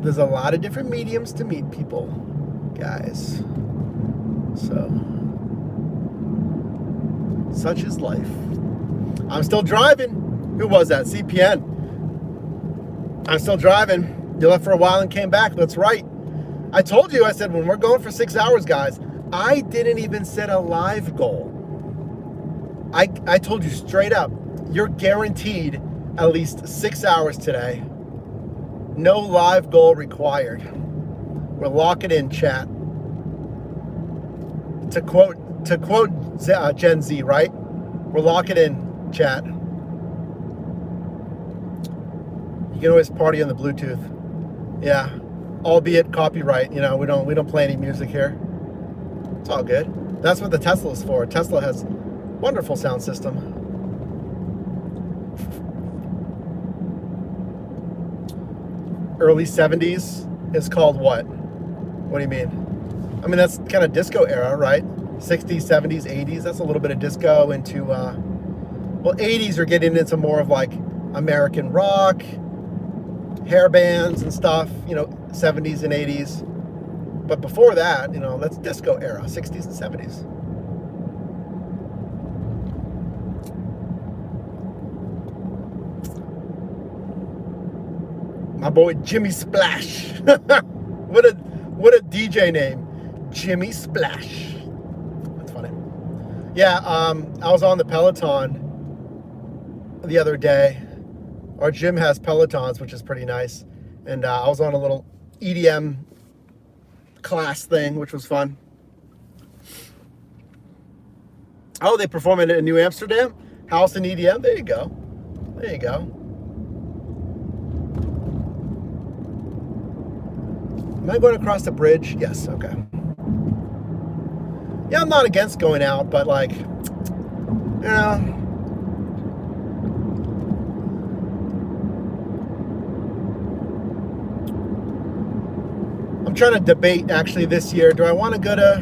there's a lot of different mediums to meet people, guys. So, such is life. I'm still driving. Who was that? CPN. I'm still driving. You left for a while and came back. That's right. I told you, I said, when we're going for 6 hours, guys, I didn't even set a live goal. I told you straight up, you're guaranteed at least 6 hours today. No live goal required. We're locking in, chat. To quote Gen Z, right? We're locking in, chat. You can always party on the Bluetooth. Yeah, albeit copyright. We don't play any music here. It's all good. That's what the Tesla is for. Tesla has wonderful sound system. Early 70s is called what? What do you mean? I mean, that's kind of disco era, right? 60s, 70s, 80s. That's a little bit of disco into, 80s are getting into more of like American rock, hair bands and stuff, 70s and 80s. But before that, that's disco era, 60s and 70s. My boy Jimmy Splash. What a DJ name. Jimmy Splash. That's funny. Yeah, I was on the Peloton the other day. Our gym has Pelotons, which is pretty nice. And I was on a little EDM class thing, which was fun. Oh, they perform in New Amsterdam? House and EDM? There you go. There you go. Am I going across the bridge? Yes, okay. Yeah, I'm not against going out, but like, I'm trying to debate actually this year. Do I want to go to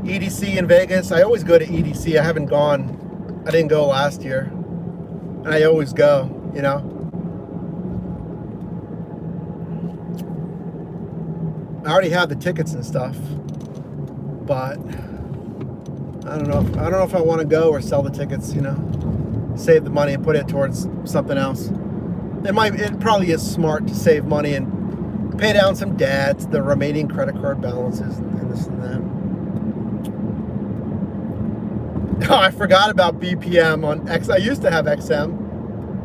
EDC in Vegas? I always go to EDC. I haven't gone. I didn't go last year. And I always go, I already have the tickets and stuff, but I don't know if I want to go or sell the tickets, save the money and put it towards something else. It probably is smart to save money and pay down some debts, the remaining credit card balances and this and that. Oh, I forgot about BPM on X. I used to have XM.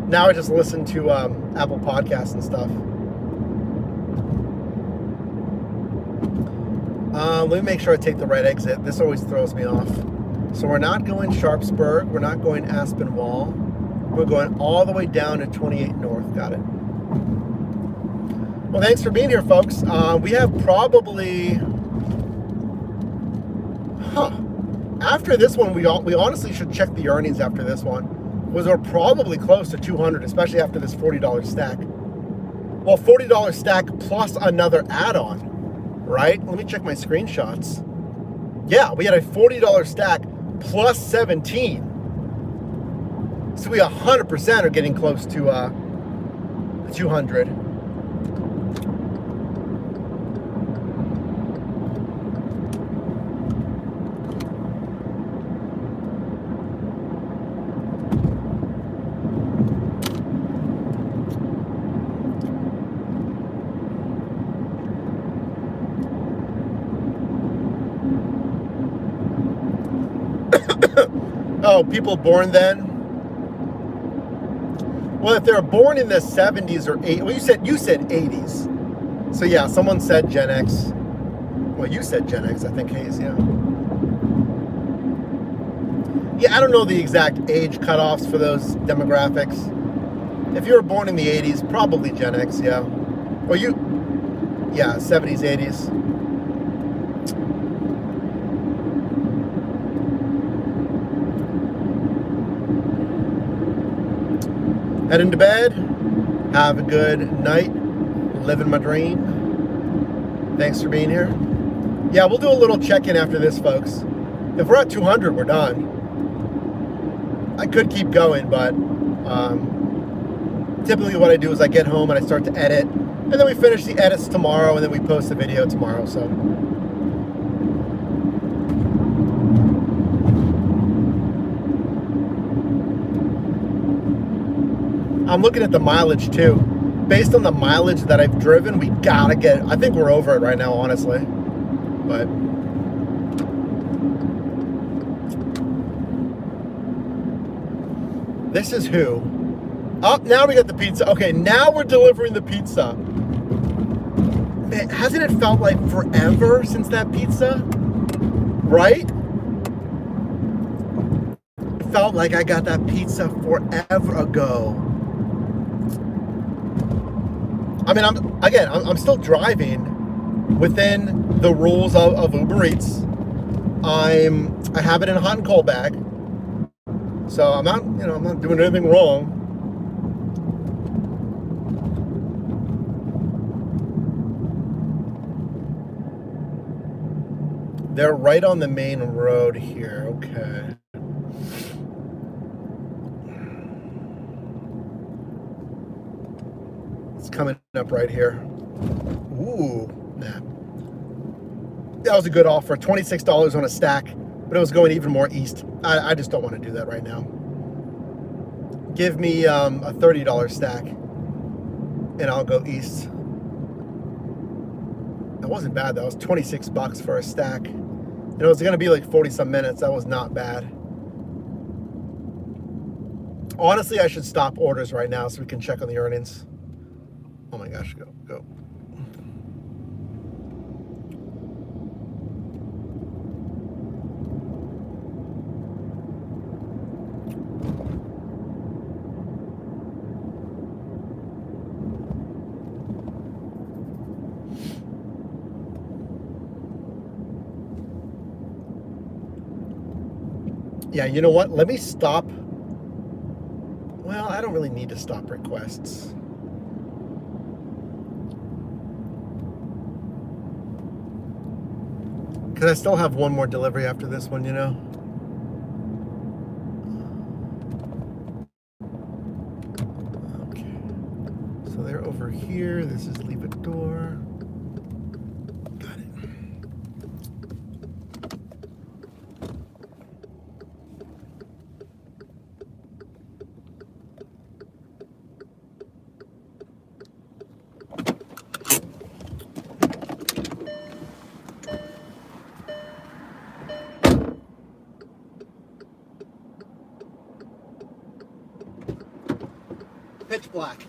Now I just listen to Apple Podcasts and stuff. Let me make sure I take the right exit. This always throws me off. So we're not going Sharpsburg. We're not going Aspinwall. We're going all the way down to 28 North. Got it. Well, thanks for being here, folks. We have probably... After this one, we honestly should check the earnings after this one. We're probably close to 200, especially after this $40 stack. Well, $40 stack plus another add-on. Right? Let me check my screenshots. Yeah, we had a $40 stack plus 17. So we 100% are getting close to 200. Oh, people born then? Well, if they're born in the 70s or 80s, well, you said 80s. So yeah, someone said Gen X. Well, you said Gen X, I think, Hayes, yeah. Yeah, I don't know the exact age cutoffs for those demographics. If you were born in the 80s, probably Gen X, yeah. Or yeah, 70s, 80s. Heading to bed. Have a good night. Living my dream. Thanks for being here. Yeah, we'll do a little check-in after this, folks. If we're at 200, we're done. I could keep going, but typically what I do is I get home and I start to edit, and then we finish the edits tomorrow, and then we post the video tomorrow. So I'm looking at the mileage too. Based on the mileage that I've driven, we gotta get, I think we're over it right now, honestly. But this is who? Oh, now we got the pizza. Okay, now we're delivering the pizza. Man, hasn't it felt like forever since that pizza? Right? It felt like I got that pizza forever ago. I mean, I'm still driving within the rules of Uber Eats. I have it in a hot and cold bag. So I'm not doing anything wrong. They're right on the main road here. Okay. It's coming up right here. Ooh, nah. That was a good offer. $26 on a stack, but it was going even more east. I just don't want to do that right now. Give me a $30 stack, and I'll go east. That wasn't bad. That was 26 bucks for a stack. And it was going to be like 40 some minutes. That was not bad. Honestly, I should stop orders right now so we can check on the earnings. Oh my gosh, go. Yeah, you know what? Let me stop. Well, I don't really need to stop requests. Because I still have one more delivery after this one, you know? Okay. So they're over here. This is leave a door. Got it. Pitch black.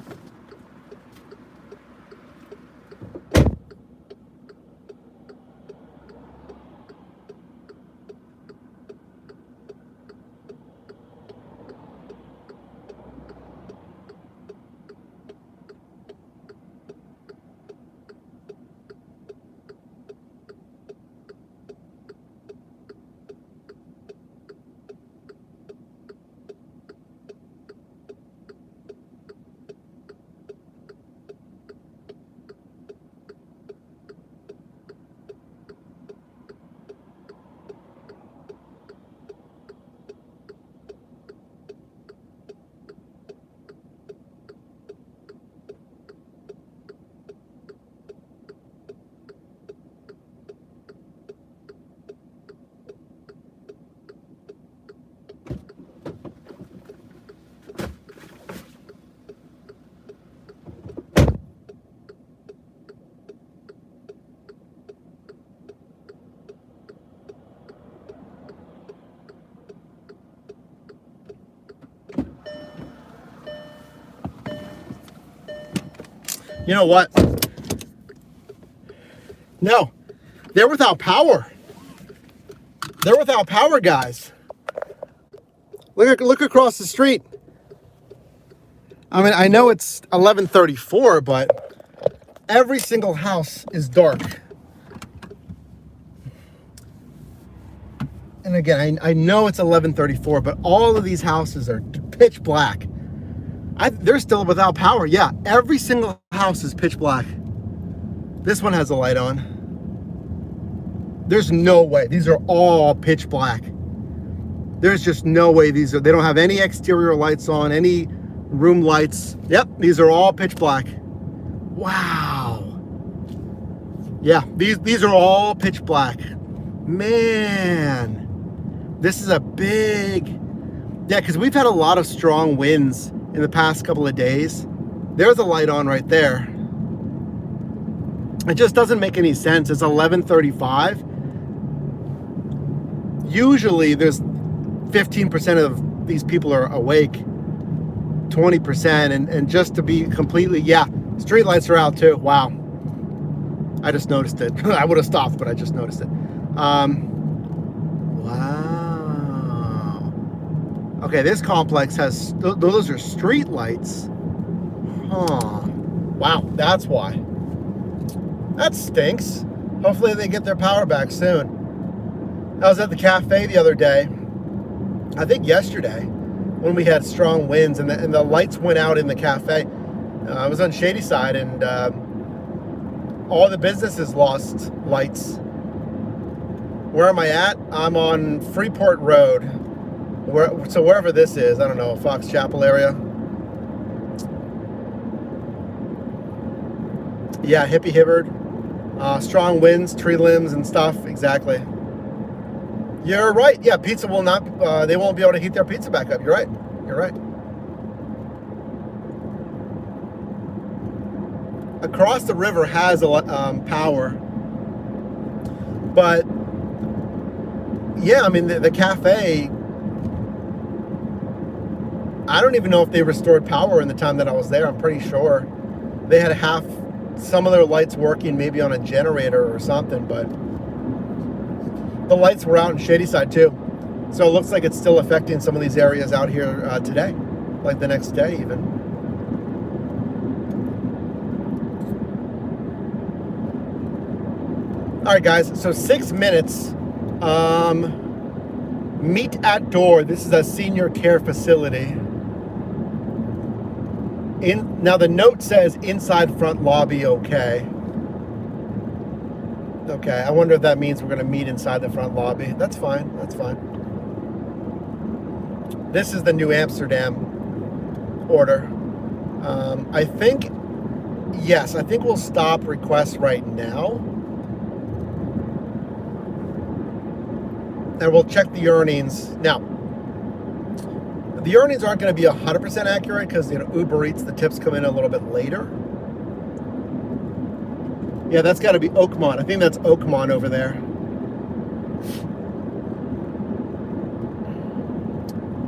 You know what? No, they're without power. They're without power, guys. Look across the street. I mean, I know it's 11:34, but every single house is dark. And again, I know it's 11:34, but all of these houses are pitch black. They're still without power. Yeah, every single house is pitch black. This one has a light on. There's no way. These are all pitch black. There's just no way they don't have any exterior lights on, any room lights. Yep, these are all pitch black. Wow. Yeah, these are all pitch black. Man, this is a big, yeah, because we've had a lot of strong winds in the past couple of days. There's a light on right there. It just doesn't make any sense. It's 11:35. Usually there's 15% of these people are awake, 20%, and just to be completely, yeah, street lights are out too. Wow. I just noticed it. I would have stopped, but I just noticed it. Wow. Okay, this complex has, those are street lights. Huh. Wow, that's why. That stinks. Hopefully they get their power back soon. I was at the cafe the other day, I think yesterday, when we had strong winds and the lights went out in the cafe. I was on Shady Side, and all the businesses lost lights. Where am I at? I'm on Freeport Road. So wherever this is, I don't know, Fox Chapel area. Yeah, Hippie Hibbard. Strong winds, tree limbs and stuff, exactly. You're right. Yeah, pizza will not, they won't be able to heat their pizza back up. You're right. You're right. Across the river has power. But, yeah, I mean, the cafe, I don't even know if they restored power in the time that I was there. I'm pretty sure. They had some of their lights working maybe on a generator or something, but the lights were out in Shady Side too. So it looks like it's still affecting some of these areas out here today, like the next day even. All right, guys, so 6 minutes. Meet at door. This is a senior care facility. Now the note says inside front lobby, okay. Okay, I wonder if that means we're going to meet inside the front lobby. That's fine, that's fine. This is the New Amsterdam order. I think, yes, I think we'll stop requests right now. And we'll check the earnings. Now, the earnings aren't going to be 100% accurate because, Uber Eats, the tips come in a little bit later. Yeah, that's got to be Oakmont. I think that's Oakmont over there.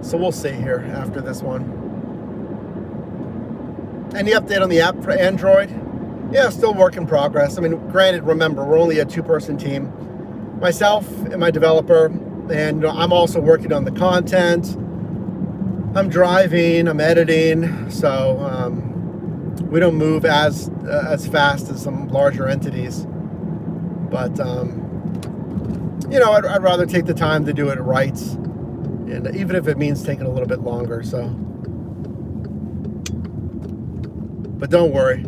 So we'll see here after this one. Any update on the app for Android? Yeah, still work in progress. I mean, granted, remember, we're only a 2-person team. Myself and my developer, and I'm also working on the content. I'm driving, I'm editing, so we don't move as fast as some larger entities. But I'd rather take the time to do it right, and even if it means taking a little bit longer. So, but don't worry,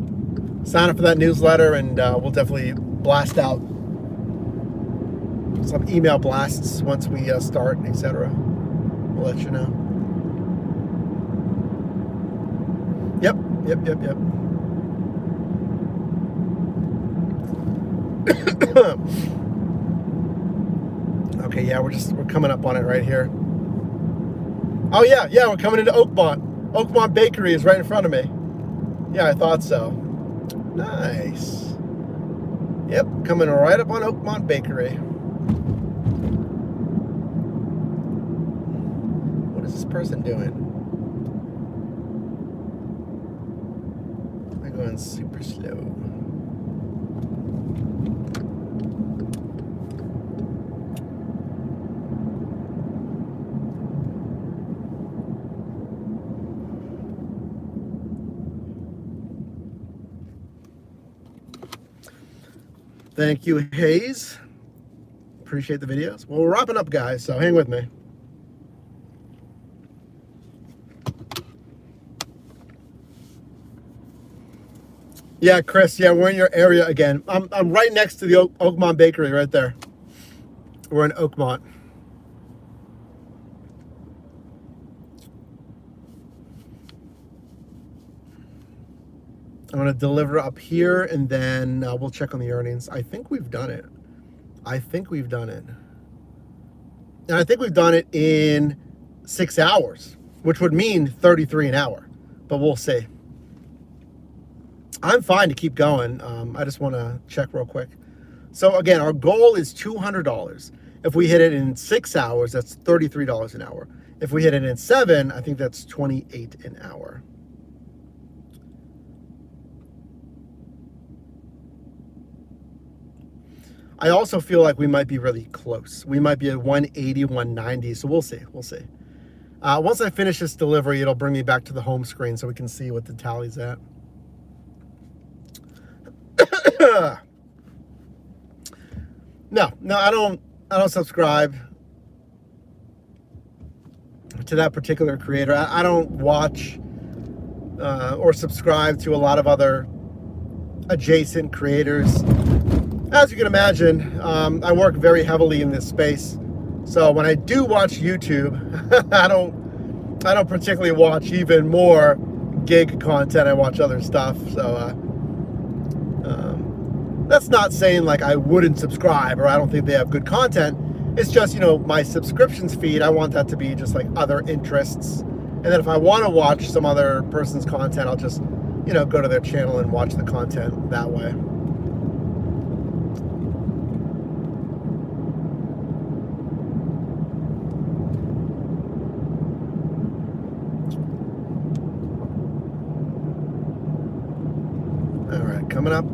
sign up for that newsletter, and we'll definitely blast out some email blasts once we start, etc. We'll let you know. Yep. Okay, yeah, we're coming up on it right here. Oh yeah, we're coming into Oakmont. Oakmont Bakery is right in front of me. Yeah, I thought so. Nice. Yep, coming right up on Oakmont Bakery. What is this person doing? Am I going going super slow. Thank you, Hayes. Appreciate the videos. Well, we're wrapping up, guys, so hang with me. Yeah, Chris, yeah, we're in your area again. I'm right next to the Oakmont Bakery right there. We're in Oakmont. I'm going to deliver up here, and then we'll check on the earnings. I think we've done it. I think we've done it. And I think we've done it in 6 hours, which would mean 33 an hour. But we'll see. I'm fine to keep going. I just want to check real quick. So again, our goal is $200. If we hit it in 6 hours, that's $33 an hour. If we hit it in 7, I think that's $28 an hour. I also feel like we might be really close. We might be at 180, 190. So we'll see. We'll see. Once I finish this delivery, it'll bring me back to the home screen so we can see what the tally's at. No, I don't subscribe to that particular creator. I don't watch or subscribe to a lot of other adjacent creators. As you can imagine, I work very heavily in this space. So when I do watch YouTube, I don't particularly watch even more gig content. I watch other stuff. So that's not saying like I wouldn't subscribe or I don't think they have good content. It's just, you know, my subscriptions feed, I want that to be just like other interests. And then if I want to watch some other person's content, I'll just, you know, go to their channel and watch the content that way. All right, coming up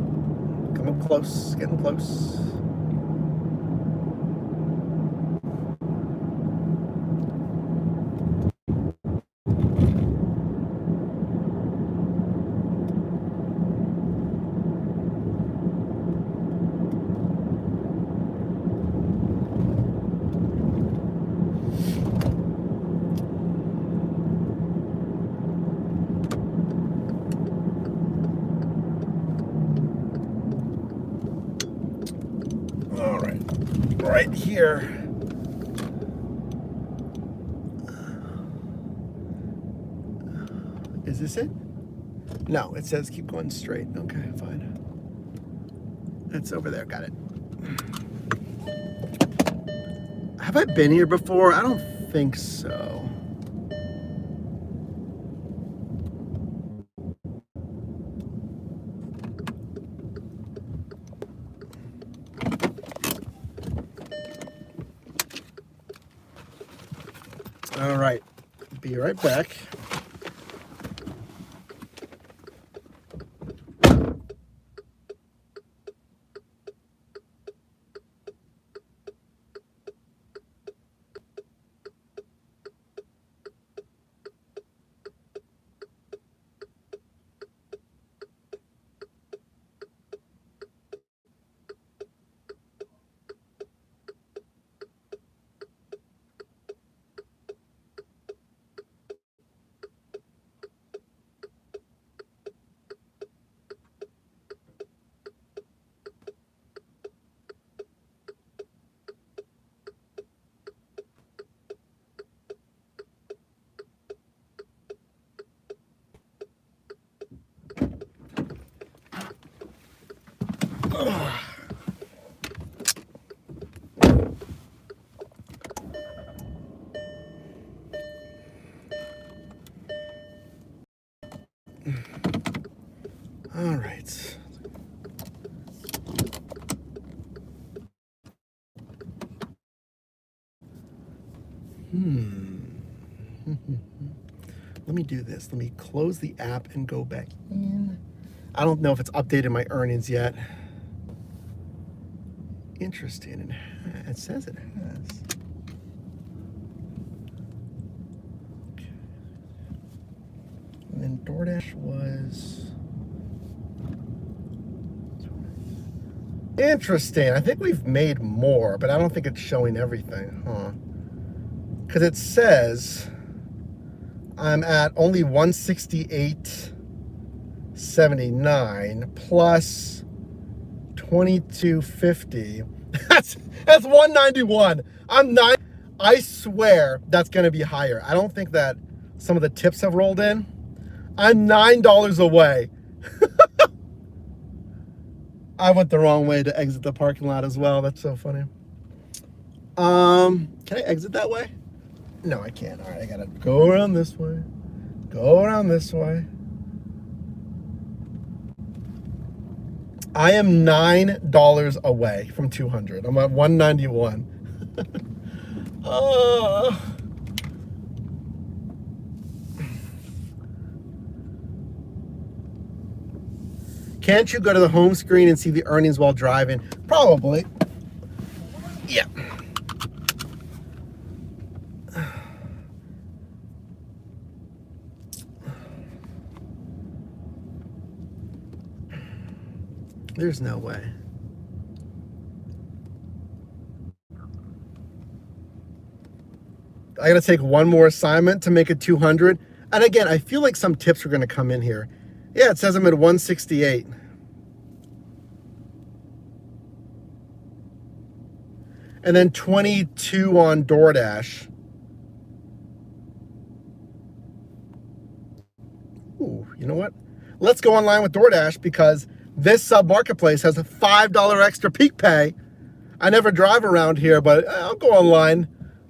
close, getting close. Right here. Is this it? No, it says keep going straight. Okay, fine. It's over there, got it. Have I been here before? I don't think so. All right, be right back. All right. Let me do this. Let me close the app and go back in. I don't know if it's updated my earnings yet. Interesting. It says it has. Okay. And then DoorDash was interesting. I think we've made more, but I don't think it's showing everything, huh? Because it says I'm at only 168.79 plus 22.50. That's 191. I swear that's gonna be higher. I don't think that some of the tips have rolled in. I'm $9 away. I went the wrong way to exit the parking lot as well. That's so funny. Can I exit that way? No, I can't. All right, I gotta go around this way. Go around this way. I am $9 away from 200. I'm at 191. Can't you go to the home screen and see the earnings while driving? Probably. Yeah. There's no way. I gotta take one more assignment to make it 200. And again, I feel like some tips are gonna come in here. Yeah, it says I'm at 168. And then 22 on DoorDash. Ooh, you know what? Let's go online with DoorDash because this sub marketplace has a $5 extra peak pay. I never drive around here, but I'll go online.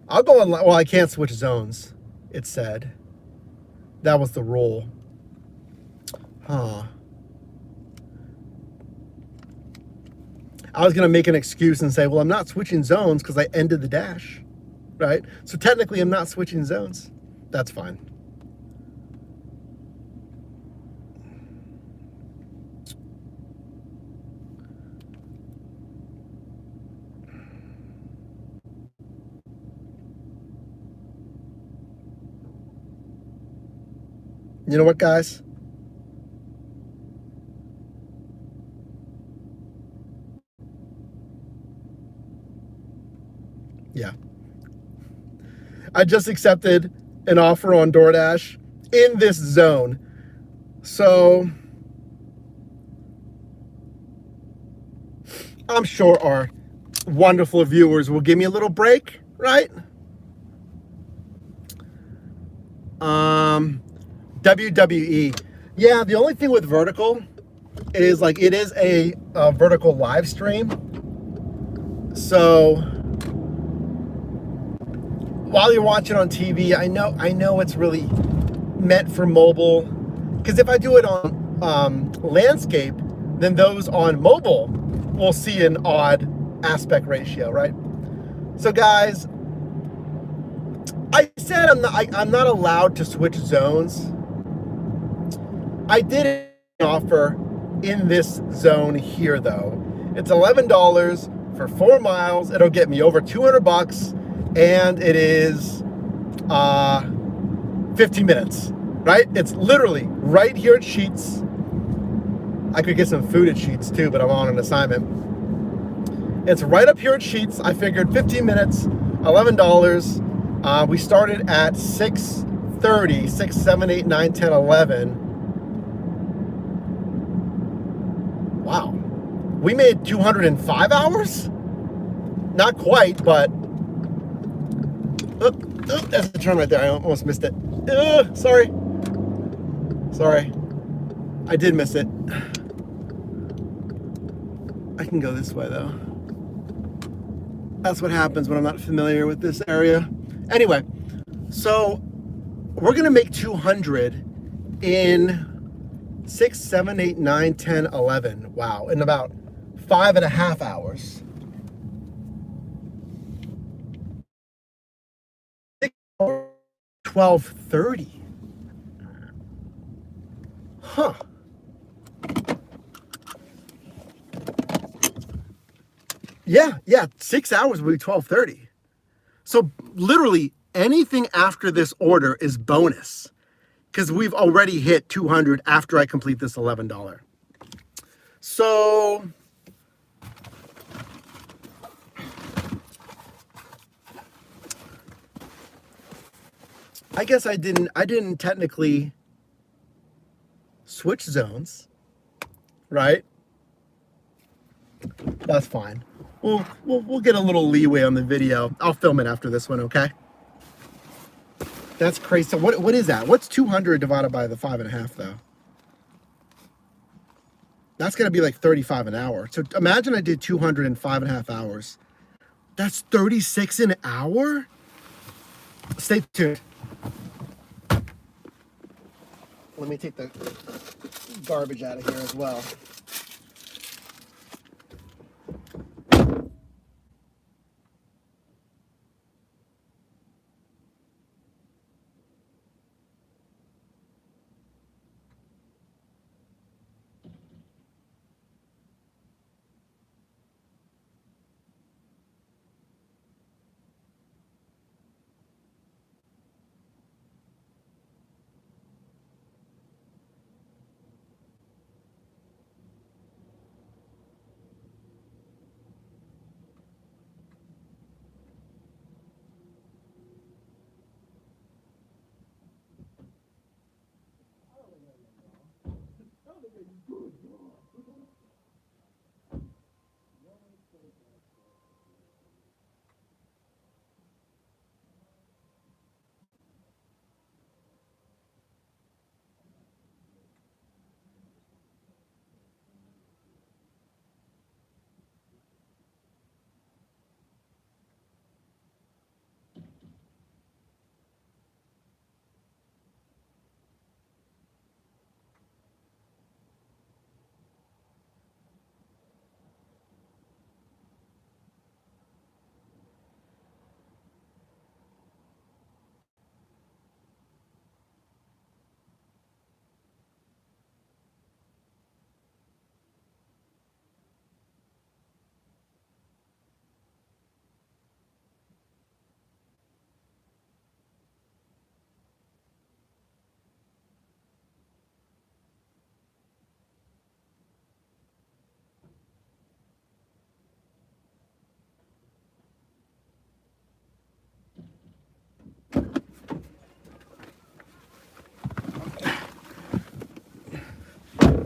I'll go online. Well, I can't switch zones, it said. That was the rule. Huh. I was going to make an excuse and say, well, I'm not switching zones because I ended the dash, right? So technically, I'm not switching zones. That's fine. You know what, guys? Yeah. I just accepted an offer on DoorDash in this zone. So I'm sure our wonderful viewers will give me a little break, right? WWE. Yeah, the only thing with vertical is like it is a vertical live stream. So while you're watching on TV, I know it's really meant for mobile. Because if I do it on landscape, then those on mobile will see an odd aspect ratio, right? So guys, I said I'm not allowed to switch zones. I did an offer in this zone here though. It's $11 for 4 miles. It'll get me over 200 bucks and it is 15 minutes, right? It's literally right here at Sheetz. I could get some food at Sheetz too, but I'm on an assignment. It's right up here at Sheetz. I figured 15 minutes, $11. We started at 6:30, 6, 7, 8, 9, 10, 11. Wow. We made 205 hours? Not quite, but that's the turn right there. I almost missed it. Sorry. I did miss it. I can go this way though. That's what happens when I'm not familiar with this area. Anyway, so we're gonna make 200 in 6, 7, 8, 9, 10, 11. Wow, in about 5.5 hours. 12:30. Huh. Yeah, 6 hours will be 12:30. So literally anything after this order is bonus because we've already hit 200 after I complete this $11. So I guess I didn't technically switch zones, right? That's fine. We'll get a little leeway on the video. I'll film it after this one, okay? That's crazy. So what is that? What's 200 divided by the 5.5 though? That's gonna be like 35 an hour. So imagine I did 200 in 5.5 hours. That's 36 an hour? Stay tuned. Let me take the garbage out of here as well.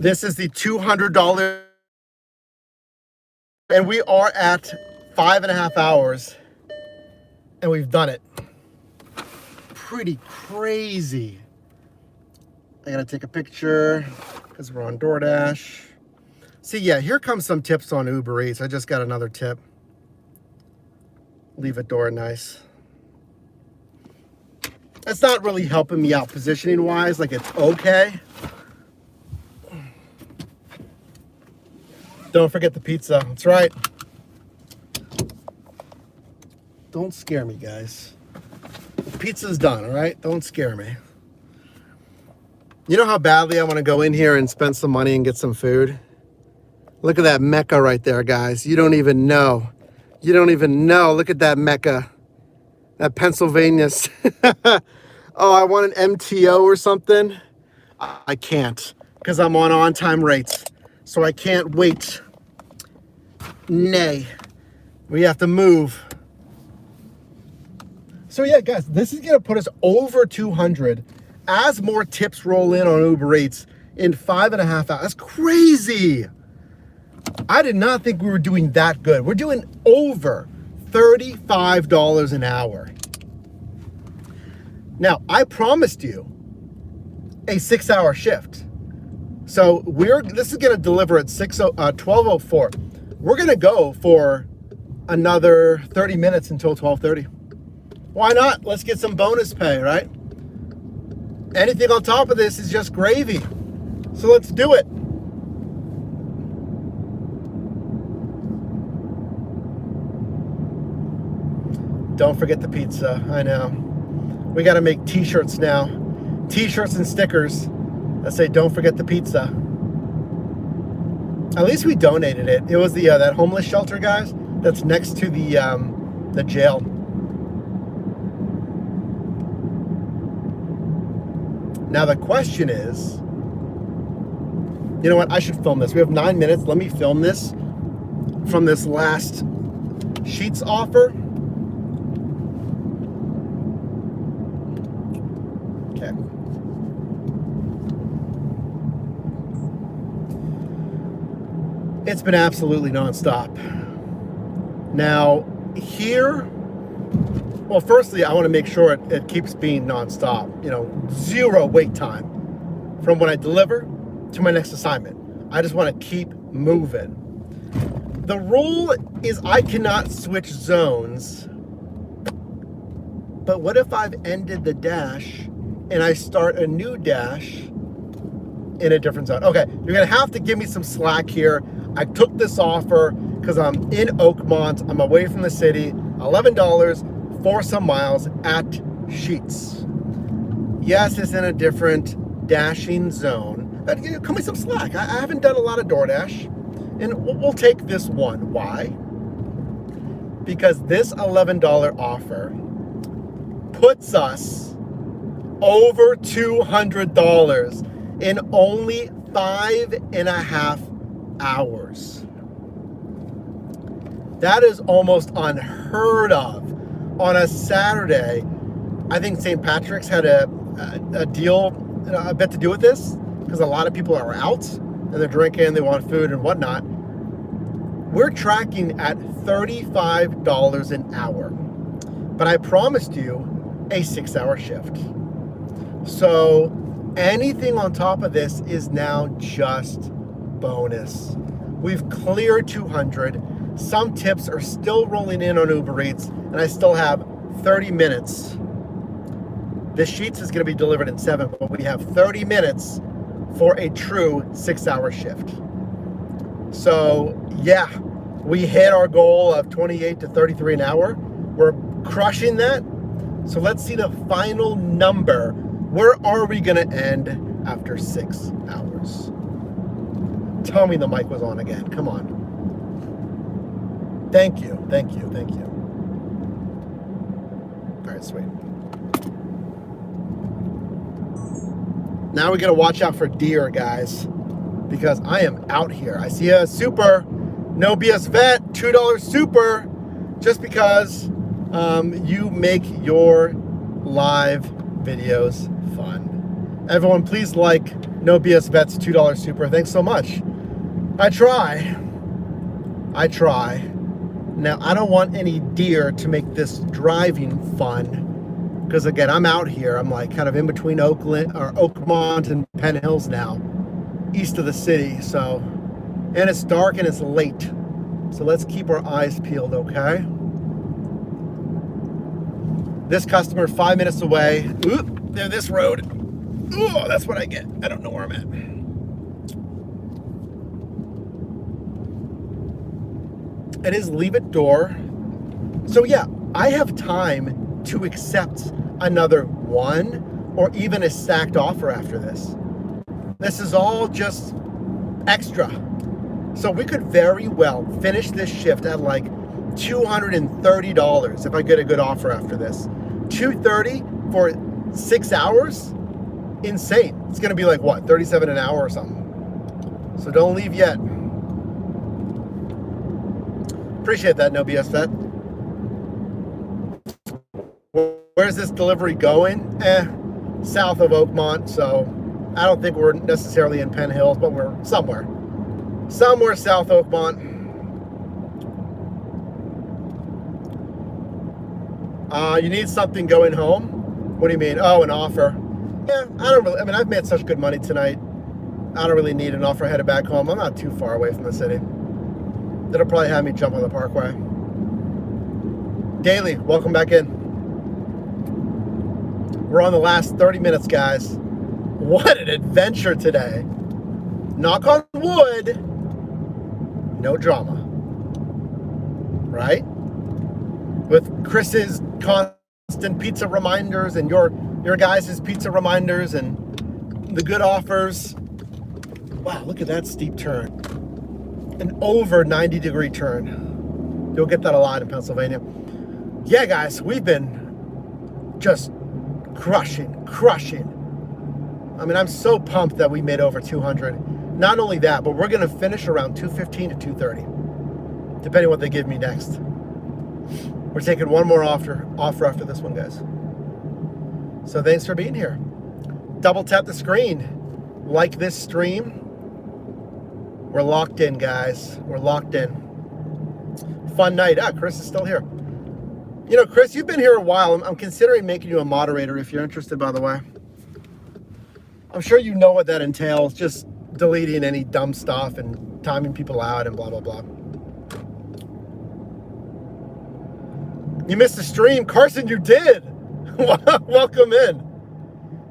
This is the $200, and we are at 5.5 hours, and we've done it. Pretty crazy. I gotta take a picture because we're on DoorDash. See, yeah, here comes some tips on Uber Eats. I just got another tip. Leave a door nice. It's not really helping me out positioning wise, like it's okay. Don't forget the pizza. That's right. Don't scare me, guys. Pizza's done, all right? Don't scare me. You know how badly I want to go in here and spend some money and get some food? Look at that Mecca right there, guys. You don't even know. You don't even know. Look at that Mecca. That Pennsylvania. Oh, I want an MTO or something. I can't because I'm on on-time rates. So I can't wait. Nay. We have to move. So yeah, guys, this is going to put us over 200 as more tips roll in on Uber Eats in 5.5 hours. That's crazy. I did not think we were doing that good. We're doing over $35 an hour. Now, I promised you a 6-hour shift. So this is going to deliver at 12:04. We're going to go for another 30 minutes until 12:30. Why not? Let's get some bonus pay, right? Anything on top of this is just gravy. So let's do it. Don't forget the pizza. I know. We got to make t-shirts now. T-shirts and stickers that say don't forget the pizza. At least we donated it. It was the that homeless shelter, guys. that's next to the jail. Now the question is, you know what? I should film this. We have 9 minutes. Let me film this from this last Sheetz offer. Okay. It's been absolutely nonstop. Now, here, well, firstly, I want to make sure it keeps being nonstop. You know, 0 wait time from when I deliver to my next assignment. I just want to keep moving. The rule is I cannot switch zones. But what if I've ended the dash and I start a new dash in a different zone? Okay, you're gonna have to give me some slack here. I took this offer because I'm in Oakmont. I'm away from the city. $11 for some miles at Sheetz. Yes, it's in a different dashing zone. But cut me some slack. I haven't done a lot of DoorDash. And we'll take this one. Why? Because this $11 offer puts us over $200 in only 5.5 hours. That is almost unheard of on a Saturday. I think St. Patrick's had a deal, a bit to do with this, because a lot of people are out and they're drinking, they want food and whatnot. We're tracking at $35 an hour, but I promised you a 6-hour shift. So anything on top of this is now just bonus. We've cleared 200. Some tips are still rolling in on Uber Eats, and I still have 30 minutes. The Sheetz is going to be delivered in 7, but we have 30 minutes for a true 6-hour shift. So yeah, we hit our goal of 28 to 33 an hour. We're crushing that. So let's see the final number. Where are we going to end after 6 hours? Tell me the mic was on again. Come on. Thank you. Thank you. Thank you. All right, sweet. Now we got to watch out for deer, guys, because I am out here. I see a super, no BS vet, $2 super, just because you make your live videos fun. Everyone, please like No BS Vet's $2 super. Thanks so much. I try. Now, I don't want any deer to make this driving fun, because again, I'm out here. I'm like kind of in between Oakmont and Penn Hills now, east of the city. So, and it's dark and it's late. So let's keep our eyes peeled, okay? This customer 5 minutes away. Oop, they're this road. Oh, that's what I get. I don't know where I'm at. It is leave it door. So yeah, I have time to accept another one or even a stacked offer after this. This is all just extra. So we could very well finish this shift at like $230 if I get a good offer after this. $230 for 6 hours? Insane. It's gonna be like what, 37 an hour or something. So don't leave yet. Appreciate that, No BS Vet. Where's this delivery going? South of Oakmont, so I don't think we're necessarily in Penn Hills, but we're somewhere south Oakmont. You need something going home? What do you mean? Oh, an offer. Yeah, I've made such good money tonight. I don't really need an offer headed back home. I'm not too far away from the city. That'll probably have me jump on the parkway. Daily, welcome back in. We're on the last 30 minutes, guys. What an adventure today. Knock on wood. No drama. Right? With Chris's constant pizza reminders and your guys' pizza reminders and the good offers. Wow, look at that steep turn. An over 90-degree turn. You'll get that a lot in Pennsylvania. Yeah, guys, we've been just crushing. I mean, I'm so pumped that we made over 200. Not only that, but we're going to finish around 215 to 230, depending what they give me next. We're taking one more offer after this one, guys. So thanks for being here. Double tap the screen. Like this stream. We're locked in, guys. We're locked in. Fun night. Chris is still here. You know, Chris, you've been here a while. I'm considering making you a moderator if you're interested, by the way. I'm sure you know what that entails. Just deleting any dumb stuff and timing people out and blah, blah, blah. You missed the stream. Carson, you did. Welcome in.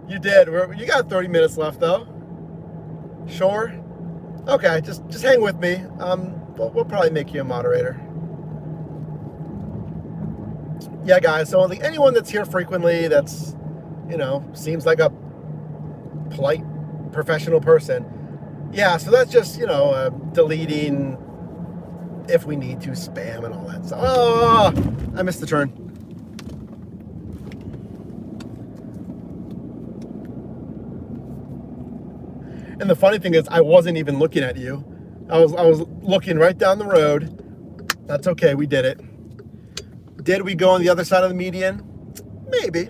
You did. You got 30 minutes left, though. Sure. Okay, just hang with me. We'll probably make you a moderator. Yeah, guys. So anyone that's here frequently, that's, you know, seems like a polite, professional person. Yeah. So that's just, you know, deleting if we need to, spam and all that stuff. Oh, I missed the turn. And the funny thing is, I wasn't even looking at you. I was looking right down the road. That's okay, we did it. Did we go on the other side of the median? Maybe.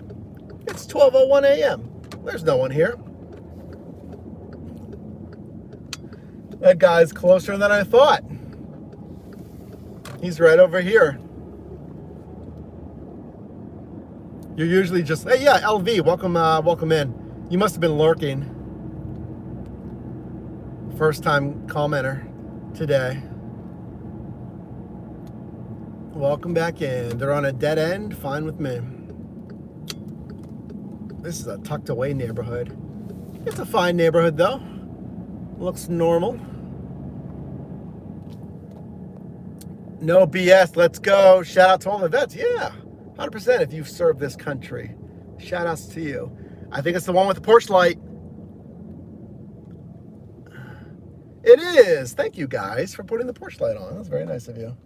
It's 12:01 a.m. There's no one here. That guy's closer than I thought. He's right over here. You're usually just, hey, yeah, LV, welcome in. You must have been lurking. First time commenter today. Welcome back in. They're on a dead end. Fine with me. This is a tucked away neighborhood. It's a fine neighborhood though. Looks normal. No BS. Let's go. Shout out to all the vets. Yeah, 100% if you've served this country. Shout outs to you. I think it's the one with the porch light. It is. Thank you guys for putting the porch light on. That's very nice of you.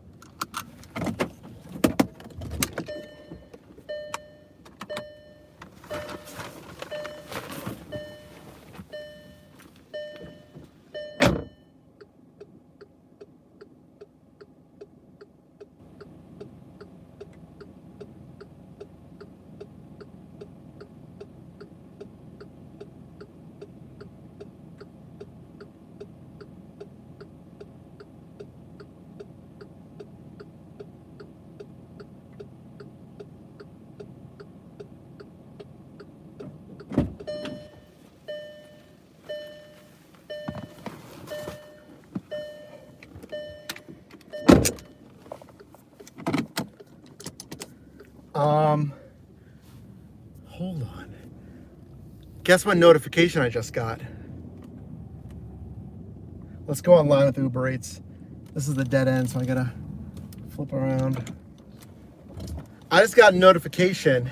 Hold on. Guess what notification I just got? Let's go online with Uber Eats. This is the dead end, so I gotta flip around. I just got a notification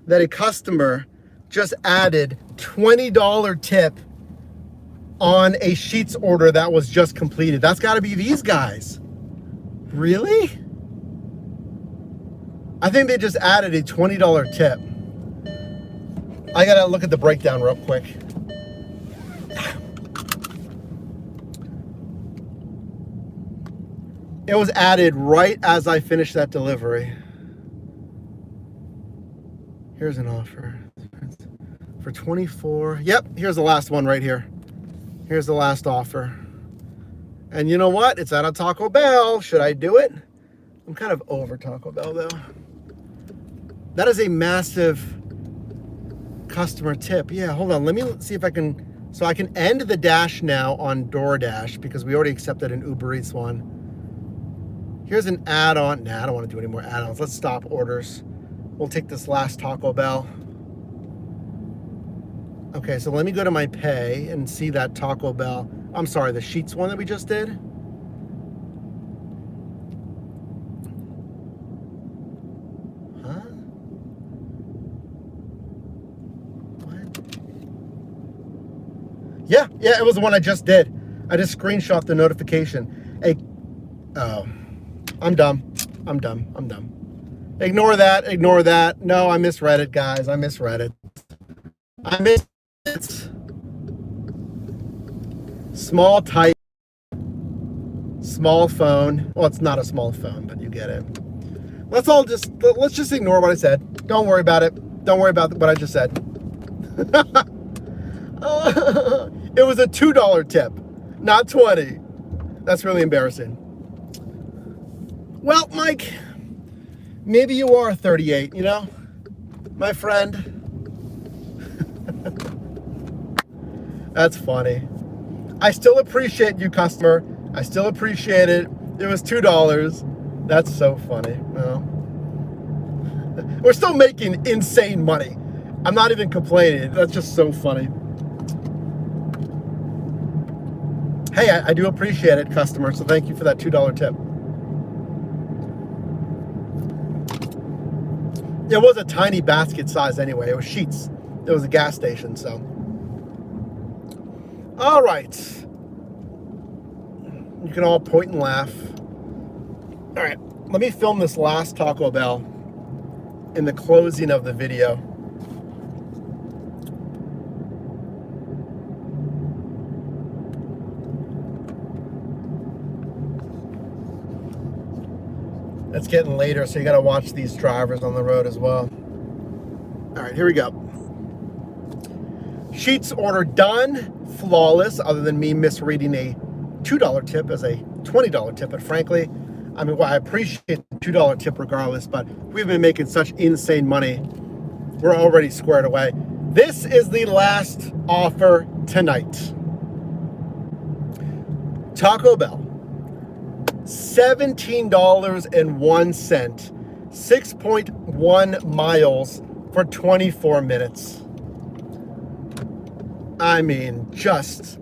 that a customer just added $20 tip on a Sheetz order that was just completed. That's gotta be these guys. Really? I think they just added a $20 tip. I gotta look at the breakdown real quick. It was added right as I finished that delivery. Here's an offer for 24. Yep, here's the last one right here. Here's the last offer. And you know what? It's at a Taco Bell. Should I do it? I'm kind of over Taco Bell though. That is a massive customer tip. Yeah, hold on. Let me see if I can. So I can end the dash now on DoorDash because we already accepted an Uber Eats one. Here's an add-on. Nah, I don't want to do any more add-ons. Let's stop orders. We'll take this last Taco Bell. Okay, so let me go to my pay and see that Taco Bell. I'm sorry, the Sheetz one that we just did. Huh? What? Yeah, it was the one I just did. I just screenshot the notification. Hey, oh, I'm dumb. I'm dumb. I'm dumb. Ignore that. Ignore that. No, I misread it, guys. I misread it. I missed it. Small type. Small phone. Well, it's not a small phone, but you get it. Let's just ignore what I said. Don't worry about it. Don't worry about what I just said. It was a $2 tip, not 20. That's really embarrassing. Well, Mike, maybe you are 38, you know? My friend. That's funny. I still appreciate you, customer. I still appreciate it. It was $2. That's so funny. Well, we're still making insane money. I'm not even complaining. That's just so funny. Hey, I do appreciate it, customer. So thank you for that $2 tip. It was a tiny basket size anyway. It was sheets. It was a gas station, so. All right. You can all point and laugh. All right, let me film this last Taco Bell in the closing of the video. It's getting later, so you gotta watch these drivers on the road as well. All right, here we go. Sheets order done, flawless, other than me misreading a $2 tip as a $20 tip. But frankly, I mean, well, I appreciate the $2 tip regardless, but we've been making such insane money. We're already squared away. This is the last offer tonight. Taco Bell. $17.01, 6.1 miles for 24 minutes. I mean, just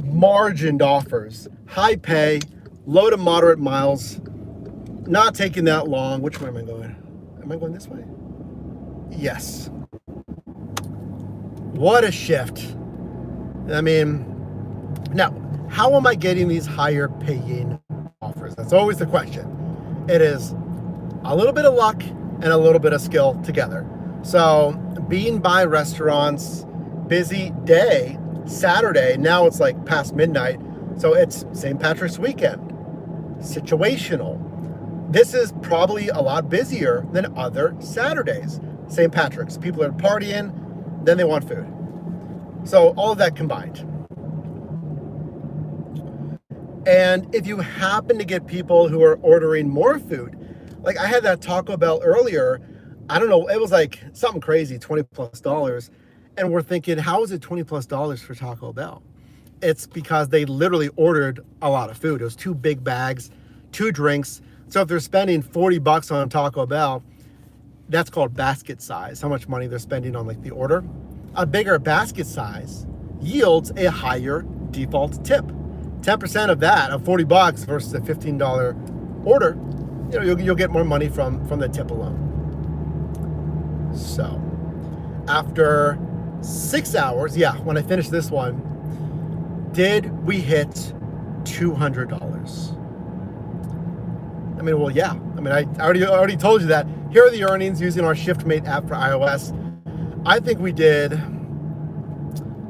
margined offers. High pay, low to moderate miles, not taking that long. Which way am I going? Am I going this way? Yes. What a shift. I mean, now, how am I getting these higher paying offers? That's always the question. It is a little bit of luck and a little bit of skill together. So being by restaurants, busy day, Saturday, now it's like past midnight. So it's St. Patrick's weekend, situational. This is probably a lot busier than other Saturdays. St. Patrick's, people are partying, then they want food. So all of that combined. And if you happen to get people who are ordering more food, like I had that Taco Bell earlier, I don't know, it was like something crazy, $20+. And we're thinking, how is it $20+ for Taco Bell? It's because they literally ordered a lot of food. It was 2 big bags, 2 drinks. So if they're spending $40 on Taco Bell, that's called basket size, how much money they're spending on like the order. A bigger basket size yields a higher default tip. 10% of that, of $40 versus a $15 order, you know, you'll get more money from the tip alone. So after 6 hours, yeah, when I finished this one, did we hit $200? I mean, well, yeah. I mean, I already told you that. Here are the earnings using our ShiftMate app for iOS. I think we did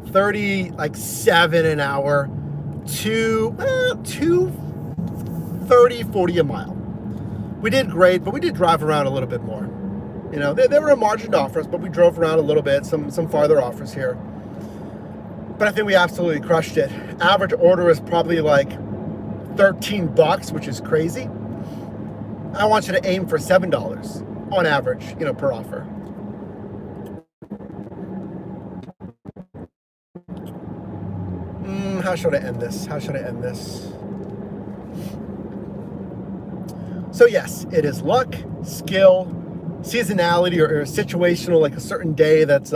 37 an hour to 230, 40 a mile. We did great, but we did drive around a little bit more. You know, there were margined offers, but we drove around a little bit, some farther offers here. But I think we absolutely crushed it. Average order is probably like $13, which is crazy. I want you to aim for $7 on average, you know, per offer. How should I end this? So yes, it is luck, skill, seasonality, or situational, like a certain day that's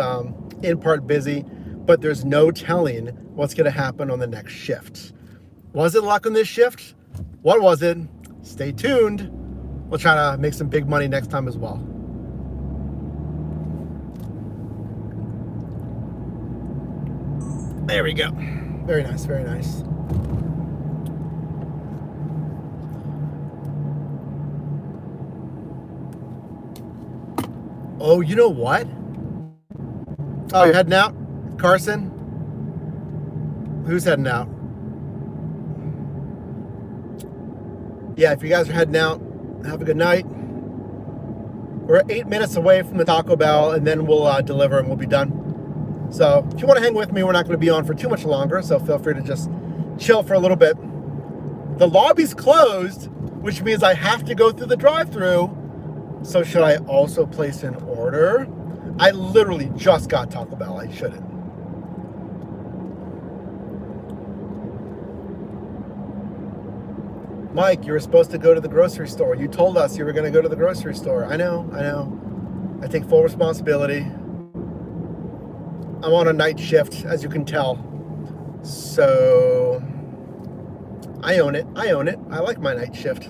in part busy, but there's no telling what's going to happen on the next shift. Was it luck on this shift? What was it? Stay tuned. We'll try to make some big money next time as well. There we go. Very nice, very nice. Oh, you know what? Oh, you're heading out? Carson? Who's heading out? Yeah, if you guys are heading out, have a good night. We're 8 minutes away from the Taco Bell, and then we'll deliver and we'll be done. So if you want to hang with me, we're not going to be on for too much longer, so feel free to just chill for a little bit. The lobby's closed, which means I have to go through the drive-thru. So should I also place an order? I literally just got Taco Bell. I shouldn't. Mike, you were supposed to go to the grocery store. You told us you were going to go to the grocery store. I know. I take full responsibility. I'm on a night shift, as you can tell. So I own it. I like my night shift.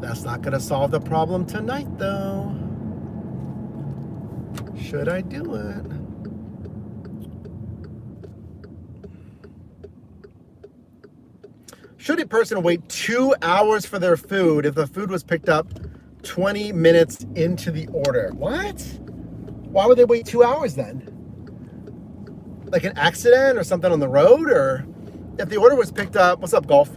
That's not going to solve the problem tonight, though. Should I do it? Should a person wait 2 hours for their food if the food was picked up 20 minutes into the order? What? Why would they wait 2 hours then? Like an accident or something on the road? Or if the order was picked up, what's up, Golf?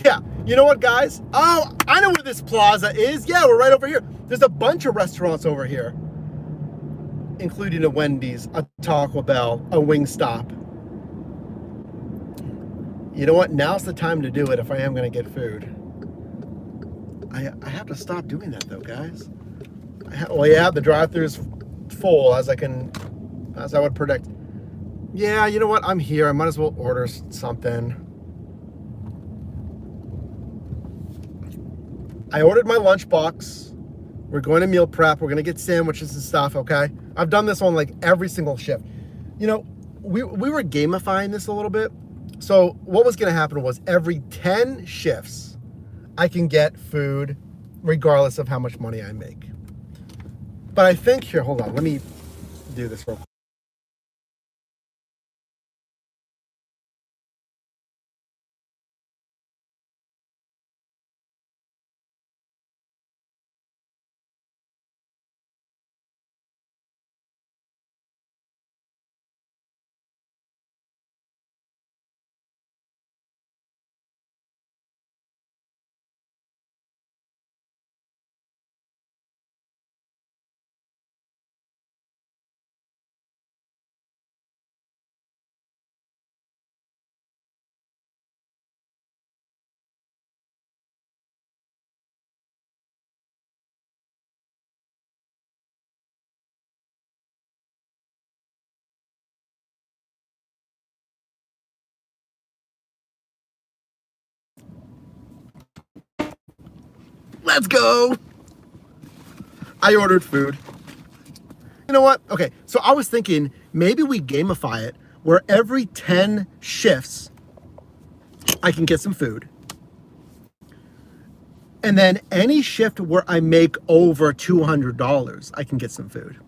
Yeah, you know what, guys? Oh, I know where this plaza is. Yeah, we're right over here. There's a bunch of restaurants over here, including a Wendy's, a Taco Bell, a Wingstop. You know what? Now's the time to do it if I am going to get food. I have to stop doing that, though, guys. Well, yeah, the drive-thru is full, as I would predict. Yeah, you know what? I'm here. I might as well order something. I ordered my lunchbox. We're going to meal prep. We're going to get sandwiches and stuff, okay? I've done this on like every single shift. You know, we were gamifying this a little bit. So what was going to happen was every 10 shifts, I can get food regardless of how much money I make. But I think, here, hold on. Let me do this real quick. Let's go. I ordered food. You know what? Okay, so I was thinking maybe we gamify it where every 10 shifts, I can get some food. And then any shift where I make over $200, I can get some food.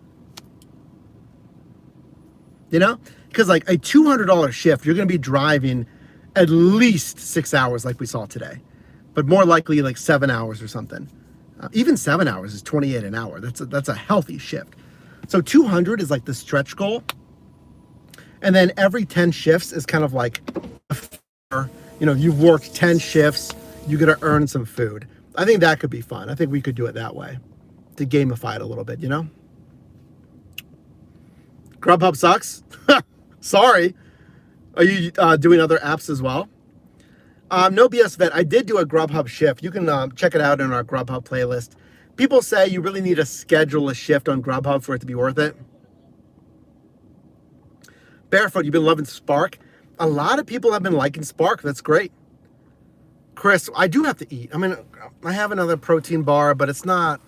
You know? Because like a $200 shift, you're going to be driving at least 6 hours like we saw today. But more likely like 7 hours or something. Even 7 hours is 28 an hour. That's a healthy shift. So 200 is like the stretch goal. And then every 10 shifts is kind of like, you know, you've worked 10 shifts, you got to earn some food. I think that could be fun. I think we could do it that way to gamify it a little bit, you know? Grubhub sucks. Sorry. Are you doing other apps as well? No BS Vet. I did do a Grubhub shift. You can check it out in our Grubhub playlist. People say you really need to schedule a shift on Grubhub for it to be worth it. Barefoot, you've been loving Spark. A lot of people have been liking Spark. That's great. Chris, I do have to eat. I mean, I have another protein bar, but it's not...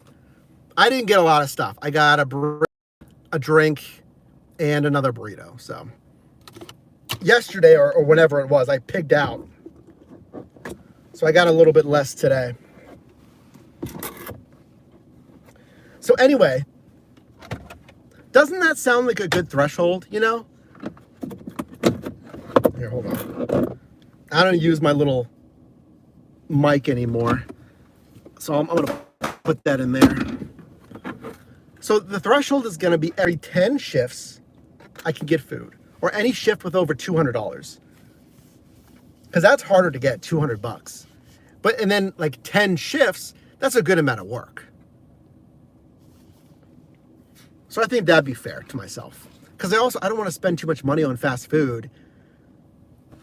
I didn't get a lot of stuff. I got a drink and another burrito. So yesterday or whenever it was, I pigged out. So I got a little bit less today. So anyway, doesn't that sound like a good threshold, you know? Here, hold on. I don't use my little mic anymore. So I'm going to put that in there. So the threshold is going to be every 10 shifts I can get food, or any shift with over $200. Because that's harder to get, $200. But, and then like 10 shifts, that's a good amount of work. So I think that'd be fair to myself. Because I don't want to spend too much money on fast food.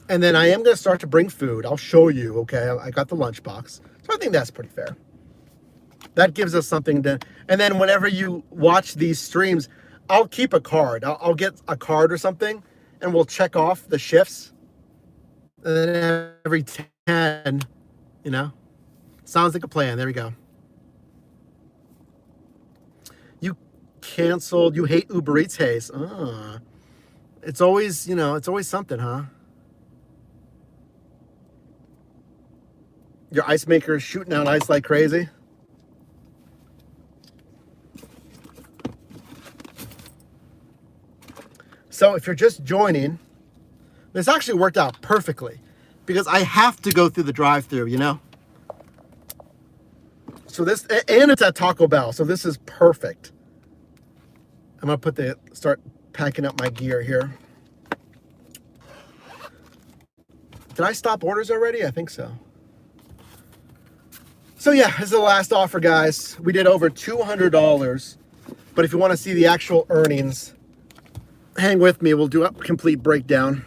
And then I am going to start to bring food. I'll show you, okay? I got the lunchbox. So I think that's pretty fair. That gives us something to... And then whenever you watch these streams, I'll keep a card. I'll get a card or something, and we'll check off the shifts. And then every 10, you know? Sounds like a plan. There we go. You canceled. You hate Uber Eats, Hayes. It's always, you know, it's always something, huh? Your ice maker is shooting out ice like crazy. So if you're just joining, this actually worked out perfectly because I have to go through the drive-thru, you know? So this, and it's at Taco Bell, so this is perfect. I'm gonna start packing up my gear here. Did I stop orders already? I think so. So yeah, this is the last offer, guys. We did over $200, but if you want to see the actual earnings, hang with me. We'll do a complete breakdown.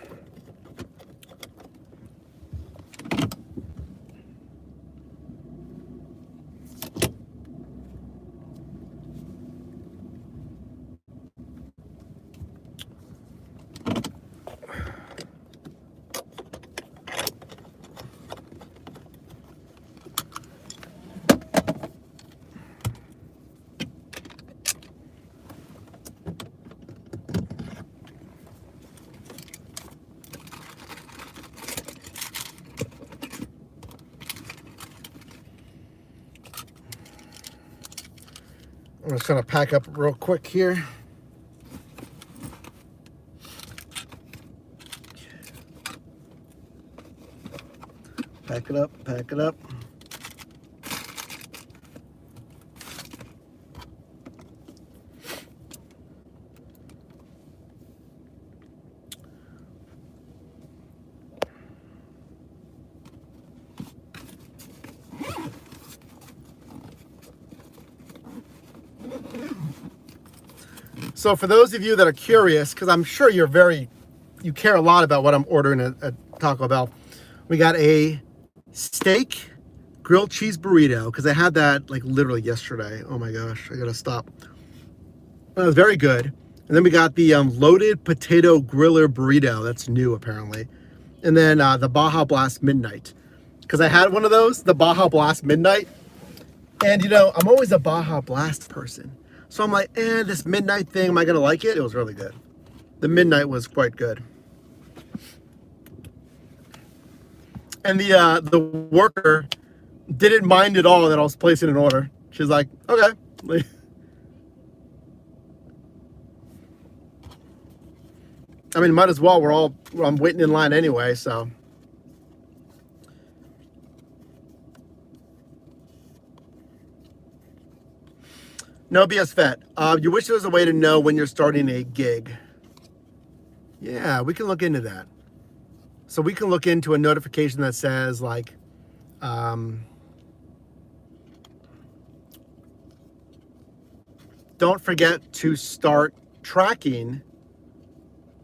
I'm just gonna pack up real quick here. Pack it up, pack it up. So for those of you that are curious, because I'm sure you care a lot about what I'm ordering at Taco Bell, we got a steak grilled cheese burrito, because I had that like literally yesterday. Oh my gosh, I gotta stop. It was very good. And then we got the loaded potato griller burrito. That's new apparently. And then the Baja Blast Midnight, because I had one of those, the Baja Blast Midnight. And you know, I'm always a Baja Blast person. So I'm like, this midnight thing, am I gonna like it? It was really good. The midnight was quite good. And the worker didn't mind at all that I was placing an order. She's like, okay. I mean, might as well. I'm waiting in line anyway, so. No BS Vet. You wish there was a way to know when you're starting a gig. Yeah, we can look into that. So we can look into a notification that says like, don't forget to start tracking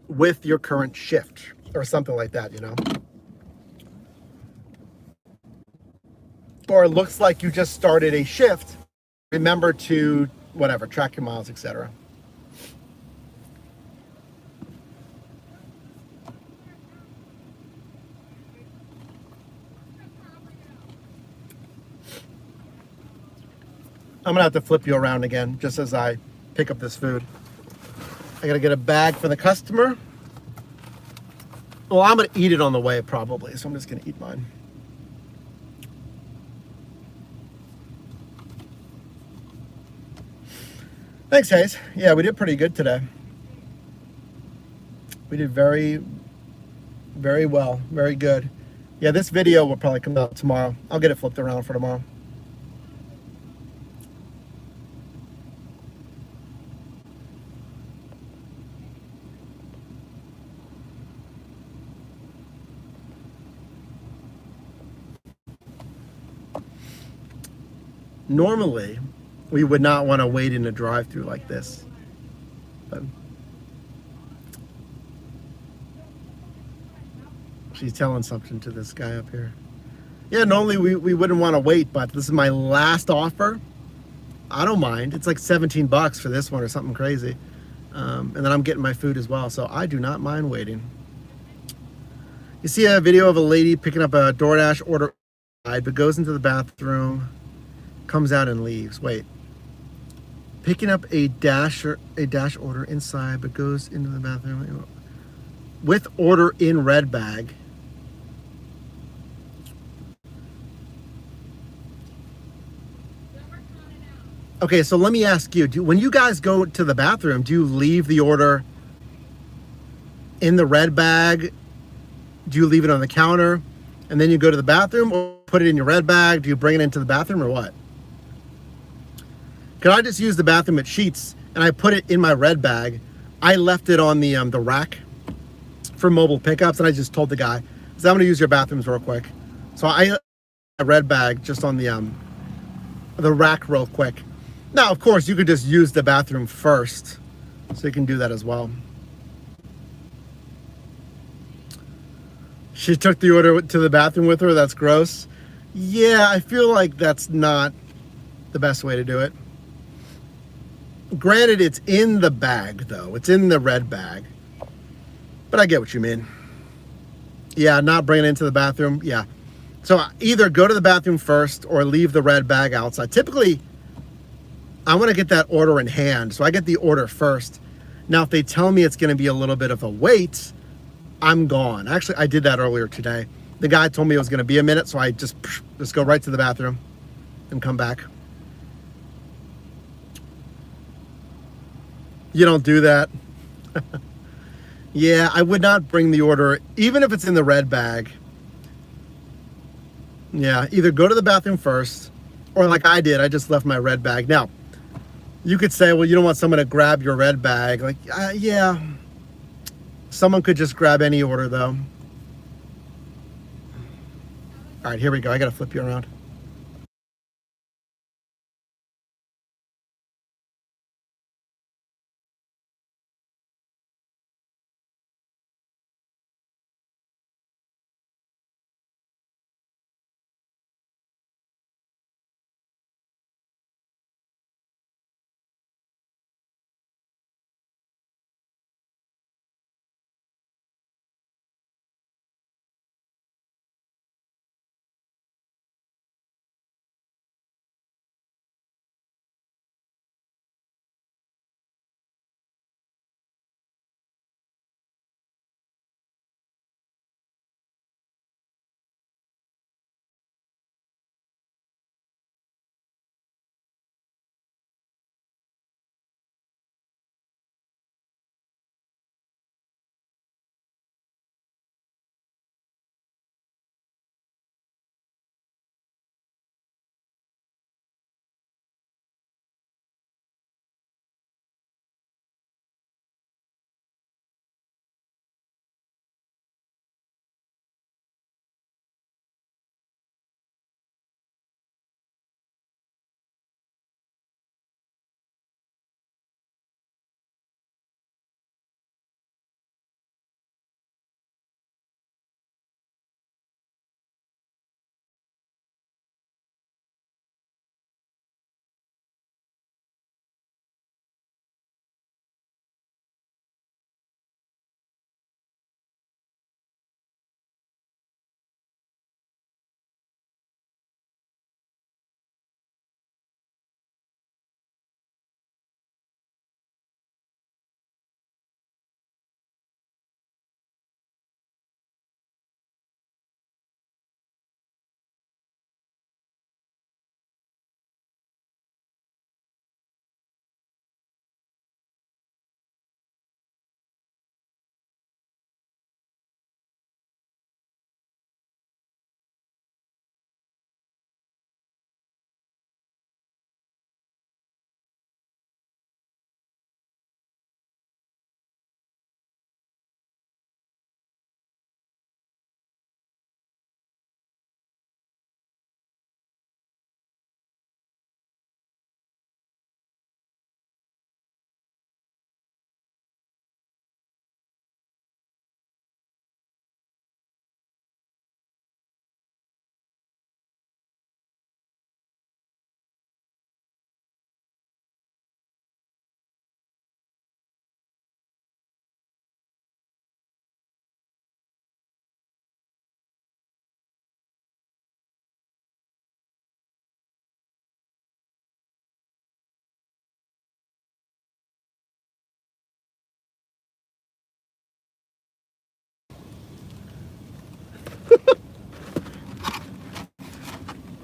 with your current shift or something like that, you know? Or it looks like you just started a shift. Remember to whatever, track your miles, etc. I'm gonna have to flip you around again just as I pick up this food. I gotta get a bag for the customer. Well, I'm gonna eat it on the way probably, so I'm just gonna eat mine. Thanks, Hayes. Yeah, we did pretty good today. We did very, very well. Very good. Yeah, this video will probably come out tomorrow. I'll get it flipped around for tomorrow. Normally, we would not want to wait in a drive-through like this. But she's telling something to this guy up here. Yeah, normally we wouldn't want to wait, but this is my last offer. I don't mind. It's like $17 for this one or something crazy. And then I'm getting my food as well, so I do not mind waiting. You see a video of a lady picking up a DoorDash order, but goes into the bathroom, comes out and leaves. Wait. Picking up a dash order inside, but goes into the bathroom with order in red bag. Okay, so let me ask you, when you guys go to the bathroom, do you leave the order in the red bag? Do you leave it on the counter and then you go to the bathroom, or put it in your red bag? Do you bring it into the bathroom or what? Because I just use the bathroom at Sheetz and I put it in my red bag. I left it on the rack for mobile pickups, and I just told the guy, so I'm going to use your bathrooms real quick. So I a red bag just on the rack real quick. Now, of course, you could just use the bathroom first, so you can do that as well. She took the order to the bathroom with her. That's gross. Yeah, I feel like that's not the best way to do it. Granted, it's in the bag, though. It's in the red bag. But I get what you mean. Yeah, not bringing it into the bathroom. Yeah. So either go to the bathroom first or leave the red bag outside. Typically, I want to get that order in hand, so I get the order first. Now, if they tell me it's going to be a little bit of a wait, I'm gone. Actually, I did that earlier today. The guy told me it was going to be a minute, so I just go right to the bathroom and come back. You don't do that. Yeah, I would not bring the order, even if it's in the red bag. Yeah, either go to the bathroom first, or like I did, I just left my red bag. Now, you could say, well, you don't want someone to grab your red bag. Like, yeah, someone could just grab any order, though. All right, here we go. I got to flip you around.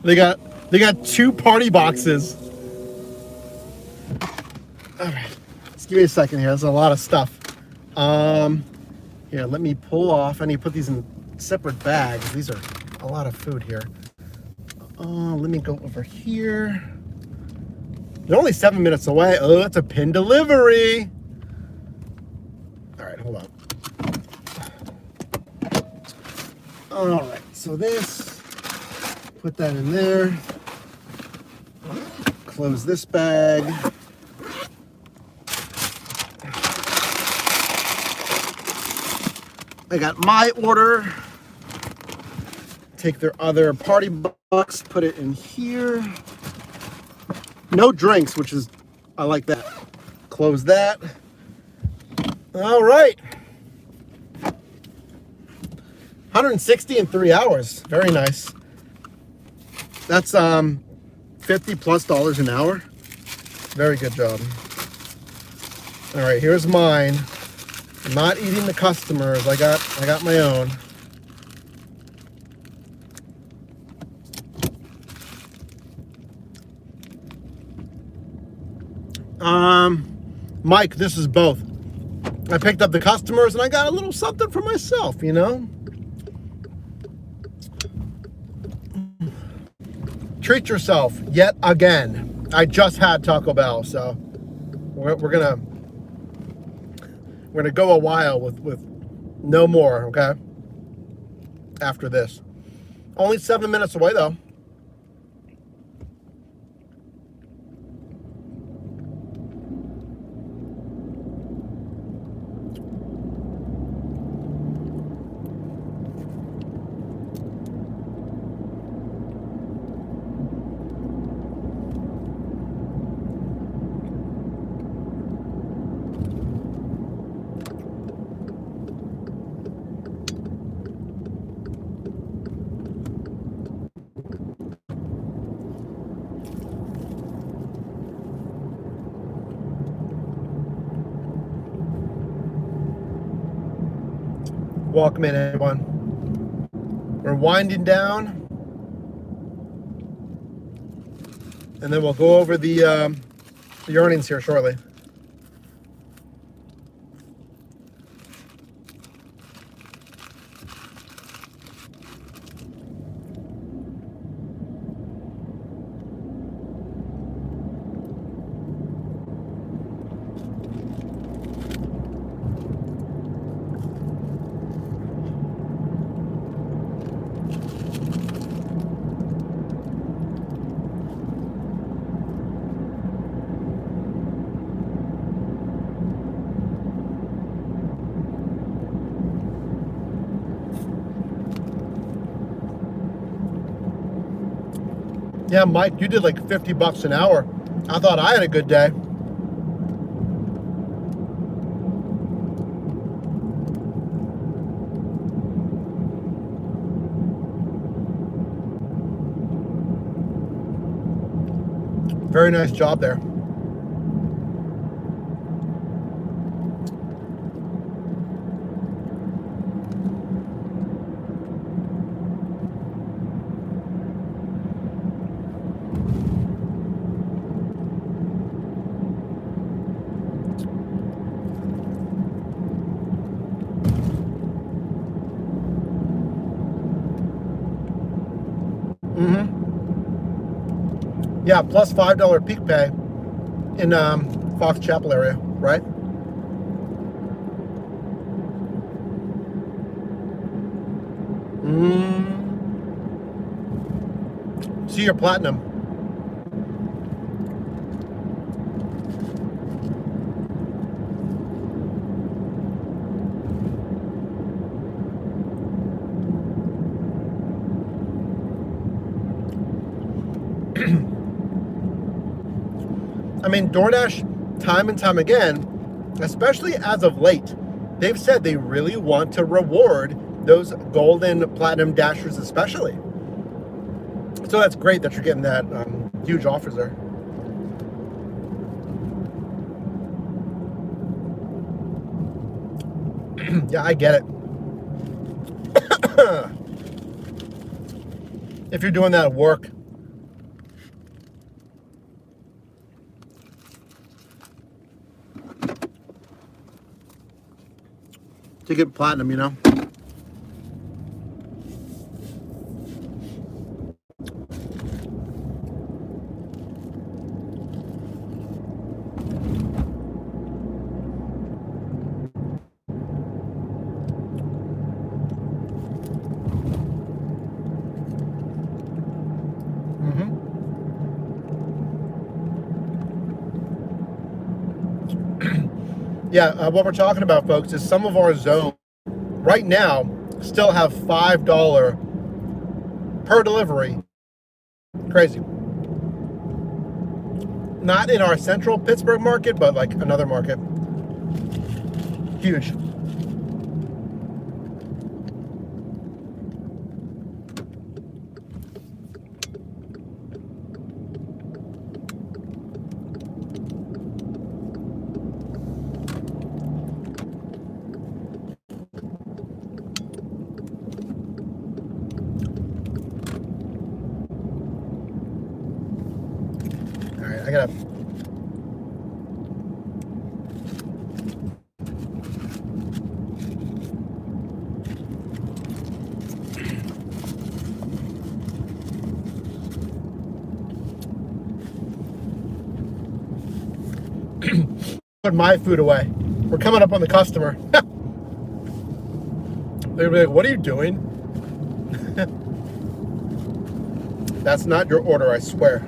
They got 2 party boxes. All right, just give me a second here. There's a lot of stuff. Here, let me pull off. I need to put these in separate bags. These are a lot of food here. Let me go over here. They're only 7 minutes away. Oh, it's a pin delivery. All right, hold on. All right, so this, put that in there. Close this bag. I got my order. Take their other party box, put it in here. No drinks, which is, I like that. Close that. All right. 160 in 3 hours. Very nice. That's $50+ an hour. Very good job. All right, here's mine. I'm not eating the customers. I got my own. Mike, this is both. I picked up the customers and I got a little something for myself, you know? Treat yourself yet again. I just had Taco Bell, so we're gonna go a while with no more, okay? After this. Only 7 minutes away though. Welcome in, everyone. We're winding down, and then we'll go over the earnings here shortly. Yeah, Mike, you did like $50 an hour. I thought I had a good day. Very nice job there. Yeah, plus $5 peak pay in Fox Chapel area, right? See your platinum. I mean, DoorDash, time and time again, especially as of late, they've said they really want to reward those golden platinum dashers especially. So that's great that you're getting that huge offers there. Yeah, I get it. If you're doing that at work, to get platinum, you know. Yeah, what we're talking about, folks, is some of our zones right now still have $5 per delivery. Crazy. Not in our central Pittsburgh market, but like another market. Huge. I gotta. Put my food away. We're coming up on the customer. They're like, "What are you doing?" That's not your order, I swear.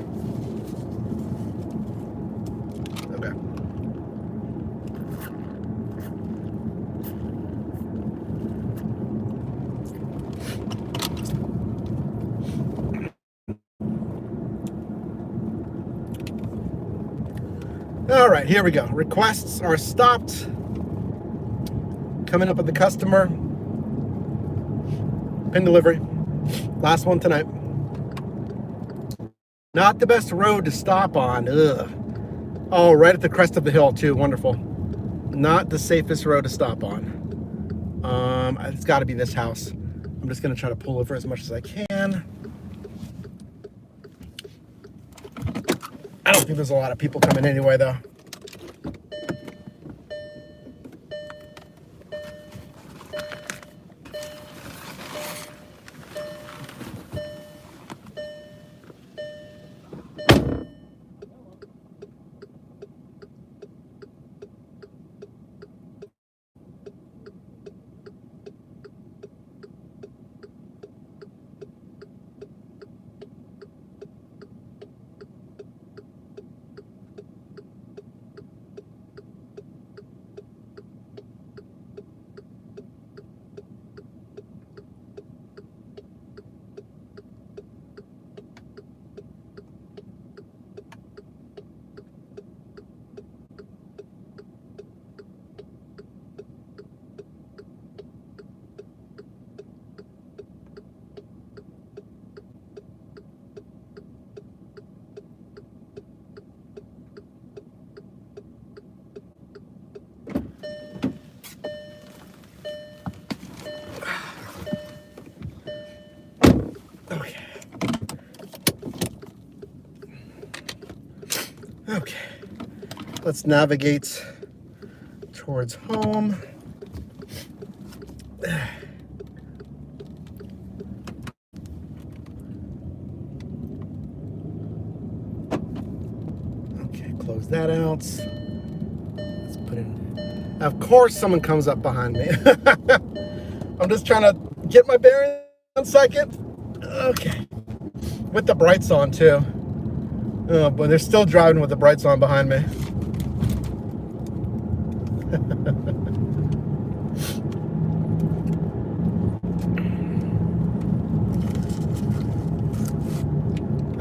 All right, here we go. Requests are stopped. Coming up with the customer. Pin delivery. Last one tonight. Not the best road to stop on. Ugh. Oh, right at the crest of the hill too. Wonderful. Not the safest road to stop on. It's got to be this house. I'm just gonna try to pull over as much as I can. I don't think there's a lot of people coming anyway, though. Okay, let's navigate towards home. Okay, close that out. Let's put in. Of course, someone comes up behind me. I'm just trying to get my bearings 1 second. Okay, with the brights on too. Oh, but they're still driving with the brights on behind me.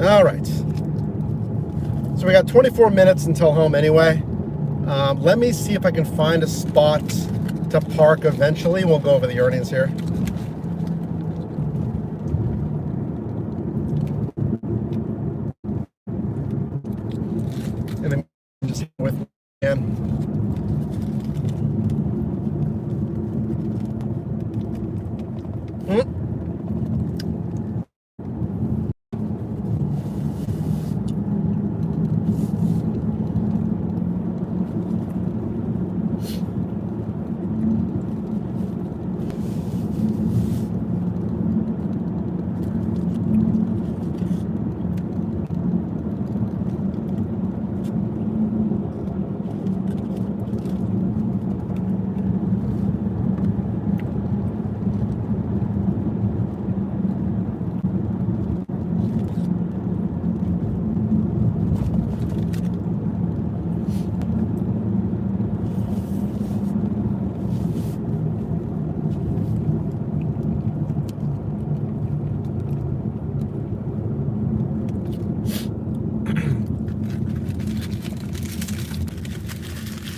All right. So we got 24 minutes until home anyway. Let me see if I can find a spot to park eventually. We'll go over the earnings here. And then just with me again.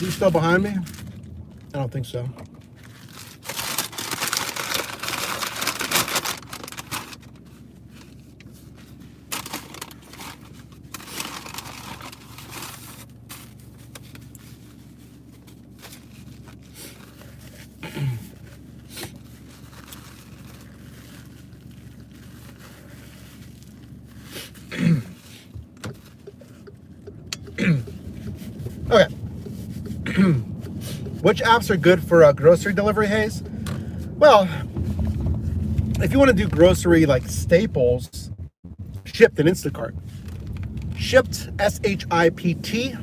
You still behind me? I don't think so. Okay. Which apps are good for grocery delivery, Hayes? Well, if you want to do grocery like staples, Shipt and Instacart. Shipt, S-H-I-P-T,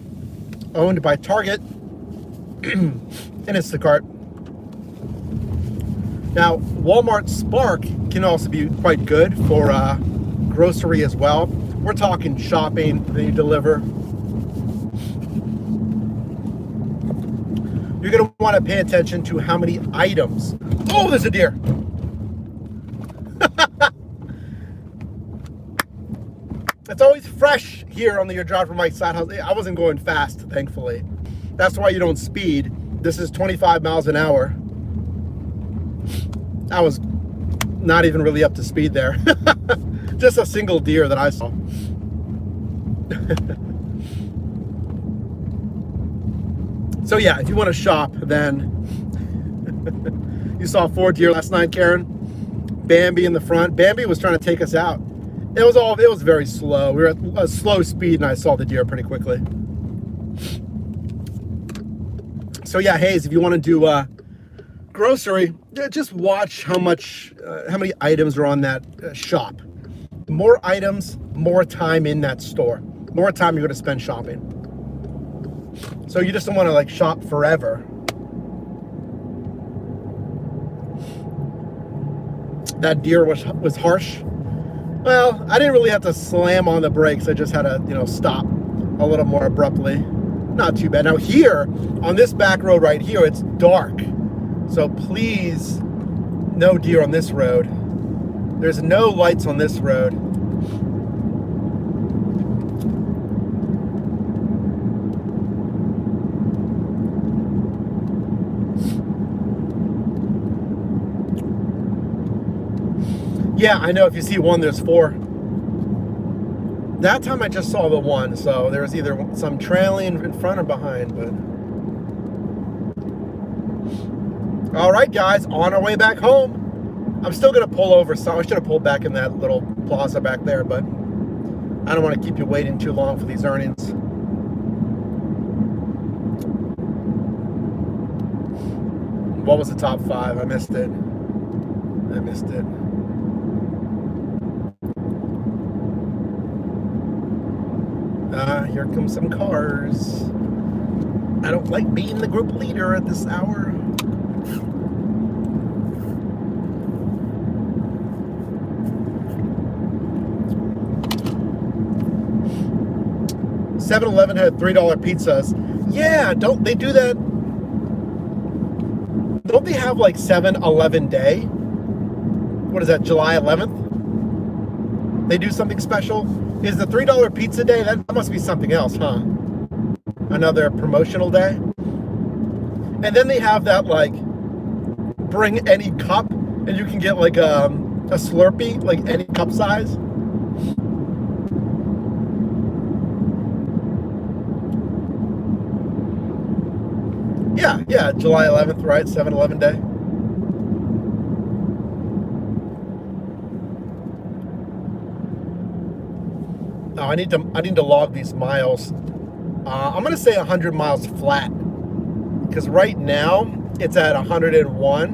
owned by Target, and Instacart. Now, Walmart Spark can also be quite good for grocery as well. We're talking shopping that you deliver. You're going to want to pay attention to how many items. Oh, there's a deer. It's always fresh here on your drive from my side house. I wasn't going fast, thankfully. That's why you don't speed. This is 25 miles an hour. I was not even really up to speed there. Just a single deer that I saw. So yeah, if you want to shop, then you saw 4 deer last night, Karen. Bambi in the front. Bambi was trying to take us out. It was very slow. We were at a slow speed, and I saw the deer pretty quickly. So yeah, Hayes, if you want to do grocery, just watch how many items are on that shop. More items, more time in that store. More time you're going to spend shopping. So you just don't want to like shop forever. That deer was harsh. Well, I didn't really have to slam on the brakes. I just had to, stop a little more abruptly. Not too bad. Now here, on this back road right here, it's dark. So please, no deer on this road. There's no lights on this road. Yeah, I know. If you see one, there's 4. That time I just saw the one, so there was either some trailing in front or behind. But all right, guys, on our way back home. I'm still gonna pull over. So I should have pulled back in that little plaza back there, but I don't want to keep you waiting too long for these earnings. What was the top 5? I missed it. Here comes some cars. I don't like being the group leader at this hour. $7-Eleven had $3 pizzas. Yeah, don't they do that? Don't they have like 7-Eleven Day? What is that, July 11th? They do something special? Is the $3 pizza day? That must be something else, huh? Another promotional day? And then they have that like, bring any cup, and you can get like a Slurpee, like any cup size. Yeah, July 11th, right? 7-Eleven Day. Oh, I need to log these miles. I'm gonna say 100 miles flat, because right now it's at 101.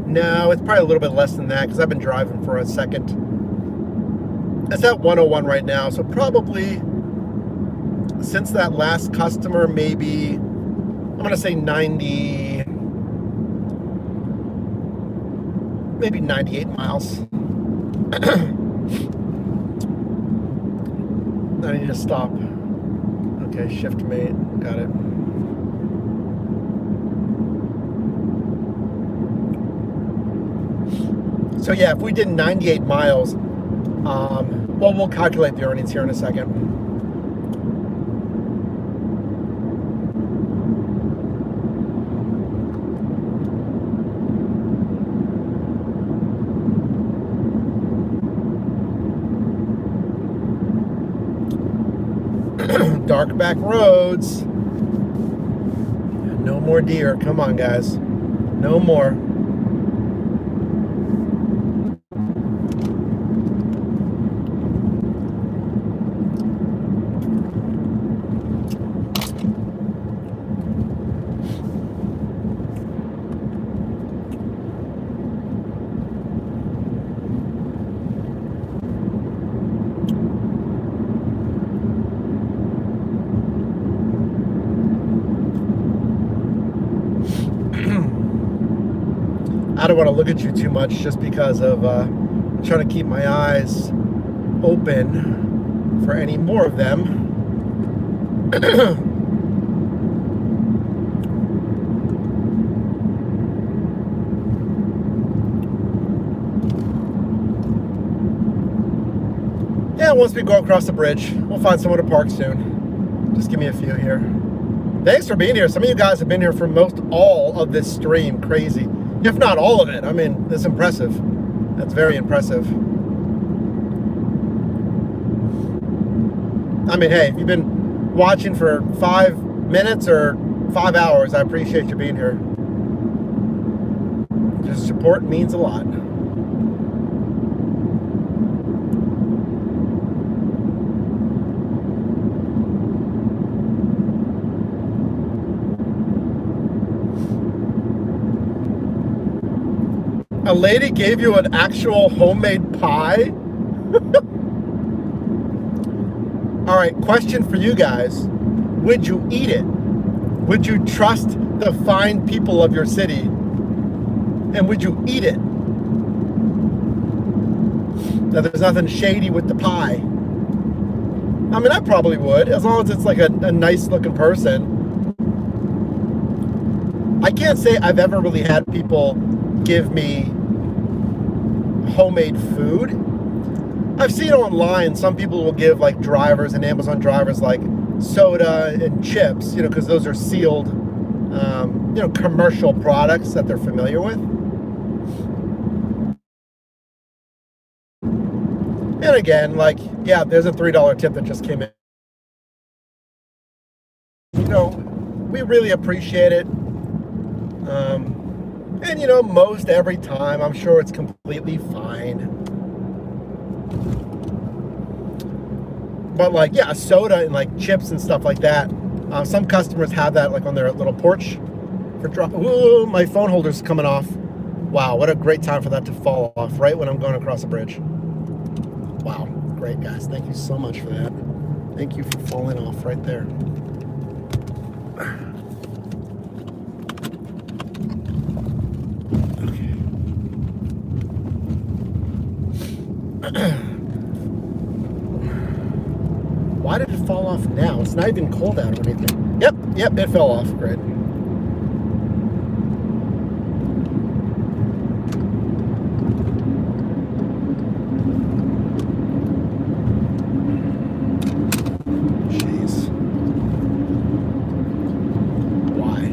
No, it's probably a little bit less than that, because I've been driving for a second. It's at 101 right now, so probably since that last customer, maybe I'm gonna say 90, maybe 98 miles. I need to stop. Okay, shift mate, got it. So yeah, if we did 98 miles, well, we'll calculate the earnings here in a second. dark back roads. No more deer. Come on, guys. No more. I don't want to look at you too much just because of I'm trying to keep my eyes open for any more of them. Yeah, once we go across the bridge, we'll find somewhere to park soon. Just give me a few here. Thanks for being here. Some of you guys have been here for most all of this stream. Crazy. If not all of it. I mean, that's impressive. That's very impressive. I mean, hey, if you've been watching for 5 minutes or 5 hours, I appreciate you being here. Your support means a lot. A lady gave you an actual homemade pie? All right, question for you guys. Would you eat it? Would you trust the fine people of your city? And would you eat it? Now, there's nothing shady with the pie. I mean, I probably would, as long as it's like a nice looking person. I can't say I've ever really had people give me homemade food. I've seen online some people will give like drivers and Amazon drivers like soda and chips, you know, because those are sealed, you know, commercial products that they're familiar with. And again, like, yeah, there's a $3 tip that just came in. You know, we really appreciate it. And, you know, most every time, I'm sure it's completely fine. But, like, yeah, soda and, like, chips and stuff like that. Some customers have that, like, on their little porch for drop. Ooh, my phone holder's coming off. Wow, what a great time for that to fall off right when I'm going across a bridge. Wow, great, guys. Thank you so much for that. Thank you for falling off right there. Why did it fall off now? It's not even cold out or anything. Yep, it fell off. Great. Jeez. Why?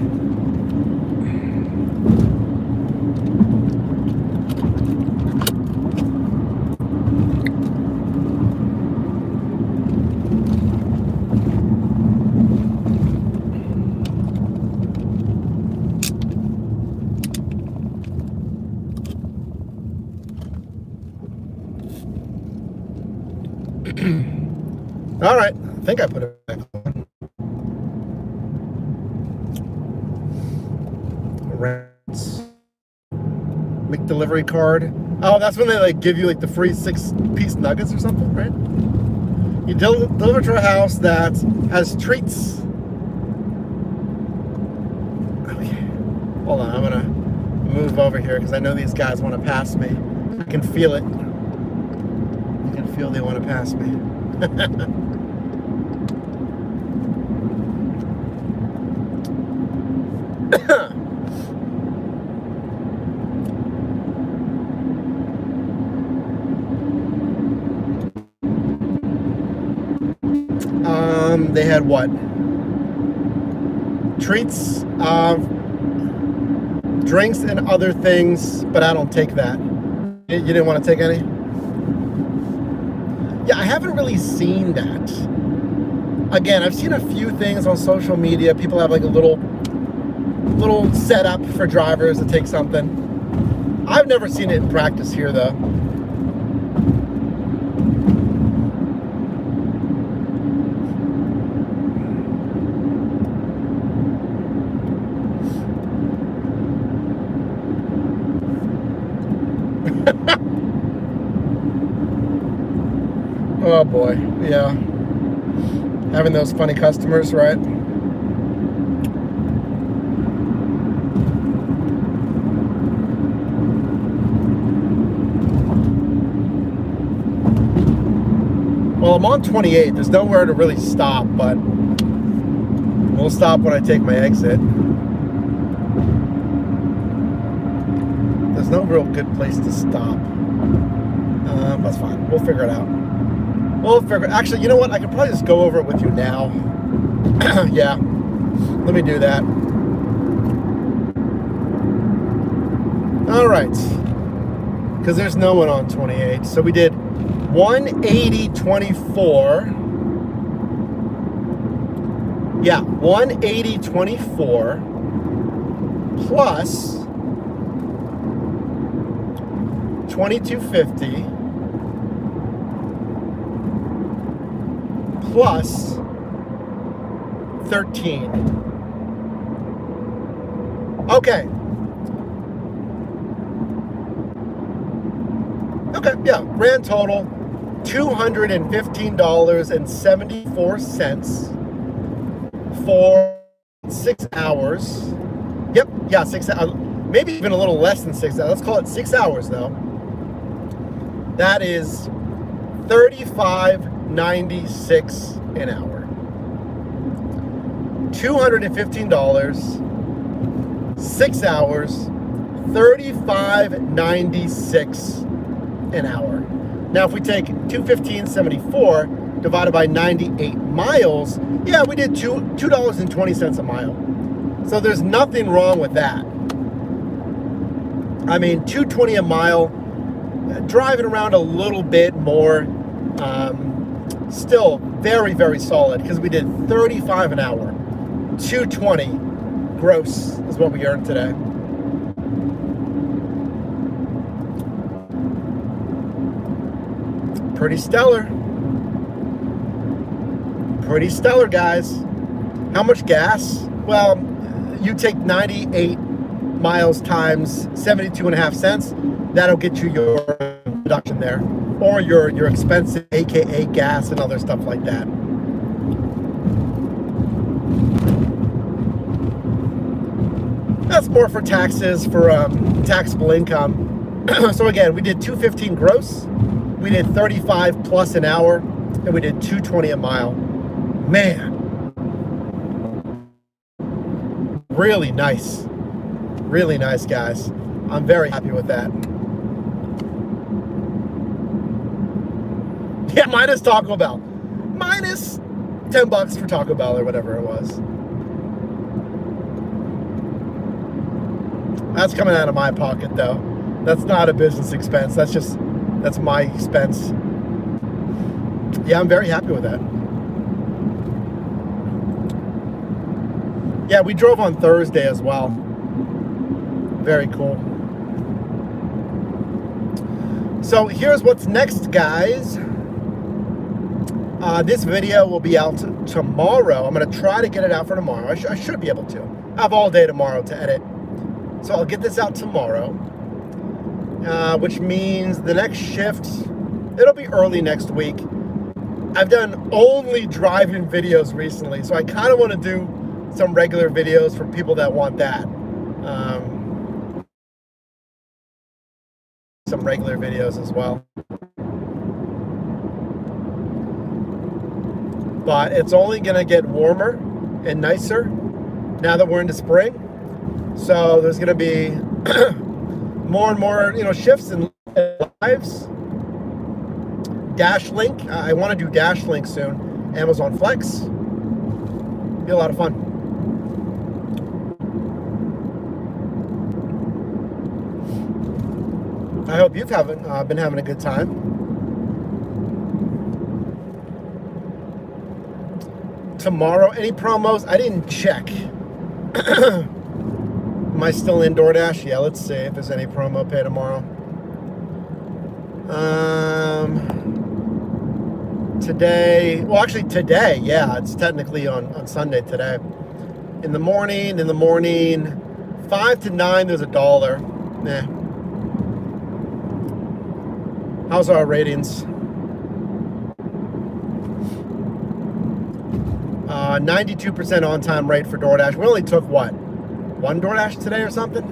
All right, I think I put it back on. Rents. McDelivery card. Oh, that's when they like give you like the free 6-piece nuggets or something, right? You deliver to a house that has treats. Okay, hold on, I'm gonna move over here because I know these guys want to pass me. I can feel it. I can feel they want to pass me. They had what? Treats, drinks and other things, but I don't take that. You didn't want to take any? Yeah, I haven't really seen that. again, I've seen a few things on social media. People have like a little setup for drivers to take something. I've never seen it in practice here though. Oh boy, yeah. Having those funny customers, right? Well, I'm on 28. There's nowhere to really stop, but we'll stop when I take my exit. There's no real good place to stop. That's fine. We'll figure it out. Actually, you know what? I could probably just go over it with you now. Yeah. Let me do that. All right. Because there's no one on 28. So we did 180.24. Yeah, 180.24 plus 2250 plus 13. Okay. Okay, yeah, grand total $215.74 for 6 hours. Yep, yeah, 6 hours. Maybe even a little less than 6 hours. Let's call it 6 hours though. That is $35.96 an hour. $215, 6 hours, $35.96 an hour. Now, if we take 215.74 divided by 98 miles, yeah, we did $2.20 a mile. So there's nothing wrong with that. I mean, $2.20 a mile, driving around a little bit more, still very, very solid because we did 35 an hour. $2.20 gross is what we earned today. Pretty stellar. Pretty stellar, guys. How much gas? Well, you take 98 miles times 72.5 cents. That'll get you your deduction there. Or your expenses, aka gas and other stuff like that. That's more for taxes, for taxable income. So again, we did $215 gross. We did 35 plus an hour, and we did $2.20 a mile. Man, really nice, guys. I'm very happy with that. Yeah, minus Taco Bell, minus $10 for Taco Bell or whatever it was. That's coming out of my pocket though. That's not a business expense. That's my expense. Yeah, I'm very happy with that. Yeah, we drove on Thursday as well. Very cool. So here's what's next, guys. This video will be out tomorrow. I'm going to try to get it out for tomorrow. I should be able to. I have all day tomorrow to edit. So I'll get this out tomorrow. Which means the next shift, it'll be early next week. I've done only driving videos recently, so I kind of want to do some regular videos for people that want that. Some regular videos as well. But it's only going to get warmer and nicer now that we're into spring. So there's going to be more and more, shifts in lives. DashLink. I want to do DashLink soon. Amazon Flex. Be a lot of fun. I hope you've been having a good time. tomorrow. Any promos? I didn't check. Am I still in DoorDash? Yeah, let's see if there's any promo pay tomorrow. Today, well, actually today, yeah, it's technically on Sunday today. In the morning, 5 to 9, there's $1. Nah. How's our ratings? 92% on-time rate for DoorDash. We only took, what, 1 DoorDash today or something?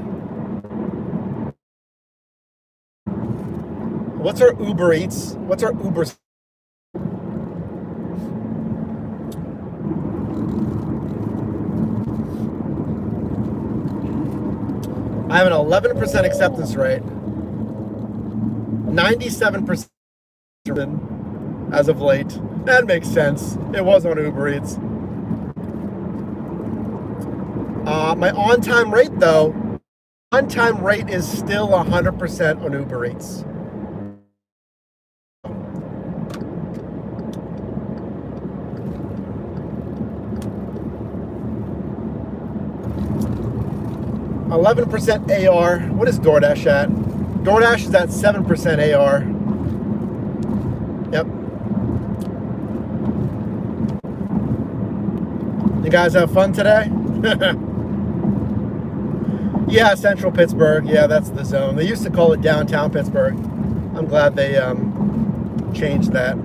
What's our Uber Eats? What's our Uber? I have an 11% acceptance rate. 97% as of late. That makes sense. It was on Uber Eats. My on-time rate, though, on-time rate is still 100% on Uber Eats. %, AR. What is DoorDash at? DoorDash is at 7% AR. Yep. You guys have fun today? Yeah, Central Pittsburgh. Yeah, that's the zone. They used to call it downtown Pittsburgh. I'm glad they changed that.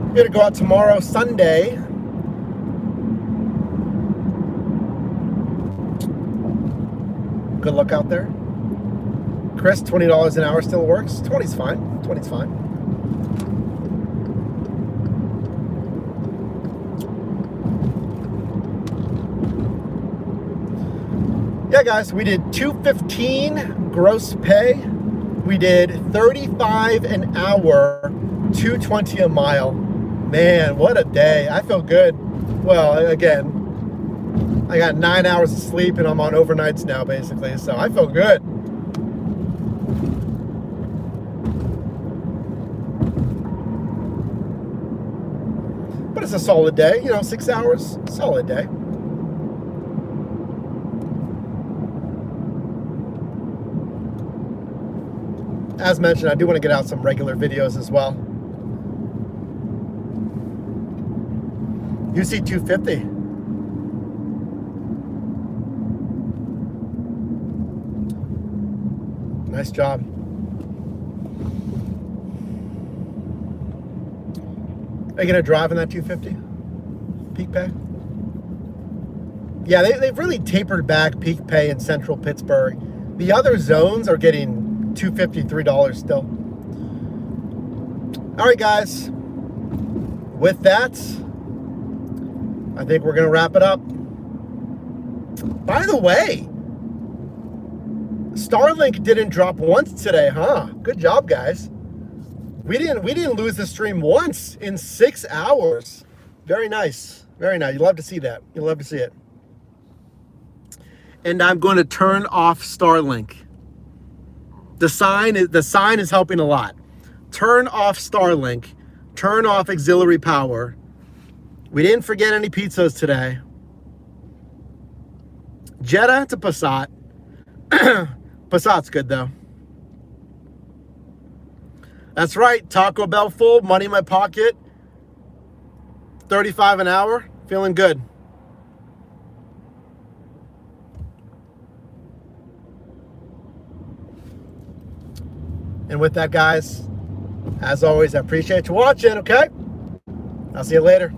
I'm gonna go out tomorrow, Sunday. Good luck out there. Chris, $20 an hour still works. 20's fine. 20's fine. Yeah, guys, we did $215 gross pay. We did $35 an hour, $220 a mile. Man, what a day. I feel good. Well, again, I got 9 hours of sleep and I'm on overnights now, basically, so I feel good. But it's a solid day, 6 hours, solid day. As mentioned, I do want to get out some regular videos as well. UC 250. Nice job. Are you going to drive in that 250? Peak pay? Yeah, they've really tapered back peak pay in central Pittsburgh. The other zones are getting $2.50, $3 still. All right, guys. With that, I think we're going to wrap it up. By the way, Starlink didn't drop once today, huh? Good job, guys. We didn't lose the stream once in 6 hours. Very nice. Very nice. You love to see that. You love to see it. And I'm going to turn off Starlink. The sign is helping a lot. Turn off Starlink. Turn off auxiliary power. We didn't forget any pizzas today. Jetta to Passat. Passat's good though. That's right. Taco Bell full. Money in my pocket. $35 an hour. Feeling good. And with that, guys, as always, I appreciate you watching, okay? I'll see you later.